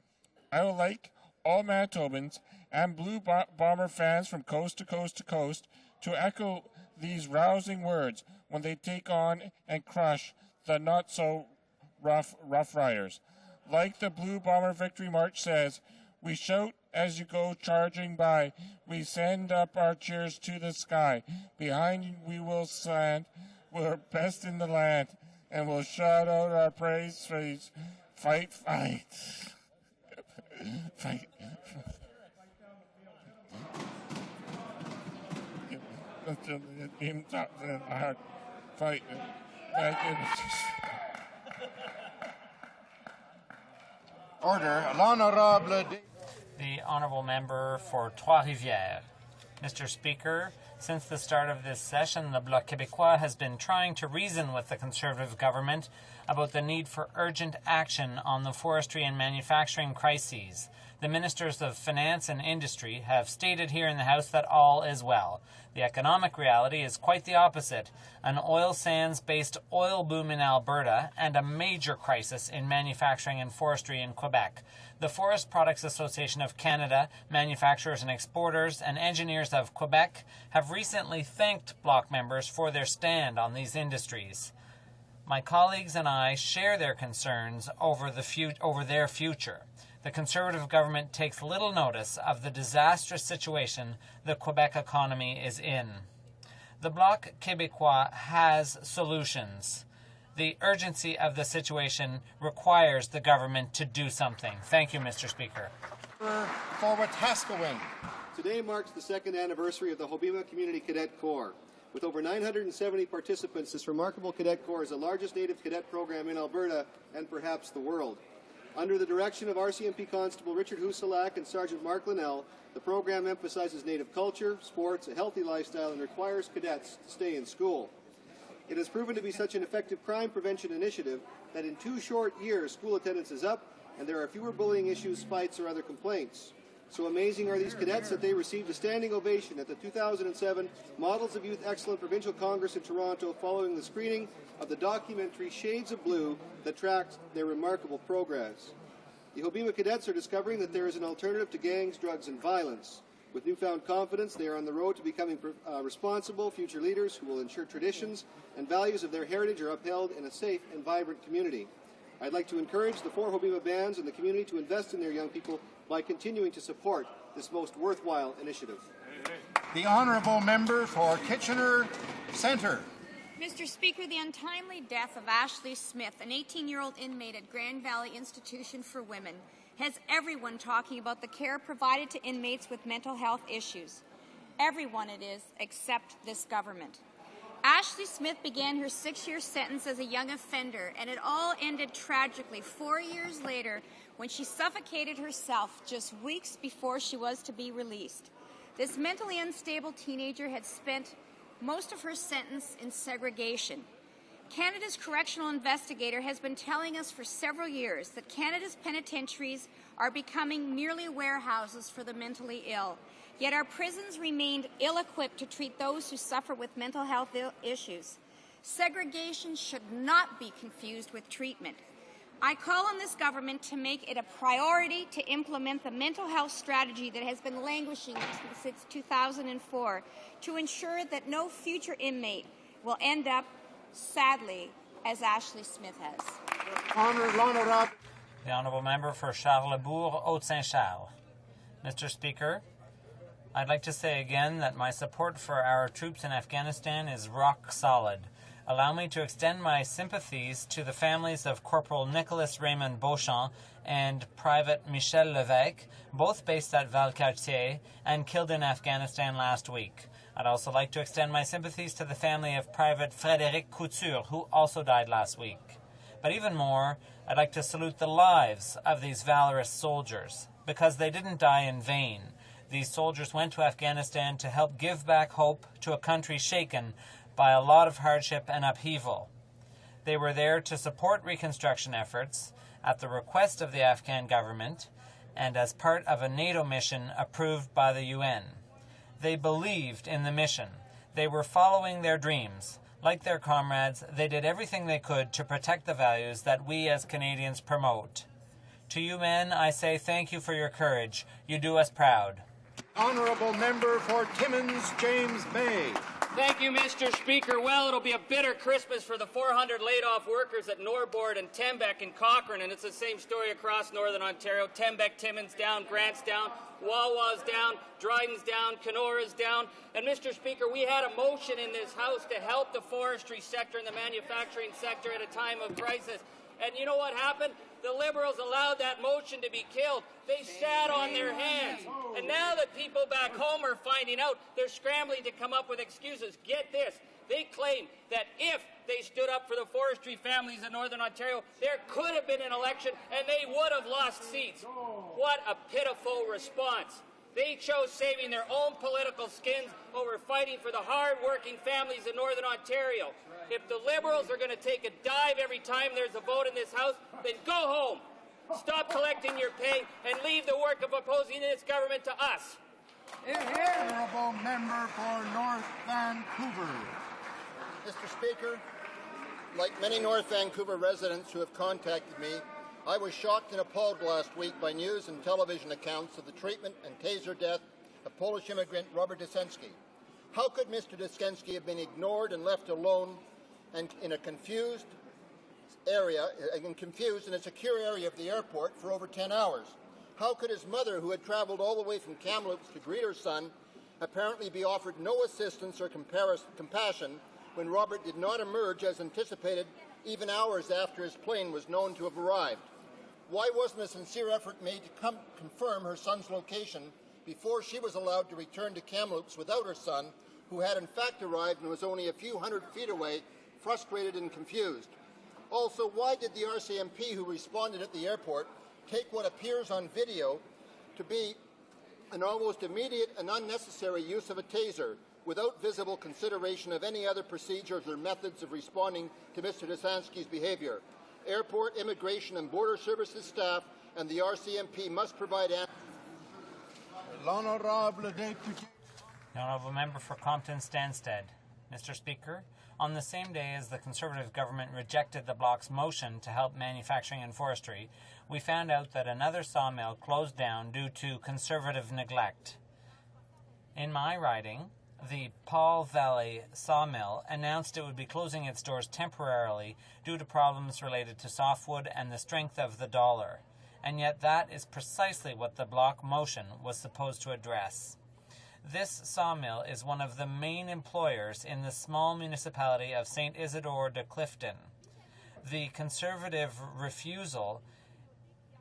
I would like all Manitobans and Blue Bomber fans from coast to coast to coast to echo these rousing words when they take on and crush the not-so-rough Rough Riders. Like the Blue Bomber Victory March says, we shout as you go charging by. We send up our cheers to the sky. Behind you we will stand. We're best in the land. And we'll shout out our praise. Fight, fight. Fight. Fight. Order. L'Honorable. The Honourable Member for Trois-Rivières. Mr. Speaker, since the start of this session, the Bloc Québécois has been trying to reason with the Conservative government about the need for urgent action on the forestry and manufacturing crises. The Ministers of Finance and Industry have stated here in the House that all is well. The economic reality is quite the opposite. An oil sands-based oil boom in Alberta and a major crisis in manufacturing and forestry in Quebec. The Forest Products Association of Canada, Manufacturers and Exporters, and Engineers of Quebec have recently thanked Bloc members for their stand on these industries. My colleagues and I share their concerns over their future. The Conservative government takes little notice of the disastrous situation the Quebec economy is in. The Bloc Québécois has solutions. The urgency of the situation requires the government to do something. Thank you, Mr. Speaker. For Wetaskiwin. Today marks the second anniversary of the Ho'obiima Community Cadet Corps. With over 970 participants, this remarkable cadet corps is the largest native cadet program in Alberta and perhaps the world. Under the direction of RCMP Constable Richard Husalak and Sergeant Mark Linnell, the program emphasizes native culture, sports, a healthy lifestyle, and requires cadets to stay in school. It has proven to be such an effective crime prevention initiative that in 2 short years, school attendance is up and there are fewer bullying issues, fights, or other complaints. So amazing are these cadets that they received a standing ovation at the 2007 Models of Youth Excellent Provincial Congress in Toronto following the screening of the documentary Shades of Blue that tracked their remarkable progress. The Ho'obiima cadets are discovering that there is an alternative to gangs, drugs, and violence. With newfound confidence, they are on the road to becoming responsible future leaders who will ensure traditions and values of their heritage are upheld in a safe and vibrant community. I'd like to encourage the 4 Ho'obiima bands and the community to invest in their young people by continuing to support this most worthwhile initiative. The Honourable Member for Kitchener Centre. Mr. Speaker, the untimely death of Ashley Smith, an 18-year-old inmate at Grand Valley Institution for Women, has everyone talking about the care provided to inmates with mental health issues. Everyone it is, except this government. Ashley Smith began her 6-year sentence as a young offender, and it all ended tragically 4 years later when she suffocated herself just weeks before she was to be released. This mentally unstable teenager had spent most of her sentence in segregation. Canada's correctional investigator has been telling us for several years that Canada's penitentiaries are becoming merely warehouses for the mentally ill. Yet our prisons remained ill-equipped to treat those who suffer with mental health issues. Segregation should not be confused with treatment. I call on this government to make it a priority to implement the mental health strategy that has been languishing since 2004 to ensure that no future inmate will end up, sadly, as Ashley Smith has. The Honourable Member for Charlesbourg, Haute-Saint-Charles. Mr. Speaker, I'd like to say again that my support for our troops in Afghanistan is rock solid. Allow me to extend my sympathies to the families of Corporal Nicholas Raymond Beauchamp and Private Michel Levesque, both based at Valcartier and killed in Afghanistan last week. I'd also like to extend my sympathies to the family of Private Frédéric Couture, who also died last week. But even more, I'd like to salute the lives of these valorous soldiers, because they didn't die in vain. These soldiers went to Afghanistan to help give back hope to a country shaken by a lot of hardship and upheaval. They were there to support reconstruction efforts at the request of the Afghan government and as part of a NATO mission approved by the UN. They believed in the mission. They were following their dreams. Like their comrades, they did everything they could to protect the values that we as Canadians promote. To you men, I say thank you for your courage. You do us proud. Honourable Member for Timmins, James Bay. Thank you, Mr. Speaker. Well, it'll be a bitter Christmas for the 400 laid-off workers at Norbord and Tembec and Cochrane, and it's the same story across Northern Ontario. Tembec, Timmins down, Grant's down, Wawa's down, Dryden's down, Kenora's down. And, Mr. Speaker, we had a motion in this House to help the forestry sector and the manufacturing sector at a time of crisis. And you know what happened? The Liberals allowed that motion to be killed. They sat on their hands. And now that people back home are finding out, they're scrambling to come up with excuses. Get this. They claim that if they stood up for the forestry families in Northern Ontario, there could have been an election and they would have lost seats. What a pitiful response. They chose saving their own political skins over fighting for the hard-working families in Northern Ontario. If the Liberals are going to take a dive every time there's a vote in this House, then go home. Stop collecting your pay and leave the work of opposing this government to us. Honourable Member for North Vancouver. Mr. Speaker, like many North Vancouver residents who have contacted me, I was shocked and appalled last week by news and television accounts of the treatment and taser death of Polish immigrant Robert Desensky. How could Mr. Desensky have been ignored and left alone and in a confused and a secure area of the airport for over 10 hours? How could his mother, who had traveled all the way from Kamloops to greet her son, apparently be offered no assistance or compassion when Robert did not emerge as anticipated even hours after his plane was known to have arrived? Why wasn't a sincere effort made to confirm her son's location before she was allowed to return to Kamloops without her son, who had in fact arrived and was only a few hundred feet away, frustrated and confused? Also, why did the RCMP who responded at the airport take what appears on video to be an almost immediate and unnecessary use of a taser without visible consideration of any other procedures or methods of responding to Mr. Desansky's behavior? Airport, Immigration and Border Services staff and the RCMP must provide answers. L'honorable député. The Honourable Member for Compton-Stanstead. Mr. Speaker, on the same day as the Conservative government rejected the Bloc's motion to help manufacturing and forestry, we found out that another sawmill closed down due to Conservative neglect. In my riding, the Paul Valley Sawmill announced it would be closing its doors temporarily due to problems related to softwood and the strength of the dollar. And yet that is precisely what the Bloc motion was supposed to address. This sawmill is one of the main employers in the small municipality of St. Isidore de Clifton. The Conservative refusal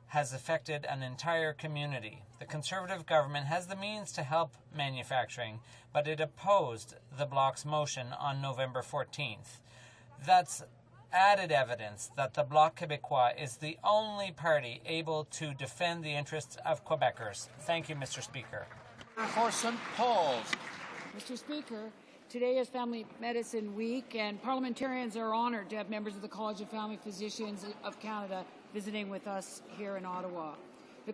has affected an entire community. The Conservative government has the means to help manufacturing, but it opposed the Bloc's motion on November 14th. That's added evidence that the Bloc Québécois is the only party able to defend the interests of Quebecers. Thank you, Mr. Speaker. For St. Paul's. Mr. Speaker, today is Family Medicine Week, and parliamentarians are honoured to have members of the College of Family Physicians of Canada visiting with us here in Ottawa. The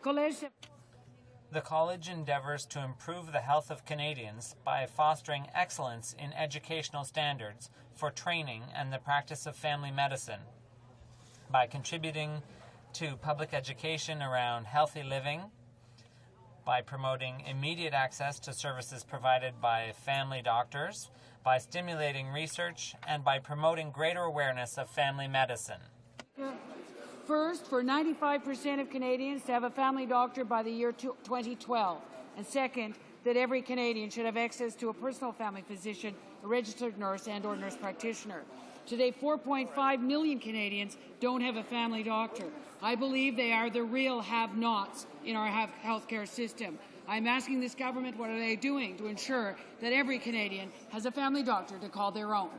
college endeavours to improve the health of Canadians by fostering excellence in educational standards for training and the practice of family medicine, by contributing to public education around healthy living, by promoting immediate access to services provided by family doctors, by stimulating research, and by promoting greater awareness of family medicine. First, for 95% of Canadians to have a family doctor by the year 2012. And second, that every Canadian should have access to a personal family physician, a registered nurse, and or nurse practitioner. Today, 4.5 million Canadians don't have a family doctor. I believe they are the real have-nots in our healthcare system. I'm asking this government, what are they doing to ensure that every Canadian has a family doctor to call their own?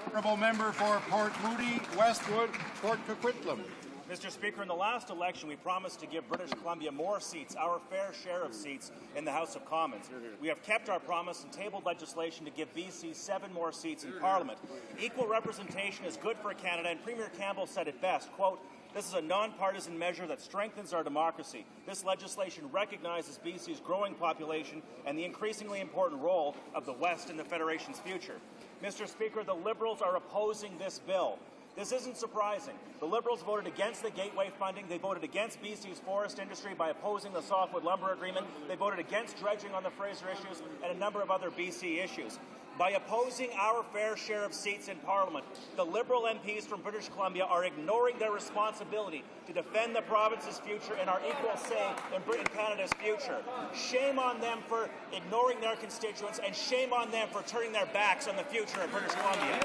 Honourable Member for Port Moody, Westwood, Port Coquitlam. Mr. Speaker, in the last election, we promised to give British Columbia more seats, our fair share of seats in the House of Commons. We have kept our promise and tabled legislation to give BC 7 more seats in Parliament. Equal representation is good for Canada, and Premier Campbell said it best, quote, "This is a nonpartisan measure that strengthens our democracy. This legislation recognizes BC's growing population and the increasingly important role of the West in the Federation's future." Mr. Speaker, the Liberals are opposing this bill. This isn't surprising. The Liberals voted against the Gateway funding. They voted against BC's forest industry by opposing the softwood lumber agreement. They voted against dredging on the Fraser issues and a number of other BC issues. By opposing our fair share of seats in Parliament, the Liberal MPs from British Columbia are ignoring their responsibility to defend the province's future and our equal say in Canada's future. Shame on them for ignoring their constituents, and shame on them for turning their backs on the future of British Columbia.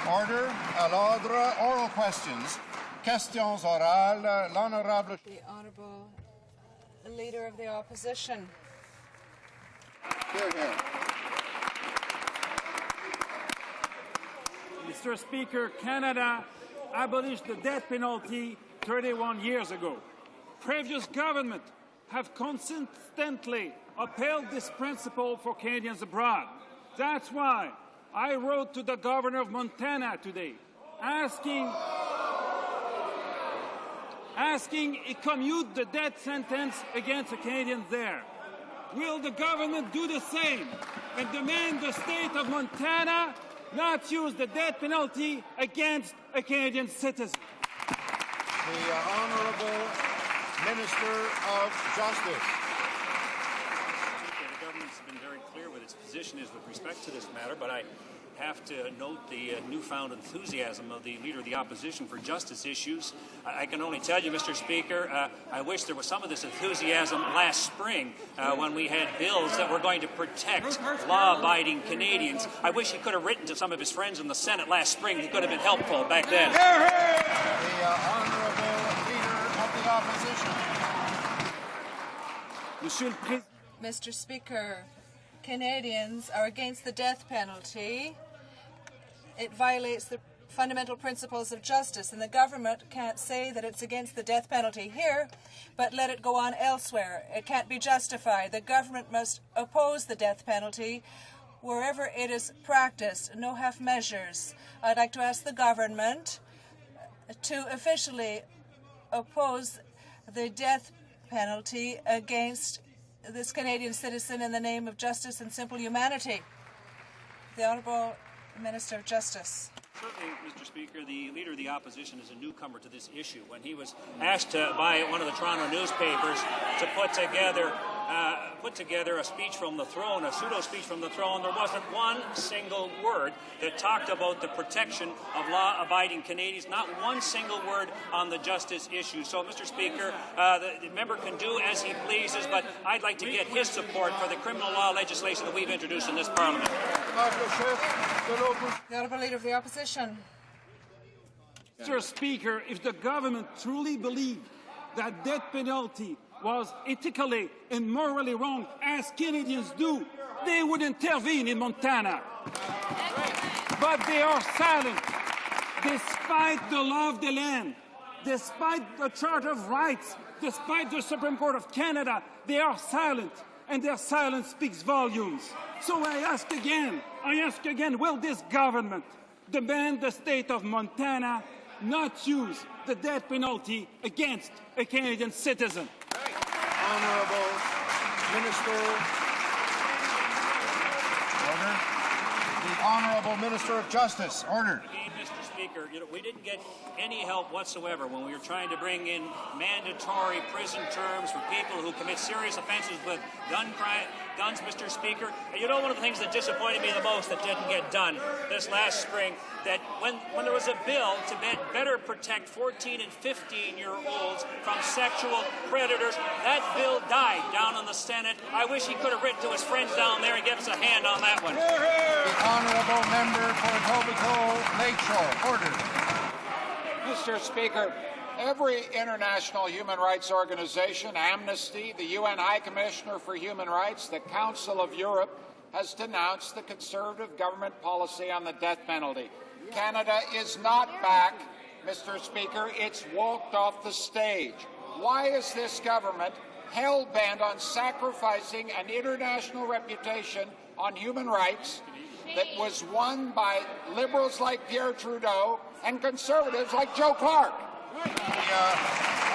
Order. À l'ordre. Oral questions. Questions orales. L'honorable. The Honourable Leader of the Opposition. Here, here. Mr. Speaker, Canada abolished the death penalty 31 years ago. Previous governments have consistently upheld this principle for Canadians abroad. That's why I wrote to the Governor of Montana today, asking he commute the death sentence against the Canadians there. Will the government do the same and demand the state of Montana not use the death penalty against a Canadian citizen? The Honourable Minister of Justice. The government's been very clear what its position is with respect to this matter, but I have to note the newfound enthusiasm of the Leader of the Opposition for justice issues. I can only tell you, Mr. Speaker, I wish there was some of this enthusiasm last spring when we had bills that were going to protect law-abiding Canadians. I wish he could have written to some of his friends in the Senate last spring. He could have been helpful back then. The Honourable Leader of the Opposition. Mr. Speaker, Canadians are against the death penalty. It violates the fundamental principles of justice, and the government can't say that it's against the death penalty here, but let it go on elsewhere. It can't be justified. The government must oppose the death penalty wherever it is practiced. No half measures. I'd like to ask the government to officially oppose the death penalty against this Canadian citizen in the name of justice and simple humanity. The Honourable Minister of Justice. Certainly, Mr. Speaker, the Leader of the Opposition is a newcomer to this issue. When he was asked by one of the Toronto newspapers to put together a speech from the throne, a pseudo-speech from the throne, there wasn't one single word that talked about the protection of law-abiding Canadians, not one single word on the justice issue. So, Mr. Speaker, the member can do as he pleases, but I'd like to get his support for the criminal law legislation that we've introduced in this Parliament. The Honourable Leader of the Opposition. Mr. Speaker, if the government truly believed that death penalty was ethically and morally wrong, as Canadians do, they would intervene in Montana. But they are silent, despite the law of the land, despite the Charter of Rights, despite the Supreme Court of Canada. They are silent, and their silence speaks volumes. So I ask again, will this government demand the state of Montana not use the death penalty against a Canadian citizen? Honourable Minister. Order. The Honourable Minister of Justice. Ordered. Mr. Speaker, we didn't get any help whatsoever when we were trying to bring in mandatory prison terms for people who commit serious offences with guns, Mr. Speaker. And one of the things that disappointed me the most that didn't get done this last spring, that when there was a bill to better protect 14 and 15-year-olds from sexual predators, that bill died down in the Senate. I wish he could have written to his friends down there and give us a hand on that one. The Honourable Member for Etobicoke Lakeshore. Ordered. Mr. Speaker, every international human rights organization, Amnesty, the UN High Commissioner for Human Rights, the Council of Europe, has denounced the Conservative government policy on the death penalty. Canada is not back, Mr. Speaker. It's walked off the stage. Why is this government hell-bent on sacrificing an international reputation on human rights that was won by Liberals like Pierre Trudeau and Conservatives like Joe Clark? The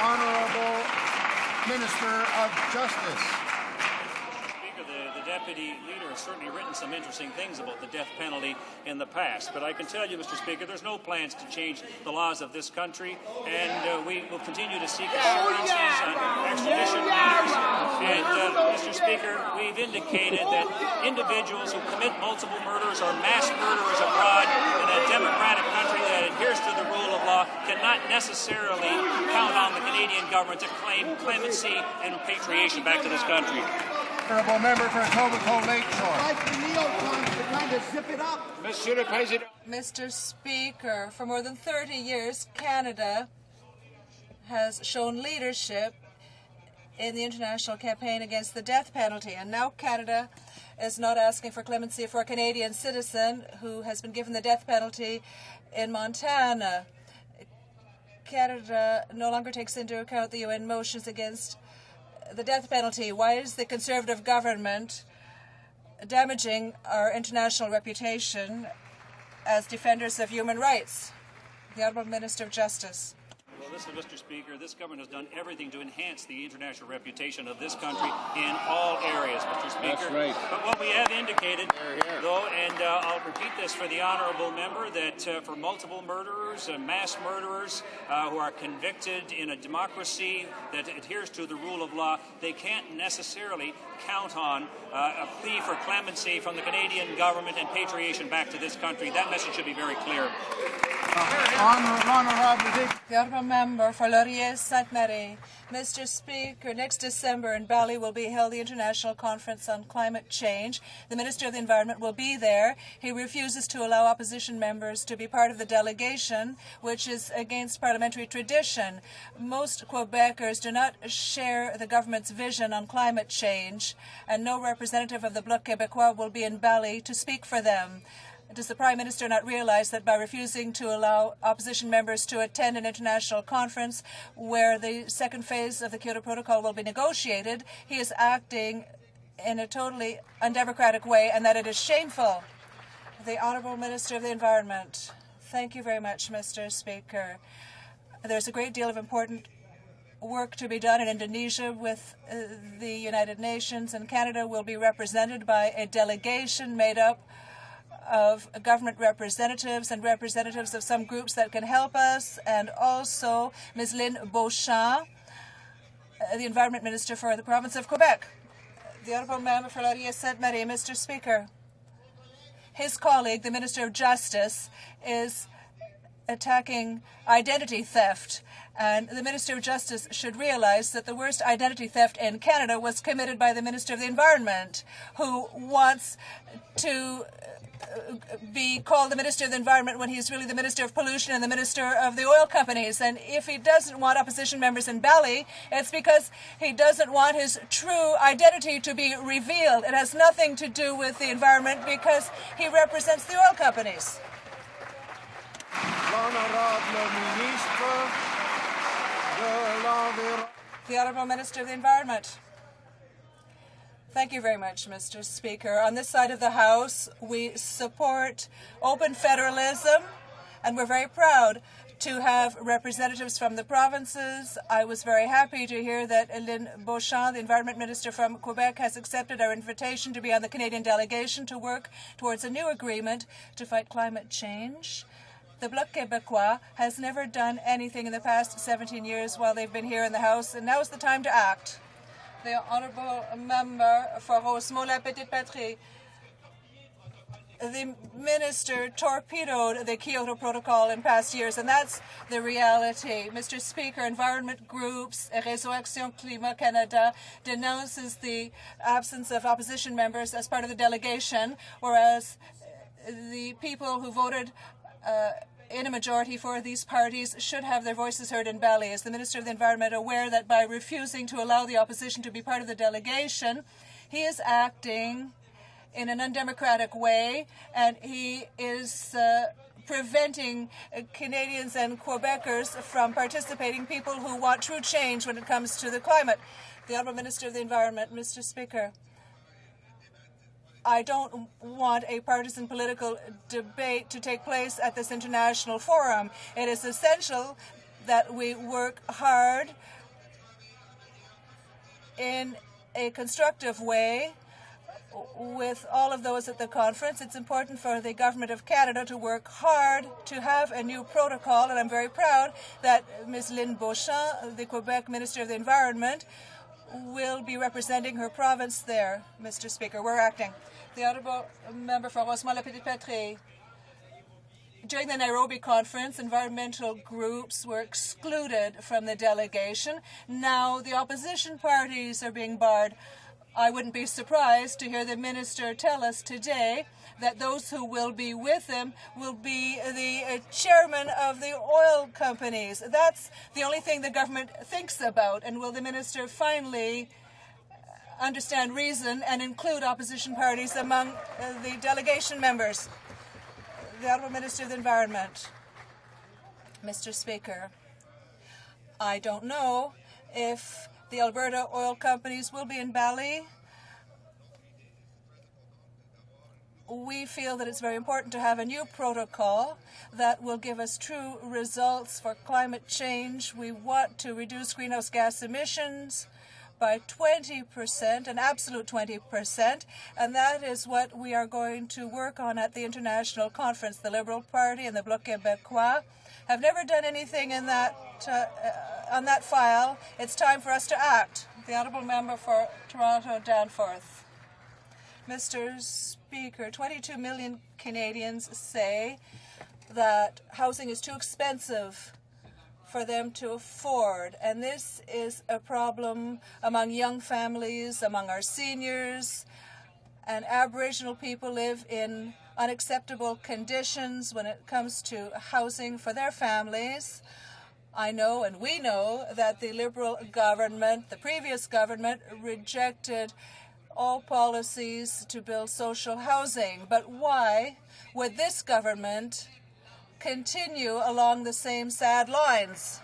Honourable Minister of Justice. Speaker, the Deputy Leader has certainly written some interesting things about the death penalty in the past, but I can tell you, Mr. Speaker, there's no plans to change the laws of this country, and we will continue to seek assurances on extradition matters. And, Mr. Speaker, we've indicated that individuals who commit multiple murders or mass murderers abroad in a democratic country that adheres to the rule of law cannot necessarily count on the Canadian government to claim clemency and repatriation back to this country. Honourable Member for Etobicoke Lakeshore. Mr. Speaker, for more than 30 years, Canada has shown leadership in the international campaign against the death penalty, and now Canada is not asking for clemency for a Canadian citizen who has been given the death penalty in Montana. Canada no longer takes into account the UN motions against the death penalty. Why is the Conservative government damaging our international reputation as defenders of human rights? The Honourable Minister of Justice. Well, listen, Mr. Speaker, this government has done everything to enhance the international reputation of this country in all areas, Mr. Speaker. That's right. But what we have indicated, though, and I'll repeat this for the honourable member, that for multiple murderers and mass murderers who are convicted in a democracy that adheres to the rule of law, they can't necessarily count on a plea for clemency from the Canadian government and patriation back to this country. That message should be very clear. The honourable member for Laurier-Sainte-Marie. Mr. Speaker, next December in Bali will be held the International Conference on Climate Change. The Minister of the Environment will be there. He refuses to allow opposition members to be part of the delegation, which is against parliamentary tradition. Most Quebecers do not share the government's vision on climate change, and no representative of the Bloc Québécois will be in Bali to speak for them. Does the Prime Minister not realize that by refusing to allow opposition members to attend an international conference where the second phase of the Kyoto Protocol will be negotiated, he is acting in a totally undemocratic way, and that it is shameful? The Honourable Minister of the Environment. Thank you very much, Mr. Speaker. There's a great deal of important work to be done in Indonesia with the United Nations, and Canada will be represented by a delegation made up of government representatives and representatives of some groups that can help us, and also Ms. Lynn Beauchamp, the Environment Minister for the province of Quebec. The Honourable Member for Laurier-Sainte-Marie. Mr. Speaker, his colleague, the Minister of Justice, is attacking identity theft, and the Minister of Justice should realize that the worst identity theft in Canada was committed by the Minister of the Environment, who wants to be called the Minister of the Environment when he's really the Minister of Pollution and the Minister of the oil companies. And if he doesn't want opposition members in Bali, it's because he doesn't want his true identity to be revealed. It has nothing to do with the environment because he represents the oil companies. The Honourable Minister of the Environment. Thank you very much, Mr. Speaker. On this side of the House, we support open federalism, and we're very proud to have representatives from the provinces. I was very happy to hear that Lynn Beauchamp, the Environment Minister from Quebec, has accepted our invitation to be on the Canadian delegation to work towards a new agreement to fight climate change. The Bloc Québécois has never done anything in the past 17 years while they've been here in the House, and now is the time to act. The Honourable Member for Rosemont-la-Petite-Patrie. The Minister torpedoed the Kyoto Protocol in past years, and that's the reality. Mr. Speaker, environment groups, Réseau Action Climat Canada, denounces the absence of opposition members as part of the delegation, whereas the people who voted in a majority for these parties should have their voices heard in Bali. Is the Minister of the Environment aware that by refusing to allow the opposition to be part of the delegation, he is acting in an undemocratic way, and he is preventing Canadians and Quebecers from participating, people who want true change when it comes to the climate? The Honourable Minister of the Environment. Mr. Speaker, I don't want a partisan political debate to take place at this international forum. It is essential that we work hard in a constructive way with all of those at the conference. It's important for the Government of Canada to work hard to have a new protocol, and I'm very proud that Ms. Lynn Beauchamp, the Quebec Minister of the Environment, will be representing her province there. Mr. Speaker, we're acting. The Honourable Member for Rosemont-la-Petite-Patrie. During the Nairobi conference, environmental groups were excluded from the delegation. Now the opposition parties are being barred. I wouldn't be surprised to hear the minister tell us today that those who will be with him will be the chairman of the oil companies. That's the only thing the government thinks about. And will the minister finally understand reason and include opposition parties among the delegation members? The Honourable Minister of the Environment. Mr. Speaker, I don't know if the Alberta oil companies will be in Bali. we feel that it's very important to have a new protocol that will give us true results for climate change. We want to reduce greenhouse gas emissions by 20%, an absolute 20%, and that is what we are going to work on at the international conference. The Liberal Party and the Bloc Québécois have never done anything in that on that file. It's time for us to act. The Honourable Member for Toronto Danforth. Mr. Speaker, 22 million Canadians say that housing is too expensive for them to afford, and this is a problem among young families, among our seniors, and Aboriginal people live in unacceptable conditions when it comes to housing for their families. I know, and we know, that the Liberal government, the previous government, rejected all policies to build social housing. But why would this government continue along the same sad lines?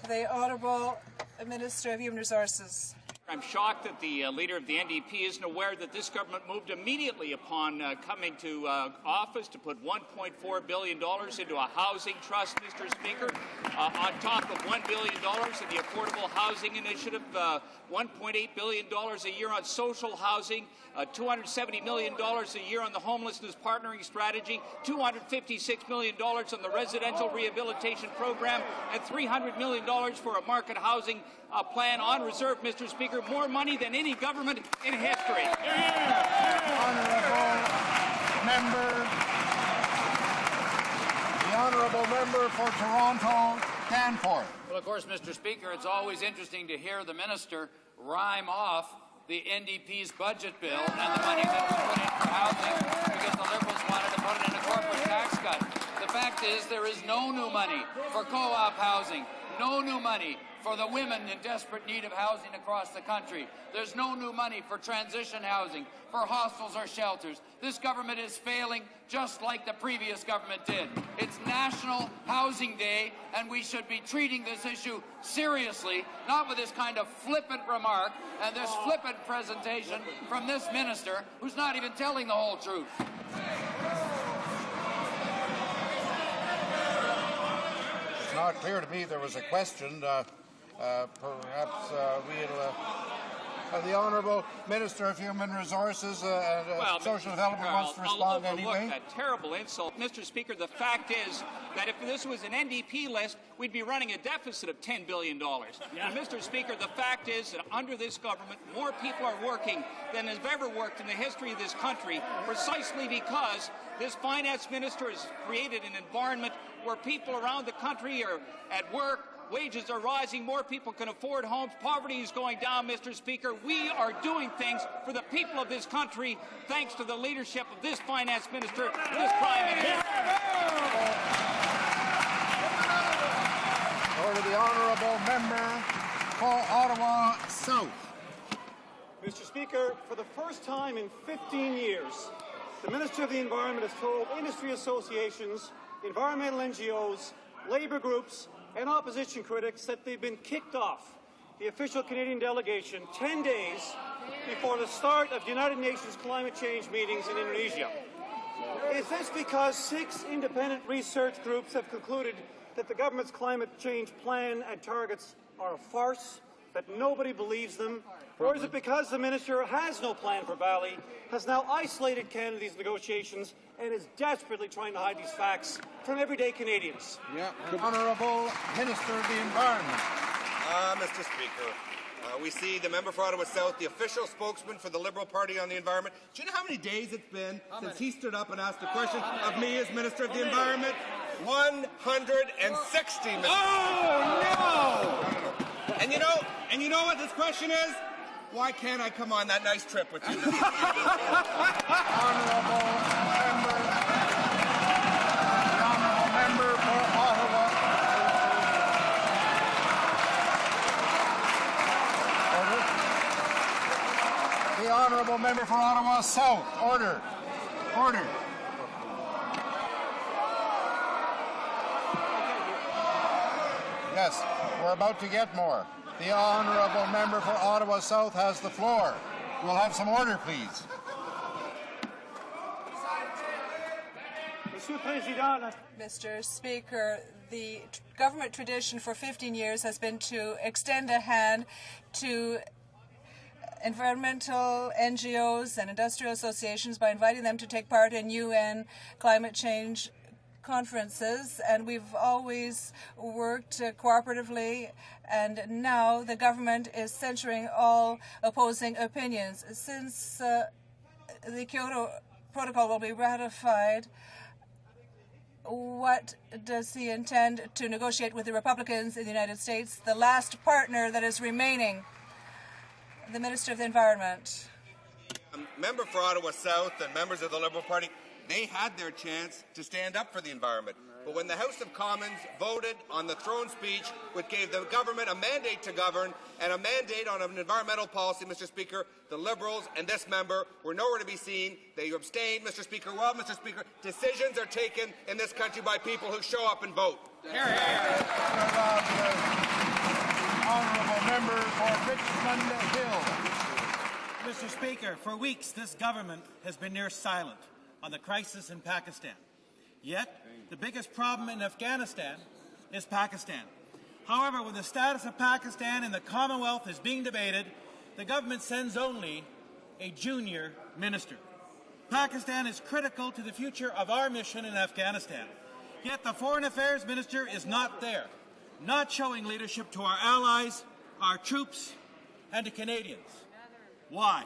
The Honourable Minister of Human Resources. I'm shocked that the leader of the NDP isn't aware that this government moved immediately upon coming to office to put $1.4 billion into a housing trust, Mr. Speaker, on top of $1 billion in the Affordable Housing Initiative, $1.8 billion a year on social housing, $270 million a year on the homelessness partnering strategy, $256 million on the residential rehabilitation program, and $300 million for a market housing plan on reserve, Mr. Speaker. More money than any government in history. The Honourable Member for Toronto Danforth. Well, of course, Mr. Speaker, it's always interesting to hear the minister rhyme off the NDP's budget bill and the money that was put in for housing because the Liberals wanted to put it in a corporate tax cut. The fact is there is no new money for co-op housing, no new money for the women in desperate need of housing across the country. There's no new money for transition housing, for hostels or shelters. This government is failing just like the previous government did. It's National Housing Day, and we should be treating this issue seriously, not with this kind of flippant remark and this flippant presentation from this minister who's not even telling the whole truth. It's not clear to me there was a question. Perhaps the Honourable Minister of Human Resources and Social Development wants to respond anyway. That terrible insult. Mr. Speaker, the fact is that if this was an NDP list, we'd be running a deficit of $10 billion. Yeah. And Mr. Speaker, the fact is that under this government, more people are working than has ever worked in the history of this country, precisely because this finance minister has created an environment where people around the country are at work, wages are rising, more people can afford homes, poverty is going down, Mr. Speaker. We are doing things for the people of this country thanks to the leadership of this finance minister, this prime minister. Order the Honourable Member for Ottawa South. Mr. Speaker, for the first time in 15 years, the Minister of the Environment has told industry associations, environmental NGOs, labour groups and opposition critics that they've been kicked off the official Canadian delegation 10 days before the start of United Nations climate change meetings in Indonesia. Is this because 6 independent research groups have concluded that the government's climate change plan and targets are a farce, that nobody believes them? Or is it because the minister has no plan for Valley, has now isolated Canada in these negotiations, and is desperately trying to hide these facts from everyday Canadians? Yeah. Honourable Minister of the Environment. Mr. Speaker, we see the member for Ottawa South, the official spokesman for the Liberal Party on the environment. Do you know how many days it's been since he stood up and asked a question of me as Minister of the Environment? 160 minutes. Oh, no! And you know what this question is? Why can't I come on that nice trip with you? Honourable member for Ottawa. Order. The Honourable Member for Ottawa South. Order. Order. Yes, we're about to get more. The Honourable Member for Ottawa South has the floor. We'll have some order, please. Monsieur le Président. Mr. Speaker, the government tradition for 15 years has been to extend a hand to environmental NGOs and industrial associations by inviting them to take part in UN climate change conferences, and we've always worked cooperatively, and now the government is censoring all opposing opinions. Since the Kyoto Protocol will be ratified, what does he intend to negotiate with the Republicans in the United States, the last partner that is remaining? The Minister of the Environment. Member for Ottawa South and members of the Liberal Party, they had their chance to stand up for the environment. But when the House of Commons voted on the throne speech, which gave the government a mandate to govern and a mandate on an environmental policy, Mr. Speaker, the Liberals and this member were nowhere to be seen. They abstained, Mr. Speaker. Well, Mr. Speaker, decisions are taken in this country by people who show up and vote. Honourable member for Richmond Hill. Mr. Speaker, for weeks this government has been near silent on the crisis in Pakistan. Yet, the biggest problem in Afghanistan is Pakistan. However, when the status of Pakistan in the Commonwealth is being debated, the government sends only a junior minister. Pakistan is critical to the future of our mission in Afghanistan. Yet the Foreign Affairs Minister is not there, not showing leadership to our allies, our troops, and to Canadians. Why?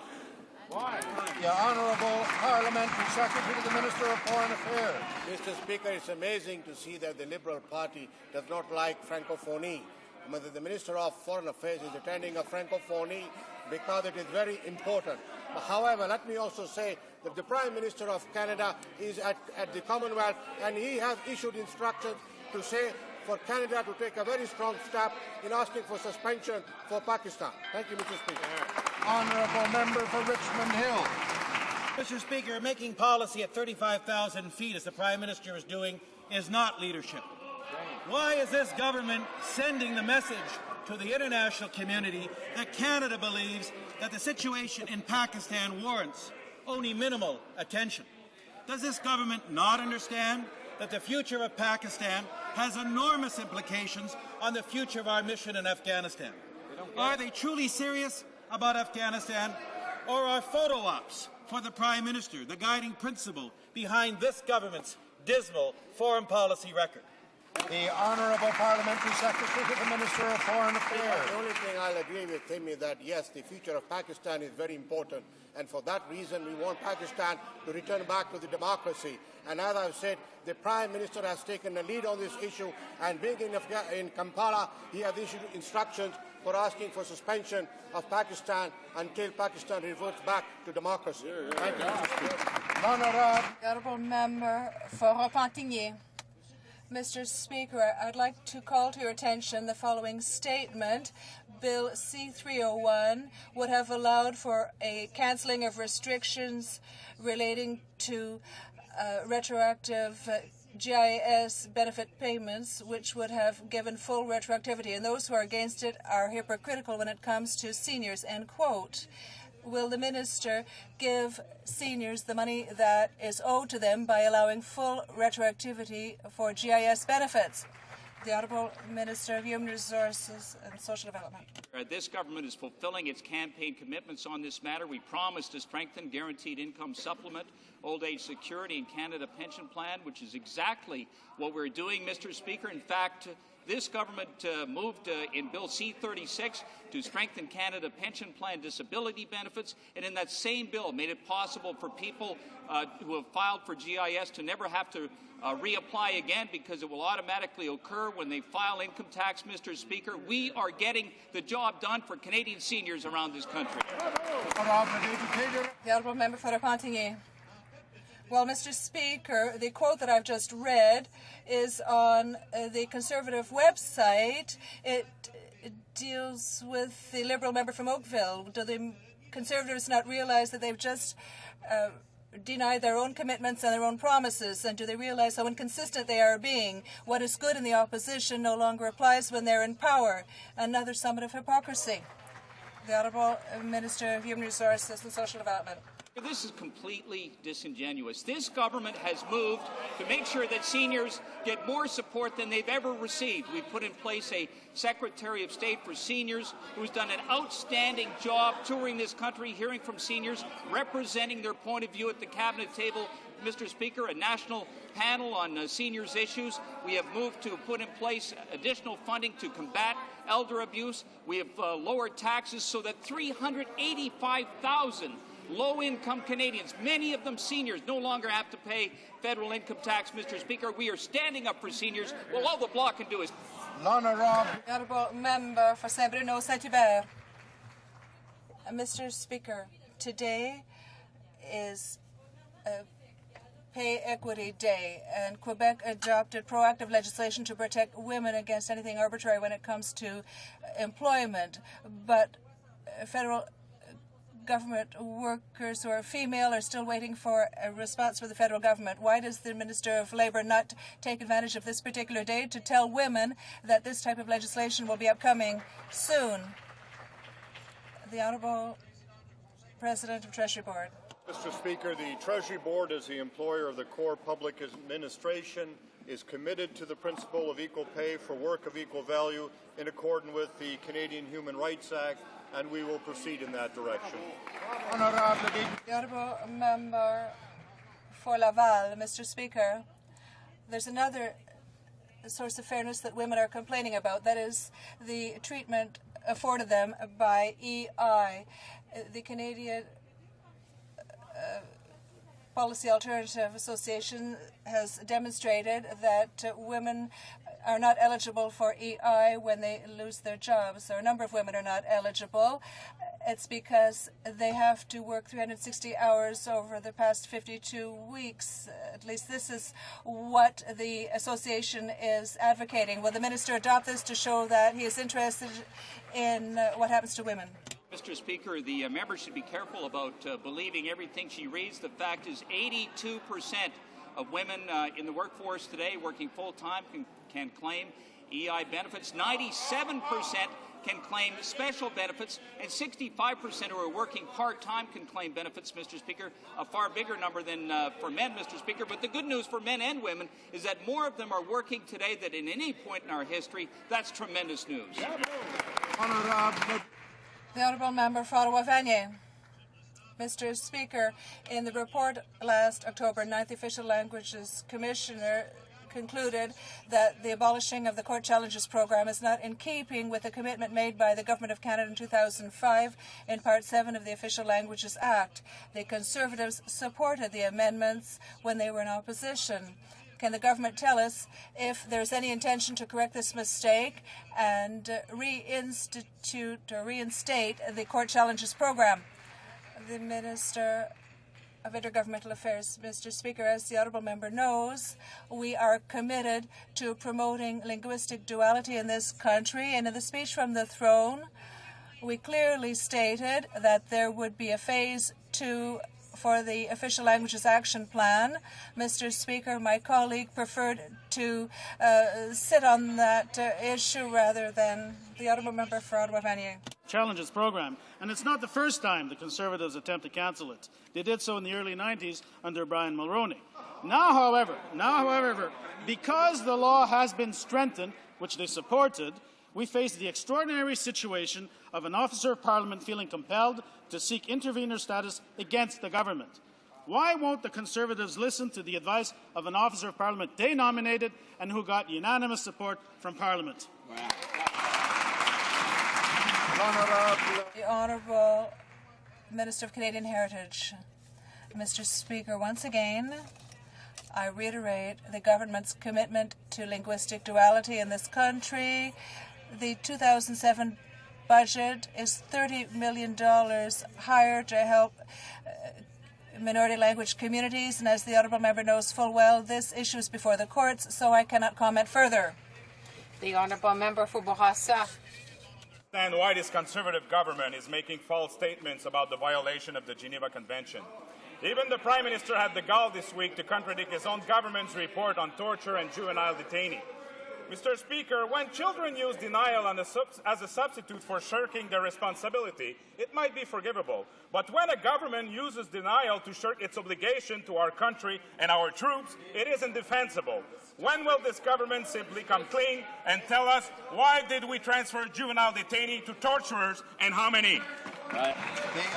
Why? The Honourable Parliamentary Secretary to the Minister of Foreign Affairs. Mr. Speaker, it's amazing to see that the Liberal Party does not like Francophonie. The Minister of Foreign Affairs is attending a Francophonie because it is very important. However, let me also say that the Prime Minister of Canada is at the Commonwealth, and he has issued instructions to say for Canada to take a very strong step in asking for suspension for Pakistan. Thank you, Mr. Speaker. Honourable member for Richmond Hill. Mr. Speaker, making policy at 35,000 feet, as the Prime Minister is doing, is not leadership. Why is this government sending the message to the international community that Canada believes that the situation in Pakistan warrants only minimal attention? Does this government not understand that the future of Pakistan has enormous implications on the future of our mission in Afghanistan? Are they truly serious about Afghanistan, or are photo ops for the Prime Minister the guiding principle behind this government's dismal foreign policy record? The Honourable Parliamentary Secretary to the Minister of Foreign Affairs. The only thing I'll agree with him is that, yes, the future of Pakistan is very important, and for that reason we want Pakistan to return back to the democracy. And as I've said, the Prime Minister has taken the lead on this issue, and being in Kampala, he has issued instructions for asking for suspension of Pakistan until Pakistan reverts back to democracy. Thank you, Mr. Speaker. Honourable member for Repentigny. Mr. Speaker, I'd like to call to your attention the following statement. Bill C-301 would have allowed for a cancelling of restrictions relating to retroactive GIS benefit payments, which would have given full retroactivity, and those who are against it are hypocritical when it comes to seniors, end quote. Will the minister give seniors the money that is owed to them by allowing full retroactivity for GIS benefits? The Honourable Minister of Human Resources and Social Development. This government is fulfilling its campaign commitments on this matter. We promised to strengthen guaranteed income supplement, old age security, and Canada pension plan, which is exactly what we're doing, Mr. Speaker. In fact, this government moved in Bill C-36 to strengthen Canada pension plan disability benefits, and in that same bill made it possible for people who have filed for GIS to never have to reapply again, because it will automatically occur when they file income tax, Mr. Speaker. We are getting the job done for Canadian seniors around this country. The Honourable Member for Repentigny. Well, Mr. Speaker, the quote that I've just read is on the Conservative website. It deals with the Liberal member from Oakville. Do the Conservatives not realize that they've just denied their own commitments and their own promises? And do they realize how inconsistent they are being? What is good in the opposition no longer applies when they're in power. Another summit of hypocrisy. The Honourable Minister of Human Resources and Social Development. This is completely disingenuous. This government has moved to make sure that seniors get more support than they've ever received. We've put in place a Secretary of State for Seniors who's done an outstanding job touring this country, hearing from seniors, representing their point of view at the cabinet table. Mr. Speaker, a national panel on seniors' issues. We have moved to put in place additional funding to combat elder abuse. We have lowered taxes so that 385,000 low-income Canadians, many of them seniors, no longer have to pay federal income tax. Mr. Speaker, we are standing up for seniors. Well, all the Bloc can do is... Honourable Member for Saint-Bruno Saint-Hubert. Mr. Speaker, today is Pay Equity Day, and Quebec adopted proactive legislation to protect women against anything arbitrary when it comes to employment. But federal government workers who are female are still waiting for a response from the federal government. Why does the Minister of Labour not take advantage of this particular day to tell women that this type of legislation will be upcoming soon? The Honourable President of Treasury Board. Mr. Speaker, the Treasury Board, as the employer of the core public administration, is committed to the principle of equal pay for work of equal value in accordance with the Canadian Human Rights Act, and we will proceed in that direction. The Honourable Member for Laval. Mr. Speaker, there's another source of fairness that women are complaining about. That is the treatment afforded them by EI. The Canadian Policy Alternative Association has demonstrated that women are not eligible for EI when they lose their jobs. So a number of women are not eligible. It's because they have to work 360 hours over the past 52 weeks. At least this is what the association is advocating. Will the minister adopt this to show that he is interested in what happens to women? Mr. Speaker, the member should be careful about believing everything she reads. The fact is 82% of women in the workforce today working full-time can claim EI benefits. 97% can claim special benefits, and 65% who are working part-time can claim benefits, Mr. Speaker, a far bigger number than for men, Mr. Speaker. But the good news for men and women is that more of them are working today than at any point in our history. That's tremendous news. The Honourable Member for Ottawa-Vanier. Mr. Speaker, in the report last October, 9th Official Languages Commissioner concluded that the abolishing of the Court Challenges Program is not in keeping with the commitment made by the Government of Canada in 2005 in Part 7 of the Official Languages Act. The Conservatives supported the amendments when they were in opposition. Can the government tell us if there's any intention to correct this mistake and reinstate the Court Challenges Program? The Minister of Intergovernmental Affairs. Mr. Speaker, as the Honourable Member knows, we are committed to promoting linguistic duality in this country, and in the speech from the throne, we clearly stated that there would be a phase 2 for the Official Languages Action Plan. Mr. Speaker, my colleague preferred to sit on that issue rather than the Honourable Member for Ottawa-Vanier. Challenges program, and it's not the first time the Conservatives attempt to cancel it. They did so in the early 90s under Brian Mulroney. Now, however, because the law has been strengthened, which they supported, we face the extraordinary situation of an officer of Parliament feeling compelled to seek intervener status against the government. Why won't the Conservatives listen to the advice of an officer of Parliament they nominated and who got unanimous support from Parliament? The Honourable Minister of Canadian Heritage. Mr. Speaker, once again, I reiterate the government's commitment to linguistic duality in this country. The 2007 budget is $30 million higher to help minority language communities, and as the Honourable Member knows full well, this issue is before the courts, so I cannot comment further. The Honourable Member for Bourassa. And why this Conservative government is making false statements about the violation of the Geneva Convention. Even the Prime Minister had the gall this week to contradict his own government's report on torture and juvenile detaining. Mr. Speaker, when children use denial as a substitute for shirking their responsibility, it might be forgivable. But when a government uses denial to shirk its obligation to our country and our troops, it is indefensible. When will this government simply come clean and tell us why did we transfer juvenile detainees to torturers and how many? The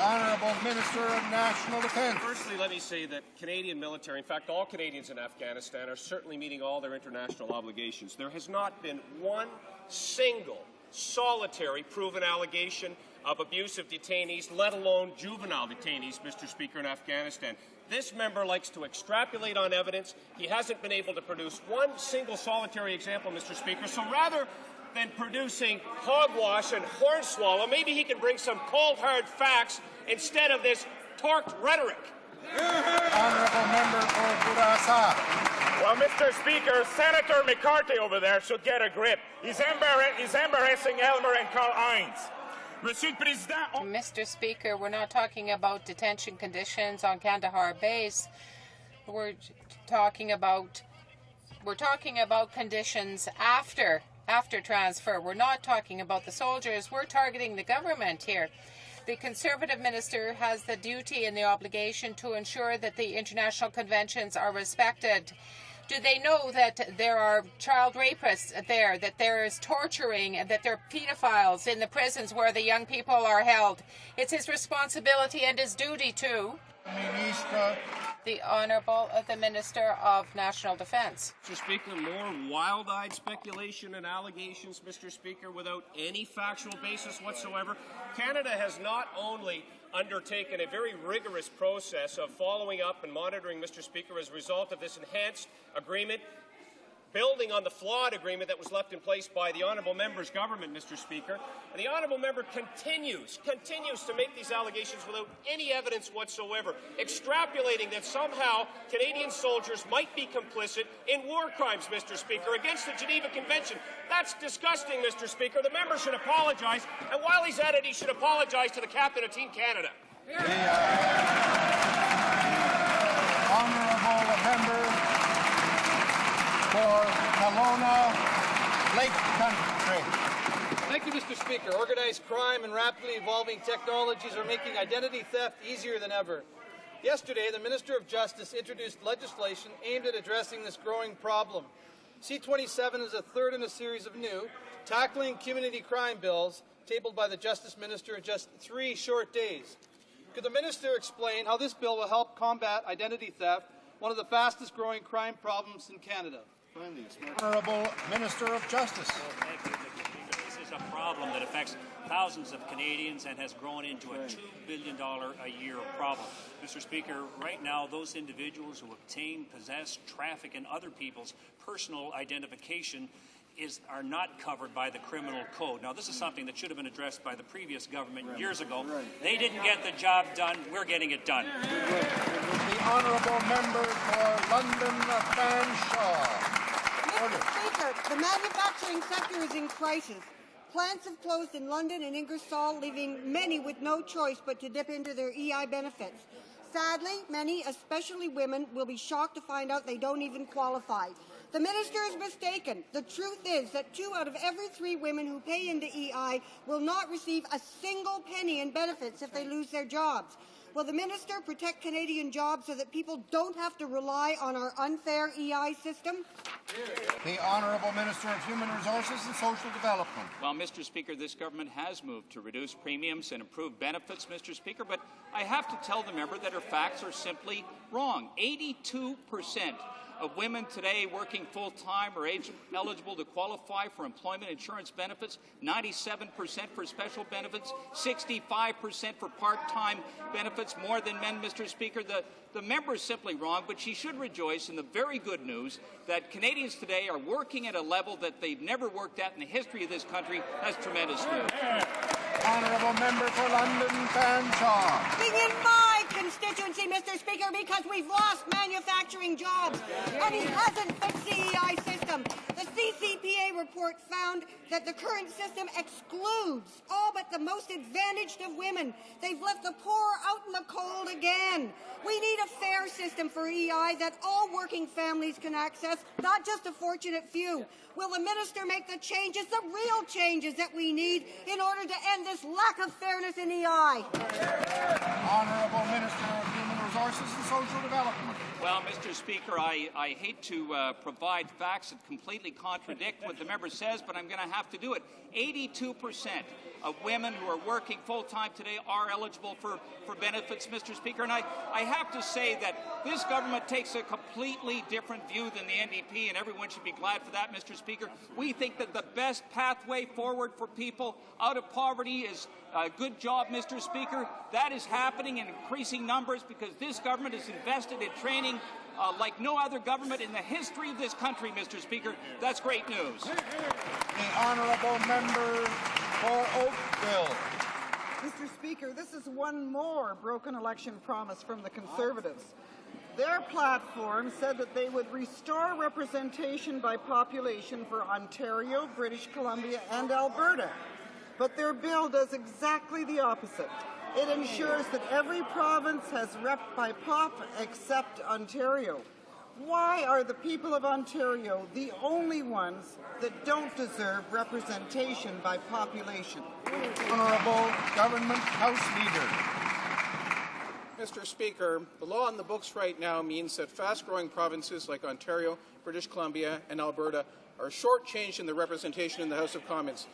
Honourable Minister of National Defence. Firstly, let me say that Canadian military, in fact all Canadians in Afghanistan, are certainly meeting all their international obligations. There has not been one single solitary proven allegation of abuse of detainees, let alone juvenile detainees, Mr. Speaker, in Afghanistan. This member likes to extrapolate on evidence. He hasn't been able to produce one single solitary example, Mr. Speaker, so rather than producing hogwash and hornswallow, maybe he can bring some cold, hard facts instead of this torqued rhetoric. Honourable Member for Bourassa. Well, Mr. Speaker, Senator McCarthy over there should get a grip. He's embarrassing Elmer and Karl-Heinz. Mr. Speaker, we're not talking about detention conditions on Kandahar base. We're talking about conditions after transfer. We're not talking about the soldiers. We're targeting the government here. The Conservative minister has the duty and the obligation to ensure that the international conventions are respected. Do they know that there are child rapists there, that there is torturing, and that there are pedophiles in the prisons where the young people are held? It's his responsibility and his duty too. Minister. The Honourable the Minister of National Defence. Mr. Speaker, more wild-eyed speculation and allegations, Mr. Speaker, without any factual basis whatsoever. Canada has not only undertaken a very rigorous process of following up and monitoring, Mr. Speaker, as a result of this enhanced agreement, building on the flawed agreement that was left in place by the Honourable Member's government, Mr. Speaker. And the Honourable Member continues to make these allegations without any evidence whatsoever, extrapolating that somehow Canadian soldiers might be complicit in war crimes, Mr. Speaker, against the Geneva Convention. That's disgusting, Mr. Speaker. The member should apologize, and while he's at it, he should apologize to the captain of Team Canada. Honourable Member for Kelowna, Lake Country. Thank you, Mr. Speaker. Organized crime and rapidly evolving technologies are making identity theft easier than ever. Yesterday, the Minister of Justice introduced legislation aimed at addressing this growing problem. C-27 is a third in a series of new tackling community crime bills tabled by the Justice Minister in just 3 short days. Could the Minister explain how this bill will help combat identity theft, one of the fastest growing crime problems in Canada? Honourable Minister of Justice. Thank you, Mr. Speaker. This is a problem that affects thousands of Canadians and has grown into a $2 billion a year problem. Mr. Speaker, right now, those individuals who obtain, possess, traffic, and other people's personal identification are not covered by the criminal code. Now, this is something that should have been addressed by the previous government years ago. They didn't get the job done. We're getting it done. The Honourable Member for London Fanshawe. Mr. Speaker, the manufacturing sector is in crisis. Plants have closed in London and Ingersoll, leaving many with no choice but to dip into their EI benefits. Sadly, many, especially women, will be shocked to find out they don't even qualify. The minister is mistaken. The truth is that 2 out of every 3 women who pay into EI will not receive a single penny in benefits if they lose their jobs. Will the minister protect Canadian jobs so that people don't have to rely on our unfair EI system? The Honourable Minister of Human Resources and Social Development. Well, Mr. Speaker, this government has moved to reduce premiums and improve benefits, Mr. Speaker, but I have to tell the member that her facts are simply wrong. 82% of women today working full-time are eligible to qualify for employment insurance benefits, 97% for special benefits, 65% for part-time benefits, more than men, Mr. Speaker. The member is simply wrong, but she should rejoice in the very good news that Canadians today are working at a level that they've never worked at in the history of this country. That's tremendous news. Honourable Member for London Fanshawe. Being in my constituency, Mr. Speaker, because we've lost manufacturing jobs, and he hasn't fixed the EI system. The CCPA report found found that the current system excludes all but the most advantaged of women. They've left the poor out in the cold again. We need a fair system for EI that all working families can access, not just a fortunate few. Will the minister make the changes, the real changes that we need in order to end this lack of fairness in EI? Honourable Minister of Human Resources and Social Development. Well, Mr. Speaker, I hate to provide facts that completely contradict what the member says, but I'm going to have to do it. 82% of women who are working full-time today are eligible for benefits, Mr. Speaker. And I have to say that this government takes a completely different view than the NDP, and everyone should be glad for that, Mr. Speaker. We think that the best pathway forward for people out of poverty is a good job, Mr. Speaker. That is happening in increasing numbers because this government has invested in training like no other government in the history of this country, Mr. Speaker. That's great news. The honourable member for Oakville. Mr. Speaker, this is one more broken election promise from the Conservatives. Their platform said that they would restore representation by population for Ontario, British Columbia, and Alberta. But their bill does exactly the opposite. It ensures that every province has rep by pop except Ontario. Why are the people of Ontario the only ones that don't deserve representation by population? Honourable Government House Leader. Mr. Speaker, the law on the books right now means that fast-growing provinces like Ontario, British Columbia, and Alberta are shortchanged in the representation in the House of Commons.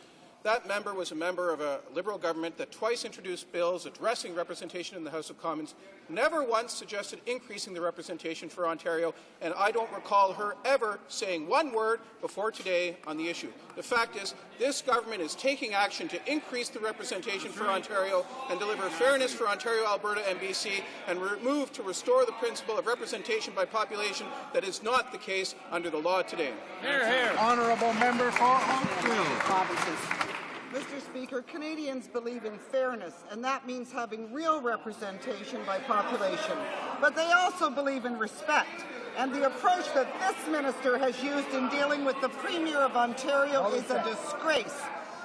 That member was a member of a Liberal government that twice introduced bills addressing representation in the House of Commons, never once suggested increasing the representation for Ontario, and I don't recall her ever saying one word before today on the issue. The fact is, this government is taking action to increase the representation for Ontario and deliver fairness for Ontario, Alberta, and BC, and move to restore the principle of representation by population that is not the case under the law today. Hear, hear. Honourable member for Oakville. Mr. Speaker, Canadians believe in fairness, and that means having real representation by population. But they also believe in respect. And the approach that this minister has used in dealing with the Premier of Ontario is a disgrace.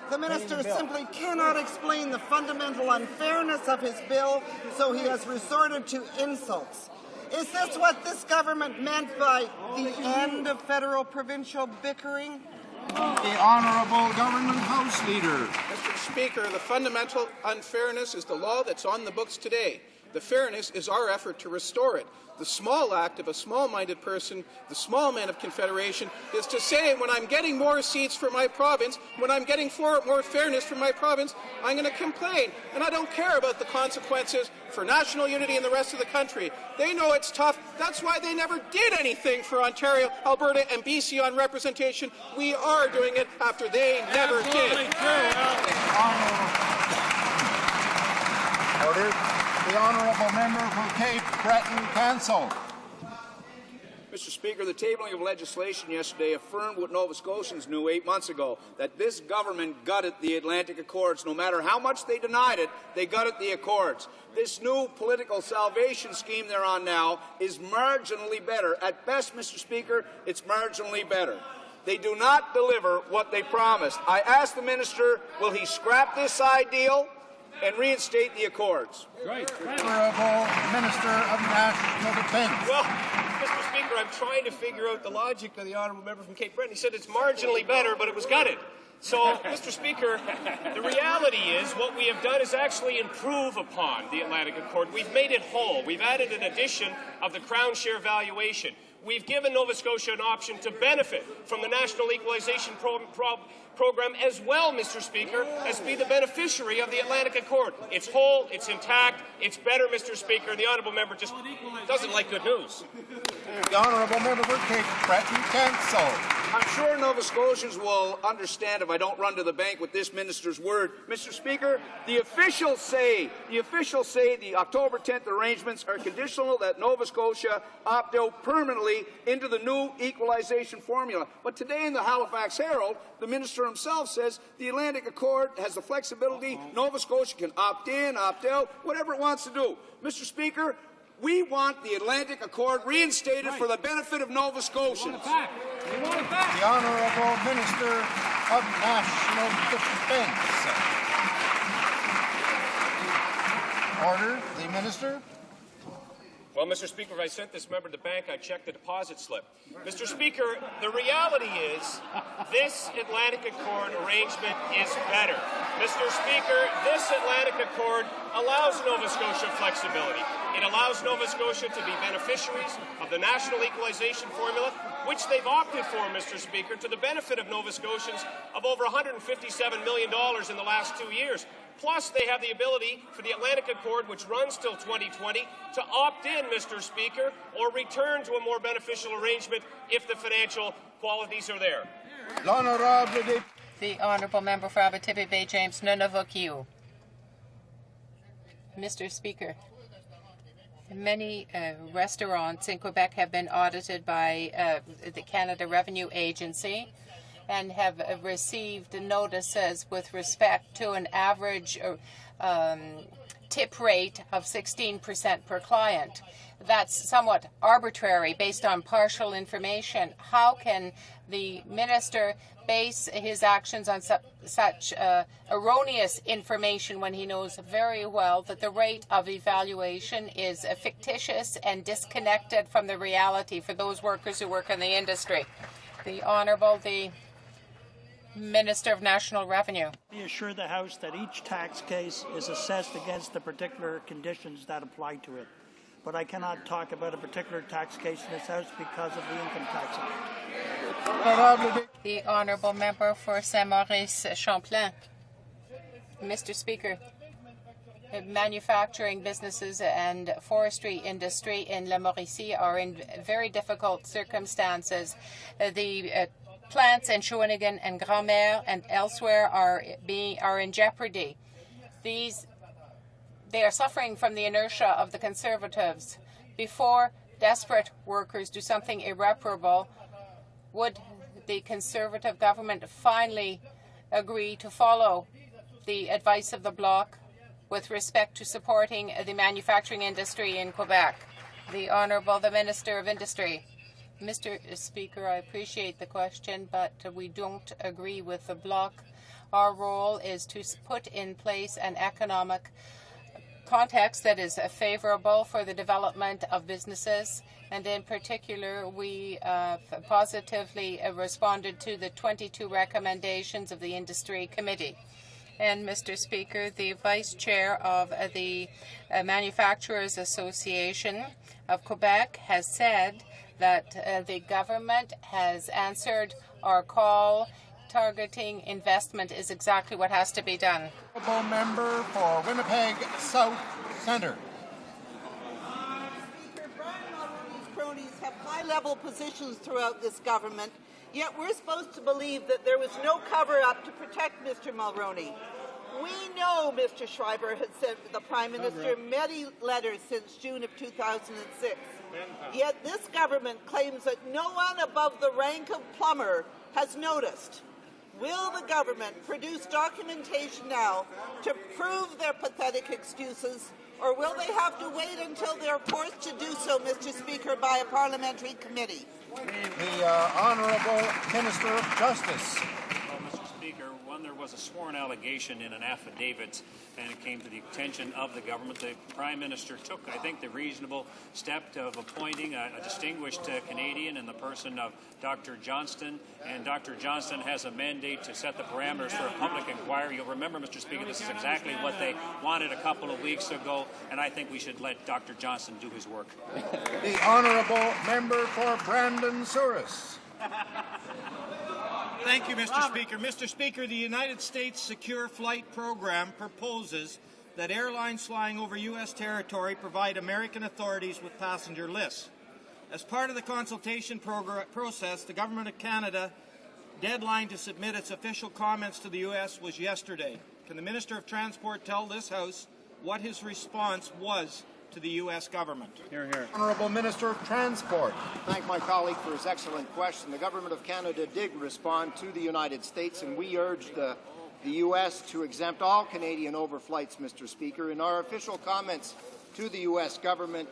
The minister simply cannot explain the fundamental unfairness of his bill, so he has resorted to insults. Is this what this government meant by the end of federal-provincial bickering? The Honourable Government House Leader. Mr. Speaker, the fundamental unfairness is the law that's on the books today. The fairness is our effort to restore it. The small act of a small-minded person, the small man of Confederation, is to say when I'm getting more seats for my province, when I'm getting more fairness for my province, I'm going to complain. And I don't care about the consequences for national unity in the rest of the country. They know it's tough. That's why they never did anything for Ontario, Alberta, and BC on representation. We are doing it after they never did. Order. The honourable member for Cape Breton Council. Mr. Speaker, the tabling of legislation yesterday affirmed what Nova Scotians knew 8 months ago, that this government gutted the Atlantic Accords. No matter how much they denied it, they gutted the Accords. This new political salvation scheme they're on now is marginally better. At best, Mr. Speaker, it's marginally better. They do not deliver what they promised. I asked the minister, will he scrap this side deal and reinstate the Accords? Right. Honourable Minister of National Defence. Well, Mr. Speaker, I'm trying to figure out the logic of the honourable member from Cape Breton. He said it's marginally better, but it was gutted. So, Mr. Speaker, the reality is what we have done is actually improve upon the Atlantic Accord. We've made it whole. We've added an addition of the Crown Share valuation. We've given Nova Scotia an option to benefit from the National Equalization Program as well, Mr. Speaker, as be the beneficiary of the Atlantic Accord. It's whole, it's intact, it's better, Mr. Speaker. The honourable member just doesn't like good news. The honourable member for Cape Breton Council. I'm sure Nova Scotians will understand if I don't run to the bank with this minister's word. Mr. Speaker, the officials say the October 10th arrangements are conditional that Nova Scotia opt out permanently into the new equalization formula. But today in the Halifax Herald, the minister himself says the Atlantic Accord has the flexibility. Nova Scotia can opt in, opt out, whatever it wants to do. Mr. Speaker, we want the Atlantic Accord reinstated for the benefit of Nova Scotians. The Honourable Minister of National Defense. Order. The Minister. Well, Mr. Speaker, if I sent this member to the bank, I checked the deposit slip. Mr. Speaker, the reality is this Atlantic Accord arrangement is better. Mr. Speaker, this Atlantic Accord allows Nova Scotia flexibility. It allows Nova Scotia to be beneficiaries of the National Equalization Formula, which they've opted for, Mr. Speaker, to the benefit of Nova Scotians of over $157 million in the last 2 years. Plus, they have the ability for the Atlantic Accord, which runs till 2020, to opt in, Mr. Speaker, or return to a more beneficial arrangement if the financial qualities are there. The Honourable Member for Abitibi Bay James Nunavut. Mr. Speaker, many restaurants in Quebec have been audited by the Canada Revenue Agency and have received notices with respect to an average tip rate of 16% per client. That's somewhat arbitrary based on partial information. How can the minister base his actions on such erroneous information when he knows very well that the rate of evaluation is fictitious and disconnected from the reality for those workers who work in the industry? The Honourable, the Minister of National Revenue. I assure the House that each tax case is assessed against the particular conditions that apply to it. But I cannot talk about a particular tax case in this House because of the Income Tax Act. The Honourable Member for Saint-Maurice Champlain. Mr. Speaker, manufacturing businesses and forestry industry in La Mauricie are in very difficult circumstances. The plants in Shawinigan and Grand-Mère and elsewhere are in jeopardy. They are suffering from the inertia of the Conservatives. Before desperate workers do something irreparable, would the Conservative government finally agree to follow the advice of the Bloc with respect to supporting the manufacturing industry in Quebec? The Honourable, the Minister of Industry. Mr. Speaker, I appreciate the question, but we don't agree with the Bloc. Our role is to put in place an economic context that is favorable for the development of businesses, and in particular we positively responded to the 22 recommendations of the Industry Committee. And Mr. Speaker, the Vice Chair of the Manufacturers Association of Quebec has said that the government has answered our call. Targeting investment is exactly what has to be done. Member for Winnipeg South Centre. Speaker, Brian Mulroney's cronies have high-level positions throughout this government, yet we're supposed to believe that there was no cover-up to protect Mr. Mulroney. We know Mr. Schreiber had sent the Prime Minister many letters since June of 2006. Yet this government claims that no one above the rank of plumber has noticed. Will the government produce documentation now to prove their pathetic excuses, or will they have to wait until they're forced to do so, Mr. Speaker, by a parliamentary committee? The Honourable Minister of Justice. There was a sworn allegation in an affidavit, and it came to the attention of the government. The Prime Minister took, I think, the reasonable step of appointing a distinguished Canadian in the person of Dr. Johnston, and Dr. Johnston has a mandate to set the parameters for a public inquiry. You'll remember, Mr. Speaker, this is exactly what they wanted a couple of weeks ago, and I think we should let Dr. Johnston do his work. The Honourable Member for Brandon Souris. Thank you, Mr. Speaker. Mr. Speaker, the United States Secure Flight Program proposes that airlines flying over U.S. territory provide American authorities with passenger lists. As part of the consultation process, the Government of Canada deadline to submit its official comments to the U.S. was yesterday. Can the Minister of Transport tell this House what his response was to the U.S. government? Hear, hear. Honourable Minister of Transport. Thank my colleague for his excellent question. The Government of Canada did respond to the United States, and we urged the U.S. to exempt all Canadian overflights, Mr. Speaker. In our official comments to the U.S. government.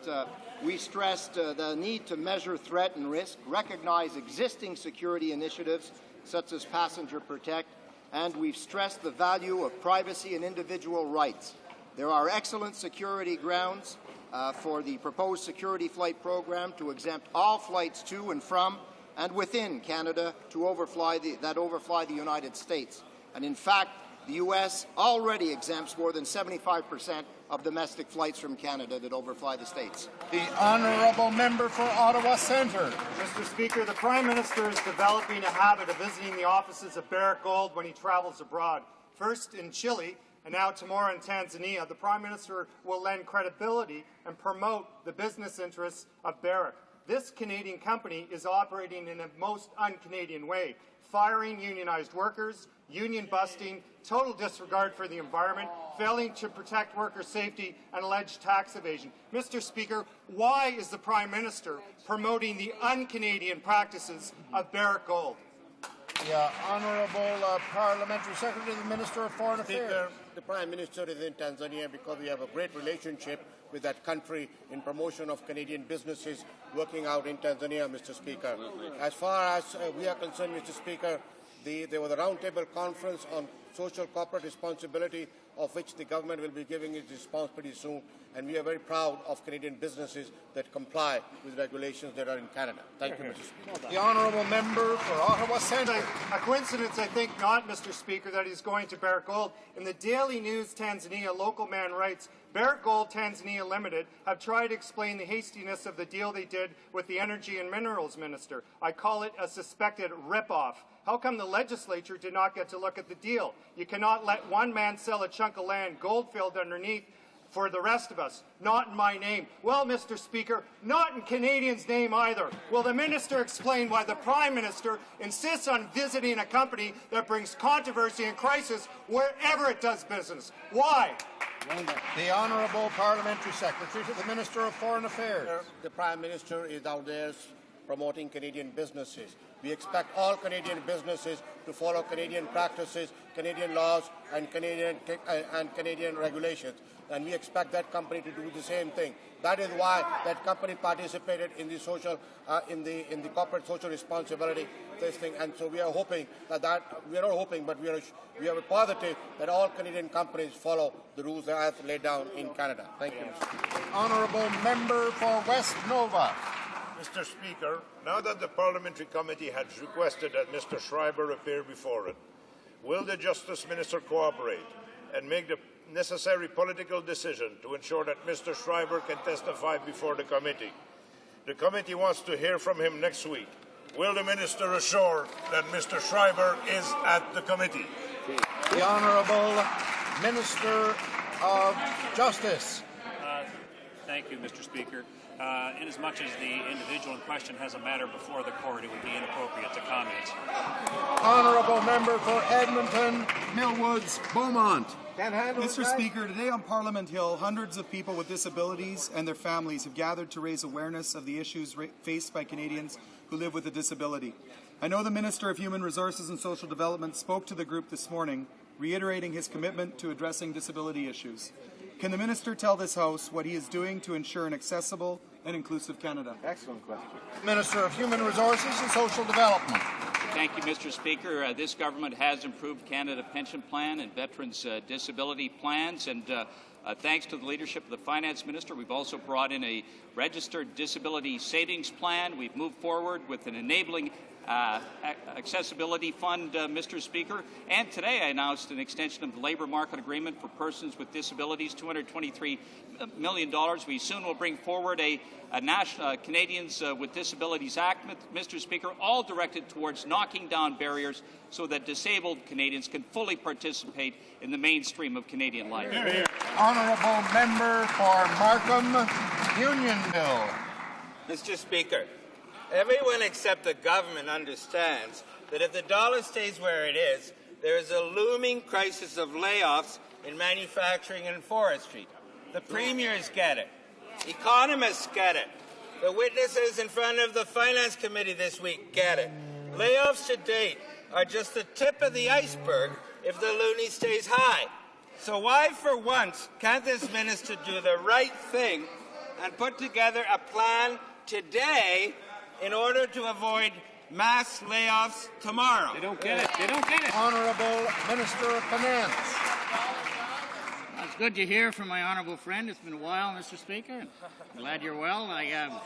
We stressed the need to measure threat and risk, recognize existing security initiatives such as Passenger Protect, and we've stressed the value of privacy and individual rights. There are excellent security grounds for the proposed security flight program to exempt all flights to and from and within Canada that overfly the United States. And in fact, the U.S. already exempts more than 75% of domestic flights from Canada that overfly the States. The honourable member for Ottawa Centre. Mr. Speaker, the Prime Minister is developing a habit of visiting the offices of Barrick Gold when he travels abroad. First in Chile, and now tomorrow in Tanzania, the Prime Minister will lend credibility and promote the business interests of Barrick. This Canadian company is operating in a most un-Canadian way, firing unionized workers, union busting, total disregard for the environment, failing to protect worker safety, and alleged tax evasion. Mr. Speaker, why is the Prime Minister promoting the un-Canadian practices of Barrick Gold? The Honourable Parliamentary Secretary, the Minister of Foreign Affairs. The Prime Minister is in Tanzania because we have a great relationship with that country in promotion of Canadian businesses working out in Tanzania, Mr. Speaker. As far as we are concerned, Mr. Speaker, there was a roundtable conference on social corporate responsibility, of which the government will be giving its response pretty soon, and we are very proud of Canadian businesses that comply with regulations that are in Canada. Thank you, Mr. Speaker. The honourable member for Ottawa Centre. A coincidence, I think not, Mr. Speaker, that he's going to Barrick Gold. In the Daily News Tanzania, local man writes, Barrick Gold Tanzania Limited have tried to explain the hastiness of the deal they did with the Energy and Minerals Minister. I call it a suspected rip-off. How come the legislature did not get to look at the deal? You cannot let one man sell a chunk of land, gold-filled underneath, for the rest of us. Not in my name. Well, Mr. Speaker, not in Canadians' name either. Will the minister explain why the Prime Minister insists on visiting a company that brings controversy and crisis wherever it does business? Why? The Honourable Parliamentary Secretary to the Minister of Foreign Affairs. The Prime Minister is out there promoting Canadian businesses. We expect all Canadian businesses to follow Canadian practices, Canadian laws, and Canadian regulations. And we expect that company to do the same thing. That is why that company participated in the in the corporate social responsibility testing. And so we are hoping we are not hoping, but we are positive that all Canadian companies follow the rules as laid down in Canada. Thank you, Mr. Speaker. Honourable member for West Nova. Mr. Speaker, now that the Parliamentary Committee has requested that Mr. Schreiber appear before it, will the Justice Minister cooperate and make the necessary political decision to ensure that Mr. Schreiber can testify before the committee? The committee wants to hear from him next week. Will the Minister assure that Mr. Schreiber is at the committee? The Honourable Minister of Justice. Thank you, Mr. Speaker. Inasmuch as the individual in question has a matter before the court, it would be inappropriate to comment. Honourable member for Edmonton, Millwoods, Beaumont. Mr. Speaker, today on Parliament Hill, hundreds of people with disabilities and their families have gathered to raise awareness of the issues faced by Canadians who live with a disability. I know the Minister of Human Resources and Social Development spoke to the group this morning, reiterating his commitment to addressing disability issues. Can the Minister tell this House what he is doing to ensure an accessible and inclusive Canada? Excellent question. Minister of Human Resources and Social Development. Thank you, Mr. Speaker. This government has improved Canada Pension Plan and Veterans Disability Plans, and thanks to the leadership of the Finance Minister, we've also brought in a registered disability savings plan. We've moved forward with an enabling accessibility fund, Mr. Speaker. And today I announced an extension of the labour market agreement for persons with disabilities, $223 million. We soon will bring forward a national Canadians with Disabilities Act, Mr. Speaker, all directed towards knocking down barriers so that disabled Canadians can fully participate in the mainstream of Canadian life. Here, here. Honourable member for Markham, Unionville. Mr. Speaker, everyone except the government understands that if the dollar stays where it is, there is a looming crisis of layoffs in manufacturing and forestry. The premiers get it. Economists get it. The witnesses in front of the Finance Committee this week get it. Layoffs to date are just the tip of the iceberg if the loonie stays high. So why, for once, can't this minister do the right thing and put together a plan today in order to avoid mass layoffs tomorrow? They don't get it. They don't get it. Honourable Minister of Finance. It's good to hear from my honourable friend. It's been a while, Mr. Speaker. Glad you're well. Now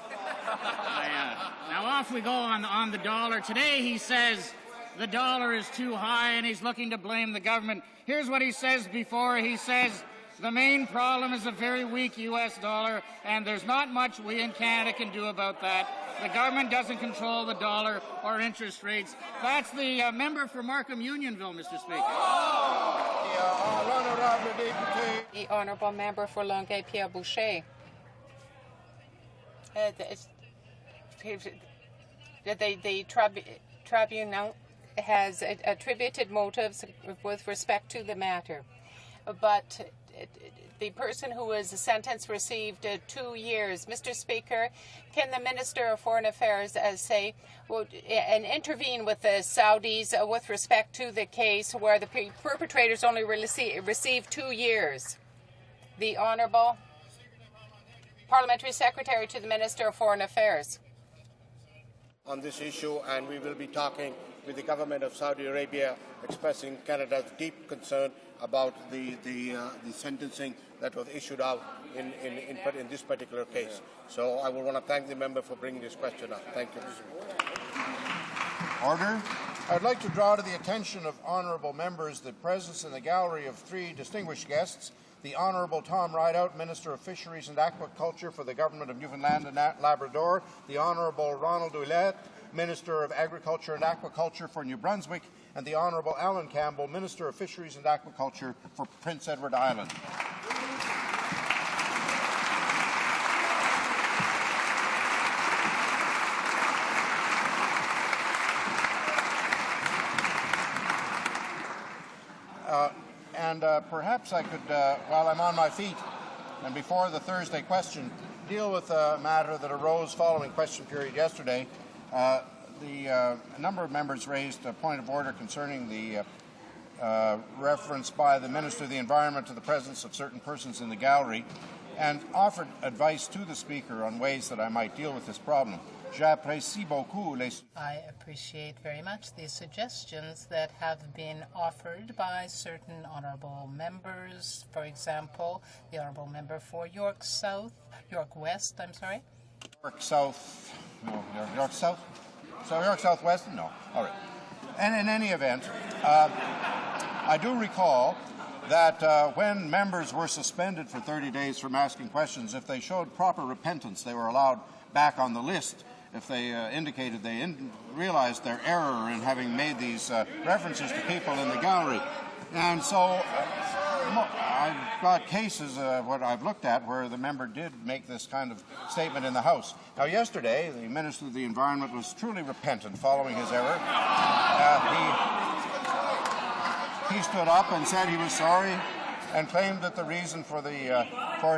off we go on the dollar. Today he says the dollar is too high and he's looking to blame the government. Here's what he says before. He says the main problem is a very weak U.S. dollar and there's not much we in Canada can do about that. The government doesn't control the dollar or interest rates. That's the member for Markham Unionville, Mr. Speaker. The honourable member for Longueuil-Pierre Boucher. The tribunal has attributed motives with respect to the matter, but the person who was sentenced received 2 years. Mr. Speaker, can the Minister of Foreign Affairs and intervene with the Saudis with respect to the case where the perpetrators only received 2 years? The Honourable Parliamentary Secretary to the Minister of Foreign Affairs. On this issue, and we will be talking with the government of Saudi Arabia, expressing Canada's deep concern about the sentencing that was issued out in this particular case. So I would want to thank the member for bringing this question up. Thank you. Order. I'd like to draw to the attention of honourable members the presence in the gallery of 3 distinguished guests: the Honourable Tom Rideout, Minister of Fisheries and Aquaculture for the Government of Newfoundland and Labrador, the Honourable Ronald Ouellette, Minister of Agriculture and Aquaculture for New Brunswick, and the Honourable Alan Campbell, Minister of Fisheries and Aquaculture for Prince Edward Island. Perhaps I could, while I'm on my feet and before the Thursday question, deal with a matter that arose following question period yesterday. A number of members raised a point of order concerning the reference by the Minister of the Environment to the presence of certain persons in the gallery and offered advice to the Speaker on ways that I might deal with this problem. I appreciate very much the suggestions that have been offered by certain honourable members. For example, the honourable member for York West, I'm sorry. York South, no, York South? So York Southwest? No. All right. And in any event, I do recall that when members were suspended for 30 days from asking questions, if they showed proper repentance, they were allowed back on the list. If they indicated they realized their error in having made these references to people in the gallery. And so I've got cases, what I've looked at, where the member did make this kind of statement in the House. Now, yesterday, the Minister of the Environment was truly repentant following his error. He stood up and said he was sorry and claimed that the reason for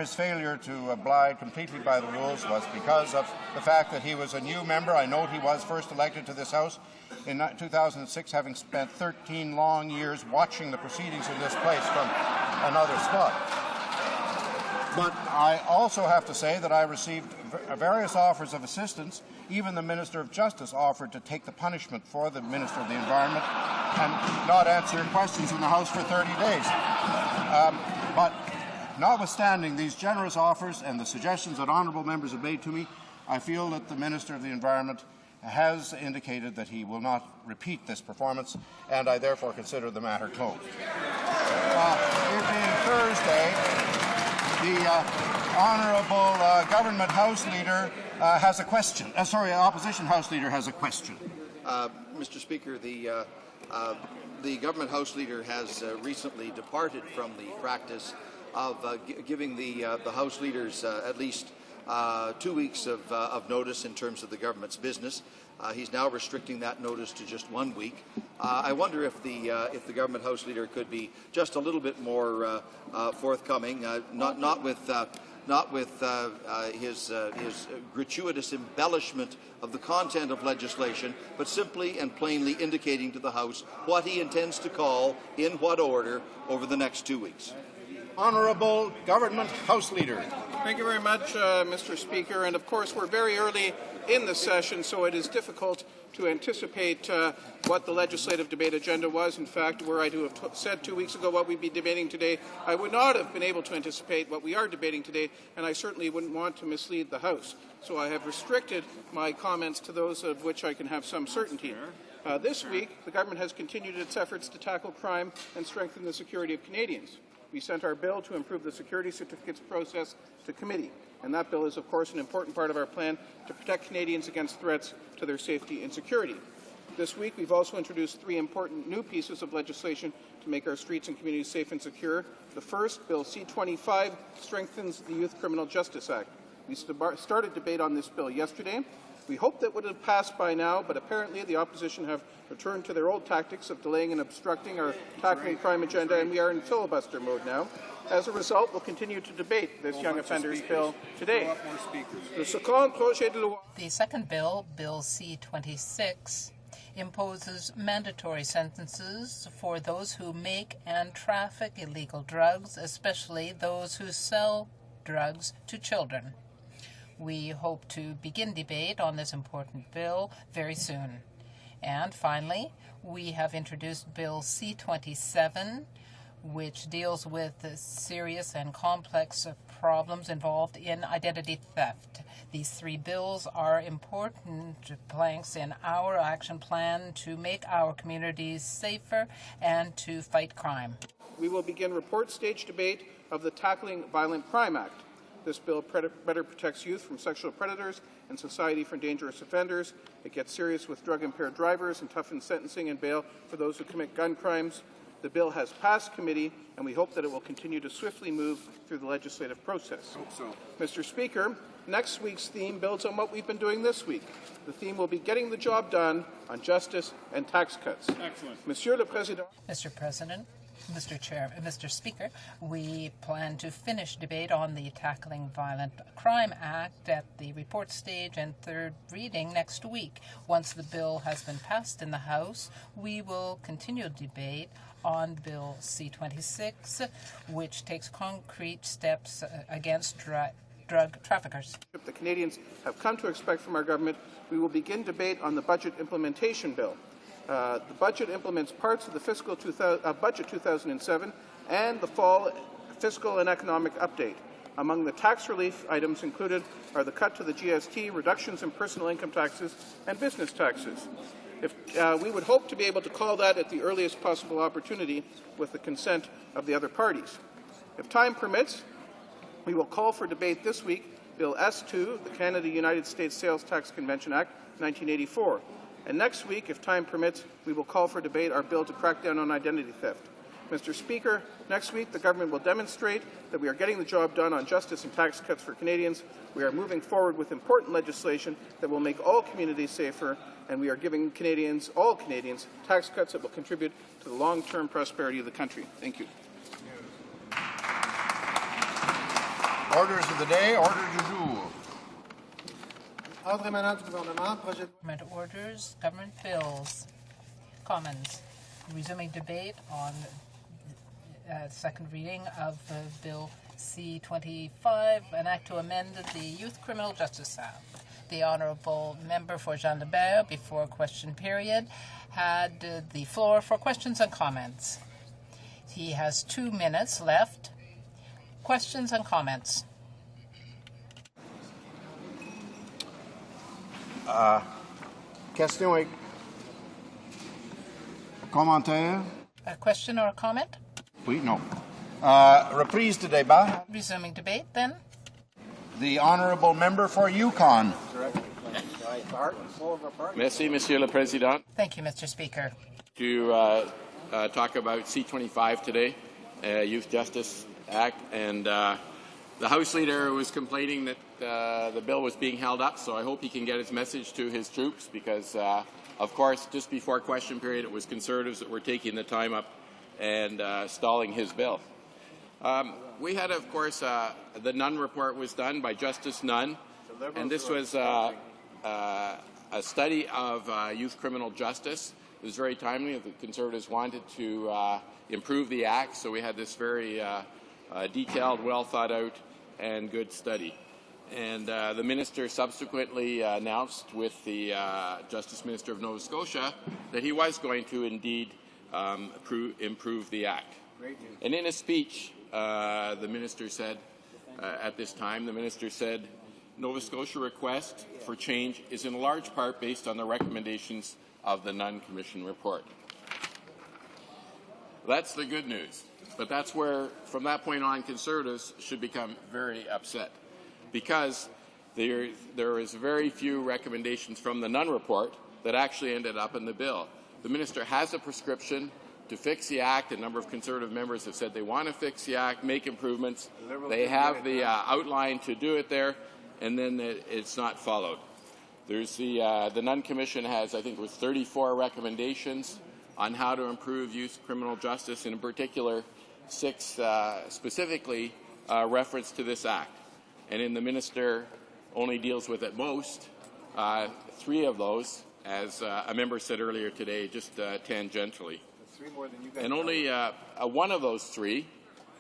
his failure to abide completely by the rules was because of the fact that he was a new member. I note he was first elected to this House in 2006, having spent 13 long years watching the proceedings in this place from another spot. But I also have to say that I received various offers of assistance. Even the Minister of Justice offered to take the punishment for the Minister of the Environment and not answer questions in the House for 30 days. But notwithstanding these generous offers and the suggestions that honourable members have made to me, I feel that the Minister of the Environment has indicated that he will not repeat this performance, and I therefore consider the matter closed. It being Thursday, the Honourable Government House Leader has a question. Opposition House Leader has a question. Mr. Speaker, the Government House Leader has recently departed from the practice of giving the House Leaders at least 2 weeks of notice in terms of the government's business. He's now restricting that notice to just 1 week. I wonder if the Government House Leader could be just a little bit more forthcoming, not with not with his gratuitous embellishment of the content of legislation, but simply and plainly indicating to the House what he intends to call, in what order, over the next 2 weeks. Honourable Government House Leader. Thank you very much, Mr. Speaker. And of course, we're very early in the session, so it is difficult to anticipate what the legislative debate agenda was. In fact, were I to have said 2 weeks ago what we'd be debating today, I would not have been able to anticipate what we are debating today, and I certainly wouldn't want to mislead the House. So I have restricted my comments to those of which I can have some certainty. This week, the government has continued its efforts to tackle crime and strengthen the security of Canadians. We sent our bill to improve the security certificates process to committee, and that bill is, of course, an important part of our plan to protect Canadians against threats to their safety and security. This week, we've also introduced 3 important new pieces of legislation to make our streets and communities safe and secure. The first, Bill C-25, strengthens the Youth Criminal Justice Act. We started debate on this bill yesterday. We hoped that would have passed by now, but apparently the opposition have returned to their old tactics of delaying and obstructing our tackling crime agenda, and we are in filibuster mode now. As a result, we'll continue to debate this young offenders bill today. The second bill, Bill C-26, imposes mandatory sentences for those who make and traffic illegal drugs, especially those who sell drugs to children. We hope to begin debate on this important bill very soon. And finally, we have introduced Bill C-27, which deals with the serious and complex problems involved in identity theft. These 3 bills are important planks in our action plan to make our communities safer and to fight crime. We will begin report stage debate of the Tackling Violent Crime Act. This bill better protects youth from sexual predators and society from dangerous offenders. It gets serious with drug-impaired drivers and toughens sentencing and bail for those who commit gun crimes. The bill has passed committee, and we hope that it will continue to swiftly move through the legislative process. Mr. Speaker, next week's theme builds on what we've been doing this week. The theme will be getting the job done on justice and tax cuts. Excellent. Monsieur le Président. Mr. President, Mr. Speaker, we plan to finish debate on the Tackling Violent Crime Act at the report stage and third reading next week. Once the bill has been passed in the House, we will continue debate on Bill C-26, which takes concrete steps against drug traffickers. The Canadians have come to expect from our government. We will begin debate on the budget implementation bill. The budget implements parts of the fiscal budget 2007 and the fall fiscal and economic update. Among the tax relief items included are the cut to the GST, reductions in personal income taxes, and business taxes. We would hope to be able to call that at the earliest possible opportunity with the consent of the other parties. If time permits, we will call for debate this week Bill S-2, the Canada-United States Sales Tax Convention Act, 1984. And next week, if time permits, we will call for debate our bill to crack down on identity theft. Mr. Speaker, next week the government will demonstrate that we are getting the job done on justice and tax cuts for Canadians. We are moving forward with important legislation that will make all communities safer, and we are giving Canadians, all Canadians, tax cuts that will contribute to the long-term prosperity of the country. Thank you. Orders of the day, order du jour. Government orders, government bills. Commons. Resuming debate on second reading of Bill C-25, an act to amend the Youth Criminal Justice Act. The Honourable Member for Jean Lebert, before question period, had the floor for questions and comments. He has 2 minutes left. Questions and comments. Question et commentaire? A question or a comment? Oui, non. Reprise de débat. Resuming debate, then. The Honourable Member for Yukon. Merci, Monsieur le Président. Thank you, Mr. Speaker. To talk about C-25 today, Youth Justice Act, and the House Leader was complaining that the bill was being held up, so I hope he can get his message to his troops because, of course, just before question period, it was Conservatives that were taking the time up and stalling his bill. We had, of course, the Nunn report was done by Justice Nunn, and this was a study of youth criminal justice. It was very timely. The Conservatives wanted to improve the Act, so we had this very detailed, well thought out, and good study. And the minister subsequently announced with the Justice Minister of Nova Scotia that he was going to indeed improve the Act. And in a speech, the minister said, at this time, the minister said, Nova Scotia request for change is in large part based on the recommendations of the Nunn Commission report. That's the good news. But that's where, from that point on, Conservatives should become very upset, because there is very few recommendations from the Nunn report that actually ended up in the bill. The minister has a prescription to fix the Act. A number of Conservative members have said they want to fix the Act, make improvements. They have the outline to do it there, and then it's not followed. There's the Nunn Commission has, I think it was 34 recommendations on how to improve youth criminal justice, and in particular, 6 specifically reference to this Act. And in the minister only deals with, at most, 3 of those, as a member said earlier today, just tangentially. 3 more than you guys. And only one of those 3,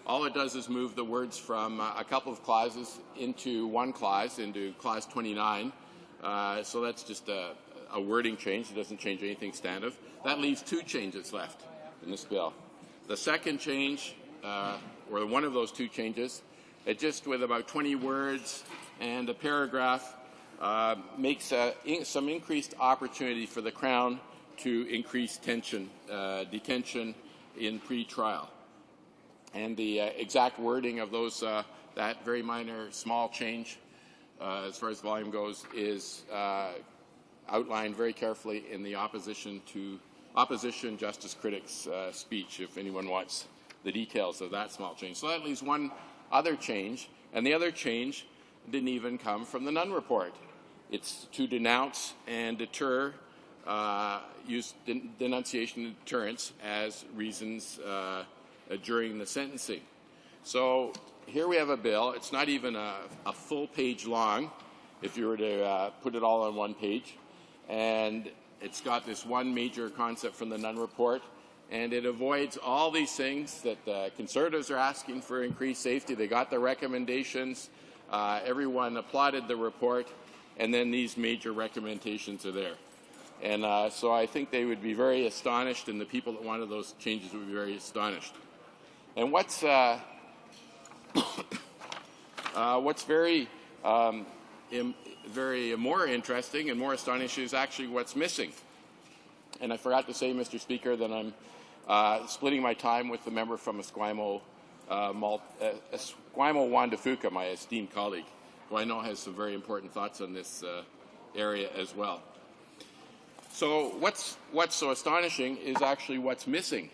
all it does is move the words from a couple of clauses into one clause, into Clause 29. So that's just a wording change. It doesn't change anything standard. That leaves 2 changes left in this bill. The second change, or one of those 2 changes, it just with about 20 words and a paragraph makes some increased opportunity for the Crown to increase detention in pre-trial. And the exact wording of those, that very minor, small change, as far as volume goes, is outlined very carefully in the opposition justice critics speech, if anyone wants the details of that small change. So that leaves one other change, and the other change didn't even come from the Nunn report. It's to denounce and deter use denunciation and deterrence as reasons during the sentencing. So here we have a bill. It's not even a full page long, if you were to put it all on one page. And it's got this one major concept from the Nunn report, and it avoids all these things that the Conservatives are asking for increased safety. They got the recommendations. Everyone applauded the report, and then these major recommendations are there. And so I think they would be very astonished, and the people that wanted those changes would be very astonished. And what's very more interesting and more astonishing is actually what's missing. And I forgot to say, Mr. Speaker, that I'm splitting my time with the member from Esquimalt, Juan de Fuca, my esteemed colleague, who I know has some very important thoughts on this area as well. So what's so astonishing is actually what's missing.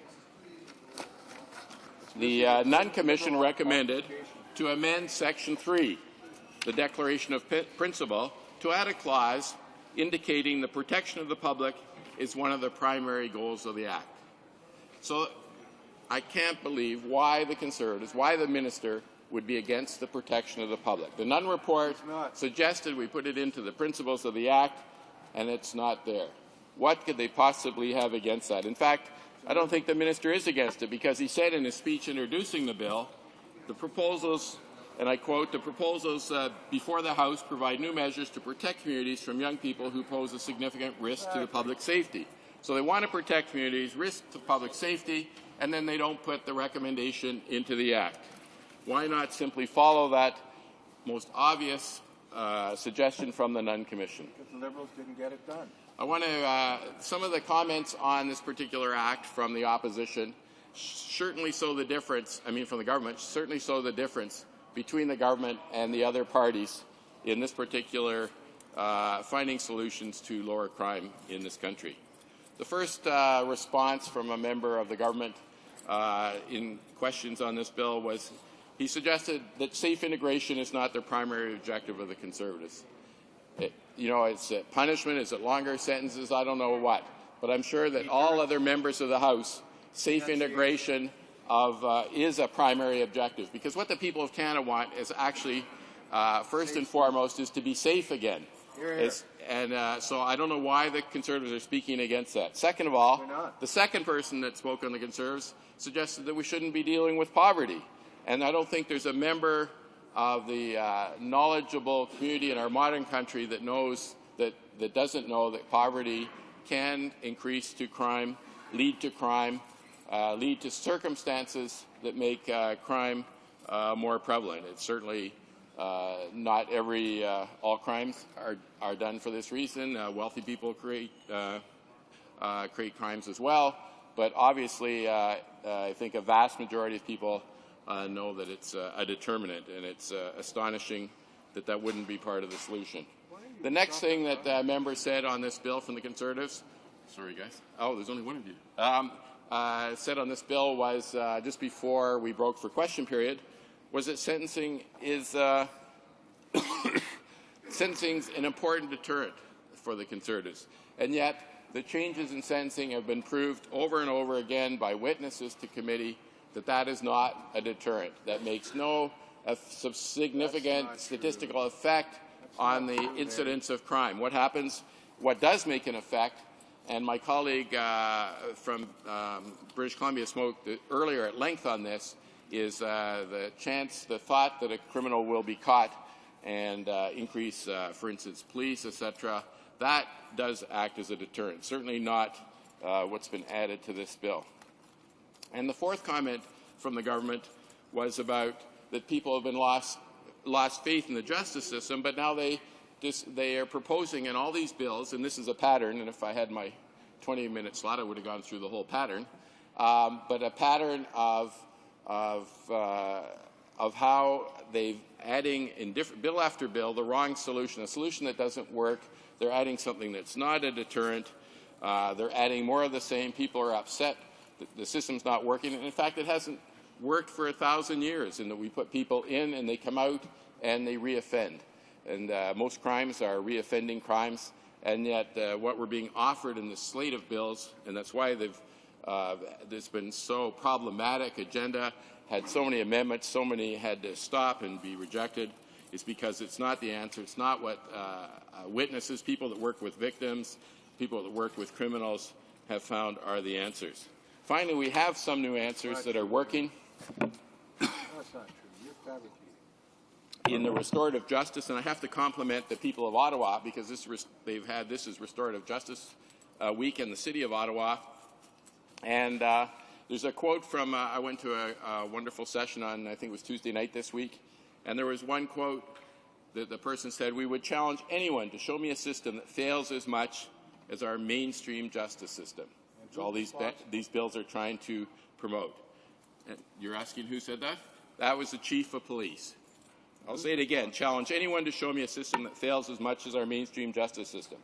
The Nunn Commission recommended to amend Section 3, the Declaration of Principle, to add a clause indicating the protection of the public is one of the primary goals of the Act. So I can't believe why the Conservatives, why the minister would be against the protection of the public. The Nunn report suggested we put it into the principles of the Act, and it's not there. What could they possibly have against that? In fact, I don't think the minister is against it, because he said in his speech introducing the bill, the proposals, and I quote, the proposals before the House provide new measures to protect communities from young people who pose a significant risk to the public safety. So they want to protect communities, risk to public safety, and then they don't put the recommendation into the Act. Why not simply follow that most obvious suggestion from the Nunn Commission? Because the Liberals didn't get it done. I want to, some of the comments on this particular Act from the opposition certainly show the difference, from the government, certainly show the difference between the government and the other parties in this particular finding solutions to lower crime in this country. The first response from a member of the government in questions on this bill was he suggested that safe integration is not the primary objective of the Conservatives. It's punishment, is it longer sentences, I don't know what. But I'm sure that all other members of the House, safe integration is a primary objective, because what the people of Canada want is actually, first and foremost, is to be safe again. So I don't know why the Conservatives are speaking against that. Second of all, the second person that spoke on the Conservatives suggested that we shouldn't be dealing with poverty. And I don't think there's a member of the knowledgeable community in our modern country that knows that doesn't know that poverty can increase to crime, lead to circumstances that make crime more prevalent. It's certainly not all crimes are done for this reason. Wealthy people create crimes as well, but obviously I think a vast majority of people know that it's a determinant, and it's astonishing that that wouldn't be part of the solution. The next thing that members said on this bill from the Conservatives, sorry guys, oh, there's only one of you, said on this bill was just before we broke for question period, was that sentencing is sentencing's an important deterrent for the Conservatives, and yet the changes in sentencing have been proved over and over again by witnesses to committee that that is not a deterrent. That makes no significant statistical effect on the incidence of crime. What does make an effect, and my colleague from British Columbia spoke earlier at length on this, is the thought that a criminal will be caught and increase, for instance, police, etc. That does act as a deterrent, certainly not what's been added to this bill. And the fourth comment from the government was about that people have been lost faith in the justice system, but now they are proposing in all these bills, and this is a pattern, and if I had my 20-minute slot, I would have gone through the whole pattern, but a pattern of how they've adding in bill after bill the wrong solution, a solution that doesn't work. They're adding something that's not a deterrent. They're adding more of the same. People are upset that the system's not working, and in fact, it hasn't worked for 1,000 years, in that we put people in and they come out and they reoffend. And most crimes are reoffending crimes, and yet what we're being offered in this slate of bills, and that's why there's been so problematic agenda, had so many amendments, so many had to stop and be rejected, is because it's not the answer. It's not what witnesses, people that work with victims, people that work with criminals have found are the answers. Finally, we have some new answers that are working. That's not true. You're fabricating. In the restorative justice, and I have to compliment the people of Ottawa, because they've had this as Restorative Justice Week in the city of Ottawa. And there's a quote from, I went to a wonderful session on, I think it was Tuesday night this week, and there was one quote that the person said, "We would challenge anyone to show me a system that fails as much as our mainstream justice system," which all these bills are trying to promote. And you're asking who said that? That was the chief of police. I'll say it again. Challenge anyone to show me a system that fails as much as our mainstream justice system.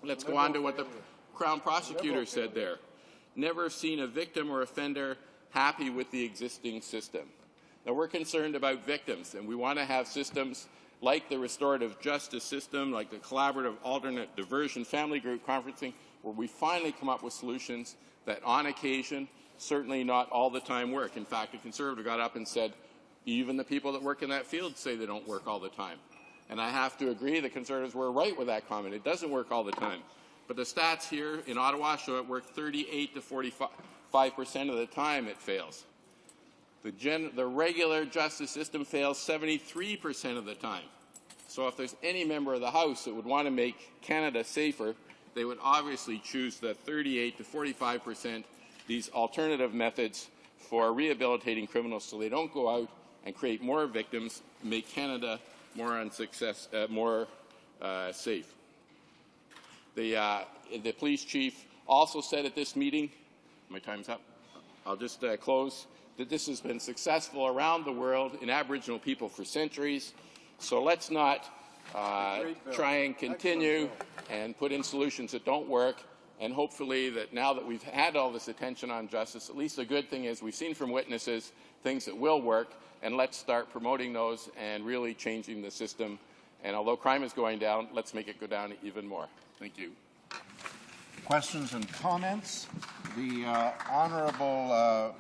Let's go on to what the Crown prosecutor said there. Never seen a victim or offender happy with the existing system. Now, we're concerned about victims, and we want to have systems like the restorative justice system, like the collaborative alternate diversion family group conferencing, where we finally come up with solutions that on occasion, certainly not all the time work. In fact, a Conservative got up and said, even the people that work in that field say they don't work all the time. And I have to agree, the Conservatives were right with that comment. It doesn't work all the time. But the stats here in Ottawa show it works 38 to 45% of the time it fails. The regular justice system fails 73% of the time. So if there's any member of the House that would want to make Canada safer, they would obviously choose the 38 to 45%, these alternative methods for rehabilitating criminals so they don't go out and create more victims, make Canada more safe. The police chief also said at this meeting, my time's up, I'll just close, that this has been successful around the world in Aboriginal people for centuries. So let's not try and continue and put in solutions that don't work. And hopefully that now that we've had all this attention on justice, at least the good thing is we've seen from witnesses things that will work, and let's start promoting those and really changing the system. And although crime is going down, let's make it go down even more. Thank you. Questions and comments? The Honourable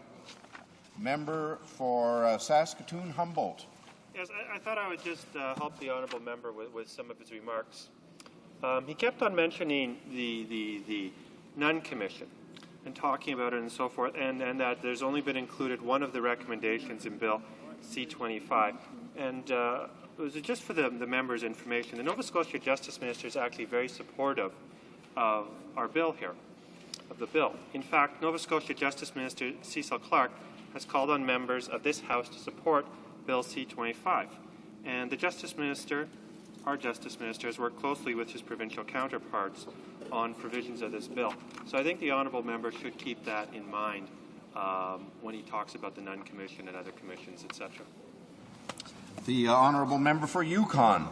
Member for Saskatoon-Humboldt. Yes, I thought I would just help the honourable member with some of his remarks. He kept on mentioning the Nunn Commission and talking about it and so forth, and that there's only been included one of the recommendations in Bill C-25. And it was just for the members' information. The Nova Scotia Justice Minister is actually very supportive of our bill here, of the bill. In fact, Nova Scotia Justice Minister Cecil Clark has called on members of this House to support Bill C-25. And the Justice Minister, our Justice Minister, has worked closely with his provincial counterparts on provisions of this bill. So I think the honourable member should keep that in mind when he talks about the Nunn Commission and other commissions, etc. The honourable member for Yukon.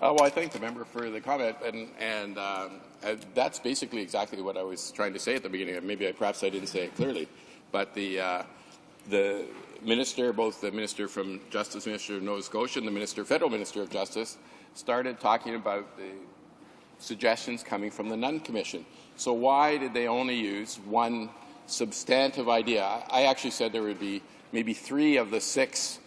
Well, I thank the member for the comment, and that's basically exactly what I was trying to say at the beginning. Maybe perhaps I didn't say it clearly, but the minister, both the minister from Justice, Minister of Nova Scotia, and the federal minister of Justice, started talking about the suggestions coming from the Nunn Commission. So why did they only use one substantive idea? I actually said there would be maybe 3 of the 6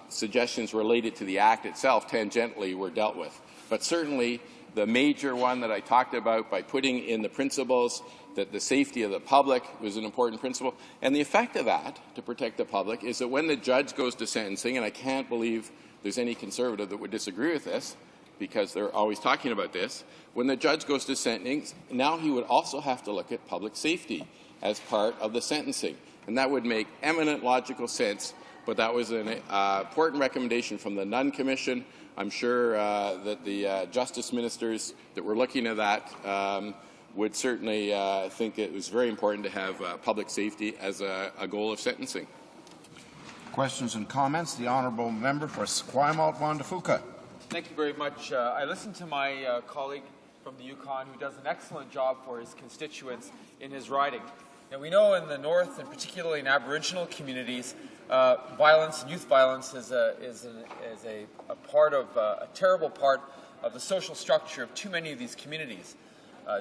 suggestions related to the Act itself tangentially were dealt with. But certainly the major one that I talked about by putting in the principles that the safety of the public was an important principle. And the effect of that, to protect the public, is that when the judge goes to sentencing, and I can't believe there's any conservative that would disagree with this, because they're always talking about this, when the judge goes to sentencing, now he would also have to look at public safety as part of the sentencing. And that would make eminent logical sense, but that was an important recommendation from the Nunn Commission. I'm sure that the justice ministers that were looking at that would certainly think it was very important to have public safety as a goal of sentencing. Questions and comments? The honourable member for Esquimalt-Wanda-Fuca. Thank you very much. I listened to my colleague from the Yukon who does an excellent job for his constituents in his riding. Now, we know in the north, and particularly in Aboriginal communities, violence and youth violence is a part of a terrible part of the social structure of too many of these communities.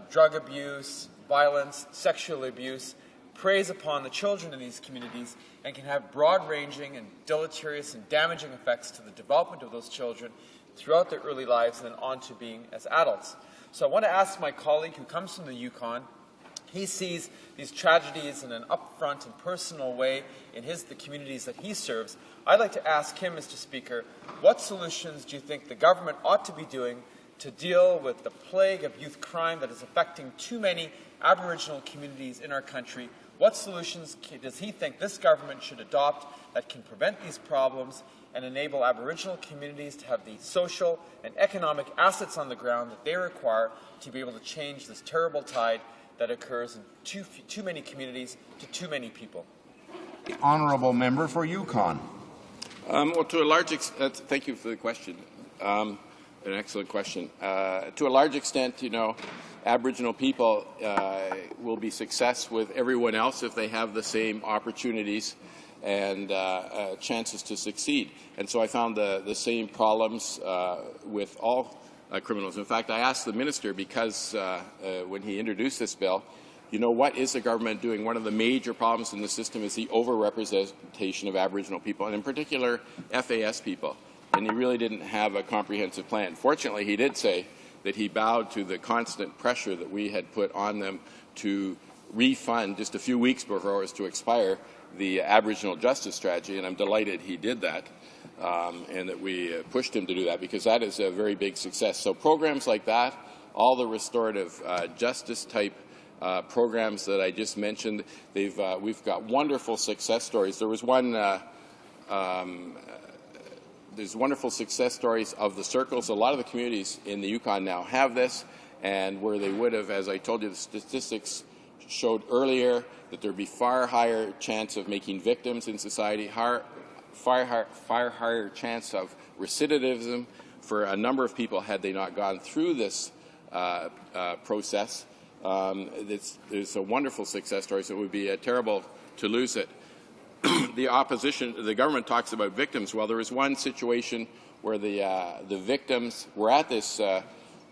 Drug abuse, violence, sexual abuse preys upon the children in these communities and can have broad-ranging and deleterious and damaging effects to the development of those children throughout their early lives and then on to being as adults. So I want to ask my colleague who comes from the Yukon. He sees these tragedies in an upfront and personal way in the communities that he serves. I'd like to ask him, Mr. Speaker, what solutions do you think the government ought to be doing to deal with the plague of youth crime that is affecting too many Aboriginal communities in our country? What solutions does he think this government should adopt that can prevent these problems and enable Aboriginal communities to have the social and economic assets on the ground that they require to be able to change this terrible tide that occurs in too many communities to too many people? The honourable member for Yukon. Well, to a large extent, thank you for the question. An excellent question. To a large extent, Aboriginal people will be success with everyone else if they have the same opportunities and chances to succeed. And so I found the same problems with all criminals. In fact, I asked the minister because when he introduced this bill, what is the government doing? One of the major problems in the system is the overrepresentation of Aboriginal people, and in particular, FAS people. And he really didn't have a comprehensive plan. Fortunately, he did say that he bowed to the constant pressure that we had put on them to refund just a few weeks before it was to expire the Aboriginal Justice Strategy, and I'm delighted he did that. And that we pushed him to do that, because that is a very big success. So programs like that, all the restorative justice type programs that I just mentioned, we've got wonderful success stories. There's wonderful success stories of the circles. A lot of the communities in the Yukon now have this, and where they would have, as I told you, the statistics showed earlier that there'd be far higher chance of making victims in society, far higher chance of recidivism for a number of people had they not gone through this process. It's a wonderful success story, so it would be terrible to lose it. The government talks about victims. Well, there was one situation where the victims were at this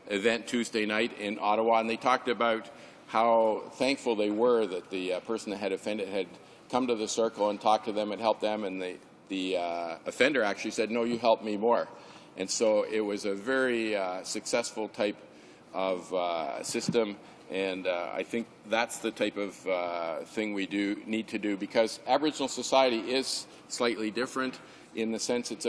event Tuesday night in Ottawa, and they talked about how thankful they were that the person that had offended had come to the circle and talked to them and helped them, and the offender actually said, "No, you helped me more." And so it was a very successful type of system, and I think that's the type of thing we need to do, because Aboriginal society is slightly different in the sense it's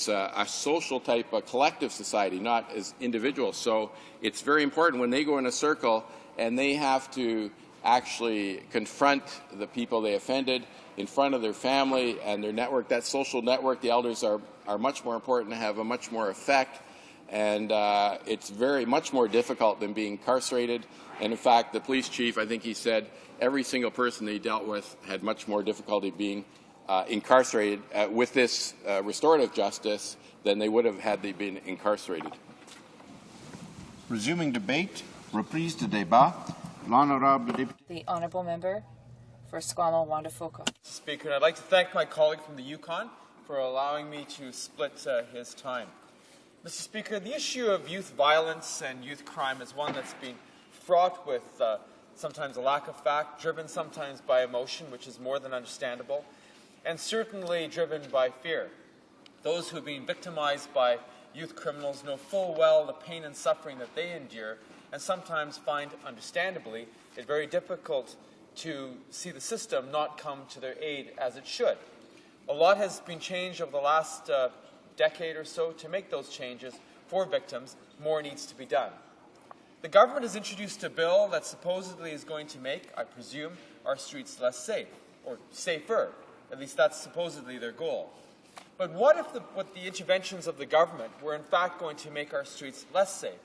a social type, a collective society, not as individuals. So it's very important when they go in a circle and they have to actually confront the people they offended in front of their family and their network, that social network. The elders are much more important to have a much more effect, and it's much more difficult than being incarcerated. And in fact, the police chief, I think he said, every single person they dealt with had much more difficulty being incarcerated with this restorative justice than they would have had they been incarcerated. Resuming debate, reprise de débat. The honourable member for Squamish-Wandafoko. Speaker, and I'd like to thank my colleague from the Yukon for allowing me to split his time. Mr. Speaker, the issue of youth violence and youth crime is one that's been fraught with sometimes a lack of fact, driven sometimes by emotion, which is more than understandable, and certainly driven by fear. Those who have been victimized by youth criminals know full well the pain and suffering that they endure, and sometimes find, understandably, it very difficult to see the system not come to their aid as it should. A lot has been changed over the last decade or so to make those changes for victims. More needs to be done. The government has introduced a bill that supposedly is going to make, I presume, our streets less safe, or safer. At least that's supposedly their goal. But what if the interventions of the government were in fact going to make our streets less safe?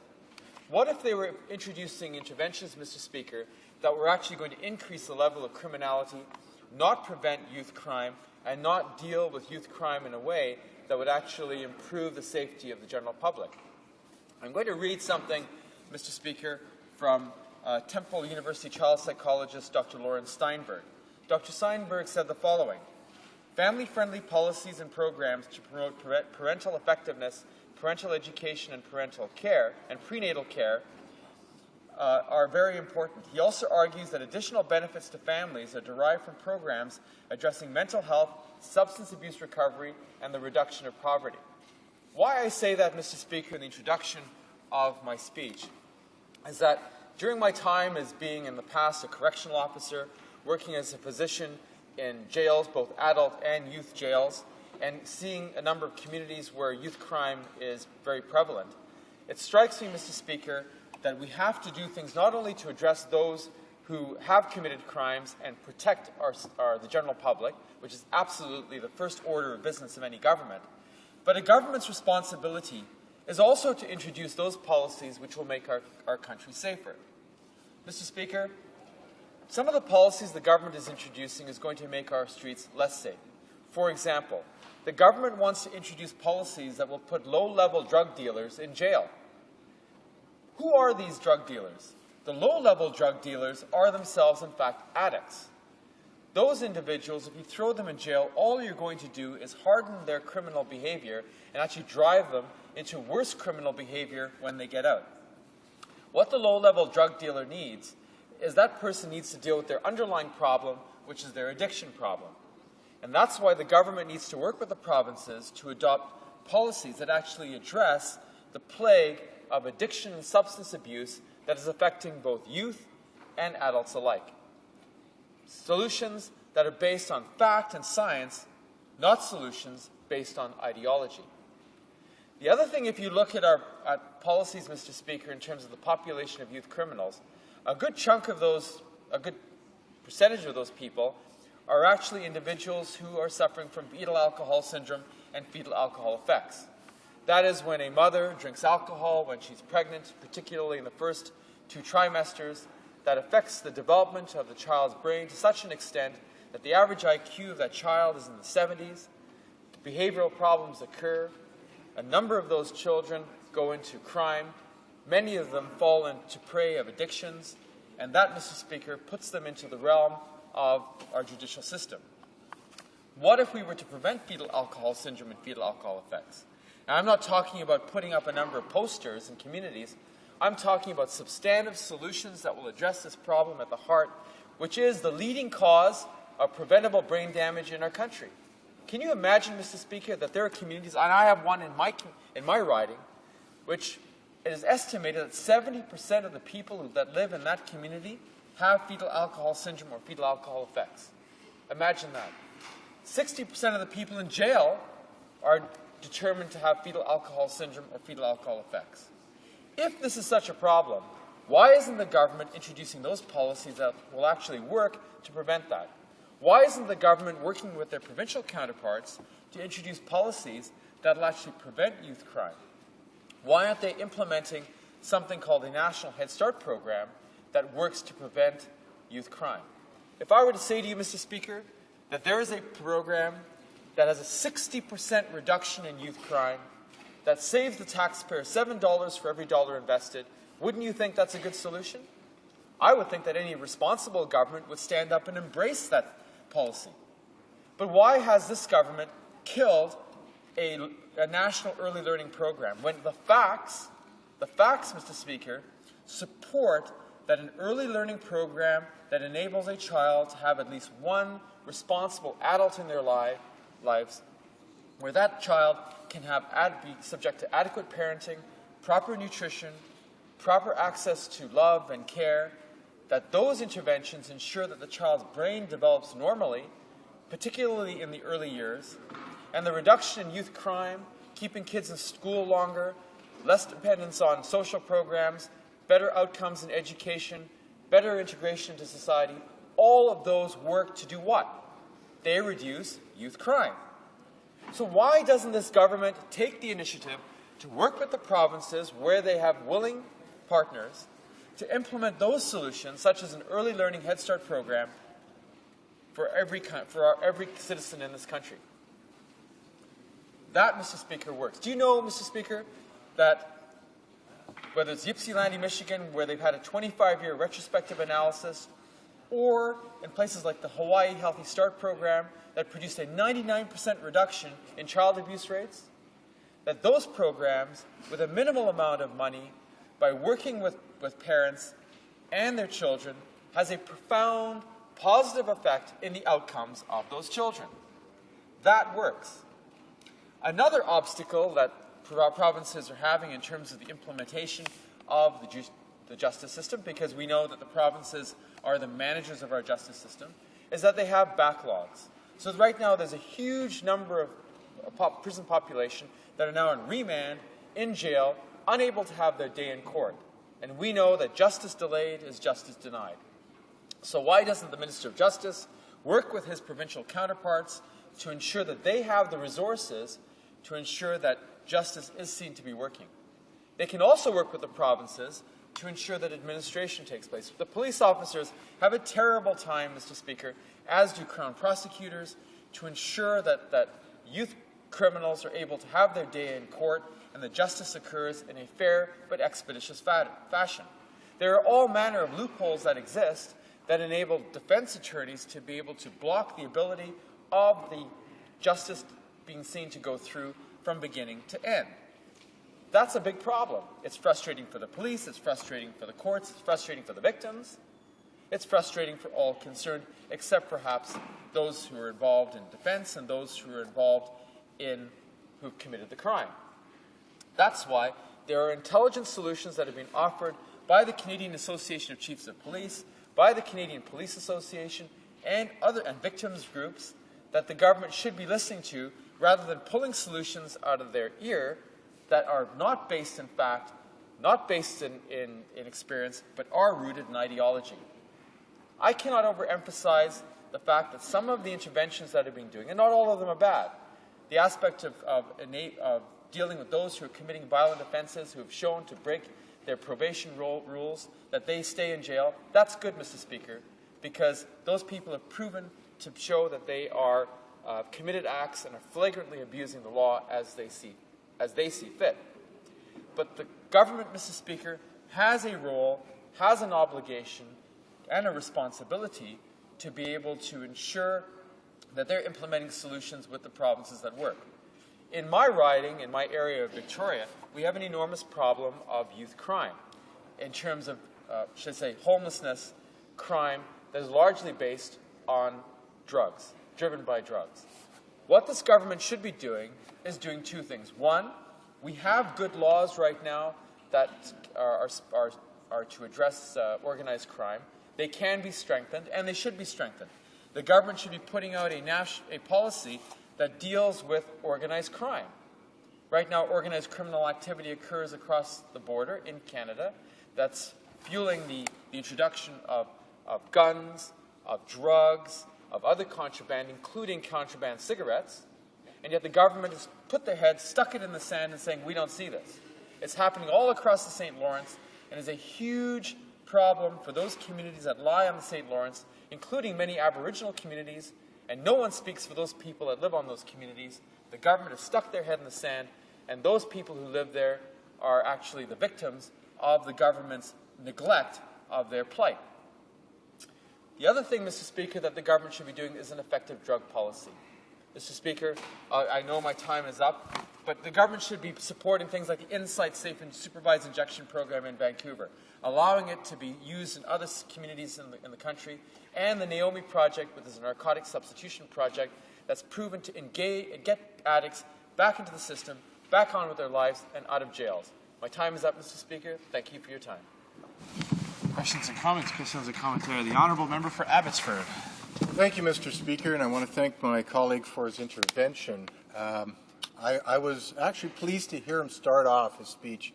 What if they were introducing interventions, Mr. Speaker, that were actually going to increase the level of criminality, not prevent youth crime, and not deal with youth crime in a way that would actually improve the safety of the general public? I'm going to read something, Mr. Speaker, from Temple University child psychologist Dr. Lauren Steinberg. Dr. Steinberg said the following: family-friendly policies and programs to promote parental effectiveness, parental education, and parental care, and prenatal care are very important. He also argues that additional benefits to families are derived from programs addressing mental health, substance abuse recovery, and the reduction of poverty. Why I say that, Mr. Speaker, in the introduction of my speech is that during my time as being in the past a correctional officer, working as a physician in jails, both adult and youth jails, and seeing a number of communities where youth crime is very prevalent, it strikes me, Mr. Speaker, that we have to do things not only to address those who have committed crimes and protect the general public, which is absolutely the first order of business of any government, but a government's responsibility is also to introduce those policies which will make our country safer. Mr. Speaker, some of the policies the government is introducing is going to make our streets less safe. For example, the government wants to introduce policies that will put low-level drug dealers in jail. Who are these drug dealers? The low-level drug dealers are themselves, in fact, addicts. Those individuals, if you throw them in jail, all you're going to do is harden their criminal behavior and actually drive them into worse criminal behavior when they get out. What the low-level drug dealer needs is that person needs to deal with their underlying problem, which is their addiction problem. And that's why the government needs to work with the provinces to adopt policies that actually address the plague of addiction and substance abuse that is affecting both youth and adults alike. Solutions that are based on fact and science, not solutions based on ideology. The other thing, if you look at policies, Mr. Speaker, in terms of the population of youth criminals, a good chunk of those, a good percentage of those people are actually individuals who are suffering from fetal alcohol syndrome and fetal alcohol effects. That is when a mother drinks alcohol when she's pregnant, particularly in the first 2 trimesters, that affects the development of the child's brain to such an extent that the average IQ of that child is in the 70s. Behavioral problems occur. A number of those children go into crime. Many of them fall into prey of addictions, and that, Mr. Speaker, puts them into the realm of our judicial system. What if we were to prevent fetal alcohol syndrome and fetal alcohol effects? Now, I'm not talking about putting up a number of posters in communities. I'm talking about substantive solutions that will address this problem at the heart, which is the leading cause of preventable brain damage in our country. Can you imagine, Mr. Speaker, that there are communities, and I have one in my riding, which it is estimated that 70% of the people that live in that community have fetal alcohol syndrome or fetal alcohol effects. Imagine that. 60% of the people in jail are determined to have fetal alcohol syndrome or fetal alcohol effects. If this is such a problem, why isn't the government introducing those policies that will actually work to prevent that? Why isn't the government working with their provincial counterparts to introduce policies that will actually prevent youth crime? Why aren't they implementing something called the National Head Start program that works to prevent youth crime? If I were to say to you, Mr. Speaker, that there is a program that has a 60% reduction in youth crime, that saves the taxpayer $7 for every dollar invested, wouldn't you think that's a good solution? I would think that any responsible government would stand up and embrace that policy. But why has this government killed a national early learning program when the facts, Mr. Speaker, support that an early learning program that enables a child to have at least one responsible adult in their lives, where that child can be subject to adequate parenting, proper nutrition, proper access to love and care, that those interventions ensure that the child's brain develops normally, particularly in the early years, and the reduction in youth crime, keeping kids in school longer, less dependence on social programs, better outcomes in education, better integration into society, all of those work to do what? They reduce youth crime. So why doesn't this government take the initiative to work with the provinces where they have willing partners to implement those solutions, such as an early learning Head Start program for every citizen in this country? That, Mr. Speaker, works. Do you know, Mr. Speaker, that whether it's Ypsilanti, Michigan, where they've had a 25-year retrospective analysis, or in places like the Hawaii Healthy Start program that produced a 99% reduction in child abuse rates, that those programs, with a minimal amount of money, by working with parents and their children, has a profound positive effect in the outcomes of those children. That works. Another obstacle that provinces are having in terms of the implementation of the justice system, because we know that the provinces are the managers of our justice system, is that they have backlogs. So right now there's a huge number of prison population that are now in remand, in jail, unable to have their day in court. And we know that justice delayed is justice denied. So why doesn't the Minister of Justice work with his provincial counterparts to ensure that they have the resources to ensure that justice is seen to be working? They can also work with the provinces to ensure that administration takes place. The police officers have a terrible time, Mr. Speaker, as do Crown prosecutors, to ensure that youth criminals are able to have their day in court and the justice occurs in a fair but expeditious fashion. There are all manner of loopholes that exist that enable defense attorneys to be able to block the ability of the justice being seen to go through from beginning to end. That's a big problem. It's frustrating for the police, it's frustrating for the courts, it's frustrating for the victims, it's frustrating for all concerned, except perhaps those who are involved in defense and those who are involved in who've committed the crime. That's why there are intelligent solutions that have been offered by the Canadian Association of Chiefs of Police, by the Canadian Police Association, and victims groups that the government should be listening to, rather than pulling solutions out of their ear that are not based in fact, not based in experience, but are rooted in ideology. I cannot overemphasize the fact that some of the interventions that have been doing, and not all of them are bad, the aspect of dealing with those who are committing violent offenses, who have shown to break their probation rules, that they stay in jail, that's good, Mr. Speaker, because those people have proven to show that they are committed acts and are flagrantly abusing the law as they see fit. But the government, Mr. Speaker, has a role, has an obligation, and a responsibility to be able to ensure that they're implementing solutions with the provinces that work. In my riding, in my area of Victoria, we have an enormous problem of youth crime. in terms of, should I say, homelessness, crime, that is largely based on drugs, driven by drugs. What this government should be doing is doing two things. One, we have good laws right now that are to address organized crime. They can be strengthened, and they should be strengthened. The government should be putting out a policy that deals with organized crime. Right now, organized criminal activity occurs across the border in Canada that's fueling the introduction of guns, of drugs, of other contraband, including contraband cigarettes, and yet the government has put their head, stuck it in the sand, and saying, we don't see this. It's happening all across the St. Lawrence, and is a huge problem for those communities that lie on the St. Lawrence, including many Aboriginal communities, and no one speaks for those people that live on those communities. The government has stuck their head in the sand, and those people who live there are actually the victims of the government's neglect of their plight. The other thing, Mr. Speaker, that the government should be doing is an effective drug policy. Mr. Speaker, I know my time is up, but the government should be supporting things like the Insight Safe and Supervised Injection Program in Vancouver, allowing it to be used in other communities in the country, and the Naomi Project, which is a narcotic substitution project that's proven to get addicts back into the system, back on with their lives, and out of jails. My time is up, Mr. Speaker. Thank you for your time. Questions and comments. Questions and commentary. The Honourable Member for Abbotsford. Thank you, Mr. Speaker, and I want to thank my colleague for his intervention. I was actually pleased to hear him start off his speech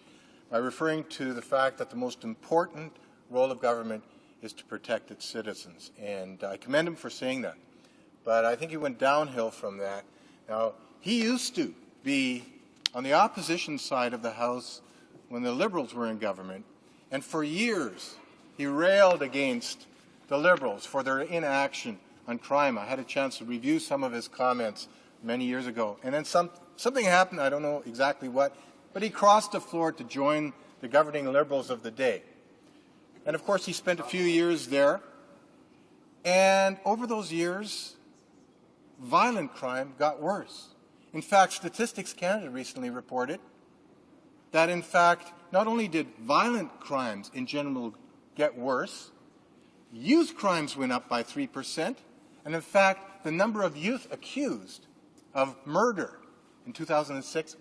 by referring to the fact that the most important role of government is to protect its citizens, and I commend him for saying that. But I think he went downhill from that. Now, he used to be on the opposition side of the House when the Liberals were in government, and for years he railed against the Liberals for their inaction on crime. I had a chance to review some of his comments many years ago. And then something happened, I don't know exactly what, but he crossed the floor to join the governing Liberals of the day. And of course he spent a few years there. And over those years, violent crime got worse. In fact, Statistics Canada recently reported that in fact, not only did violent crimes in general get worse, youth crimes went up by 3%, and in fact, the number of youth accused of murder in 2006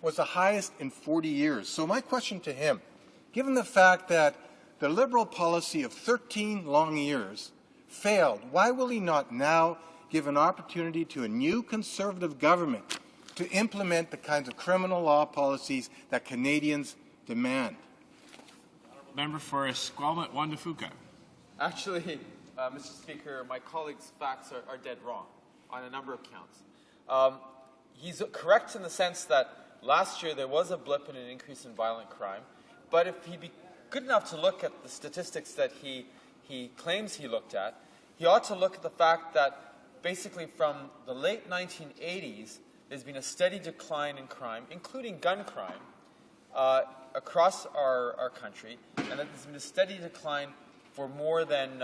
was the highest in 40 years. So my question to him, given the fact that the Liberal policy of 13 long years failed, why will he not now give an opportunity to a new Conservative government to implement the kinds of criminal law policies that Canadians demand? Member for Esquimalt, Wandafuka. Actually, Mr. Speaker, my colleague's facts are dead wrong on a number of counts. He's correct in the sense that last year there was a blip in an increase in violent crime, but if he'd be good enough to look at the statistics that he claims he looked at, he ought to look at the fact that basically from the late 1980s, there's been a steady decline in crime, including gun crime, across our country, and that there's been a steady decline for more than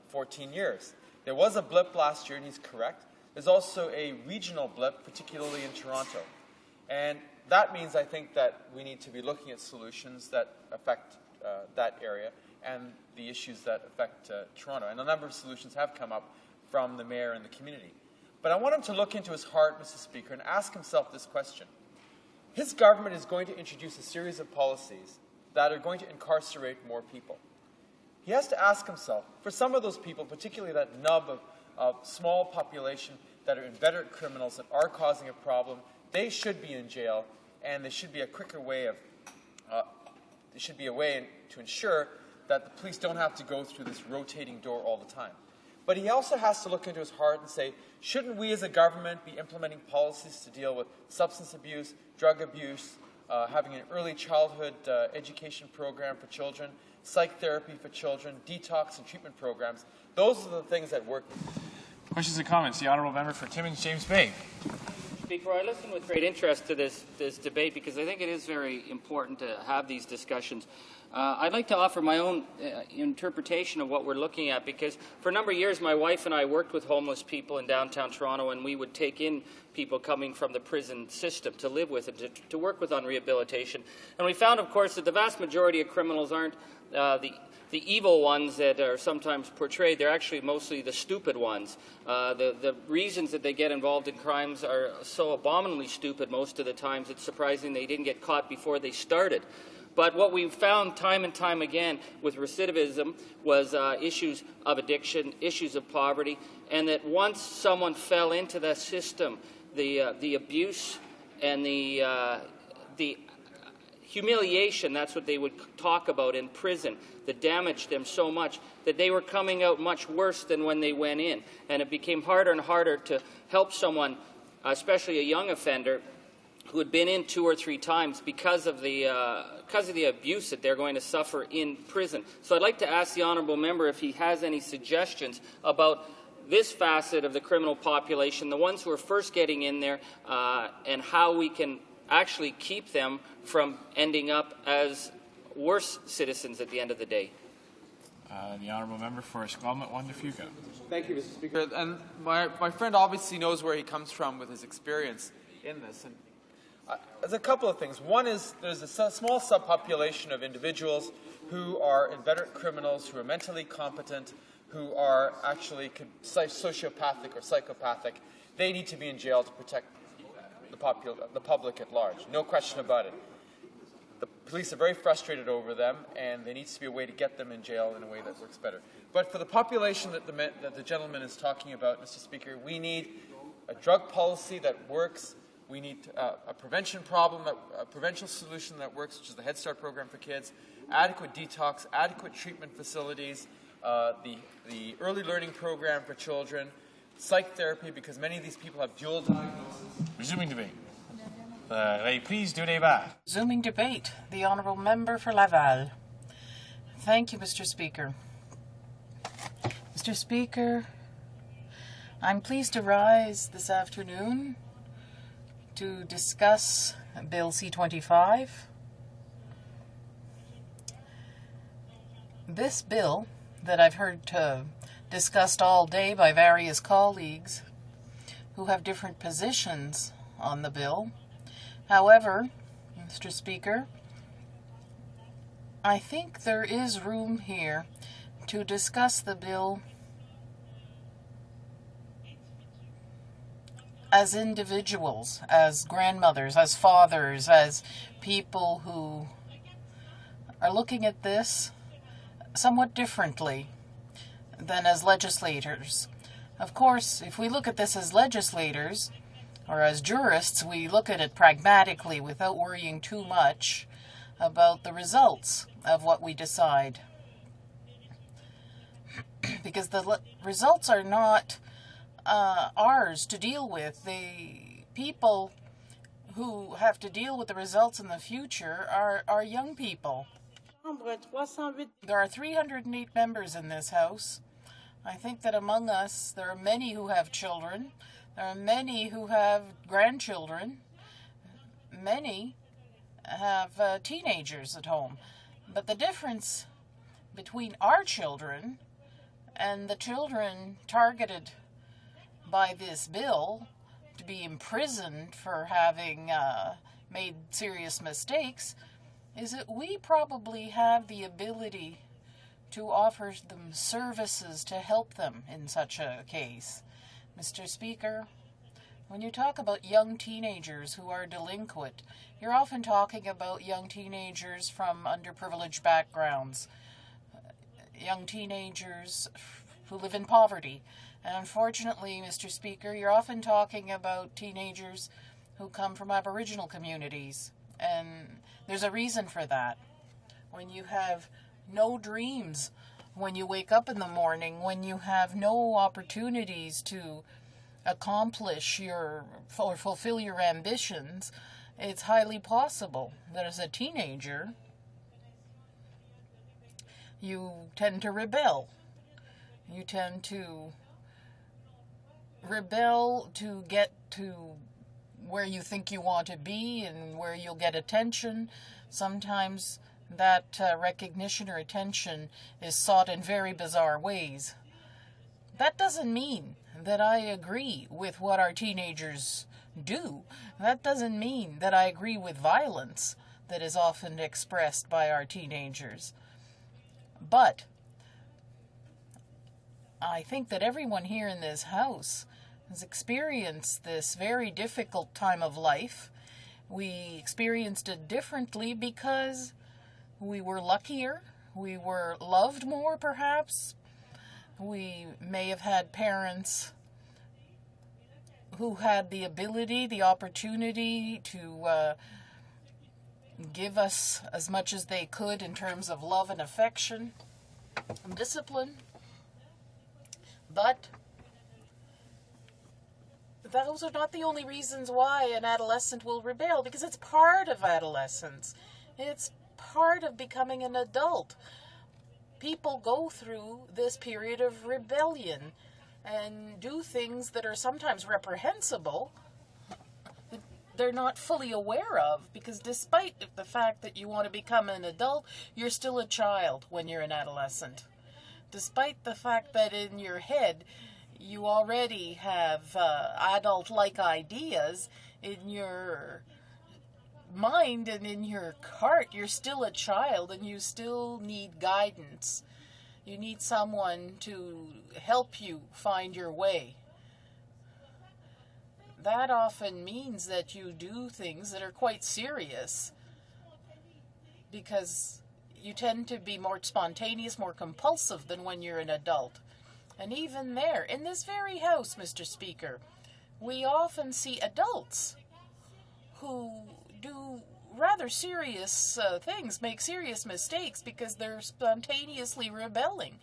14 years. There was a blip last year, and he's correct. There's also a regional blip, particularly in Toronto. And that means, I think, that we need to be looking at solutions that affect that area and the issues that affect Toronto. And a number of solutions have come up from the mayor and the community. But I want him to look into his heart, Mr. Speaker, and ask himself this question. His government is going to introduce a series of policies that are going to incarcerate more people. He has to ask himself, for some of those people, particularly that nub of small population that are inveterate criminals that are causing a problem, they should be in jail, and there should be a quicker way of, there should be a way to ensure that the police don't have to go through this rotating door all the time. But he also has to look into his heart and say, shouldn't we as a government be implementing policies to deal with substance abuse, drug abuse, having an early childhood education program for children, psych therapy for children, detox and treatment programs? Those are the things that work. Questions and comments. The Honourable Member for Timmins, James Bay. Speaker, I listen with great interest to this debate because I think it is very important to have these discussions. I'd like to offer my own interpretation of what we're looking at, because for a number of years my wife and I worked with homeless people in downtown Toronto, and we would take in people coming from the prison system to live with and to work with on rehabilitation. And we found, of course, that the vast majority of criminals aren't the evil ones that are sometimes portrayed. They're actually mostly the stupid ones. The reasons that they get involved in crimes are so abominably stupid most of the times, it's surprising they didn't get caught before they started. But what we found time and time again with recidivism was issues of addiction, issues of poverty, and that once someone fell into the system, the abuse and the humiliation, that's what they would talk about in prison, that damaged them so much that they were coming out much worse than when they went in. And it became harder and harder to help someone, especially a young offender, who had been in 2 or 3 times because of the abuse that they're going to suffer in prison. So I'd like to ask the honourable member if he has any suggestions about this facet of the criminal population, the ones who are first getting in there, and how we can actually keep them from ending up as worse citizens at the end of the day. The honourable member for Esquimalt, Fuca. Thank you, Mr. Speaker. And my friend obviously knows where he comes from with his experience in this. And there's a couple of things. One is there's a small subpopulation of individuals who are inveterate criminals, who are mentally competent, who are actually sociopathic or psychopathic. They need to be in jail to protect the public at large. No question about it. The police are very frustrated over them, and there needs to be a way to get them in jail in a way that works better. But for the population that the gentleman is talking about, Mr. Speaker, we need a drug policy that works. We need a prevention solution that works, which is the Head Start program for kids, adequate detox, adequate treatment facilities, the early learning program for children, psych therapy, because many of these people have dual diagnoses. Resuming debate. Reprise du débat. Resuming debate. The Honourable Member for Laval. Thank you, Mr. Speaker. Mr. Speaker, I'm pleased to rise this afternoon to discuss Bill C-25. This bill that I've heard discussed all day by various colleagues who have different positions on the bill. However, Mr. Speaker, I think there is room here to discuss the bill as individuals, as grandmothers, as fathers, as people who are looking at this somewhat differently than as legislators. Of course, if we look at this as legislators or as jurists, we look at it pragmatically without worrying too much about the results of what we decide. Because the results are not ours to deal with. The people who have to deal with the results in the future are young people. There are 308 members in this House. I think that among us there are many who have children. There are many who have grandchildren. Many have teenagers at home. But the difference between our children and the children targeted by this bill to be imprisoned for having made serious mistakes is that we probably have the ability to offer them services to help them in such a case. Mr. Speaker, when you talk about young teenagers who are delinquent, you're often talking about young teenagers from underprivileged backgrounds, young teenagers who live in poverty. And unfortunately, Mr. Speaker, you're often talking about teenagers who come from Aboriginal communities. And there's a reason for that. When you have no dreams, when you wake up in the morning, when you have no opportunities to accomplish or fulfill your ambitions, it's highly possible that as a teenager, you tend to rebel. You tend to rebel to get to where you think you want to be and where you'll get attention. Sometimes that recognition or attention is sought in very bizarre ways. That doesn't mean that I agree with what our teenagers do. That doesn't mean that I agree with violence that is often expressed by our teenagers. But I think that everyone here in this house has experienced this very difficult time of life. We experienced it differently because we were luckier, we were loved more perhaps. We may have had parents who had the ability, the opportunity to give us as much as they could in terms of love and affection and discipline. But those are not the only reasons why an adolescent will rebel, because it's part of adolescence. It's part of becoming an adult. People go through this period of rebellion and do things that are sometimes reprehensible, that they're not fully aware of, because despite the fact that you want to become an adult, you're still a child when you're an adolescent. Despite the fact that in your head you already have adult-like ideas, in your mind and in your heart you're still a child and you still need guidance. You need someone to help you find your way. That often means that you do things that are quite serious, because you tend to be more spontaneous, more compulsive than when you're an adult. And even there, in this very house, Mr. Speaker, we often see adults who do rather serious things, make serious mistakes because they're spontaneously rebelling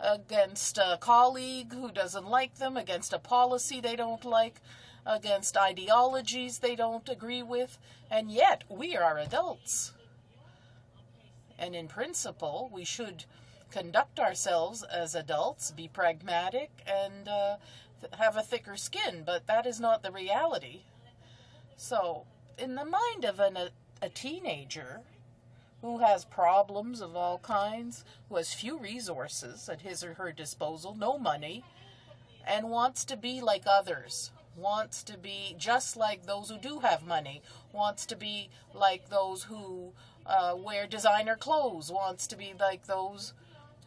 against a colleague who doesn't like them, against a policy they don't like, against ideologies they don't agree with, and yet we are adults. And in principle, we should conduct ourselves as adults, be pragmatic, and have a thicker skin, but that is not the reality. So, in the mind of a teenager who has problems of all kinds, who has few resources at his or her disposal, no money, and wants to be like others, wants to be just like those who do have money, wants to be like those who wear designer clothes, wants to be like those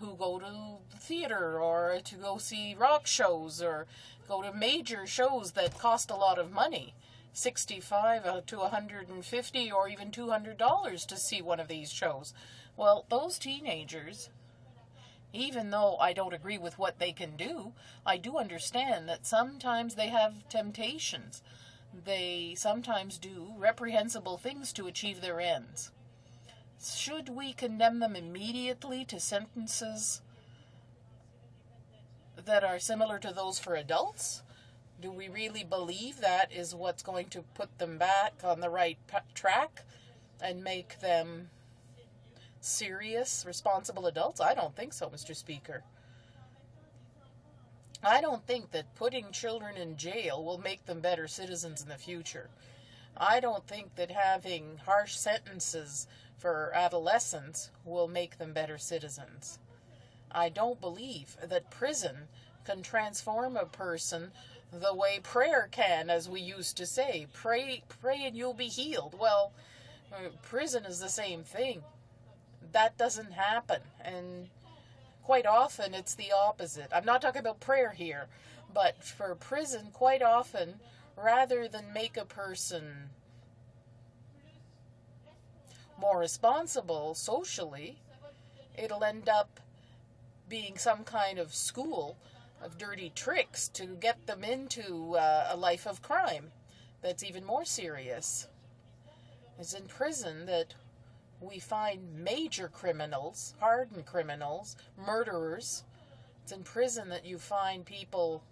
who go to the theater or to go see rock shows or go to major shows that cost a lot of money. $65 to $150 or even $200 to see one of these shows. Well, those teenagers, even though I don't agree with what they can do, I do understand that sometimes they have temptations. They sometimes do reprehensible things to achieve their ends. Should we condemn them immediately to sentences that are similar to those for adults? Do we really believe that is what's going to put them back on the right track and make them serious, responsible adults? I don't think so, Mr. Speaker. I don't think that putting children in jail will make them better citizens in the future. I don't think that having harsh sentences for adolescents will make them better citizens. I don't believe that prison can transform a person the way prayer can, as we used to say. Pray and you'll be healed. Well, prison is the same thing. That doesn't happen, and quite often it's the opposite. I'm not talking about prayer here, but for prison, quite often, rather than make a person more responsible socially, it'll end up being some kind of school of dirty tricks to get them into a life of crime that's even more serious. It's in prison that we find major criminals, hardened criminals, murderers. It's in prison that you find people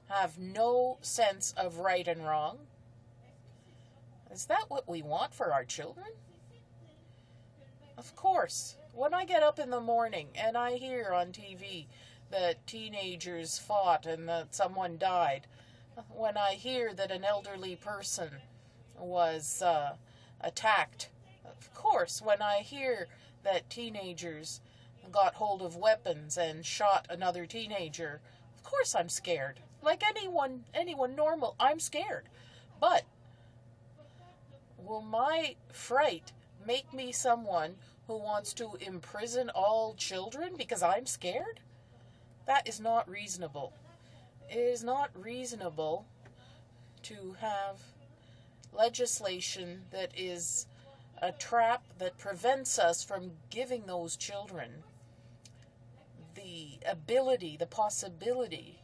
have no sense of right and wrong. Is that what we want for our children? Of course. When I get up in the morning and I hear on TV that teenagers fought and that someone died, when I hear that an elderly person was attacked. Of course, when I hear that teenagers got hold of weapons and shot another teenager, of course I'm scared. Like anyone normal, I'm scared. But will my fright make me someone who wants to imprison all children because I'm scared? That is not reasonable. It is not reasonable to have legislation that is a trap that prevents us from giving those children the ability, the possibility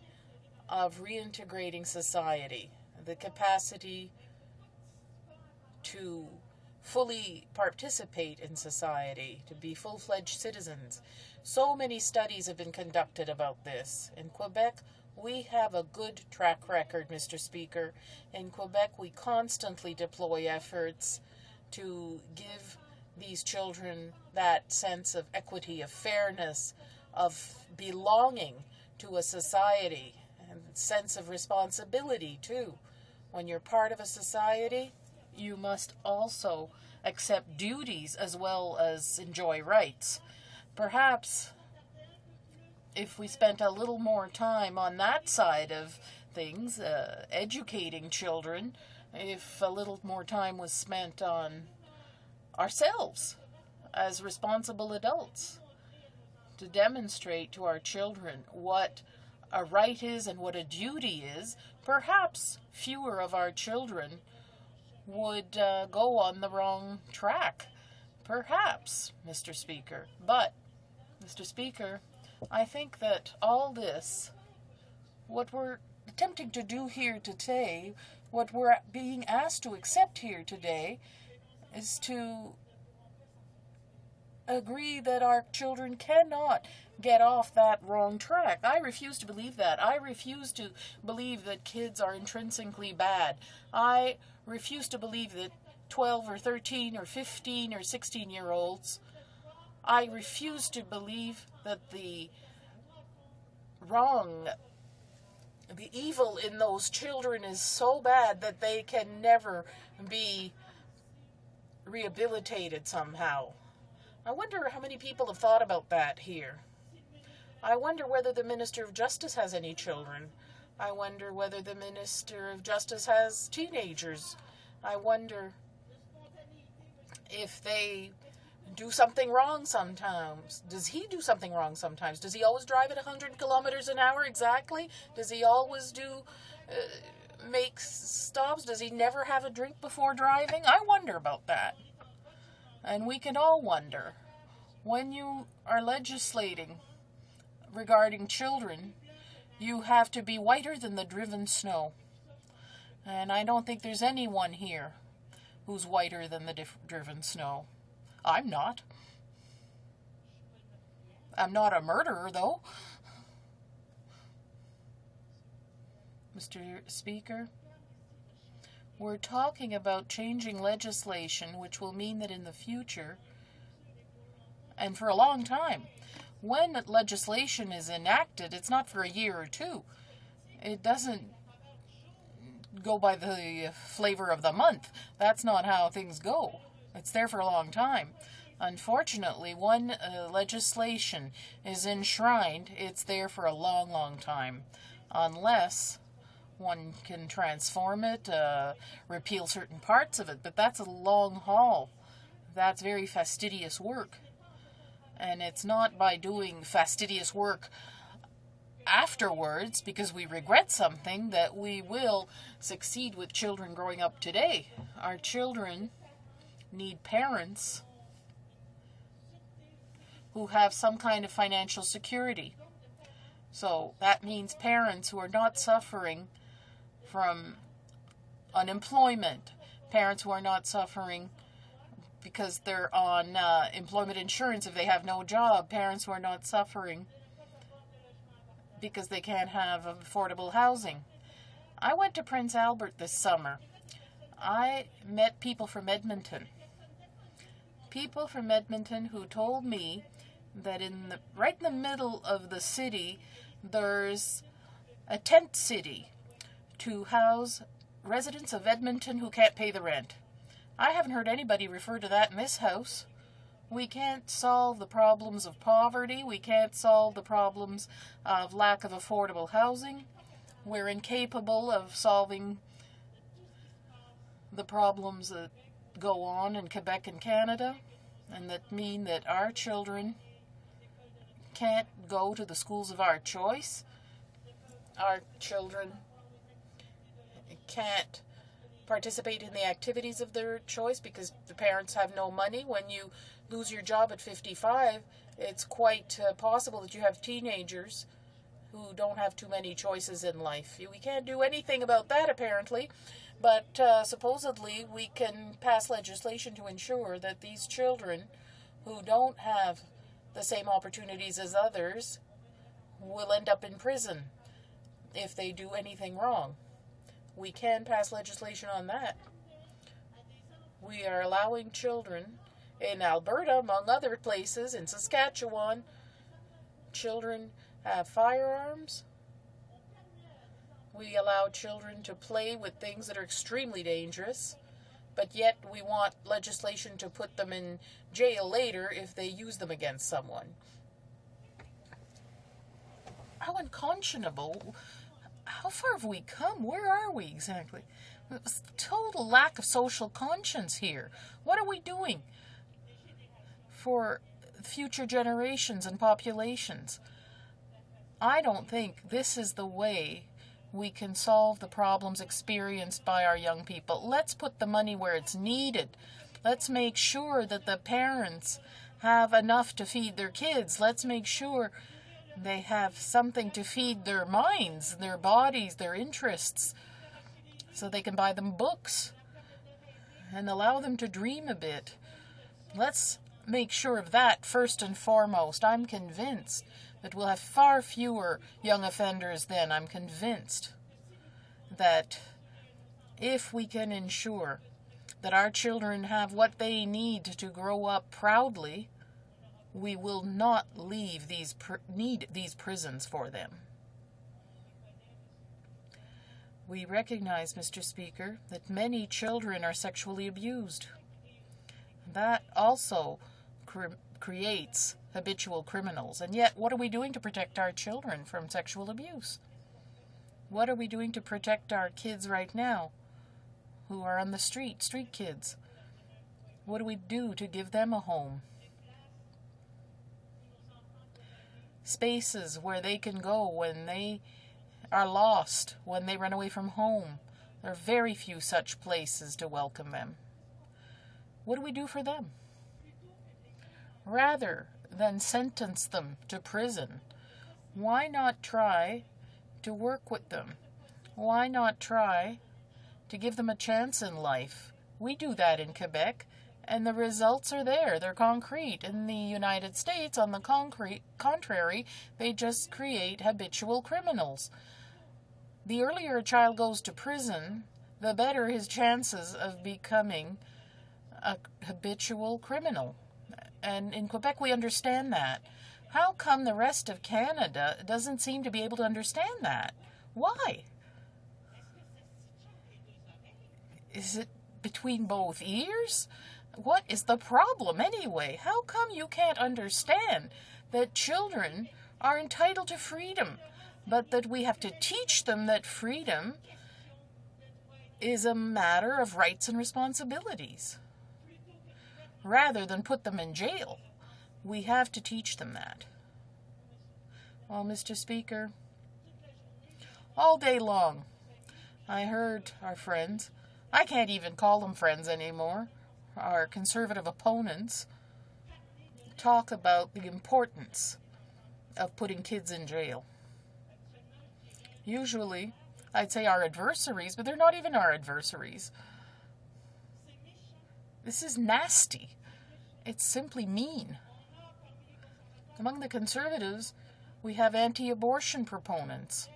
of reintegrating society, the capacity to fully participate in society, to be full-fledged citizens. So many studies have been conducted about this. In Quebec, we have a good track record, Mr. Speaker. In Quebec, we constantly deploy efforts to give these children that sense of equity, of fairness, of belonging to a society, and sense of responsibility, too. When you're part of a society, you must also accept duties as well as enjoy rights. Perhaps if we spent a little more time on that side of things, educating children, if a little more time was spent on ourselves as responsible adults, to demonstrate to our children what a right is and what a duty is, perhaps fewer of our children would go on the wrong track. Perhaps, Mr. Speaker. But, Mr. Speaker, I think that all this, what we're attempting to do here today, what we're being asked to accept here today, is to agree that our children cannot get off that wrong track. I refuse to believe that. I refuse to believe that kids are intrinsically bad. I refuse to believe that 12 or 13 or 15 or 16-year-olds, I refuse to believe that the wrong, the evil in those children is so bad that they can never be rehabilitated somehow. I wonder how many people have thought about that here. I wonder whether the Minister of Justice has any children. I wonder whether the Minister of Justice has teenagers. I wonder if they do something wrong sometimes. Does he do something wrong sometimes? Does he always drive at 100 kilometers an hour exactly? Does he always make stops? Does he never have a drink before driving? I wonder about that. And we can all wonder. When you are legislating regarding children, you have to be whiter than the driven snow. And I don't think there's anyone here who's whiter than the driven snow. I'm not. I'm not a murderer, though. Mr. Speaker, we're talking about changing legislation which will mean that in the future, and for a long time, when legislation is enacted, it's not for a year or two. It doesn't go by the flavor of the month. That's not how things go. It's there for a long time. Unfortunately, when legislation is enshrined, it's there for a long, long time. Unless one can transform it, repeal certain parts of it, but that's a long haul. That's very fastidious work. And it's not by doing fastidious work afterwards, because we regret something, that we will succeed with children growing up today. Our children need parents who have some kind of financial security. So that means parents who are not suffering from unemployment, parents who are not suffering because they're on employment insurance if they have no job, parents who are not suffering because they can't have affordable housing. I went to Prince Albert this summer. I met people from Edmonton. People from Edmonton who told me that right in the middle of the city, there's a tent city to house residents of Edmonton who can't pay the rent. I haven't heard anybody refer to that in this House. We can't solve the problems of poverty. We can't solve the problems of lack of affordable housing. We're incapable of solving the problems that go on in Quebec and Canada, and that mean that our children can't go to the schools of our choice. Our children can't participate in the activities of their choice because the parents have no money. When you lose your job at 55, it's quite possible that you have teenagers who don't have too many choices in life. We can't do anything about that, apparently, but supposedly we can pass legislation to ensure that these children who don't have the same opportunities as others will end up in prison if they do anything wrong. We can pass legislation on that. We are allowing children in Alberta, among other places, in Saskatchewan, children have firearms. We allow children to play with things that are extremely dangerous, but yet we want legislation to put them in jail later if they use them against someone. How unconscionable. How far have we come? Where are we exactly? It's total lack of social conscience here. What are we doing for future generations and populations? I don't think this is the way we can solve the problems experienced by our young people. Let's put the money where it's needed. Let's make sure that the parents have enough to feed their kids. Let's make sure they have something to feed their minds, their bodies, their interests, so they can buy them books and allow them to dream a bit. Let's make sure of that first and foremost. I'm convinced that we'll have far fewer young offenders then. I'm convinced that if we can ensure that our children have what they need to grow up proudly, we will not need these prisons for them. We recognize, Mr. Speaker, that many children are sexually abused. That also creates habitual criminals. And yet, what are we doing to protect our children from sexual abuse? What are we doing to protect our kids right now who are on the street kids? What do we do to give them a home? Spaces where they can go when they are lost, when they run away from home. There are very few such places to welcome them. What do we do for them? Rather than sentence them to prison, why not try to work with them? Why not try to give them a chance in life? We do that in Quebec, and the results are there. They're concrete. In the United States, on the contrary, they just create habitual criminals. The earlier a child goes to prison, the better his chances of becoming a habitual criminal. And in Quebec, we understand that. How come the rest of Canada doesn't seem to be able to understand that? Why? Is it between both ears? What is the problem anyway? How come you can't understand that children are entitled to freedom, but that we have to teach them that freedom is a matter of rights and responsibilities? Rather than put them in jail, we have to teach them that. Well, Mr. Speaker, all day long, I heard our friends, I can't even call them friends anymore, our conservative opponents, talk about the importance of putting kids in jail. Usually, I'd say our adversaries, but they're not even our adversaries. This is nasty. It's simply mean. Among the conservatives, we have anti-abortion proponents.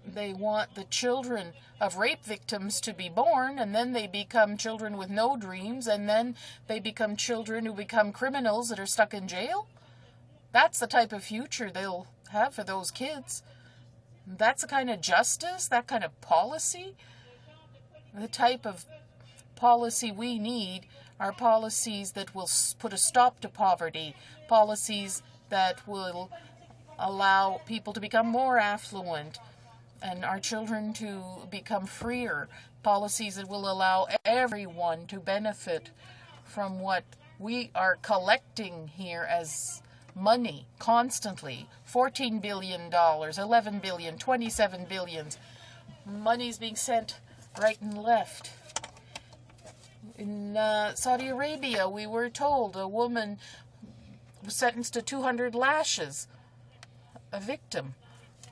They want the children of rape victims to be born, and then they become children with no dreams, and then they become children who become criminals that are stuck in jail. That's the type of future they'll have for those kids. That's the kind of justice, that kind of policy, the type of policy we need are policies that will put a stop to poverty, policies that will allow people to become more affluent and our children to become freer, policies that will allow everyone to benefit from what we are collecting here as money constantly. $14 billion, $11 billion, $27 billion. Money's being sent right and left. In Saudi Arabia, we were told a woman was sentenced to 200 lashes, a victim.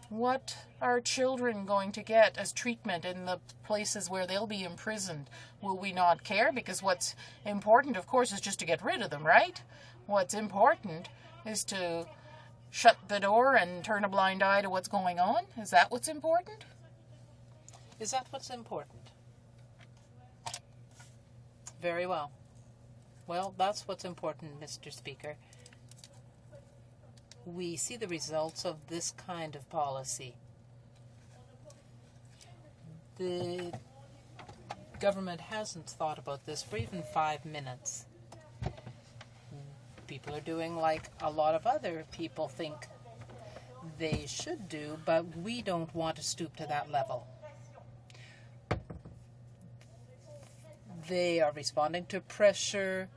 What are children going to get as treatment in the places where they'll be imprisoned? Will we not care? Because what's important, of course, is just to get rid of them, right? What's important is to shut the door and turn a blind eye to what's going on? Is that what's important? Is that what's important? Very well. Well, that's what's important, Mr. Speaker. We see the results of this kind of policy. The government hasn't thought about this for even 5 minutes. People are doing like a lot of other people think they should do, but we don't want to stoop to that level. They are responding to pressure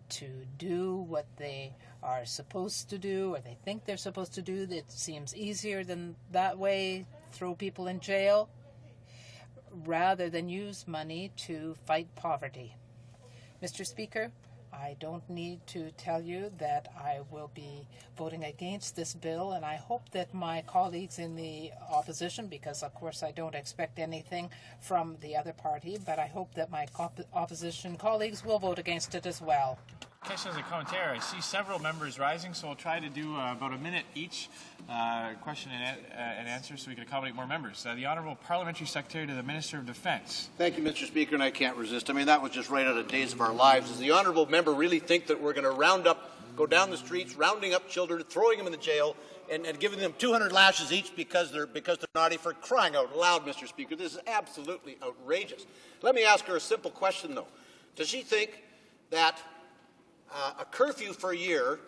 to do what they are supposed to do, or they think they're supposed to do. It seems easier than that way, throw people in jail, rather than use money to fight poverty. Mr. Speaker, I don't need to tell you that I will be voting against this bill, and I hope that my colleagues in the opposition, because of course I don't expect anything from the other party, but I hope that my opposition colleagues will vote against it as well. Questions and commentary. I see several members rising, so we'll try to do about a minute each question and answer so we can accommodate more members. The Honourable Parliamentary Secretary to the Minister of Defence. Thank you, Mr. Speaker, and I can't resist. I mean, that was just right out of Days of Our Lives. Does the Honourable Member really think that we're going to go down the streets, rounding up children, throwing them in the jail, and giving them 200 lashes each because they're naughty? For crying out loud, Mr. Speaker, this is absolutely outrageous. Let me ask her a simple question, though. Does she think that a curfew for a year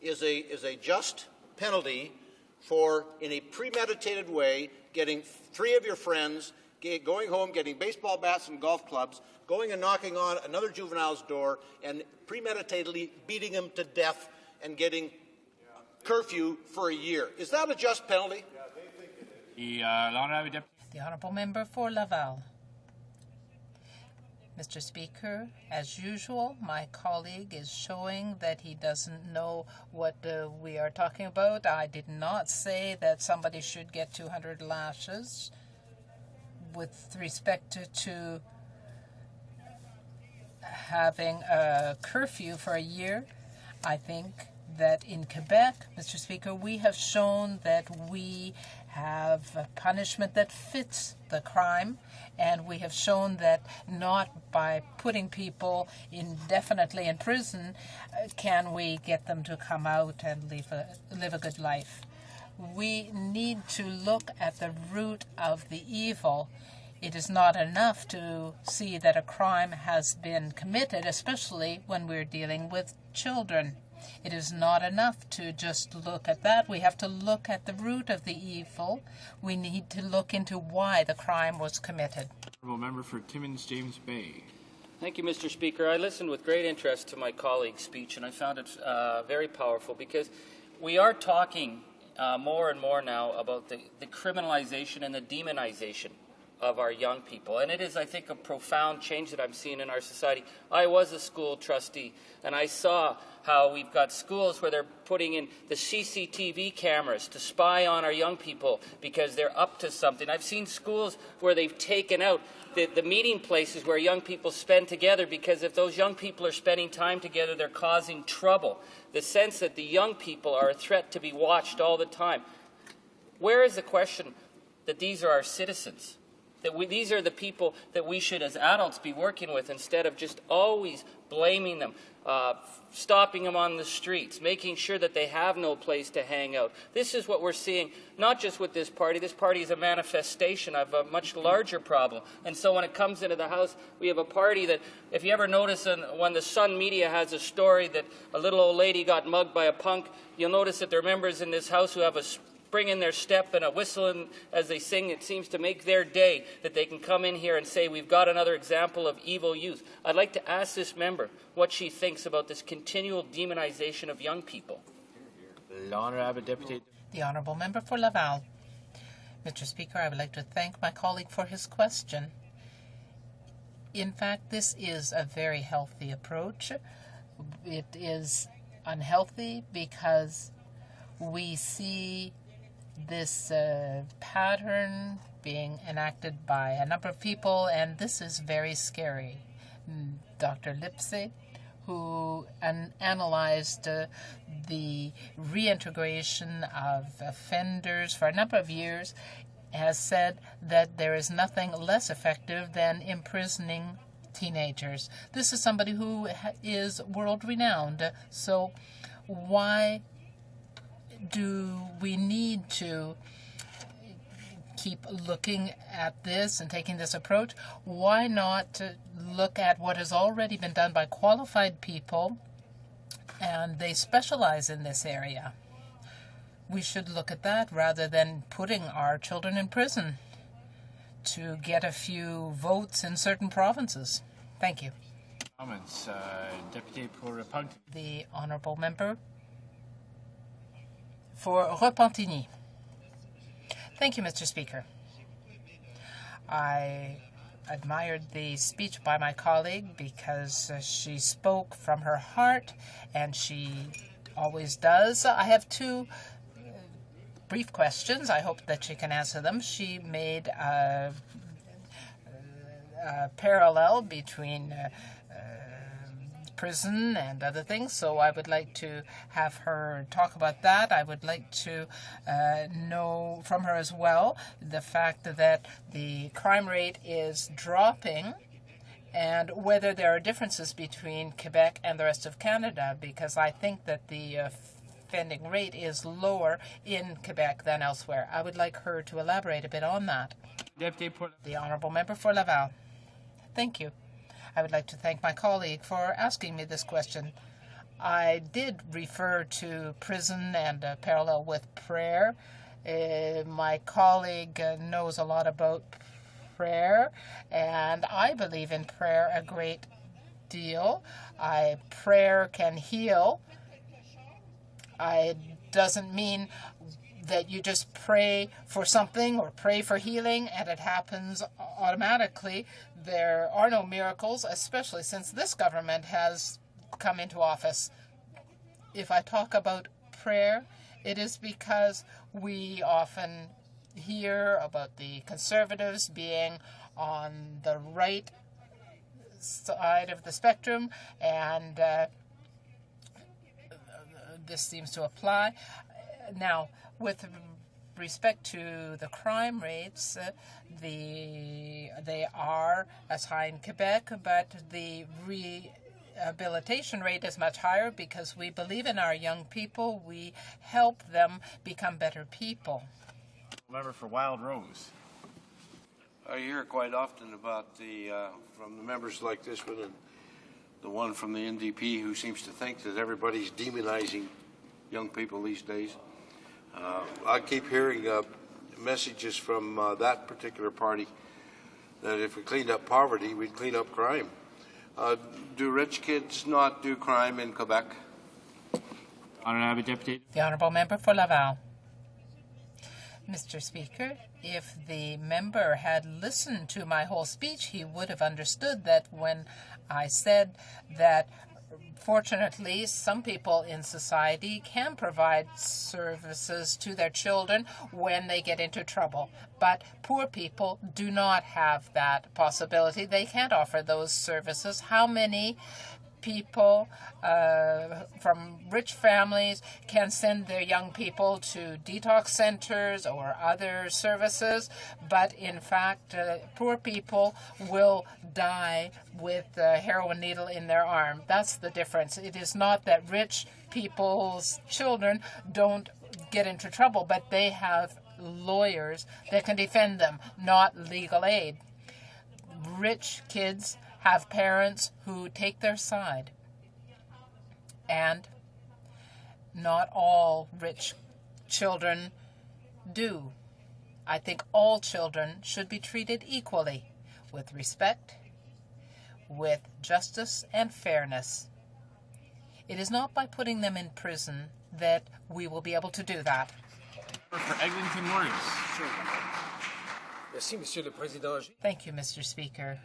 is a just penalty for, in a premeditated way, getting 3 of your friends, going home, getting baseball bats and golf clubs, going and knocking on another juvenile's door, and premeditatedly beating him to death and getting curfew for a year? Is that a just penalty? The Honourable Member for Laval. Mr. Speaker, as usual, my colleague is showing that he doesn't know what we are talking about. I did not say that somebody should get 200 lashes. With respect to having a curfew for a year, I think that in Quebec, Mr. Speaker, we have shown that we have a punishment that fits the crime, and we have shown that not by putting people indefinitely in prison can we get them to come out and live a good life. We need to look at the root of the evil. It is not enough to see that a crime has been committed, especially when we're dealing with children. It is not enough to just look at that. We have to look at the root of the evil. We need to look into why the crime was committed. Honourable Member for Timmins James Bay. Thank you, Mr. Speaker. I listened with great interest to my colleague's speech, and I found it very powerful because we are talking more and more now about the criminalization and the demonization of our young people. And it is, I think, a profound change that I'm seeing in our society. I was a school trustee, and I saw how we've got schools where they're putting in the CCTV cameras to spy on our young people because they're up to something. I've seen schools where they've taken out the meeting places where young people spend together because if those young people are spending time together, they're causing trouble. The sense that the young people are a threat to be watched all the time. Where is the question that these are our citizens? These are the people that we should, as adults, be working with instead of just always blaming them, stopping them on the streets, making sure that they have no place to hang out. This is what we're seeing, not just with this party. This party is a manifestation of a much larger problem. And so when it comes into the House, we have a party that, if you ever notice when the Sun media has a story that a little old lady got mugged by a punk, you'll notice that there are members in this House who have a spring in their step and a whistle as they sing. It seems to make their day that they can come in here and say, we've got another example of evil youth. I'd like to ask this member what she thinks about this continual demonization of young people. The Honourable Member for Laval. Mr. Speaker, I would like to thank my colleague for his question. In fact, this is a very healthy approach. It is unhealthy because we see this pattern being enacted by a number of people, and this is very scary. Dr. Lipsey, who analyzed the reintegration of offenders for a number of years, has said that there is nothing less effective than imprisoning teenagers. This is somebody who is world-renowned, so why do we need to keep looking at this and taking this approach? Why not look at what has already been done by qualified people, and they specialize in this area? We should look at that rather than putting our children in prison to get a few votes in certain provinces. Thank you. Comments, Deputy pour Repentigny. The Honourable Member for Repentigny. Thank you, Mr. Speaker. I admired the speech by my colleague because she spoke from her heart, and she always does. I have two brief questions. I hope that she can answer them. She made a parallel between prison and other things, so I would like to have her talk about that. I would like to know from her as well the fact that the crime rate is dropping and whether there are differences between Quebec and the rest of Canada, because I think that the offending rate is lower in Quebec than elsewhere. I would like her to elaborate a bit on that. The Honourable Member for Laval. Thank you. I would like to thank my colleague for asking me this question. I did refer to prison and parallel with prayer. My colleague knows a lot about prayer, and I believe in prayer a great deal. Prayer can heal. It doesn't mean that you just pray for something or pray for healing and it happens automatically. There are no miracles, especially since this government has come into office. If I talk about prayer, it is because we often hear about the Conservatives being on the right side of the spectrum, and this seems to apply. Now, with respect to the crime rates, they are as high in Quebec, but the rehabilitation rate is much higher because we believe in our young people. We help them become better people. Member for Wild Rose. I hear quite often about from the members like this one and the one from the NDP who seems to think that everybody's demonizing young people these days. I keep hearing messages from that particular party that if we cleaned up poverty, we'd clean up crime. Do rich kids not do crime in Quebec? Honourable Deputy. The Honourable Member for Laval. Mr. Speaker, if the member had listened to my whole speech, he would have understood that when I said that fortunately, some people in society can provide services to their children when they get into trouble. But poor people do not have that possibility. They can't offer those services. How many people from rich families can send their young people to detox centers or other services, but in fact, poor people will die with a heroin needle in their arm. That's the difference. It is not that rich people's children don't get into trouble, but they have lawyers that can defend them, not legal aid. Rich kids have parents who take their side, and not all rich children do. I think all children should be treated equally, with respect, with justice and fairness. It is not by putting them in prison that we will be able to do that. For Eglinton Morris. Thank you, Mr. Speaker.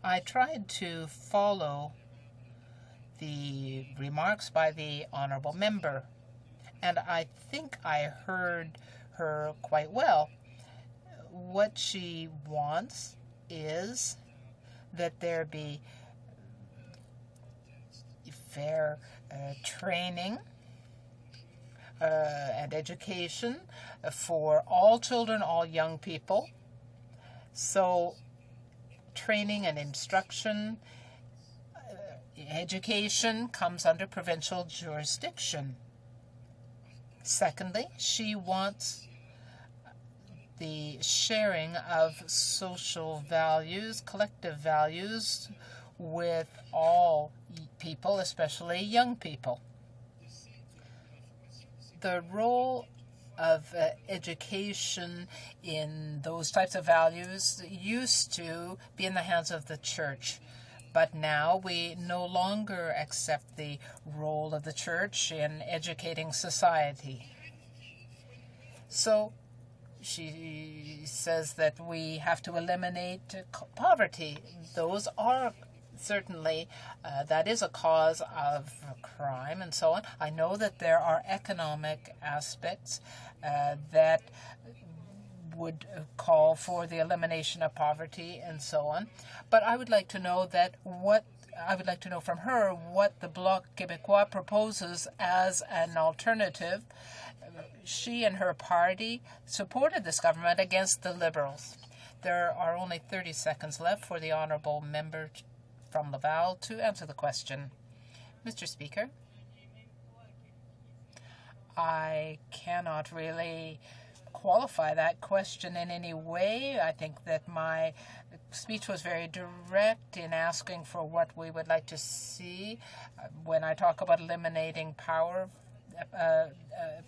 I tried to follow the remarks by the honourable member, and I think I heard her quite well. What she wants is that there be fair training and education for all children, all young people. So training and instruction, education comes under provincial jurisdiction. Secondly, she wants the sharing of social values, collective values, with all people, especially young people. The role of education in those types of values used to be in the hands of the church, but now we no longer accept the role of the church in educating society. So she says that we have to eliminate poverty. Those are certainly, that is a cause of crime and so on. I know that there are economic aspects that would call for the elimination of poverty and so on. But I would like to know from her what the Bloc Québécois proposes as an alternative. She and her party supported this government against the Liberals. There are only 30 seconds left for the honourable member from Laval to answer the question. Mr. Speaker, I cannot really qualify that question in any way. I think that my speech was very direct in asking for what we would like to see. When I talk about eliminating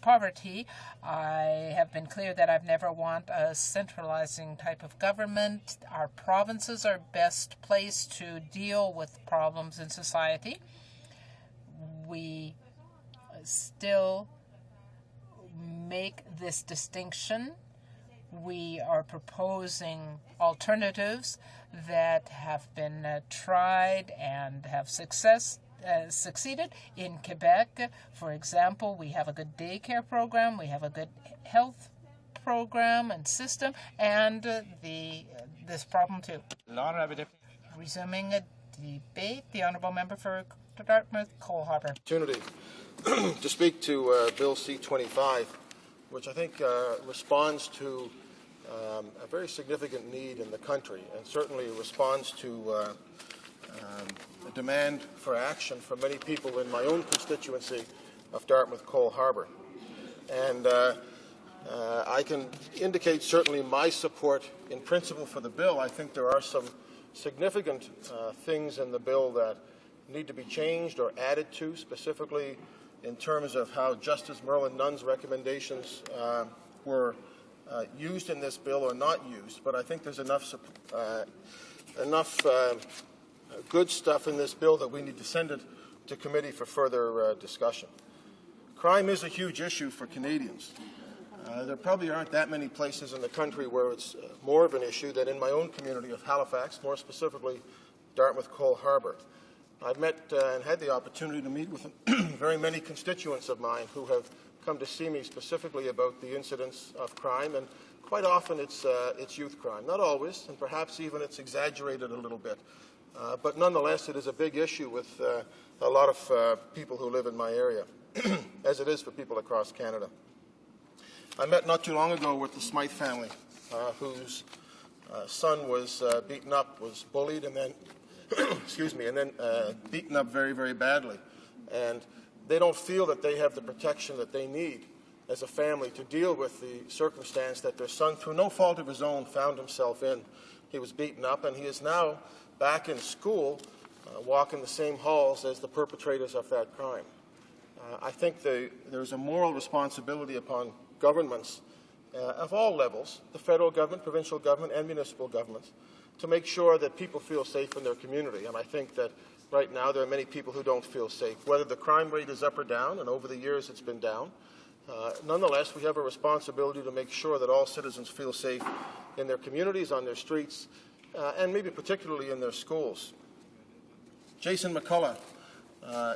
poverty, I have been clear that I've never want a centralizing type of government. Our provinces are best placed to deal with problems in society. We still make this distinction. We are proposing alternatives that have been tried and have succeeded. In Quebec, for example, we have a good daycare program, we have a good health program and system, and this problem too. Resuming a debate, the honourable member for Dartmouth, Cole Harbour. Opportunity to speak to Bill C-25, which I think responds to a very significant need in the country, and certainly responds to a demand for action from many people in my own constituency of Dartmouth, Cole Harbour. And I can indicate certainly my support in principle for the bill. I think there are some significant things in the bill that need to be changed or added to, specifically in terms of how Justice Merlin Nunn's recommendations were used in this bill or not used. But I think there's enough good stuff in this bill that we need to send it to committee for further discussion. Crime is a huge issue for Canadians. There probably aren't that many places in the country where it's more of an issue than in my own community of Halifax, more specifically Dartmouth, Cole Harbour. I've met and had the opportunity to meet with very many constituents of mine who have come to see me specifically about the incidence of crime, and quite often it's youth crime. Not always, and perhaps even it's exaggerated a little bit. But nonetheless, it is a big issue with a lot of people who live in my area, as it is for people across Canada. I met not too long ago with the Smythe family, whose son was beaten up, was bullied, and then, excuse me, and then beaten up very, very badly. And they don't feel that they have the protection that they need as a family to deal with the circumstance that their son, through no fault of his own, found himself in. He was beaten up, and he is now back in school, walking the same halls as the perpetrators of that crime. I think there's a moral responsibility upon governments of all levels, the federal government, provincial government, and municipal governments, to make sure that people feel safe in their community. And I think that right now there are many people who don't feel safe, whether the crime rate is up or down, and over the years it's been down. Nonetheless, we have a responsibility to make sure that all citizens feel safe in their communities, on their streets, and maybe particularly in their schools. Jason McCullough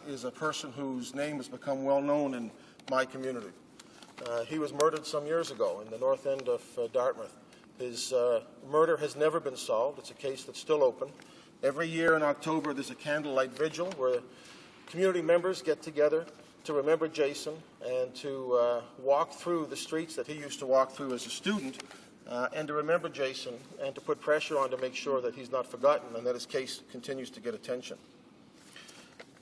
is a person whose name has become well known in my community. He was murdered some years ago in the north end of Dartmouth. His murder has never been solved. It's a case that's still open. Every year in October, there's a candlelight vigil where community members get together to remember Jason and to walk through the streets that he used to walk through as a student, and to remember Jason and to put pressure on to make sure that he's not forgotten and that his case continues to get attention.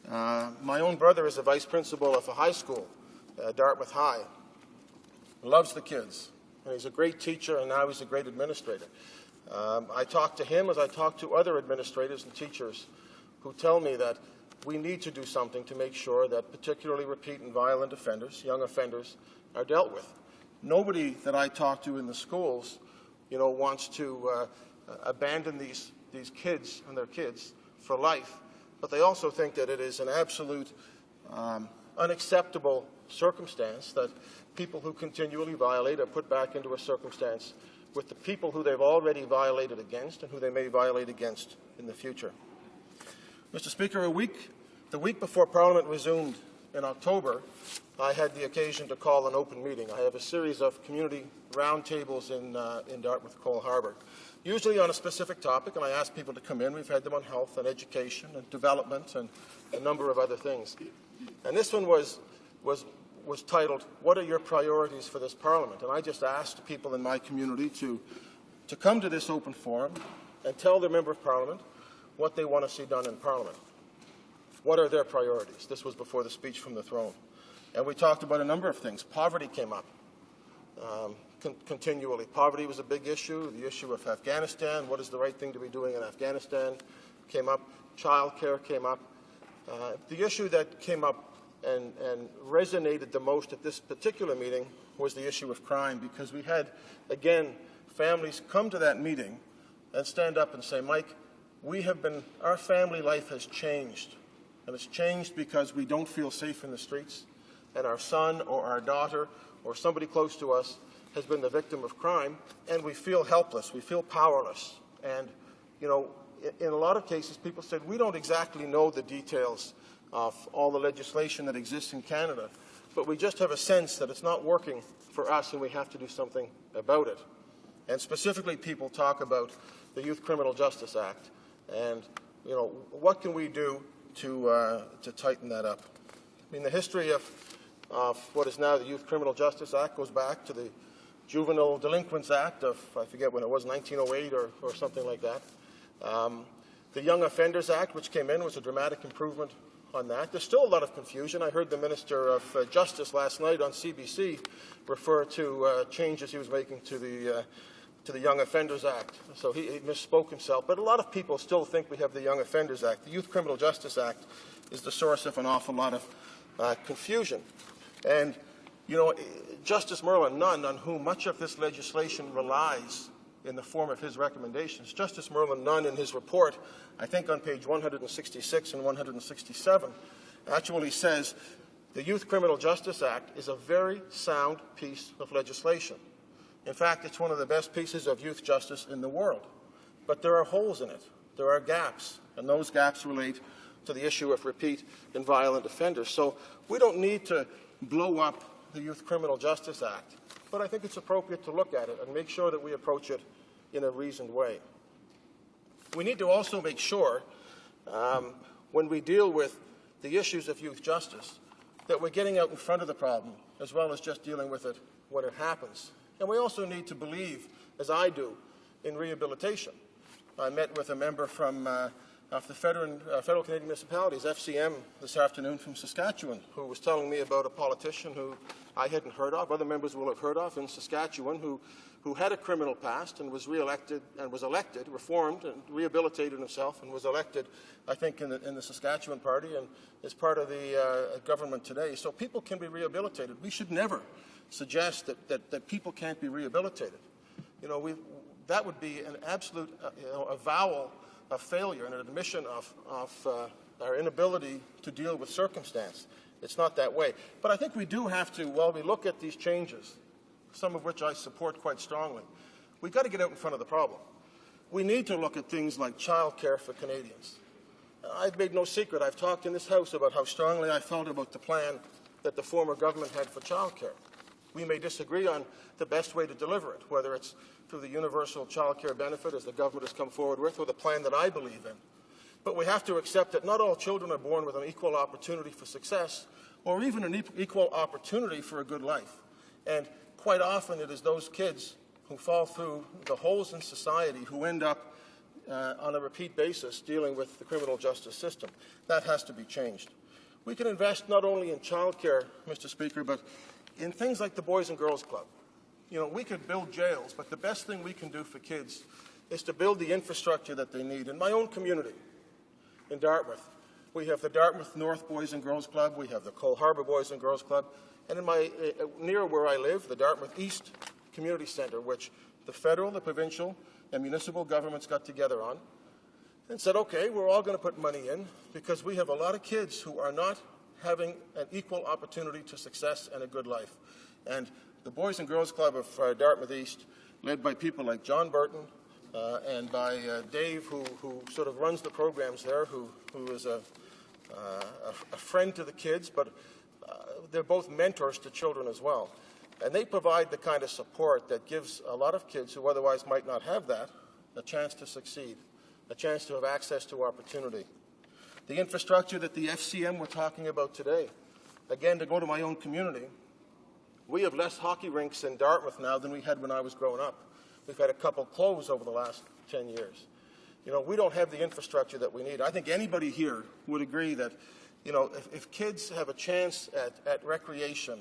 My own brother is a vice principal of a high school, Dartmouth High. Loves the kids, and he's a great teacher, and now he's a great administrator. I talk to him as I talk to other administrators and teachers who tell me that we need to do something to make sure that particularly repeat and violent offenders, young offenders, are dealt with. Nobody that I talk to in the schools, wants to abandon these kids and their kids for life, but they also think that it is an absolute unacceptable circumstance that people who continually violate are put back into a circumstance with the people who they've already violated against and who they may violate against in the future. Mr. Speaker, the week before Parliament resumed in October, I had the occasion to call an open meeting. I have a series of community roundtables in Dartmouth Cole Harbour, usually on a specific topic, and I ask people to come in. We've had them on health and education and development and a number of other things. And this one was titled, "What are your priorities for this Parliament?" And I just asked people in my community to come to this open forum and tell their Member of Parliament what they want to see done in Parliament. What are their priorities? This was before the speech from the throne. And we talked about a number of things. Poverty came up continually. Poverty was a big issue. The issue of Afghanistan, what is the right thing to be doing in Afghanistan, came up. Child care came up. The issue that came up and resonated the most at this particular meeting was the issue of crime, because we had, again, families come to that meeting and stand up and say, "Mike, our family life has changed, and it's changed because we don't feel safe in the streets, and our son or our daughter or somebody close to us has been the victim of crime, and we feel helpless, we feel powerless." And, in a lot of cases, people said, "We don't exactly know the details of all the legislation that exists in Canada, but we just have a sense that it's not working for us and we have to do something about it." And specifically, people talk about the Youth Criminal Justice Act and, what can we do to tighten that up. I mean, the history of what is now the Youth Criminal Justice Act goes back to the Juvenile Delinquents Act of, I forget when it was, 1908 or something like that. The Young Offenders Act, which came in, was a dramatic improvement on that. There's still a lot of confusion. I heard the Minister of Justice last night on CBC refer to changes he was making to the Young Offenders Act. So he misspoke himself. But a lot of people still think we have the Young Offenders Act. The Youth Criminal Justice Act is the source of an awful lot of confusion. And, Justice Merlin Nunn, on whom much of this legislation relies in the form of his recommendations, Justice Merlin Nunn, in his report, I think on page 166 and 167, actually says the Youth Criminal Justice Act is a very sound piece of legislation. In fact, it's one of the best pieces of youth justice in the world. But there are holes in it. There are gaps, and those gaps relate to the issue of repeat and violent offenders. So we don't need to blow up the Youth Criminal Justice Act, but I think it's appropriate to look at it and make sure that we approach it in a reasoned way. We need to also make sure when we deal with the issues of youth justice, that we're getting out in front of the problem as well as just dealing with it when it happens. And we also need to believe, as I do, in rehabilitation. I met with a member from of the Federal Canadian Municipalities, FCM, this afternoon from Saskatchewan, who was telling me about a politician who I hadn't heard of, other members will have heard of, in Saskatchewan, who had a criminal past and was re-elected and was elected, reformed and rehabilitated himself and was elected, I think, in the Saskatchewan Party and is part of the government today. So people can be rehabilitated. We should never suggest that people can't be rehabilitated. You know, that would be an absolute avowal of failure and an admission of our inability to deal with circumstance. It's not that way. But I think we do have to, while we look at these changes, some of which I support quite strongly, we've got to get out in front of the problem. We need to look at things like child care for Canadians. I've made no secret. I've talked in this House about how strongly I felt about the plan that the former government had for child care. We may disagree on the best way to deliver it, whether it's through the universal child care benefit, as the government has come forward with, or the plan that I believe in. But we have to accept that not all children are born with an equal opportunity for success, or even an equal opportunity for a good life. And quite often it is those kids who fall through the holes in society who end up on a repeat basis dealing with the criminal justice system. That has to be changed. We can invest not only in child care, Mr. Speaker, but in things like the Boys and Girls Club. You know, we could build jails, but the best thing we can do for kids is to build the infrastructure that they need. In my own community, in Dartmouth, we have the Dartmouth North Boys and Girls Club, we have the Cole Harbour Boys and Girls Club, and in my near where I live, the Dartmouth East Community Centre, which the federal, the provincial, and municipal governments got together on and said, okay, we're all going to put money in because we have a lot of kids who are not having an equal opportunity to success and a good life. And the Boys and Girls Club of Dartmouth East, led by people like John Burton and by Dave, who sort of runs the programs there, who is a friend to the kids, but they're both mentors to children as well. And they provide the kind of support that gives a lot of kids who otherwise might not have that a chance to succeed, a chance to have access to opportunity. The infrastructure that the FCM we're talking about today, again, to go to my own community, we have less hockey rinks in Dartmouth now than we had when I was growing up. We've had a couple close over the last 10 years. You know, we don't have the infrastructure that we need. I think anybody here would agree that, you know, if kids have a chance at recreation,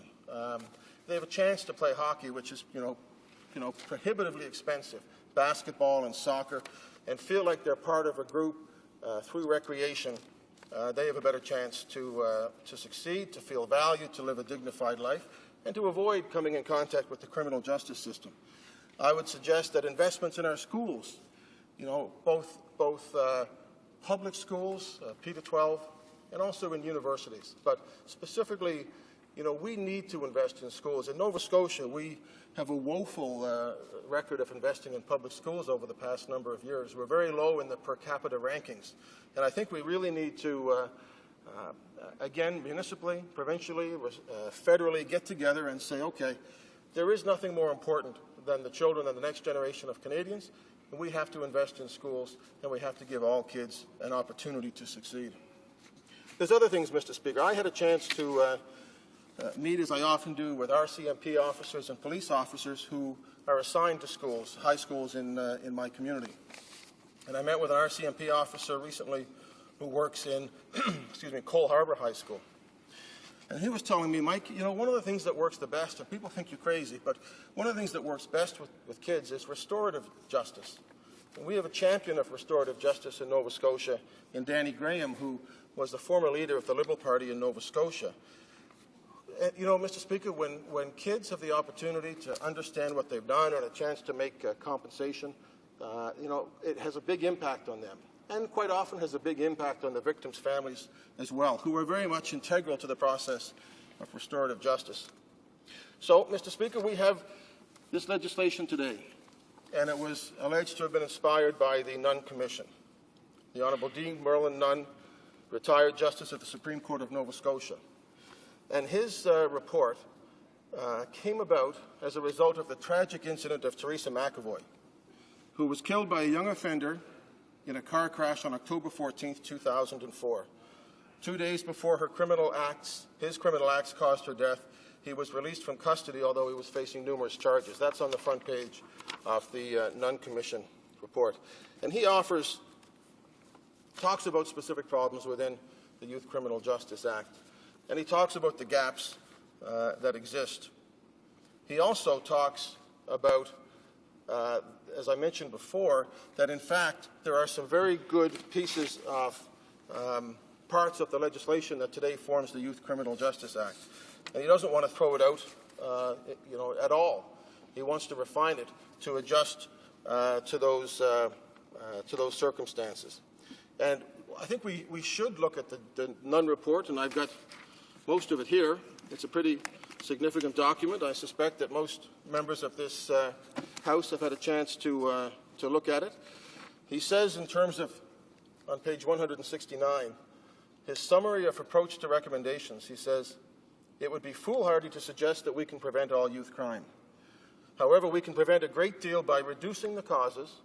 they have a chance to play hockey, which is, you know, prohibitively expensive, basketball and soccer, and feel like they're part of a group through recreation, they have a better chance to succeed, to feel valued, to live a dignified life, and to avoid coming in contact with the criminal justice system. I would suggest that investments in our schools, you know, both public schools, P to 12, and also in universities. But specifically, you know, we need to invest in schools. In Nova Scotia, we have a woeful record of investing in public schools over the past number of years. We're very low in the per capita rankings. And I think we really need to, again, municipally, provincially, federally, get together and say, okay, there is nothing more important than the children and the next generation of Canadians, and we have to invest in schools, and we have to give all kids an opportunity to succeed. There's other things, Mr. Speaker. I had a chance to meet, as I often do, with RCMP officers and police officers who are assigned to schools, high schools in my community. And I met with an RCMP officer recently who works in, Cole Harbour High School. And he was telling me, Mike, you know, one of the things that works the best, and people think you're crazy, but one of the things that works best with kids is restorative justice. And we have a champion of restorative justice in Nova Scotia, in Danny Graham, who was the former leader of the Liberal Party in Nova Scotia. And, you know, Mr. Speaker, when kids have the opportunity to understand what they've done and a chance to make compensation, you know, it has a big impact on them. And quite often has a big impact on the victims' families as well, who are very much integral to the process of restorative justice. So, Mr. Speaker, we have this legislation today, and it was alleged to have been inspired by the Nunn Commission. The Honourable Dean Merlin Nunn, retired Justice of the Supreme Court of Nova Scotia. And his report came about as a result of the tragic incident of Teresa McAvoy, who was killed by a young offender in a car crash on October 14, 2004. 2 days before his criminal acts caused her death, he was released from custody, although he was facing numerous charges. That's on the front page of the Nunn Commission report. And he talks about specific problems within the Youth Criminal Justice Act, and he talks about the gaps that exist. He also talks about, as I mentioned before, that in fact there are some very good pieces of parts of the legislation that today forms the Youth Criminal Justice Act. And he doesn't want to throw it out at all. He wants to refine it to adjust to those circumstances. And I think we should look at the Nunn report, and I've got most of it here. It's a pretty significant document. I suspect that most members of this House have had a chance to look at it. He says in terms of, on page 169, his summary of approach to recommendations, he says, "It would be foolhardy to suggest that we can prevent all youth crime. However, we can prevent a great deal by reducing the causes,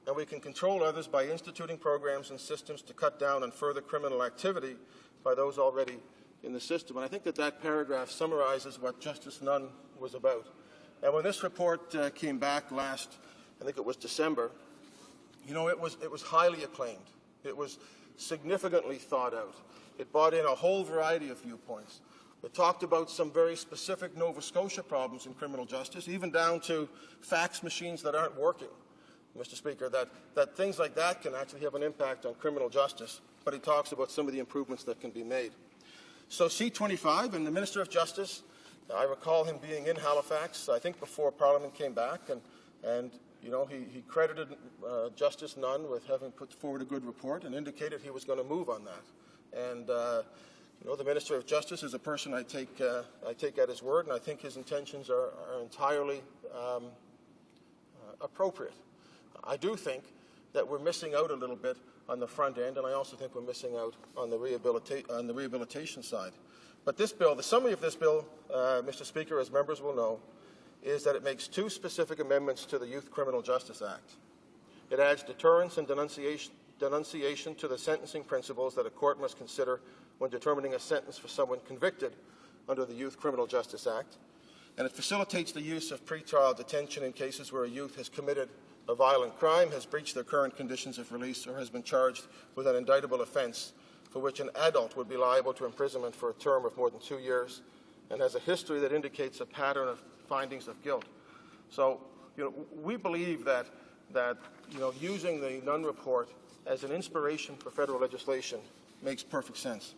and we can control others by instituting programs and systems to cut down on further criminal activity by those already in the system." And I think that paragraph summarizes what Justice Nunn was about. And when this report came back last, I think it was December, it was highly acclaimed. It was significantly thought out. It brought in a whole variety of viewpoints. It talked about some very specific Nova Scotia problems in criminal justice, even down to fax machines that aren't working, Mr. Speaker, that things like that can actually have an impact on criminal justice. But he talks about some of the improvements that can be made. So C-25 and the Minister of Justice, I recall him being in Halifax, I think before Parliament came back, and he credited Justice Nunn with having put forward a good report and indicated he was going to move on that. And the Minister of Justice is a person I take at his word, and I think his intentions are entirely appropriate. I do think that we're missing out a little bit on the front end, and I also think we're missing out on the rehabilitation side. But this bill, the summary of this bill, Mr. Speaker, as members will know, is that it makes two specific amendments to the Youth Criminal Justice Act. It adds deterrence and denunciation to the sentencing principles that a court must consider when determining a sentence for someone convicted under the Youth Criminal Justice Act. And it facilitates the use of pretrial detention in cases where a youth has committed a violent crime, has breached their current conditions of release, or has been charged with an indictable offence for which an adult would be liable to imprisonment for a term of more than 2 years, and has a history that indicates a pattern of findings of guilt. So, we believe that using the Nunn report as an inspiration for federal legislation makes perfect sense.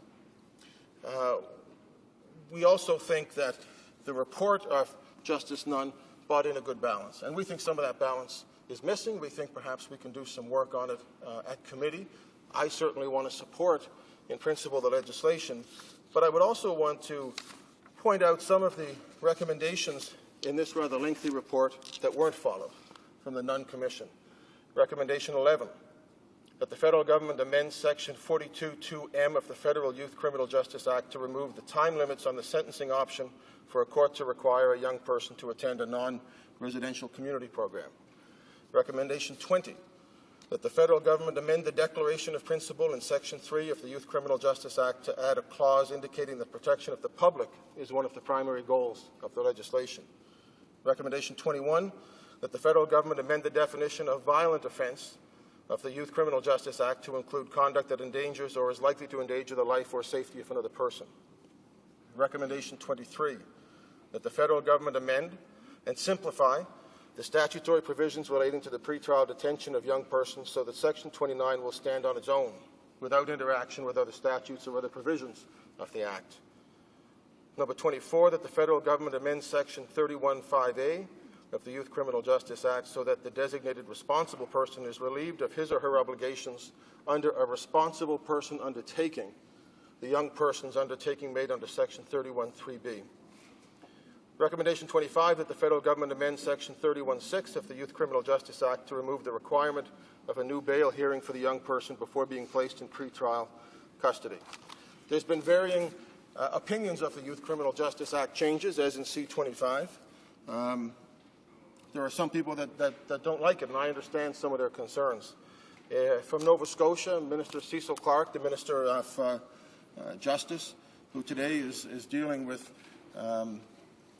We also think that the report of Justice Nunn brought in a good balance, and we think some of that balance is missing. We think perhaps we can do some work on it at committee. I certainly want to support, in principle, the legislation, but I would also want to point out some of the recommendations in this rather lengthy report that weren't followed from the Nunn Commission. Recommendation 11, that the federal government amend Section 42(2)M of the Federal Youth Criminal Justice Act to remove the time limits on the sentencing option for a court to require a young person to attend a non-residential community program. Recommendation 20, that the federal government amend the Declaration of Principle in Section 3 of the Youth Criminal Justice Act to add a clause indicating the protection of the public is one of the primary goals of the legislation. Recommendation 21, that the federal government amend the definition of violent offence of the Youth Criminal Justice Act to include conduct that endangers or is likely to endanger the life or safety of another person. Recommendation 23, that the federal government amend and simplify the statutory provisions relating to the pretrial detention of young persons so that Section 29 will stand on its own without interaction with other statutes or other provisions of the Act. Number 24, that the federal government amend Section 31(5)A of the Youth Criminal Justice Act so that the designated responsible person is relieved of his or her obligations under a responsible person undertaking, the young person's undertaking made under Section 31(3)B. Recommendation 25, that the federal government amend Section 31(6) of the Youth Criminal Justice Act to remove the requirement of a new bail hearing for the young person before being placed in pretrial custody. There's been varying opinions of the Youth Criminal Justice Act changes, as in C-25. There are some people that don't like it, and I understand some of their concerns. From Nova Scotia, Minister Cecil Clark, the Minister of Justice, who today is dealing with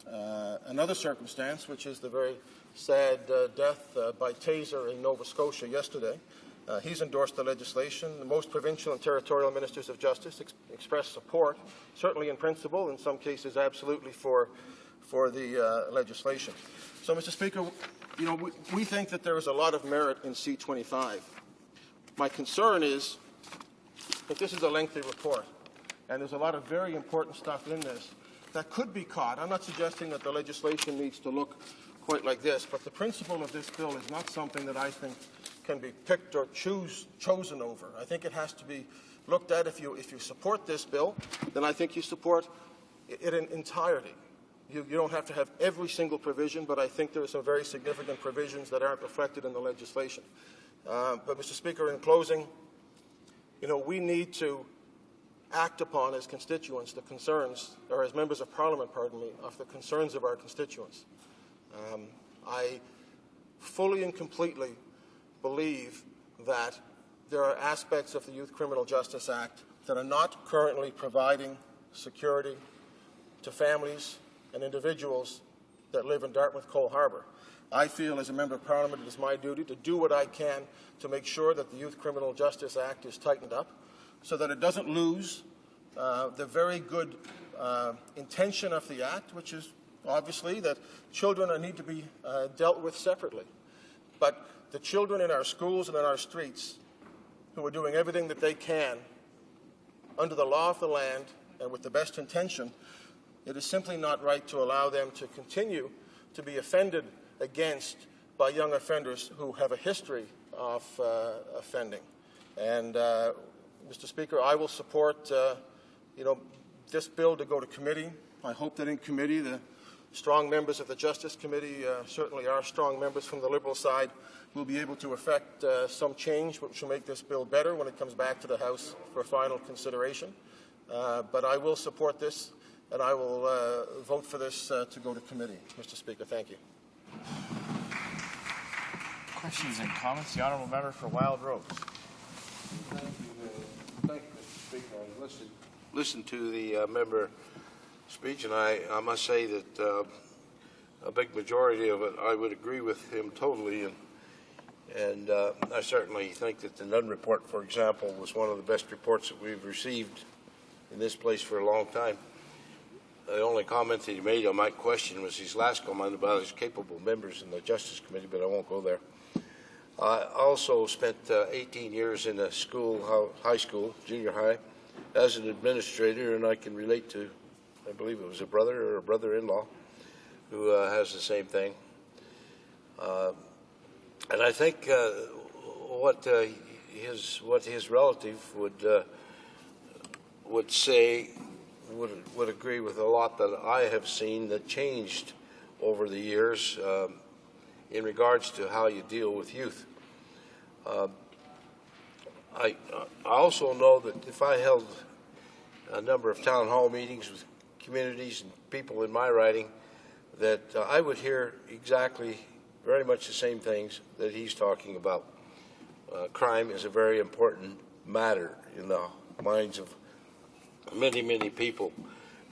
another circumstance, which is the very sad death by taser in Nova Scotia yesterday. He's endorsed the legislation. Most provincial and territorial ministers of justice expressed support, certainly in principle, in some cases absolutely for the legislation. So, Mr. Speaker, you know, we think that there is a lot of merit in C-25. My concern is that this is a lengthy report, and there's a lot of very important stuff in this that could be caught. I'm not suggesting that the legislation needs to look quite like this, but the principle of this bill is not something that I think can be picked or chosen over. I think it has to be looked at. If you support this bill, then I think you support it in entirety. You don't have to have every single provision, but I think there are some very significant provisions that aren't reflected in the legislation. But, Mr. Speaker, in closing, you know, we need to act upon as constituents the concerns, or as members of Parliament, pardon me, of the concerns of our constituents. I fully and completely believe that there are aspects of the Youth Criminal Justice Act that are not currently providing security to families and individuals that live in Dartmouth Cole Harbour. I feel as a Member of Parliament it is my duty to do what I can to make sure that the Youth Criminal Justice Act is tightened up so that it doesn't lose the very good intention of the Act, which is obviously that children need to be dealt with separately. But the children in our schools and in our streets who are doing everything that they can under the law of the land and with the best intention, it is simply not right to allow them to continue to be offended against by young offenders who have a history of offending. And, Mr. Speaker, I will support, this bill to go to committee. I hope that in committee the strong members of the Justice Committee, certainly our strong members from the Liberal side, will be able to effect some change which will make this bill better when it comes back to the House for final consideration. But I will support this, and I will vote for this to go to committee. Mr. Speaker, thank you. Questions and comments? The Honourable Member for Wild Rose. Thank you, Mr. Speaker. I listened to the member speech, and I must say that a big majority of it I would agree with him totally, and I certainly think that the Nunn report, for example, was one of the best reports that we've received in this place for a long time. The only comment that he made on my question was his last comment about his capable members in the Justice Committee, but I won't go there. I also spent 18 years in a school, high school, junior high, as an administrator, and I can relate to, I believe it was a brother or a brother-in-law who has the same thing. And I think what his relative would say would agree with a lot that I have seen that changed over the years in regards to how you deal with youth. I also know that if I held a number of town hall meetings with communities and people in my riding, that I would hear exactly very much the same things that he's talking about. Crime is a very important matter in the minds of many, many people.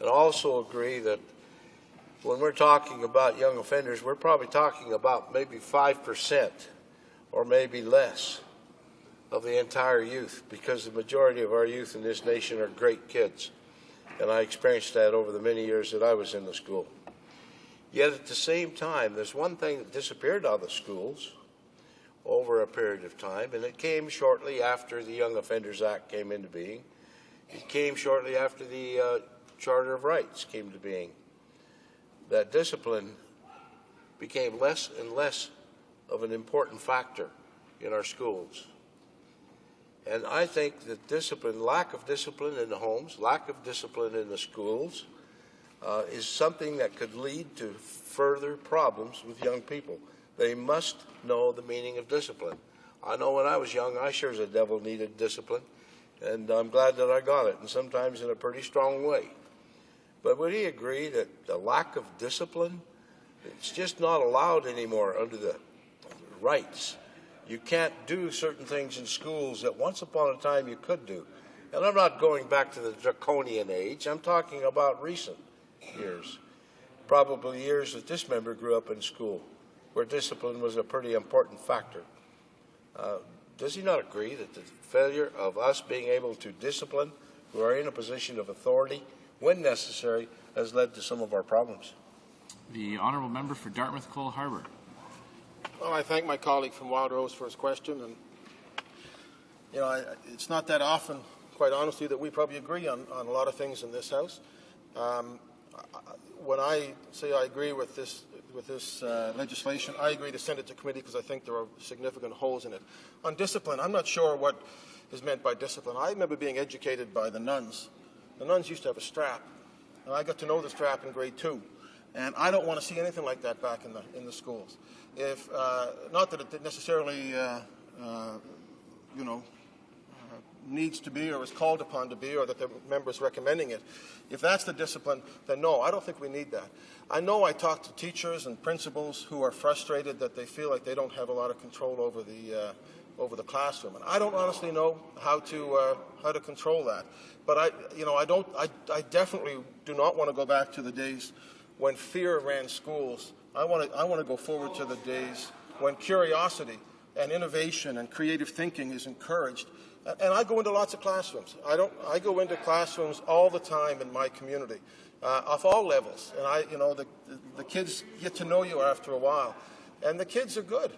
And I also agree that when we're talking about young offenders, we're probably talking about maybe 5% or maybe less of the entire youth, because the majority of our youth in this nation are great kids. And I experienced that over the many years that I was in the school. Yet at the same time, there's one thing that disappeared out of the schools over a period of time, and it came shortly after the Young Offenders Act came into being. It came shortly after the Charter of Rights came to being. That discipline became less and less of an important factor in our schools. And I think that discipline, lack of discipline in the homes, lack of discipline in the schools, is something that could lead to further problems with young people. They must know the meaning of discipline. I know when I was young, I sure as a devil needed discipline, and I'm glad that I got it, and sometimes in a pretty strong way. But would he agree that the lack of discipline, it's just not allowed anymore under the rights You can't do certain things in schools that once upon a time you could do. And I'm not going back to the draconian age. I'm talking about recent years, probably years that this member grew up in school, where discipline was a pretty important factor. Does he not agree that the failure of us being able to discipline who are in a position of authority, when necessary, has led to some of our problems? The honourable member for Dartmouth Cole Harbour. Well, I thank my colleague from Wild Rose for his question, and it's not that often, quite honestly, that we probably agree on a lot of things in this House. When I say I agree with this legislation, I agree to send it to committee because I think there are significant holes in it. On discipline, I'm not sure what is meant by discipline. I remember being educated by the nuns. The nuns used to have a strap, and I got to know the strap in grade 2. And I don't want to see anything like that back in the schools. If not that it necessarily needs to be or is called upon to be, or that the member is recommending it. If that's the discipline, then no, I don't think we need that. I know I talk to teachers and principals who are frustrated that they feel like they don't have a lot of control over the classroom, and I don't honestly know how to control that. But I definitely do not want to go back to the days when fear ran schools. I want to go forward to the days when curiosity and innovation and creative thinking is encouraged. And I go into lots of classrooms. I go into classrooms all the time in my community, of all levels. And the kids get to know you after a while, and the kids are good.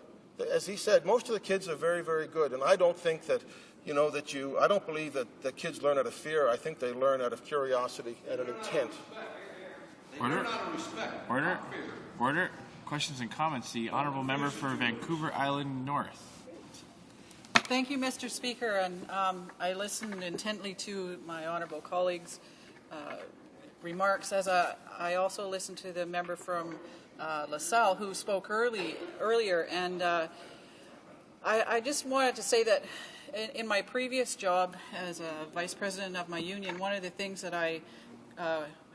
As he said, most of the kids are very, very good. And I don't think that, I don't believe that the kids learn out of fear. I think they learn out of curiosity and an intent. Order. Order. Order. Questions and comments. The honourable member for Vancouver Island North. Thank you, Mr. Speaker, and I listened intently to my honourable colleagues' remarks, as I also listened to the member from LaSalle who spoke earlier, and I just wanted to say that in my previous job as a vice president of my union, one of the things that I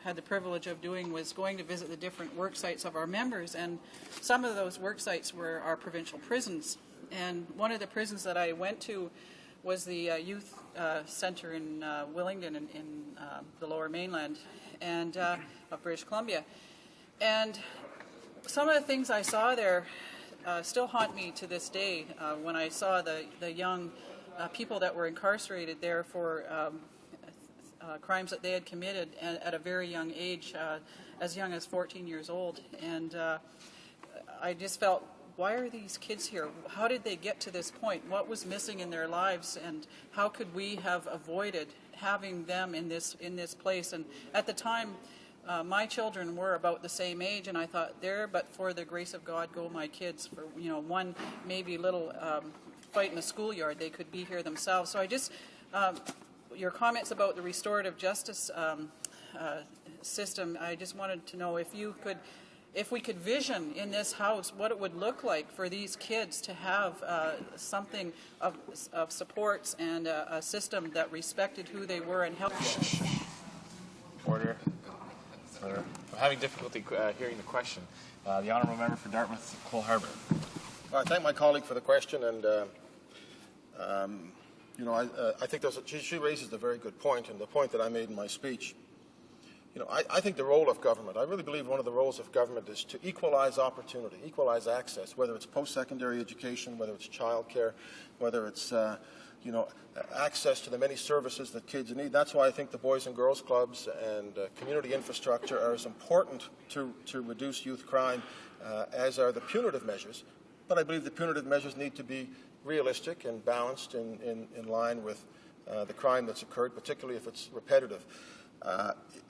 had the privilege of doing was going to visit the different work sites of our members, and some of those work sites were our provincial prisons. And one of the prisons that I went to was the youth center in Willingdon in the Lower Mainland and of British Columbia. And some of the things I saw there still haunt me to this day when I saw the young people that were incarcerated there for crimes that they had committed at a very young age, as young as 14 years old. And I just felt, why are these kids here? How did they get to this point? What was missing in their lives, and how could we have avoided having them in this place? And at the time, my children were about the same age, and I thought, there, but for the grace of God, go my kids. For one maybe little fight in the schoolyard, they could be here themselves. So I just, your comments about the restorative justice system, I just wanted to know if we could vision in this House what it would look like for these kids to have something of supports and a system that respected who they were and helped them. Order. I'm having difficulty hearing the question. The honourable member for Dartmouth Cole Harbour. I thank my colleague for the question, and I think she raises a very good point, and the point that I made in my speech. I think the role of government, I really believe one of the roles of government is to equalize opportunity, equalize access, whether it's post-secondary education, whether it's childcare, whether it's access to the many services that kids need. That's why I think the Boys and Girls Clubs and community infrastructure are as important to reduce youth crime as are the punitive measures. But I believe the punitive measures need to be realistic and balanced in line with the crime that's occurred, particularly if it's repetitive.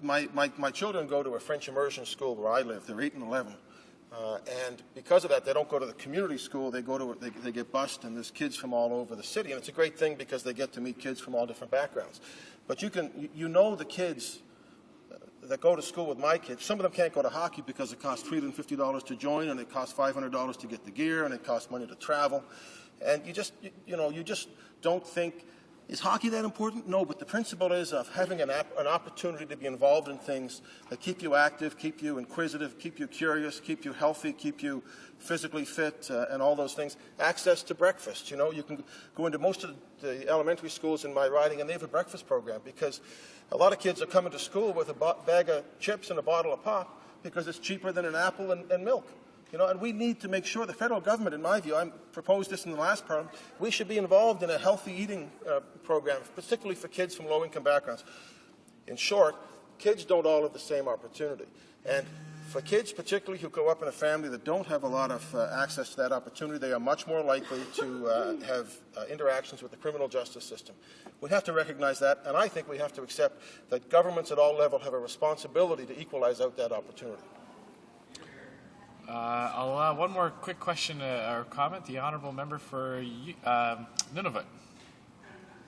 My children go to a French immersion school where I live. They're 8 and 11. And because of that, they don't go to the community school. They get bused, and there's kids from all over the city. And it's a great thing because they get to meet kids from all different backgrounds. But the kids that go to school with my kids, some of them can't go to hockey because it costs $350 to join, and it costs $500 to get the gear, and it costs money to travel. And you just don't think Is hockey that important? No, but the principle is of having an opportunity to be involved in things that keep you active, keep you inquisitive, keep you curious, keep you healthy, keep you physically fit, and all those things. Access to breakfast. You know, you can go into most of the elementary schools in my riding, and they have a breakfast program because a lot of kids are coming to school with a bag of chips and a bottle of pop because it's cheaper than an apple and milk. You know, and we need to make sure the federal government, in my view, I proposed this in the last parliament, we should be involved in a healthy eating program, particularly for kids from low-income backgrounds. In short, kids don't all have the same opportunity. And for kids, particularly who grow up in a family that don't have a lot of access to that opportunity, they are much more likely to have interactions with the criminal justice system. We have to recognize that, and I think we have to accept that governments at all levels have a responsibility to equalize out that opportunity. I'll allow one more quick question or comment. The honourable member for Nunavut.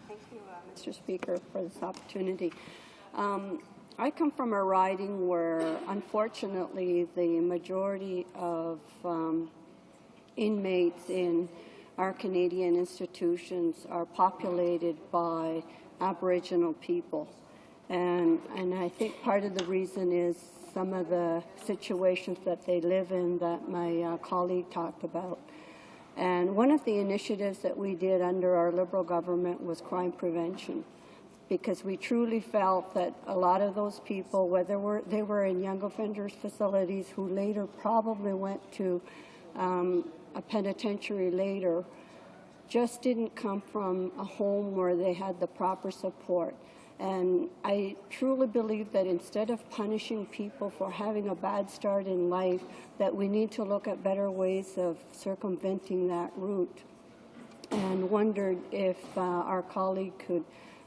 Thank you, Mr. Speaker, for this opportunity. I come from a riding where, unfortunately, the majority of inmates in our Canadian institutions are populated by Aboriginal people. And I think part of the reason is some of the situations that they live in that my colleague talked about. And one of the initiatives that we did under our Liberal government was crime prevention, because we truly felt that a lot of those people, whether they were in young offenders facilities who later probably went to a penitentiary later, just didn't come from a home where they had the proper support. And I truly believe that instead of punishing people for having a bad start in life, that we need to look at better ways of circumventing that route. And wondered if our colleague could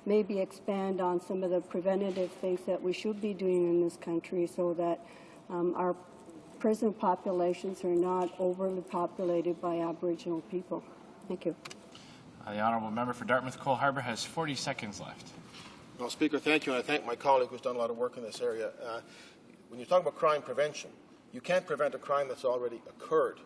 maybe expand on some of the preventative things that we should be doing in this country so that our prison populations are not overly populated by Aboriginal people. Thank you. The honourable member for Dartmouth Cole Harbour has 40 seconds left. Well, Speaker, thank you, and I thank my colleague who's done a lot of work in this area. When you talk about crime prevention, you can't prevent a crime that's already occurred.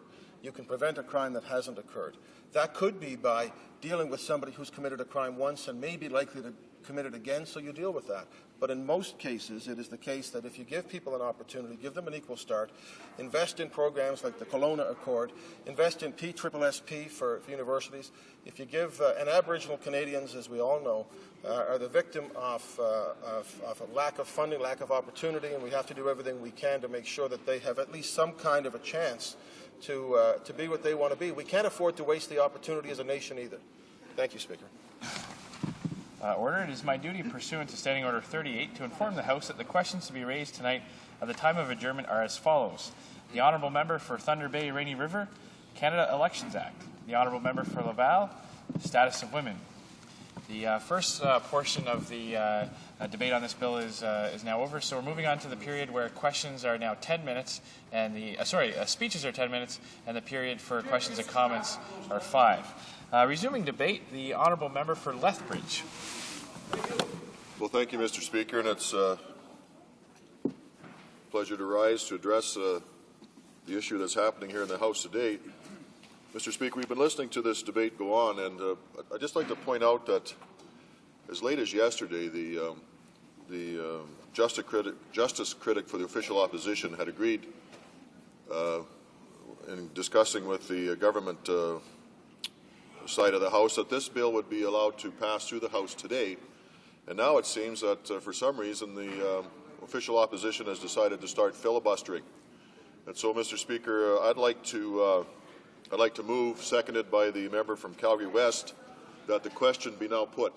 You can prevent a crime that hasn't occurred. That could be by dealing with somebody who's committed a crime once and may be likely to commit it again, so you deal with that. But in most cases, it is the case that if you give people an opportunity, give them an equal start, invest in programs like the Kelowna Accord, invest in PSSP for universities. If you give, and Aboriginal Canadians, as we all know, are the victim of a lack of funding, lack of opportunity, and we have to do everything we can to make sure that they have at least some kind of a chance to be what they want to be. We can't afford to waste the opportunity as a nation either. Thank you, Speaker. Order. It is my duty, pursuant to Standing Order 38, to inform the House that the questions to be raised tonight at the time of adjournment are as follows. The Honourable Member for Thunder Bay Rainy River, Canada Elections Act. The Honourable Member for Laval, Status of Women. The first portion of the debate on this bill is now over, so we're moving on to the period where questions are now 10 minutes, and speeches are 10 minutes, and the period for questions and comments are 5. Resuming debate, the Honourable Member for Lethbridge. Well, thank you, Mr. Speaker, and it's a pleasure to rise to address the issue that's happening here in the House today. Mr. Speaker, we've been listening to this debate go on, and I'd just like to point out that as late as yesterday, the justice critic for the official opposition had agreed in discussing with the government side of the House that this bill would be allowed to pass through the House today. And now it seems that for some reason the official opposition has decided to start filibustering. And so, Mr. Speaker, I'd like to move, seconded by the member from Calgary West, that the question be now put.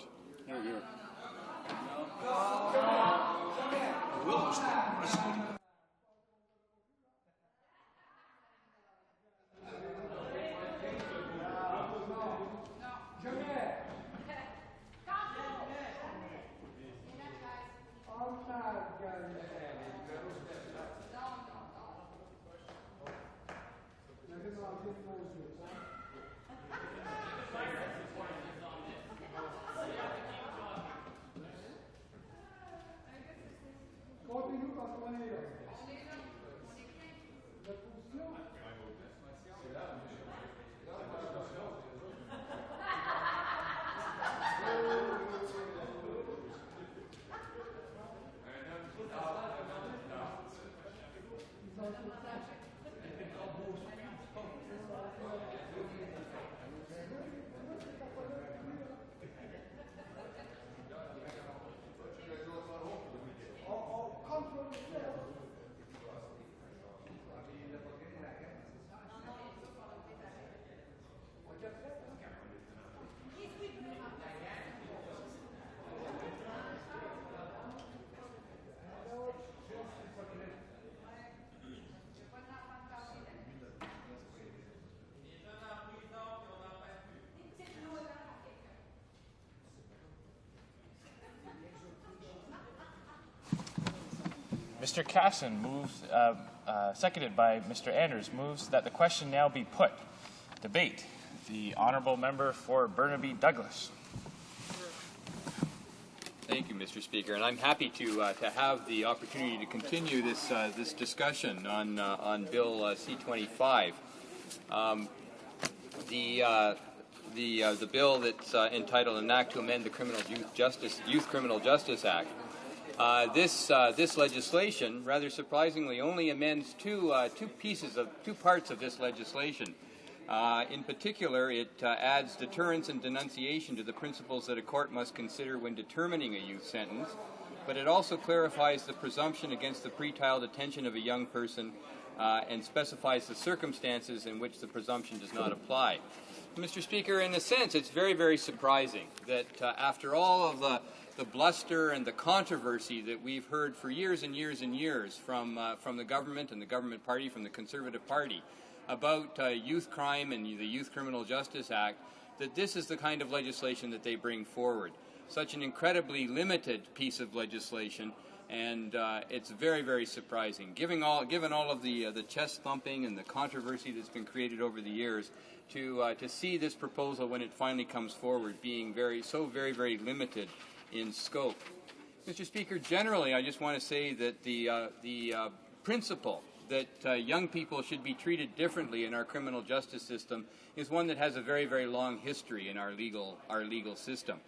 Mr. Casson moves, seconded by Mr. Anders, moves that the question now be put. Debate. The honourable member for Burnaby Douglas. Thank you, Mr. Speaker, and I'm happy to have the opportunity to continue this discussion on Bill C-25. The bill that's entitled "An Act to Amend the Youth Criminal Justice Act." This legislation, rather surprisingly, only amends two parts of this legislation. In particular, it adds deterrence and denunciation to the principles that a court must consider when determining a youth sentence, but it also clarifies the presumption against the pretrial detention of a young person and specifies the circumstances in which the presumption does not apply. Mr. Speaker, in a sense, it's very, very surprising that after all of the bluster and the controversy that we've heard for years and years and years from the government and the government party, from the Conservative Party, about youth crime and the Youth Criminal Justice Act, that this is the kind of legislation that they bring forward. Such an incredibly limited piece of legislation, and it's very, very surprising. Given all of the chest thumping and the controversy that's been created over the years, to see this proposal when it finally comes forward being very, very limited in scope. Mr. Speaker, generally, I just want to say that the principle that young people should be treated differently in our criminal justice system is one that has a very, very long history in our legal system.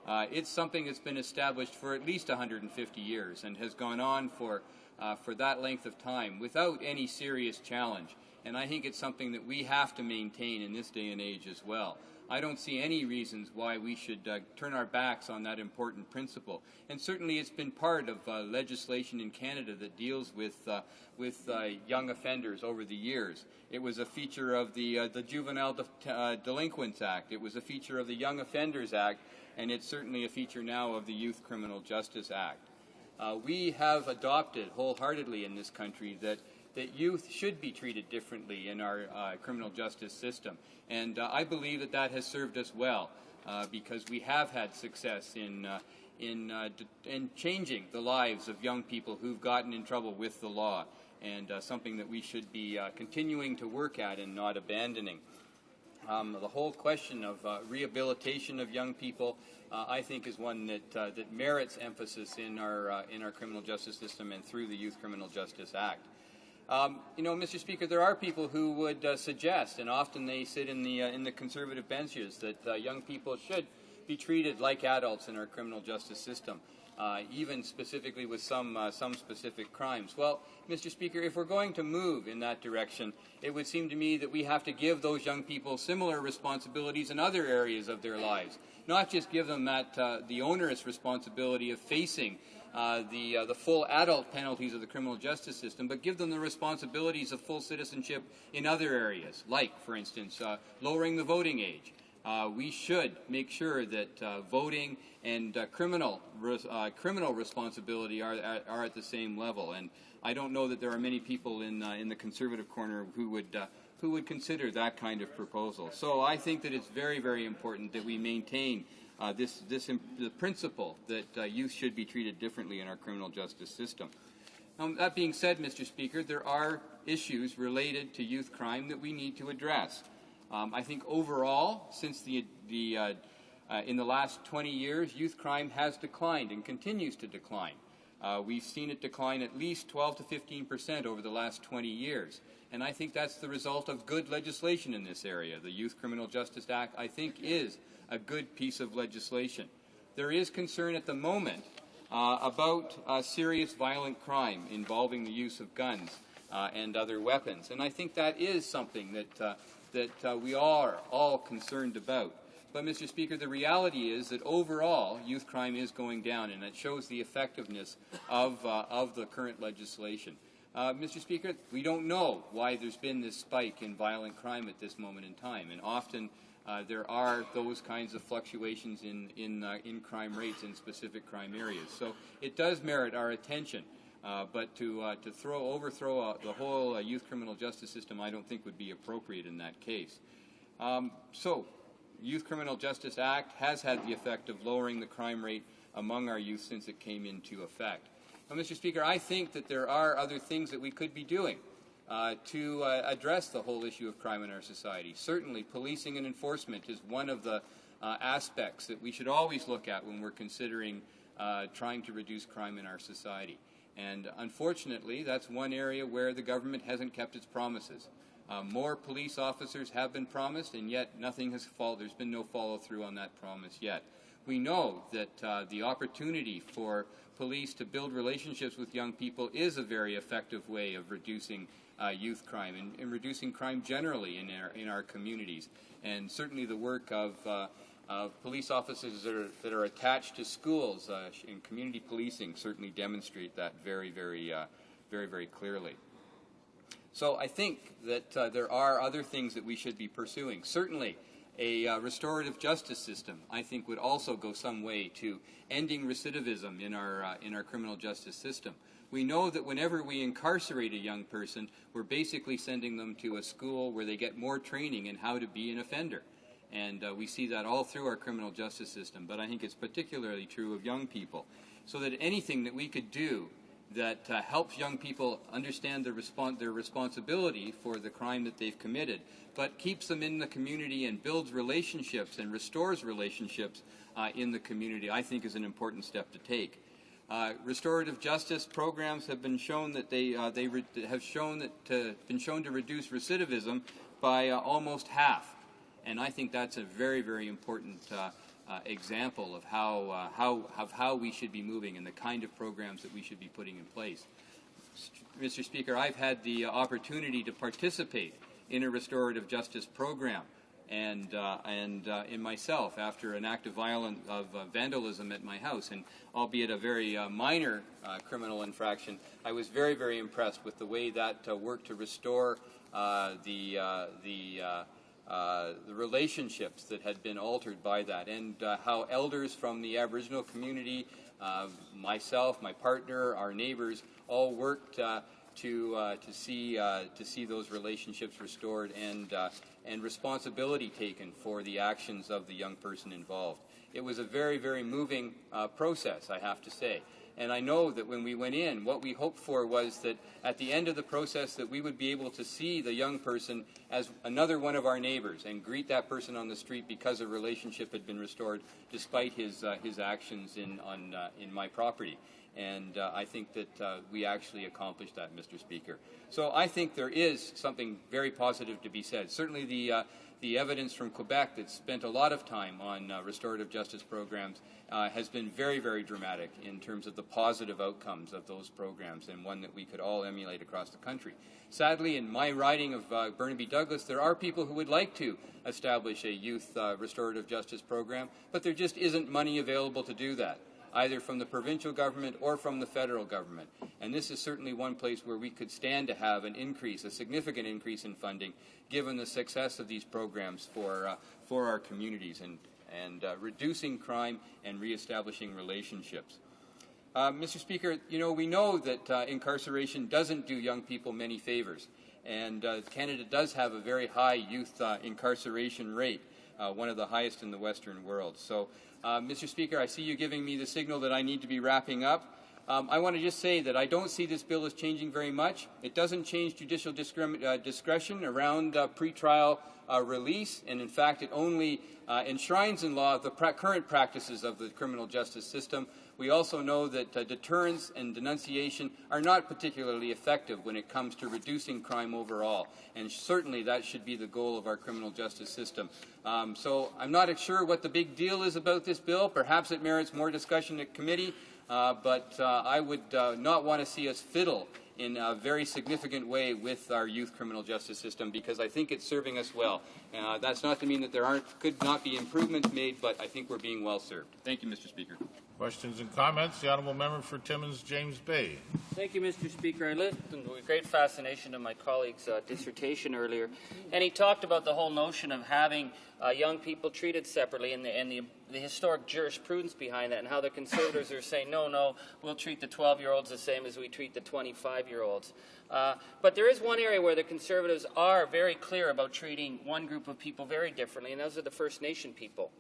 It's something that's been established for at least 150 years and has gone on for that length of time without any serious challenge. And I think it's something that we have to maintain in this day and age as well. I don't see any reasons why we should turn our backs on that important principle. And certainly it's been part of legislation in Canada that deals with young offenders over the years. It was a feature of the Juvenile Delinquents Act. It was a feature of the Young Offenders Act, and it's certainly a feature now of the Youth Criminal Justice Act. We have adopted wholeheartedly in this country that youth should be treated differently in our criminal justice system. And I believe that has served us well because we have had success in changing the lives of young people who've gotten in trouble with the law, and something that we should be continuing to work at and not abandoning. The whole question of rehabilitation of young people, I think, is one that merits emphasis in our criminal justice system and through the Youth Criminal Justice Act. Mr. Speaker, there are people who would suggest, and often they sit in the conservative benches, that young people should be treated like adults in our criminal justice system, even specifically with some specific crimes. Well, Mr. Speaker, if we're going to move in that direction, it would seem to me that we have to give those young people similar responsibilities in other areas of their lives, not just give them the onerous responsibility of facing the full adult penalties of the criminal justice system, but give them the responsibilities of full citizenship in other areas, like, for instance, lowering the voting age. We should make sure that voting and criminal responsibility are at the same level. And I don't know that there are many people in the conservative corner who would consider that kind of proposal. So I think that it's very, very important that we maintain the principle that youth should be treated differently in our criminal justice system. That being said, Mr. Speaker, there are issues related to youth crime that we need to address. I think overall, since in the last 20 years, youth crime has declined and continues to decline. We've seen it decline at least 12 to 15% over the last 20 years. And I think that's the result of good legislation in this area. The Youth Criminal Justice Act, I think, is a good piece of legislation. There is concern at the moment about serious violent crime involving the use of guns and other weapons. And I think that is something that we are all concerned about. But, Mr. Speaker, the reality is that overall youth crime is going down, and it shows the effectiveness of the current legislation. Mr. Speaker, we don't know why there's been this spike in violent crime at this moment in time, and often there are those kinds of fluctuations in crime rates in specific crime areas. So it does merit our attention, but to overthrow the whole youth criminal justice system, I don't think would be appropriate in that case. So, Youth Criminal Justice Act has had the effect of lowering the crime rate among our youth since it came into effect. Well, Mr. Speaker, I think that there are other things that we could be doing to address the whole issue of crime in our society. Certainly, policing and enforcement is one of the aspects that we should always look at when we're considering trying to reduce crime in our society. And unfortunately, that's one area where the government hasn't kept its promises. More police officers have been promised, and yet nothing has there's been no follow-through on that promise yet. We know that the opportunity for police to build relationships with young people is a very effective way of reducing youth crime and reducing crime generally in our communities. And certainly the work of police officers that are attached to schools in community policing certainly demonstrate that very, very clearly. So I think that there are other things that we should be pursuing. Certainly, a restorative justice system, I think, would also go some way to ending recidivism in our criminal justice system. We know that whenever we incarcerate a young person, we're basically sending them to a school where they get more training in how to be an offender. And we see that all through our criminal justice system, but I think it's particularly true of young people. So that anything that we could do that helps young people understand their responsibility for the crime that they've committed, but keeps them in the community and builds relationships and restores relationships in the community, I think is an important step to take. Restorative justice programs have been shown that been shown to reduce recidivism by almost half, and I think that's a very, very important example of how we should be moving and the kind of programs that we should be putting in place. Mr. Speaker, I've had the opportunity to participate in a restorative justice program, and in myself after an act of vandalism at my house, and albeit a very minor criminal infraction, I was very, very impressed with the way that worked to restore the relationships that had been altered by that, and how elders from the Aboriginal community, myself, my partner, our neighbors, all worked to see those relationships restored and responsibility taken for the actions of the young person involved. It was a very, very moving process, I have to say. And I know that when we went in, what we hoped for was that at the end of the process that we would be able to see the young person as another one of our neighbors and greet that person on the street because a relationship had been restored despite his actions in my property. And I think that we actually accomplished that, Mr. Speaker. So I think there is something very positive to be said. Certainly the evidence from Quebec that spent a lot of time on restorative justice programs has been very, very dramatic in terms of the positive outcomes of those programs, and one that we could all emulate across the country. Sadly, in my riding of Burnaby Douglas, there are people who would like to establish a youth restorative justice program, but there just isn't money available to do that, either from the provincial government or from the federal government. And this is certainly one place where we could stand to have an increase, a significant increase in funding, given the success of these programs for our communities and reducing crime and reestablishing relationships. Mr. Speaker, we know that incarceration doesn't do young people many favors, and Canada does have a very high youth incarceration rate, one of the highest in the Western world. So, Mr. Speaker, I see you giving me the signal that I need to be wrapping up. I want to just say that I don't see this bill as changing very much. It doesn't change judicial discretion around pretrial release, and in fact it only enshrines in law the current practices of the criminal justice system. We also know that deterrence and denunciation are not particularly effective when it comes to reducing crime overall, and certainly that should be the goal of our criminal justice system. So I'm not sure what the big deal is about this bill. Perhaps it merits more discussion at committee, but I would not want to see us fiddle in a very significant way with our youth criminal justice system, because I think it's serving us well. That's not to mean that there could not be improvements made, but I think we're being well served. Thank you, Mr. Speaker. Questions and comments? The Honourable Member for Timmins, James Bay. Thank you, Mr. Speaker. I listened with great fascination to my colleague's dissertation earlier, and he talked about the whole notion of having young people treated separately and the historic jurisprudence behind that, and how the Conservatives are saying, no, we'll treat the 12-year-olds the same as we treat the 25-year-olds. But there is one area where the Conservatives are very clear about treating one group of people very differently, and those are the First Nation people.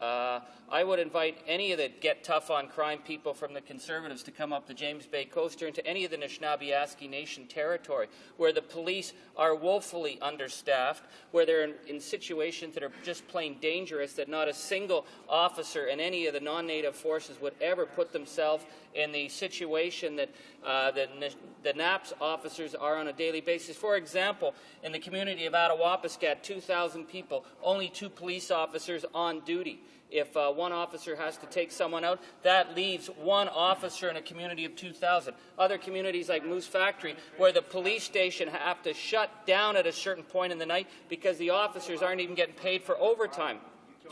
I would invite any of the Get Tough on Crime people from the Conservatives to come up the James Bay Coast or into any of the Anishinaabe Nation territory where the police are woefully understaffed, where they're in situations that are just plain dangerous, that not a single officer in any of the non-native forces would ever put themselves in the situation that the NAPS officers are on a daily basis. For example, in the community of Attawapiskat, 2,000 people, only 2 police officers on duty. If one officer has to take someone out, that leaves 1 officer in a community of 2,000. Other communities like Moose Factory, where the police station have to shut down at a certain point in the night because the officers aren't even getting paid for overtime.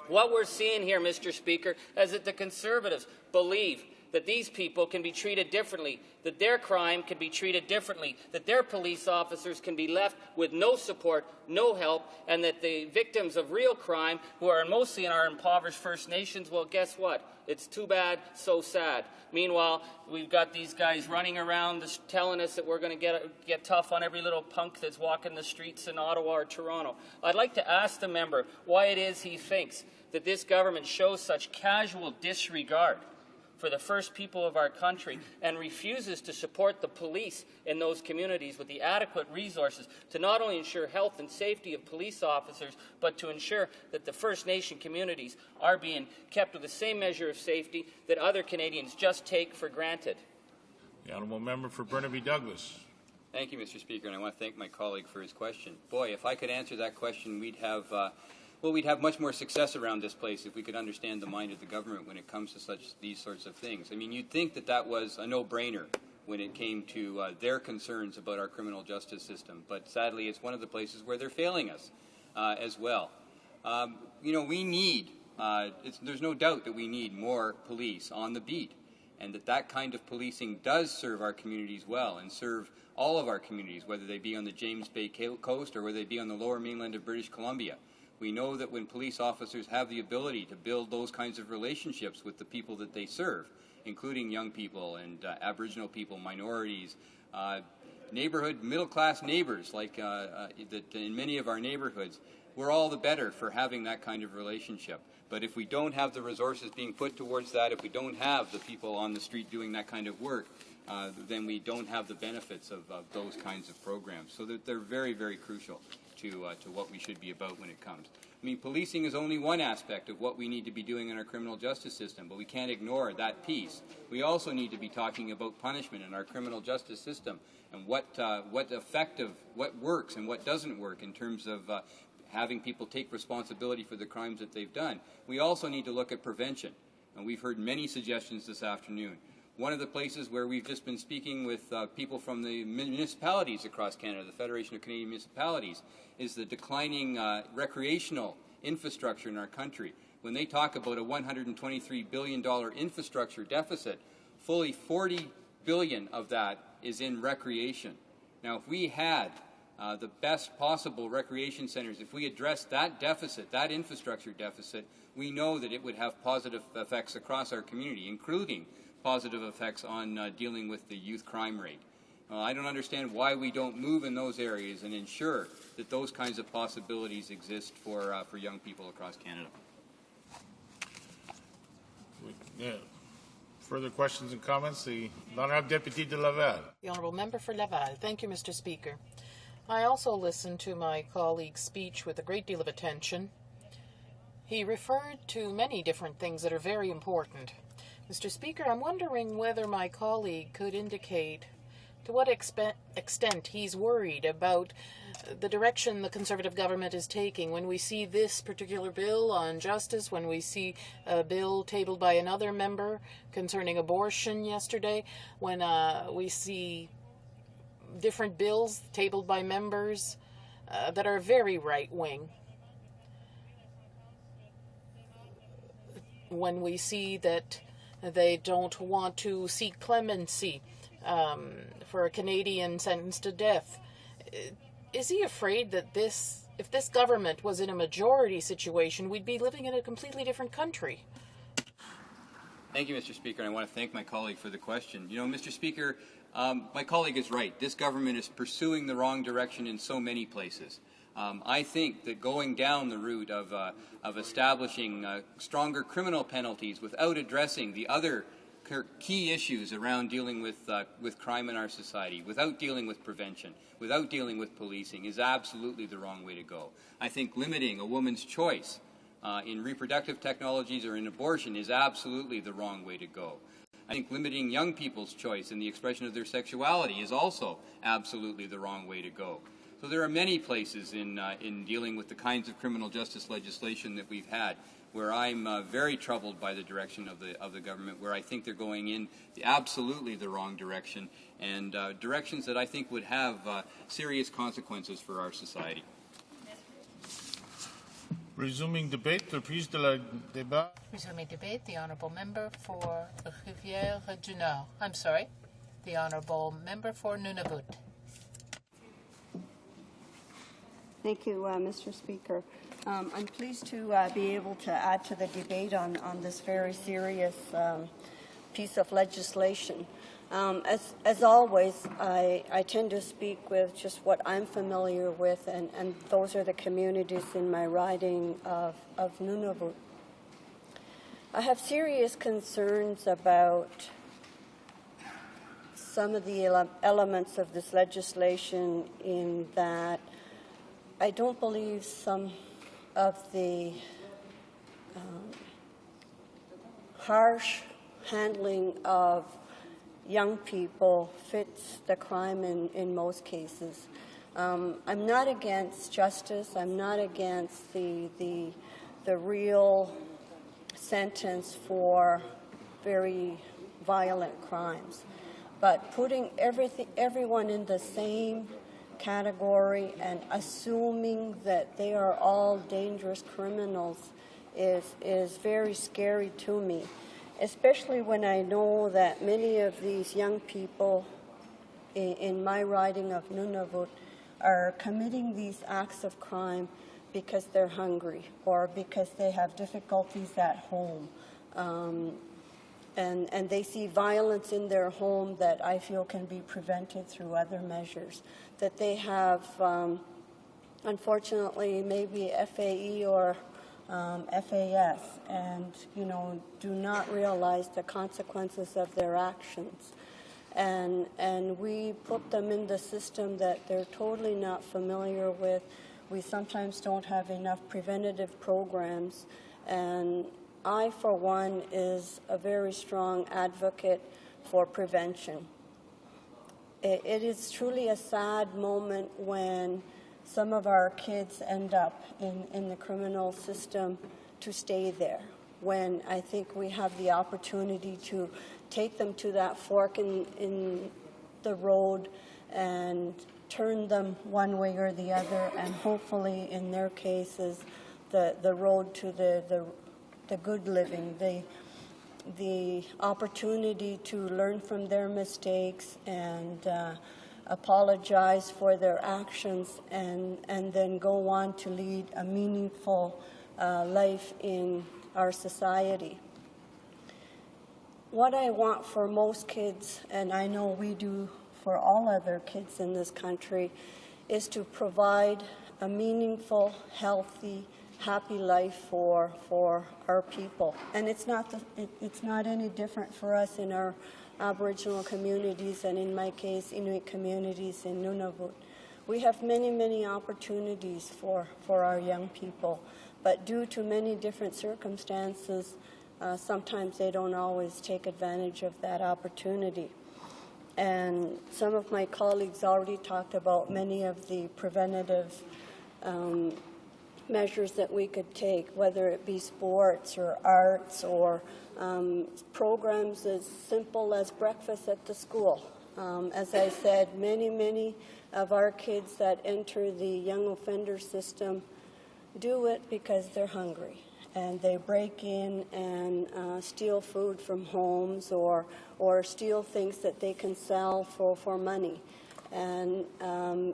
What we're seeing here, Mr. Speaker, is that the Conservatives believe that these people can be treated differently, that their crime can be treated differently, that their police officers can be left with no support, no help, and that the victims of real crime, who are mostly in our impoverished First Nations, well, guess what? It's too bad, so sad. Meanwhile, we've got these guys running around telling us that we're going to get tough on every little punk that's walking the streets in Ottawa or Toronto. I'd like to ask the member why it is he thinks that this government shows such casual disregard for the first people of our country and refuses to support the police in those communities with the adequate resources to not only ensure health and safety of police officers, but to ensure that the First Nation communities are being kept with the same measure of safety that other Canadians just take for granted. The honourable member for Burnaby Douglas. Thank you, Mr. Speaker, and I want to thank my colleague for his question. Boy, if I could answer that question, we'd have much more success around this place if we could understand the mind of the government when it comes to these sorts of things. I mean, you'd think that that was a no-brainer when it came to their concerns about our criminal justice system, but sadly it's one of the places where they're failing us as well. We need, there's no doubt that we need more police on the beat, and that kind of policing does serve our communities well and serve all of our communities, whether they be on the James Bay Coast or whether they be on the lower mainland of British Columbia. We know that when police officers have the ability to build those kinds of relationships with the people that they serve, including young people and Aboriginal people, minorities, neighborhood, middle-class neighbors like that in many of our neighborhoods, we're all the better for having that kind of relationship. But if we don't have the resources being put towards that, if we don't have the people on the street doing that kind of work, then we don't have the benefits of those kinds of programs. So that they're very, very crucial to what we should be about when it comes. I mean, policing is only one aspect of what we need to be doing in our criminal justice system, but we can't ignore that piece. We also need to be talking about punishment in our criminal justice system and what works and what doesn't work in terms of having people take responsibility for the crimes that they've done. We also need to look at prevention, and we've heard many suggestions this afternoon. One of the places where we've just been speaking with people from the municipalities across Canada, the Federation of Canadian Municipalities, is the declining recreational infrastructure in our country. When they talk about a $123 billion infrastructure deficit, fully $40 billion of that is in recreation. Now, if we had the best possible recreation centers, if we addressed that deficit, that infrastructure deficit, we know that it would have positive effects across our community, including positive effects on dealing with the youth crime rate. I don't understand why we don't move in those areas and ensure that those kinds of possibilities exist for young people across Canada. Yeah. Further questions and comments? The Honourable Deputy de Laval. The Honourable Member for Laval. Thank you, Mr. Speaker. I also listened to my colleague's speech with a great deal of attention. He referred to many different things that are very important. Mr. Speaker, I'm wondering whether my colleague could indicate to what extent he's worried about the direction the Conservative government is taking when we see this particular bill on justice, when we see a bill tabled by another member concerning abortion yesterday, when we see different bills tabled by members that are very right-wing, when we see that they don't want to seek clemency for a Canadian sentenced to death. Is he afraid that if this government was in a majority situation, we'd be living in a completely different country? Thank you, Mr. Speaker, and I want to thank my colleague for the question. You know, Mr. Speaker, my colleague is right. This government is pursuing the wrong direction in so many places. I think that going down the route of establishing stronger criminal penalties without addressing the other key issues around dealing with crime in our society, without dealing with prevention, without dealing with policing, is absolutely the wrong way to go. I think limiting a woman's choice in reproductive technologies or in abortion is absolutely the wrong way to go. I think limiting young people's choice in the expression of their sexuality is also absolutely the wrong way to go. So there are many places in dealing with the kinds of criminal justice legislation that we've had where I'm very troubled by the direction of the government, where I think they're going in absolutely the wrong direction, and directions that I think would have serious consequences for our society. Resuming debate, the prise de la débat. Resuming debate, the honourable member for Rivière-du-Nord. I'm sorry, the honourable member for Nunavut. Thank you, Mr. Speaker. I'm pleased to be able to add to the debate on this very serious piece of legislation. As always, I tend to speak with just what I'm familiar with, and those are the communities in my riding of Nunavut. I have serious concerns about some of the elements of this legislation, in that I don't believe some of the harsh handling of young people fits the crime in most cases. I'm not against justice. I'm not against the real sentence for very violent crimes. But putting everyone in the same category and assuming that they are all dangerous criminals is very scary to me, especially when I know that many of these young people in my riding of Nunavut are committing these acts of crime because they're hungry or because they have difficulties at home. And they see violence in their home that I feel can be prevented through other measures. That they have, unfortunately, maybe FAE or FAS, and do not realize the consequences of their actions. And we put them in the system that they're totally not familiar with. We sometimes don't have enough preventative programs, and I, for one, is a very strong advocate for prevention. It is truly a sad moment when some of our kids end up in the criminal system to stay there, when I think we have the opportunity to take them to that fork in the road and turn them one way or the other, and hopefully in their cases the road to the good living, the opportunity to learn from their mistakes and apologize for their actions, and then go on to lead a meaningful life in our society. What I want for most kids, and I know we do for all other kids in this country, is to provide a meaningful, healthy, happy life for our people. And it's not any different for us in our Aboriginal communities, and in my case, Inuit communities in Nunavut. We have many, many opportunities for our young people, but due to many different circumstances, sometimes they don't always take advantage of that opportunity. And some of my colleagues already talked about many of the preventative measures that we could take, whether it be sports or arts or programs as simple as breakfast at the school. As I said, many of our kids that enter the young offender system do it because they're hungry, and they break in and steal food from homes or steal things that they can sell for money. And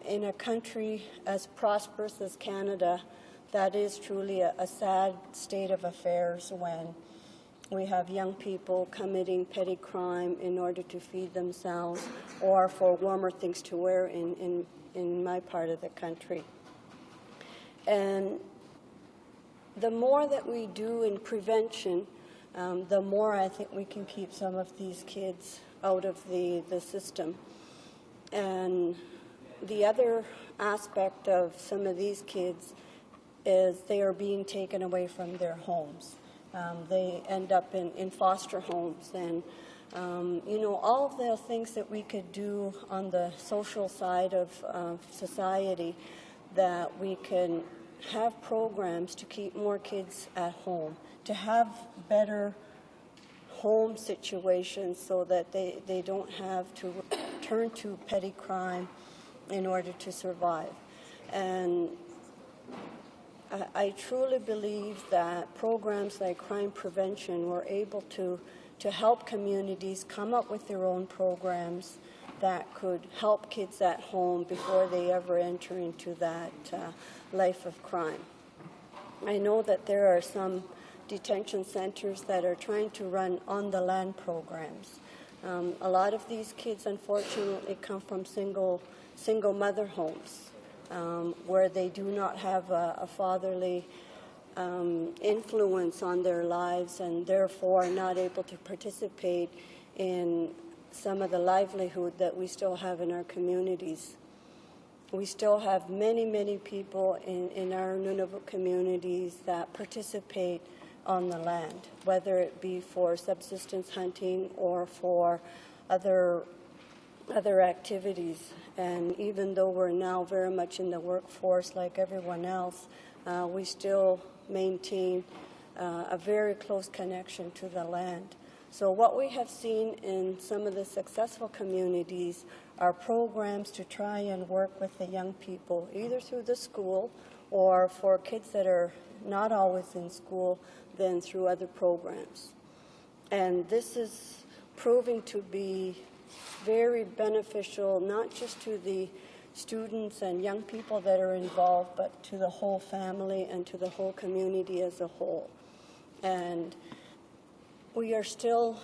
in a country as prosperous as Canada, that is truly a sad state of affairs when we have young people committing petty crime in order to feed themselves or for warmer things to wear in my part of the country. And the more that we do in prevention, the more I think we can keep some of these kids out of the system. And the other aspect of some of these kids is they are being taken away from their homes. They end up in foster homes, and all of the things that we could do on the social side of society, that we can have programs to keep more kids at home, to have better home situations so that they don't have to turn to petty crime in order to survive. And I truly believe that programs like crime prevention were able to help communities come up with their own programs that could help kids at home before they ever enter into that life of crime. I know that there are some detention centers that are trying to run on-the-land programs. A lot of these kids, unfortunately, come from single mother homes where they do not have a fatherly influence on their lives, and therefore are not able to participate in some of the livelihood that we still have in our communities. We still have many, many people in our Nunavut communities that participate on the land, whether it be for subsistence hunting or for other activities. And even though we're now very much in the workforce like everyone else, we still maintain a very close connection to the land. So what we have seen in some of the successful communities are programs to try and work with the young people, either through the school or for kids that are not always in school, then through other programs. And this is proving to be very beneficial, not just to the students and young people that are involved, but to the whole family and to the whole community as a whole. And we are still,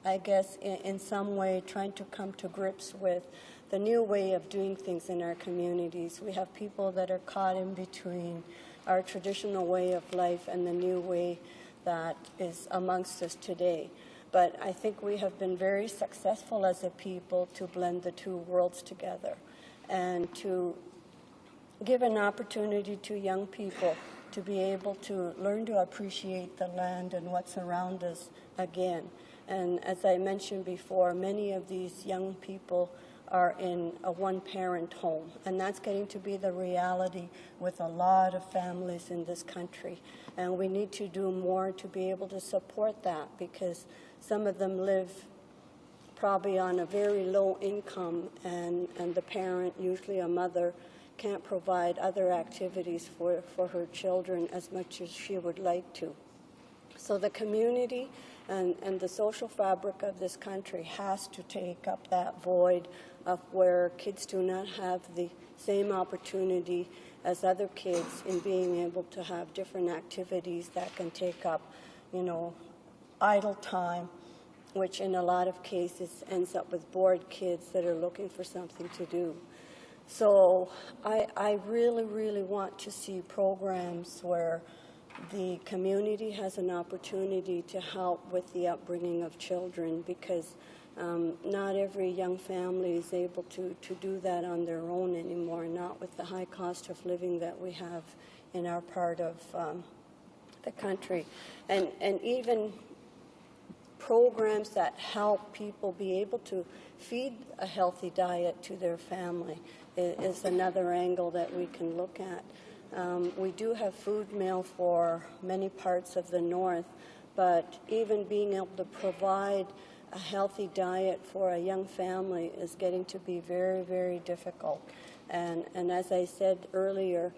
I guess, in some way trying to come to grips with the new way of doing things in our communities. We have people that are caught in between our traditional way of life and the new way that is amongst us today. But I think we have been very successful as a people to blend the two worlds together and to give an opportunity to young people to be able to learn to appreciate the land and what's around us again. And as I mentioned before, many of these young people are in a one-parent home, and that's getting to be the reality with a lot of families in this country. And we need to do more to be able to support that, because some of them live probably on a very low income, and the parent, usually a mother, can't provide other activities for her children as much as she would like to. So the community and the social fabric of this country has to take up that void of where kids do not have the same opportunity as other kids in being able to have different activities that can take up, idle time, which in a lot of cases ends up with bored kids that are looking for something to do. So I really, really want to see programs where the community has an opportunity to help with the upbringing of children, because not every young family is able to do that on their own anymore, not with the high cost of living that we have in our part of the country. And even programs that help people be able to feed a healthy diet to their family is another angle that we can look at. We do have food mail for many parts of the north, but even being able to provide a healthy diet for a young family is getting to be very, very difficult. And as I said earlier,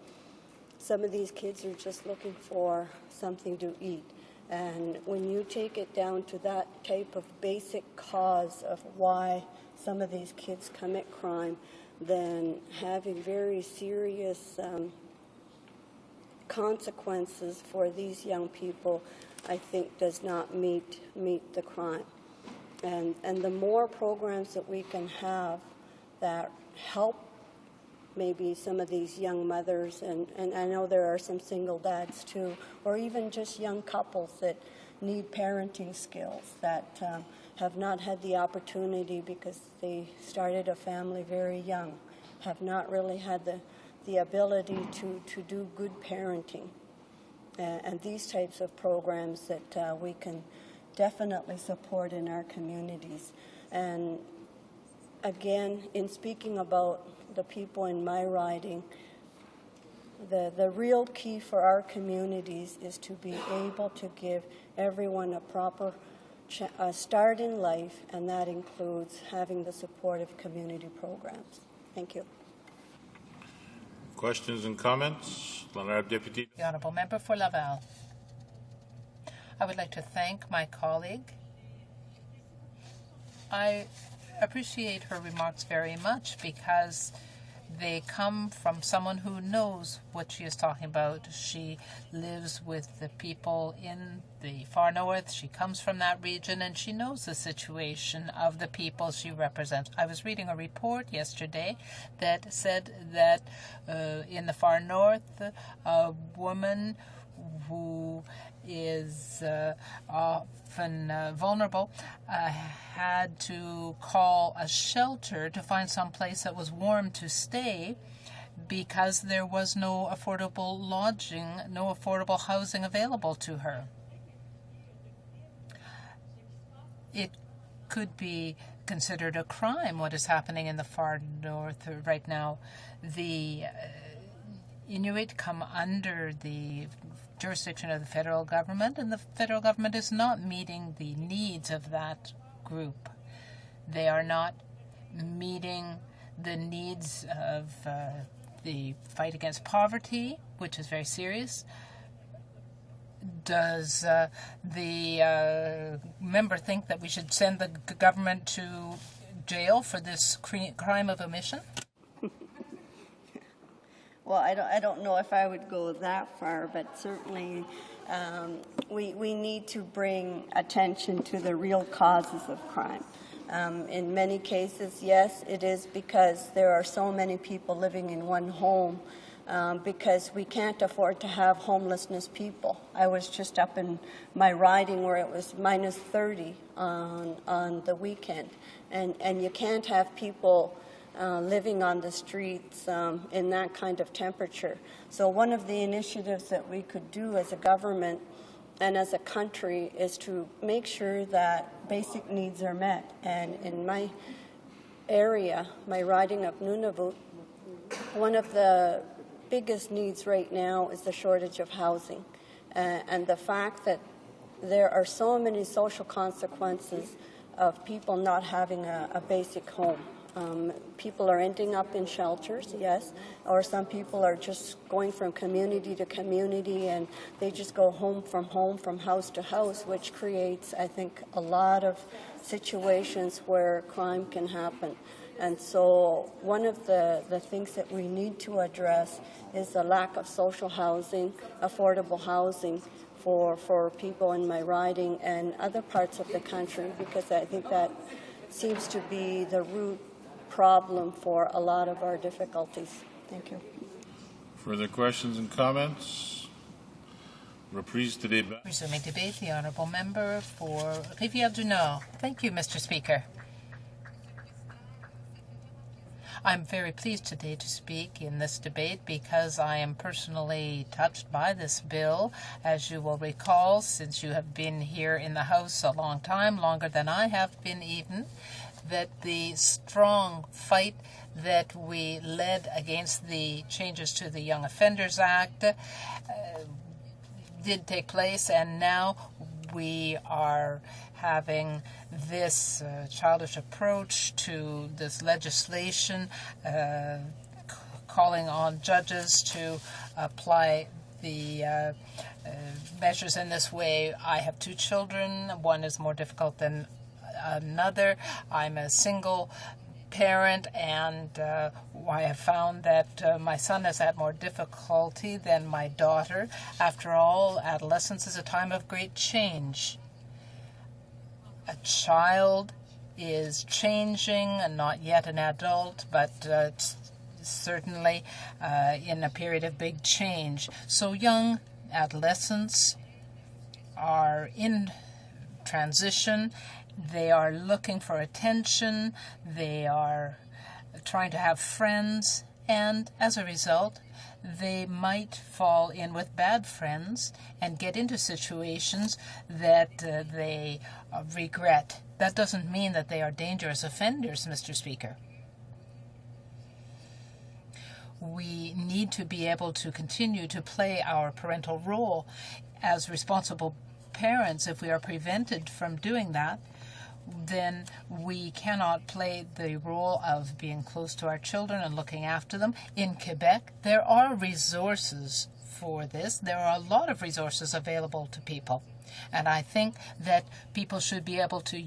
some of these kids are just looking for something to eat. And when you take it down to that type of basic cause of why some of these kids commit crime, then having very serious consequences for these young people, I think, does not meet the crime. And the more programs that we can have that help maybe some of these young mothers, and I know there are some single dads too, or even just young couples that need parenting skills that have not had the opportunity because they started a family very young, have not really had the ability to do good parenting. And these types of programs that we can definitely support in our communities. And again, in speaking about the people in my riding, the real key for our communities is to be able to give everyone a proper start in life, and that includes having the supportive community programs. Thank you. Questions and comments? L'Honorable Deputy. The Honourable Member for Laval. I would like to thank my colleague. I appreciate her remarks very much because they come from someone who knows what she is talking about. She lives with the people in the far north. She comes from that region, and she knows the situation of the people she represents. I was reading a report yesterday that said that in the far north, a woman who is often vulnerable had to call a shelter to find some place that was warm to stay because there was no affordable lodging, no affordable housing available to her. It could be considered a crime what is happening in the far north right now. The Inuit come under the jurisdiction of the federal government, and the federal government is not meeting the needs of that group. They are not meeting the needs of the fight against poverty, which is very serious. Does the member think that we should send the government to jail for this crime of omission? Well, I don't know if I would go that far, but certainly we need to bring attention to the real causes of crime. In many cases, yes, it is because there are so many people living in one home because we can't afford to have homelessness people. I was just up in my riding where it was minus 30 on the weekend, and you can't have people living on the streets in that kind of temperature. So one of the initiatives that we could do as a government and as a country is to make sure that basic needs are met. And in my area, my riding of Nunavut, one of the biggest needs right now is the shortage of housing. And the fact that there are so many social consequences of people not having a basic home. People are ending up in shelters, yes, or some people are just going from community to community and they just go home, from house to house, which creates, I think, a lot of situations where crime can happen. And so one of the things that we need to address is the lack of social housing, affordable housing for people in my riding and other parts of the country, because I think that seems to be the root problem for a lot of our difficulties. Thank you. Further questions and comments? Reprise de débat. Resuming debate, the Honourable Member for Rivière-du-Nord. Thank you, Mr. Speaker. I'm very pleased today to speak in this debate because I am personally touched by this bill. As you will recall, since you have been here in the House a long time, longer than I have been even, that the strong fight that we led against the changes to the Young Offenders Act did take place, and now we are having this childish approach to this legislation, calling on judges to apply the measures in this way. I have 2 children. One is more difficult than another. I'm a single parent, and I have found that my son has had more difficulty than my daughter. After all, adolescence is a time of great change. A child is changing, and not yet an adult, but certainly in a period of big change. So young adolescents are in transition. They are looking for attention. They are trying to have friends. And as a result, they might fall in with bad friends and get into situations that they regret. That doesn't mean that they are dangerous offenders, Mr. Speaker. We need to be able to continue to play our parental role as responsible parents. If we are prevented from doing that, then we cannot play the role of being close to our children and looking after them. In Quebec, there are resources for this. There are a lot of resources available to people. And I think that people should be able to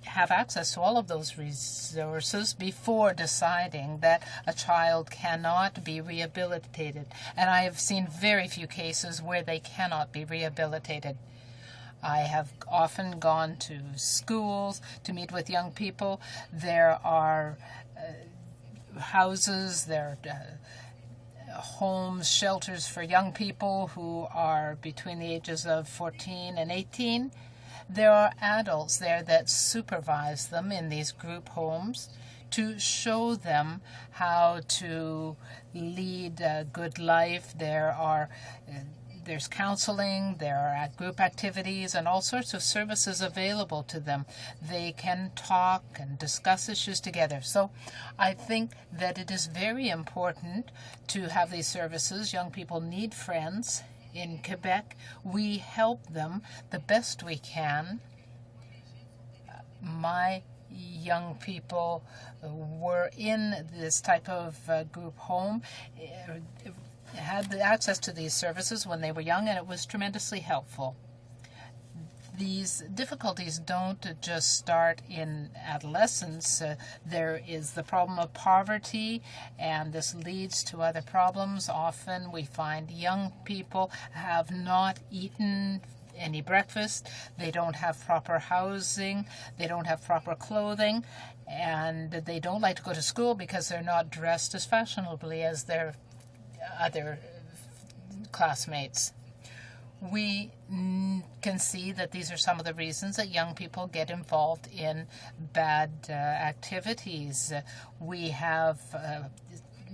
have access to all of those resources before deciding that a child cannot be rehabilitated. And I have seen very few cases where they cannot be rehabilitated. I have often gone to schools to meet with young people. There are houses, there are homes, shelters for young people who are between the ages of 14 and 18. There are adults there that supervise them in these group homes to show them how to lead a good life. There's counseling, there are group activities, and all sorts of services available to them. They can talk and discuss issues together. So I think that it is very important to have these services. Young people need friends. In Quebec, we help them the best we can. My young people were in this type of group home, had the access to these services when they were young, and it was tremendously helpful. These difficulties don't just start in adolescence. There is the problem of poverty, and this leads to other problems. Often we find young people have not eaten any breakfast, they don't have proper housing, they don't have proper clothing, and they don't like to go to school because they're not dressed as fashionably as their other classmates. We can see that these are some of the reasons that young people get involved in bad activities. We have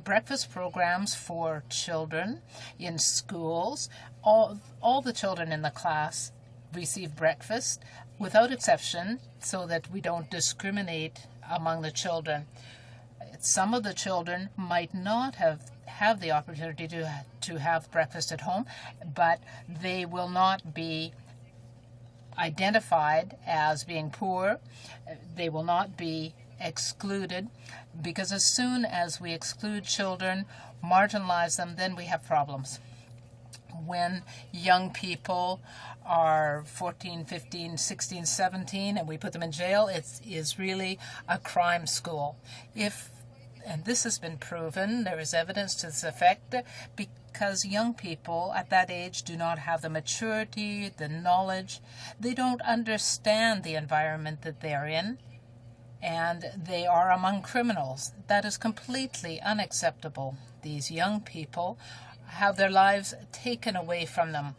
breakfast programs for children in schools. All the children in the class receive breakfast without exception so that we don't discriminate among the children. Some of the children might not have the opportunity to have breakfast at home, but they will not be identified as being poor. They will not be excluded, because as soon as we exclude children, marginalize them, then we have problems. When young people are 14, 15, 16, 17, and we put them in jail, it is really a crime school. And this has been proven, there is evidence to this effect, because young people at that age do not have the maturity, the knowledge. They don't understand the environment that they are in, and they are among criminals. That is completely unacceptable. These young people have their lives taken away from them.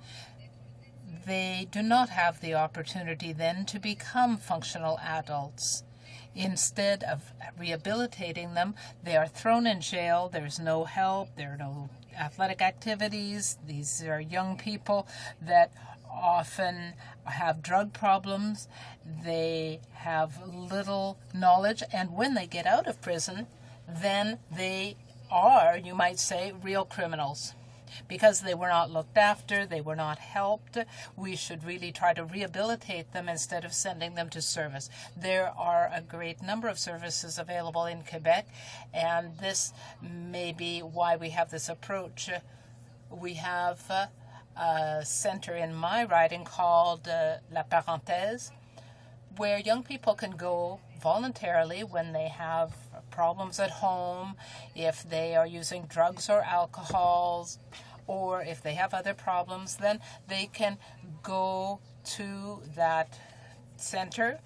They do not have the opportunity then to become functional adults. Instead of rehabilitating them, they are thrown in jail. There's no help. There are no athletic activities. These are young people that often have drug problems. They have little knowledge. And when they get out of prison, then they are, you might say, real criminals. Because they were not looked after, they were not helped. We should really try to rehabilitate them instead of sending them to service. There are a great number of services available in Quebec, and this may be why we have this approach. We have a center in my riding called La Parenthèse, where young people can go voluntarily when they have problems at home, if they are using drugs or alcohols, or if they have other problems, then they can go to that center.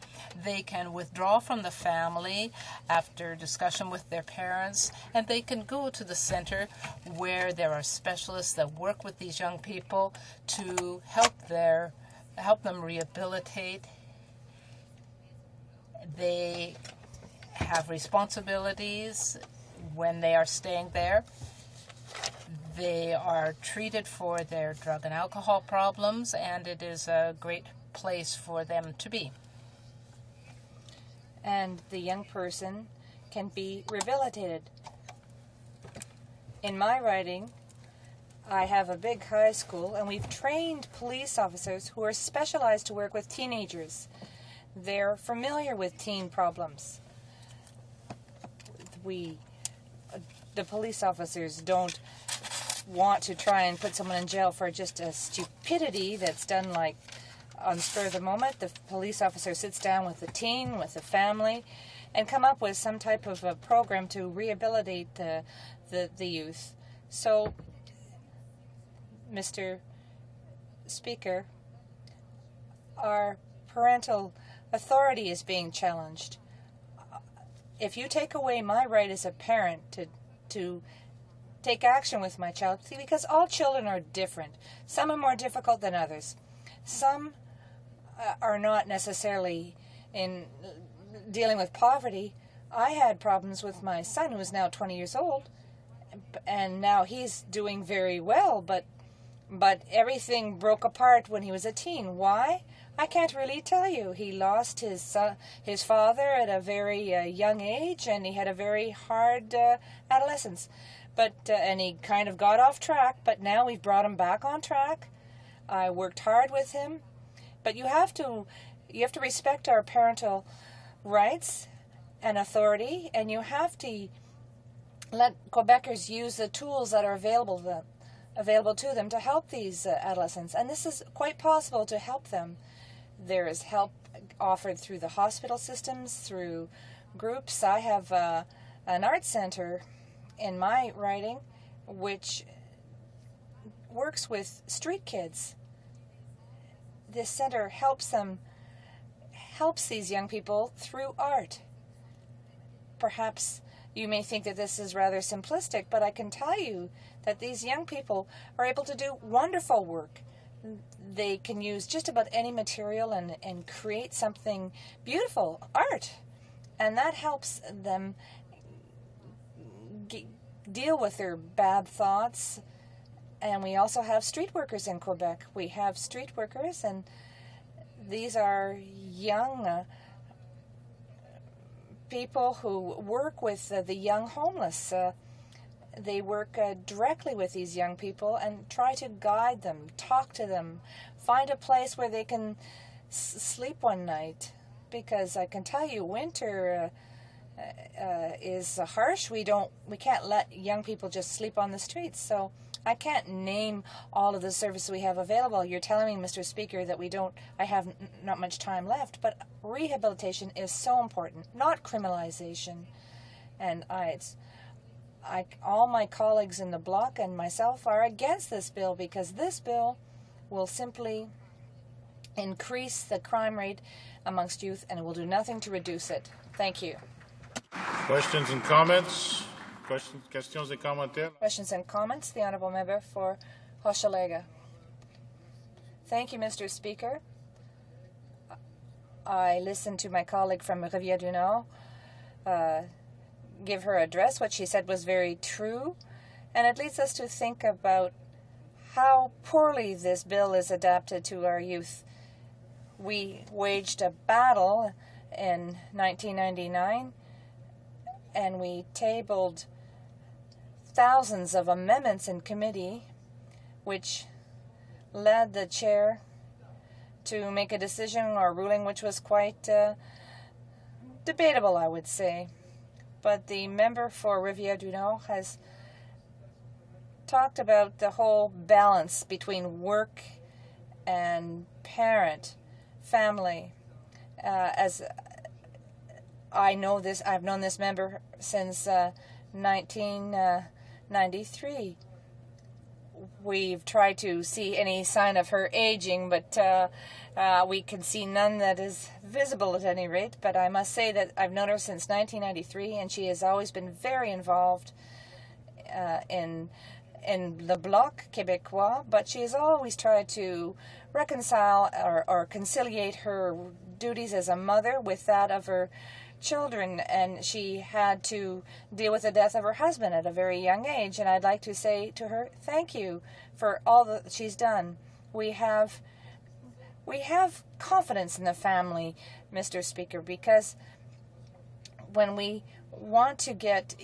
They can withdraw from the family after discussion with their parents, and they can go to the center where there are specialists that work with these young people to help them rehabilitate. They have responsibilities when they are staying there. They are treated for their drug and alcohol problems, and it is a great place for them to be. And the young person can be rehabilitated. In my riding, I have a big high school, and we've trained police officers who are specialized to work with teenagers. They're familiar with teen problems. The police officers don't want to try and put someone in jail for just a stupidity that's done like on the spur of the moment. The police officer sits down with the teen, with the family, and come up with some type of a program to rehabilitate the youth. So, Mr. Speaker, our parental authority is being challenged. If you take away my right as a parent to take action with my child, see, because all children are different. Some are more difficult than others. Some are not necessarily in dealing with poverty. I had problems with my son, who is now 20 years old, and now he's doing very well, but everything broke apart when he was a teen. Why? I can't really tell you. He lost his father at a very young age, and he had a very hard adolescence. And he kind of got off track, but now we've brought him back on track. I worked hard with him. But you have to respect our parental rights and authority, and you have to let Quebecers use the tools that are available to them to help these adolescents. And this is quite possible to help them. There is help offered through the hospital systems, through groups. I have an art center in my riding which works with street kids. This center helps these young people through art. Perhaps you may think that this is rather simplistic, but I can tell you that these young people are able to do wonderful work. They can use just about any material and create something beautiful, art. And that helps them deal with their bad thoughts. And we also have street workers in Quebec. We have street workers, and these are young people who work with the young homeless. They work directly with these young people and try to guide them, talk to them, find a place where they can sleep one night. Because I can tell you, winter is harsh. We can't let young people just sleep on the streets. So I can't name all of the services we have available. You're telling me, Mr. Speaker, that I have not much time left, but rehabilitation is so important, not criminalization. And all my colleagues in the bloc and myself are against this bill, because this bill will simply increase the crime rate amongst youth, and it will do nothing to reduce it. Thank you. Questions and comments? Questions et commentaires? Questions and comments? The Honourable Member for Hochelaga. Thank you, Mr. Speaker. I listened to my colleague from Rivière-du-Nord give her address. What she said was very true, and it leads us to think about how poorly this bill is adapted to our youth. We waged a battle in 1999, and we tabled thousands of amendments in committee, which led the chair to make a decision or ruling which was quite debatable, I would say. But the member for Rivière-du-Nord has talked about the whole balance between work and parent, family. As I know this, I've known this member since 1993. we've tried to see any sign of her aging, but we can see none that is visible at any rate. But I must say that I've known her since 1993, and she has always been very involved in Le Bloc Québécois, but she has always tried to reconcile or conciliate her duties as a mother with that of her children, and she had to deal with the death of her husband at a very young age. And I'd like to say to her, thank you for all that she's done. We have confidence in the family, Mr. Speaker, because when we want to get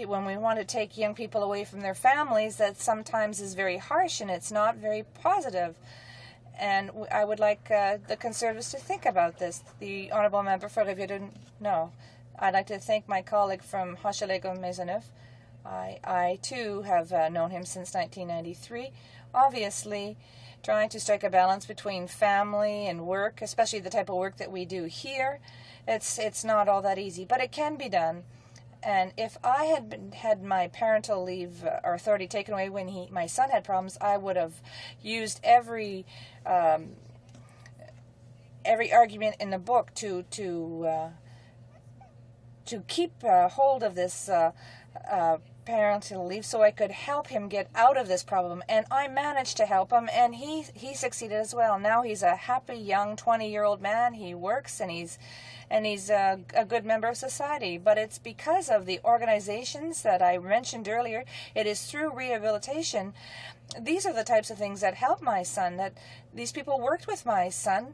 when we want to take young people away from their families, that sometimes is very harsh and it's not very positive. And I would like the Conservatives to think about this. The Honourable Member for Rivière-du-Nord. I'd like to thank my colleague from Hochelaga-Maisonneuve. I too have known him since 1993. Obviously, trying to strike a balance between family and work, especially the type of work that we do here, it's not all that easy, but it can be done. And if I had my parental leave or authority taken away when my son had problems, I would have used every argument in the book to keep hold of this parental leave so I could help him get out of this problem. And I managed to help him, and he succeeded as well. Now he's a happy young 20-year-old man. He works, and he's a good member of society. But it's because of the organizations that I mentioned earlier. It is through rehabilitation. These are the types of things that help my son, that these people worked with my son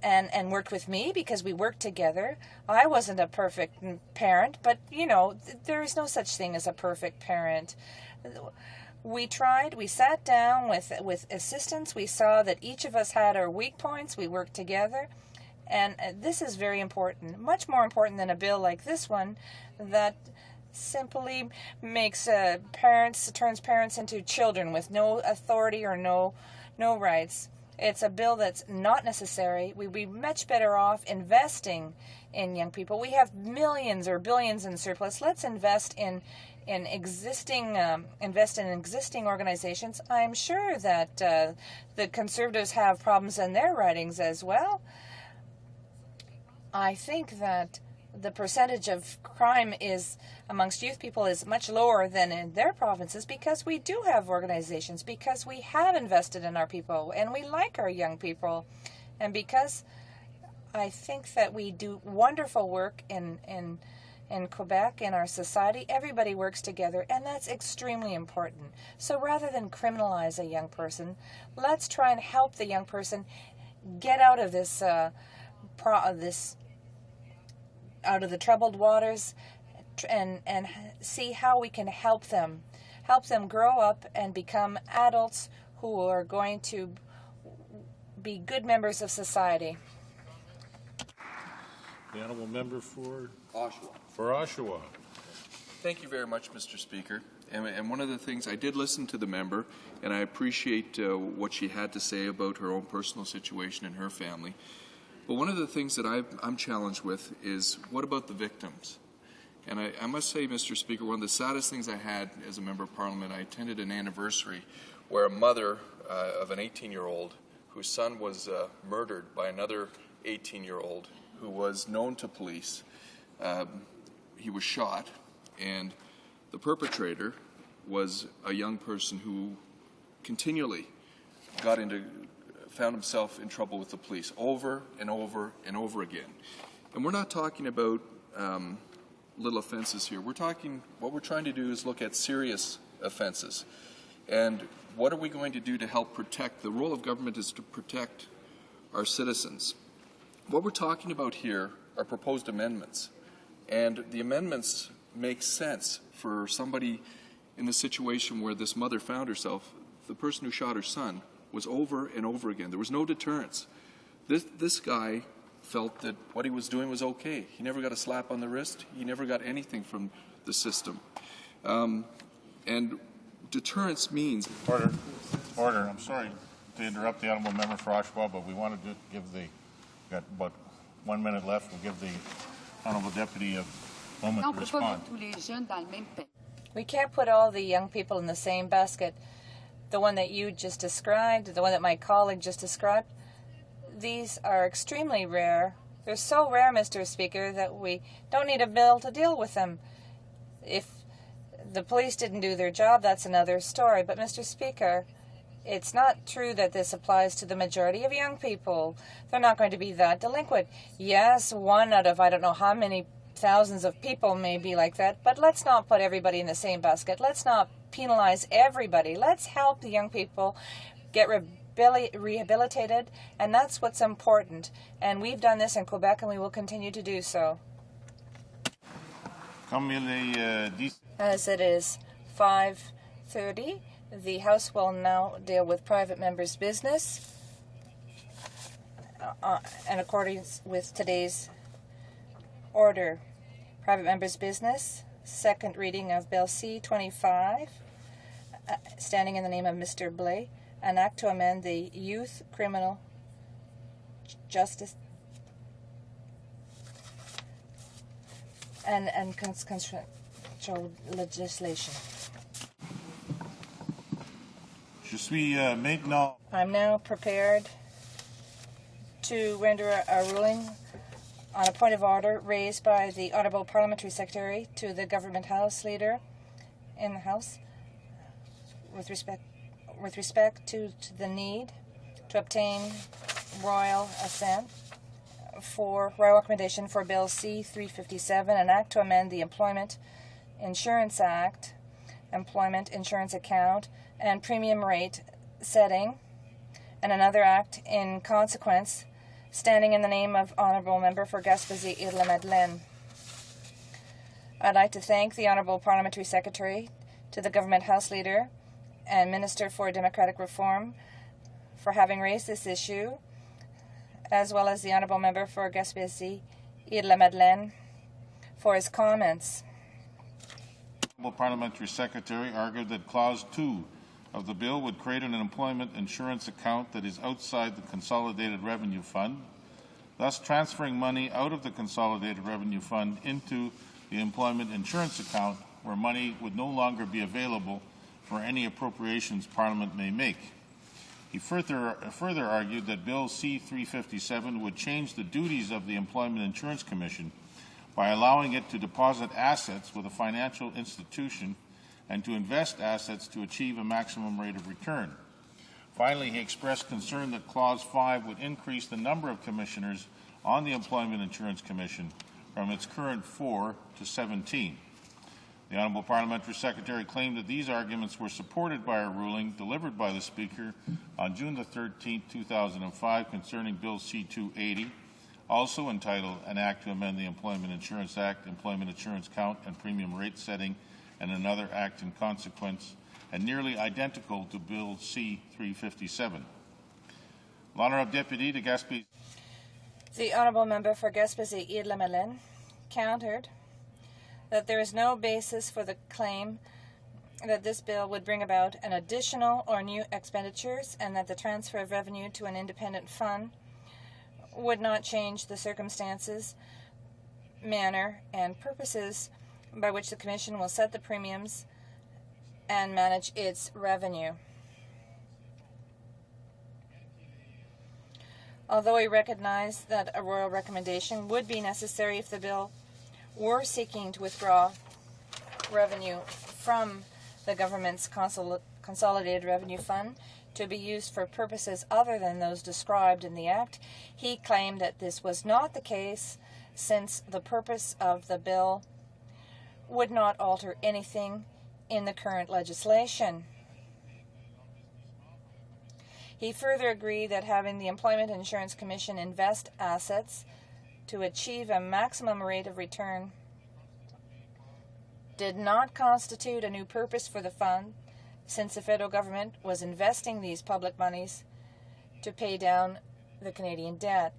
and worked with me because we worked together. I wasn't a perfect parent, but, there is no such thing as a perfect parent. We tried, we sat down with assistance. We saw that each of us had our weak points. We worked together. And this is very important, much more important than a bill like this one that simply makes turns parents into children with no authority or no rights. It's a bill that's not necessary. We'd be much better off investing in young people. We have millions or billions in surplus. Let's invest in existing organizations. I'm sure that the Conservatives have problems in their ridings as well. I think that the percentage of crime amongst youth people is much lower than in their provinces because we do have organizations, because we have invested in our people and we like our young people, and because I think that we do wonderful work in Quebec, in our society. Everybody works together, and that's extremely important. So rather than criminalize a young person, let's try and help the young person get out of this out of the troubled waters, and see how we can help them grow up and become adults who are going to be good members of society. The honourable member for Oshawa. Oshawa. Thank you very much, Mr. Speaker. And one of the things, I did listen to the member, and I appreciate what she had to say about her own personal situation and her family. But one of the things that I'm challenged with is, what about the victims? And I must say, Mr. Speaker, one of the saddest things I had as a member of Parliament, I attended an anniversary where a mother of an 18-year-old whose son was murdered by another 18-year-old who was known to police. He was shot, and the perpetrator was a young person who continually found himself in trouble with the police over and over and over again. And we're not talking about little offenses here. What we're trying to do is look at serious offenses. And what are we going to do to help protect? The role of government is to protect our citizens. What we're talking about here are proposed amendments. And the amendments make sense for somebody in the situation where this mother found herself. The person who shot her son was over and over again. There was no deterrence. This guy felt that what he was doing was okay. He never got a slap on the wrist. He never got anything from the system. And deterrence means... Order. I'm sorry to interrupt the honourable member for Oshawa, but we wanted to give got about 1 minute left. We'll give the honourable deputy a moment to respond. We can't put all the young people in the same basket. The one that you just described, the one that my colleague just described, these are extremely rare. They're so rare, Mr. Speaker, that we don't need a bill to deal with them. If the police didn't do their job, that's another story. But, Mr. Speaker, it's not true that this applies to the majority of young people. They're not going to be that delinquent. Yes, one out of I don't know how many thousands of people may be like that, but let's not put everybody in the same basket. Let's not penalize everybody. Let's help the young people get rehabilitated, and that's what's important. And we've done this in Quebec, and we will continue to do so. As it is 5:30, the House will now deal with private members' business in accordance with today's order. Private members' business, second reading of Bill C-25, standing in the name of Mr. Blais, an act to amend the Youth Criminal Justice and control legislation. I'm now prepared to render a ruling on a point of order raised by the Honourable Parliamentary Secretary to the Government House Leader in the House with respect to the need to obtain royal assent for royal recommendation for Bill C-357, an act to amend the Employment Insurance Act, Employment Insurance Account, and premium rate setting, and another act in consequence, standing in the name of Honourable Member for Gaspésie-Île-de-la-Madeleine. I'd like to thank the Honourable Parliamentary Secretary to the Government House Leader and Minister for Democratic Reform for having raised this issue, as well as the Honourable Member for Gaspésie-Île-de-la-Madeleine for his comments. The Honourable Parliamentary Secretary argued that Clause 2 of the bill would create an employment insurance account that is outside the Consolidated Revenue Fund, thus transferring money out of the Consolidated Revenue Fund into the employment insurance account, where money would no longer be available for any appropriations Parliament may make. He further argued that Bill C-357 would change the duties of the Employment Insurance Commission by allowing it to deposit assets with a financial institution and to invest assets to achieve a maximum rate of return. Finally, he expressed concern that Clause 5 would increase the number of commissioners on the Employment Insurance Commission from its current 4 to 17. The Honourable Parliamentary Secretary claimed that these arguments were supported by a ruling delivered by the Speaker on June 13, 2005 concerning Bill C-280, also entitled An Act to Amend the Employment Insurance Act, Employment Insurance Count and Premium Rate Setting, and another act in consequence, and nearly identical to Bill C-357. L'Honourable Deputy de Gaspésie. The Honourable Member for Gaspésie-Île-de-la-Madeleine countered that there is no basis for the claim that this bill would bring about an additional or new expenditures, and that the transfer of revenue to an independent fund would not change the circumstances, manner, and purposes by which the Commission will set the premiums and manage its revenue. Although we recognize that a royal recommendation would be necessary if the bill were seeking to withdraw revenue from the government's Consolidated Revenue Fund to be used for purposes other than those described in the Act, he claimed that this was not the case, since the purpose of the bill would not alter anything in the current legislation. He further agreed that having the Employment Insurance Commission invest assets to achieve a maximum rate of return did not constitute a new purpose for the fund, since the federal government was investing these public monies to pay down the Canadian debt.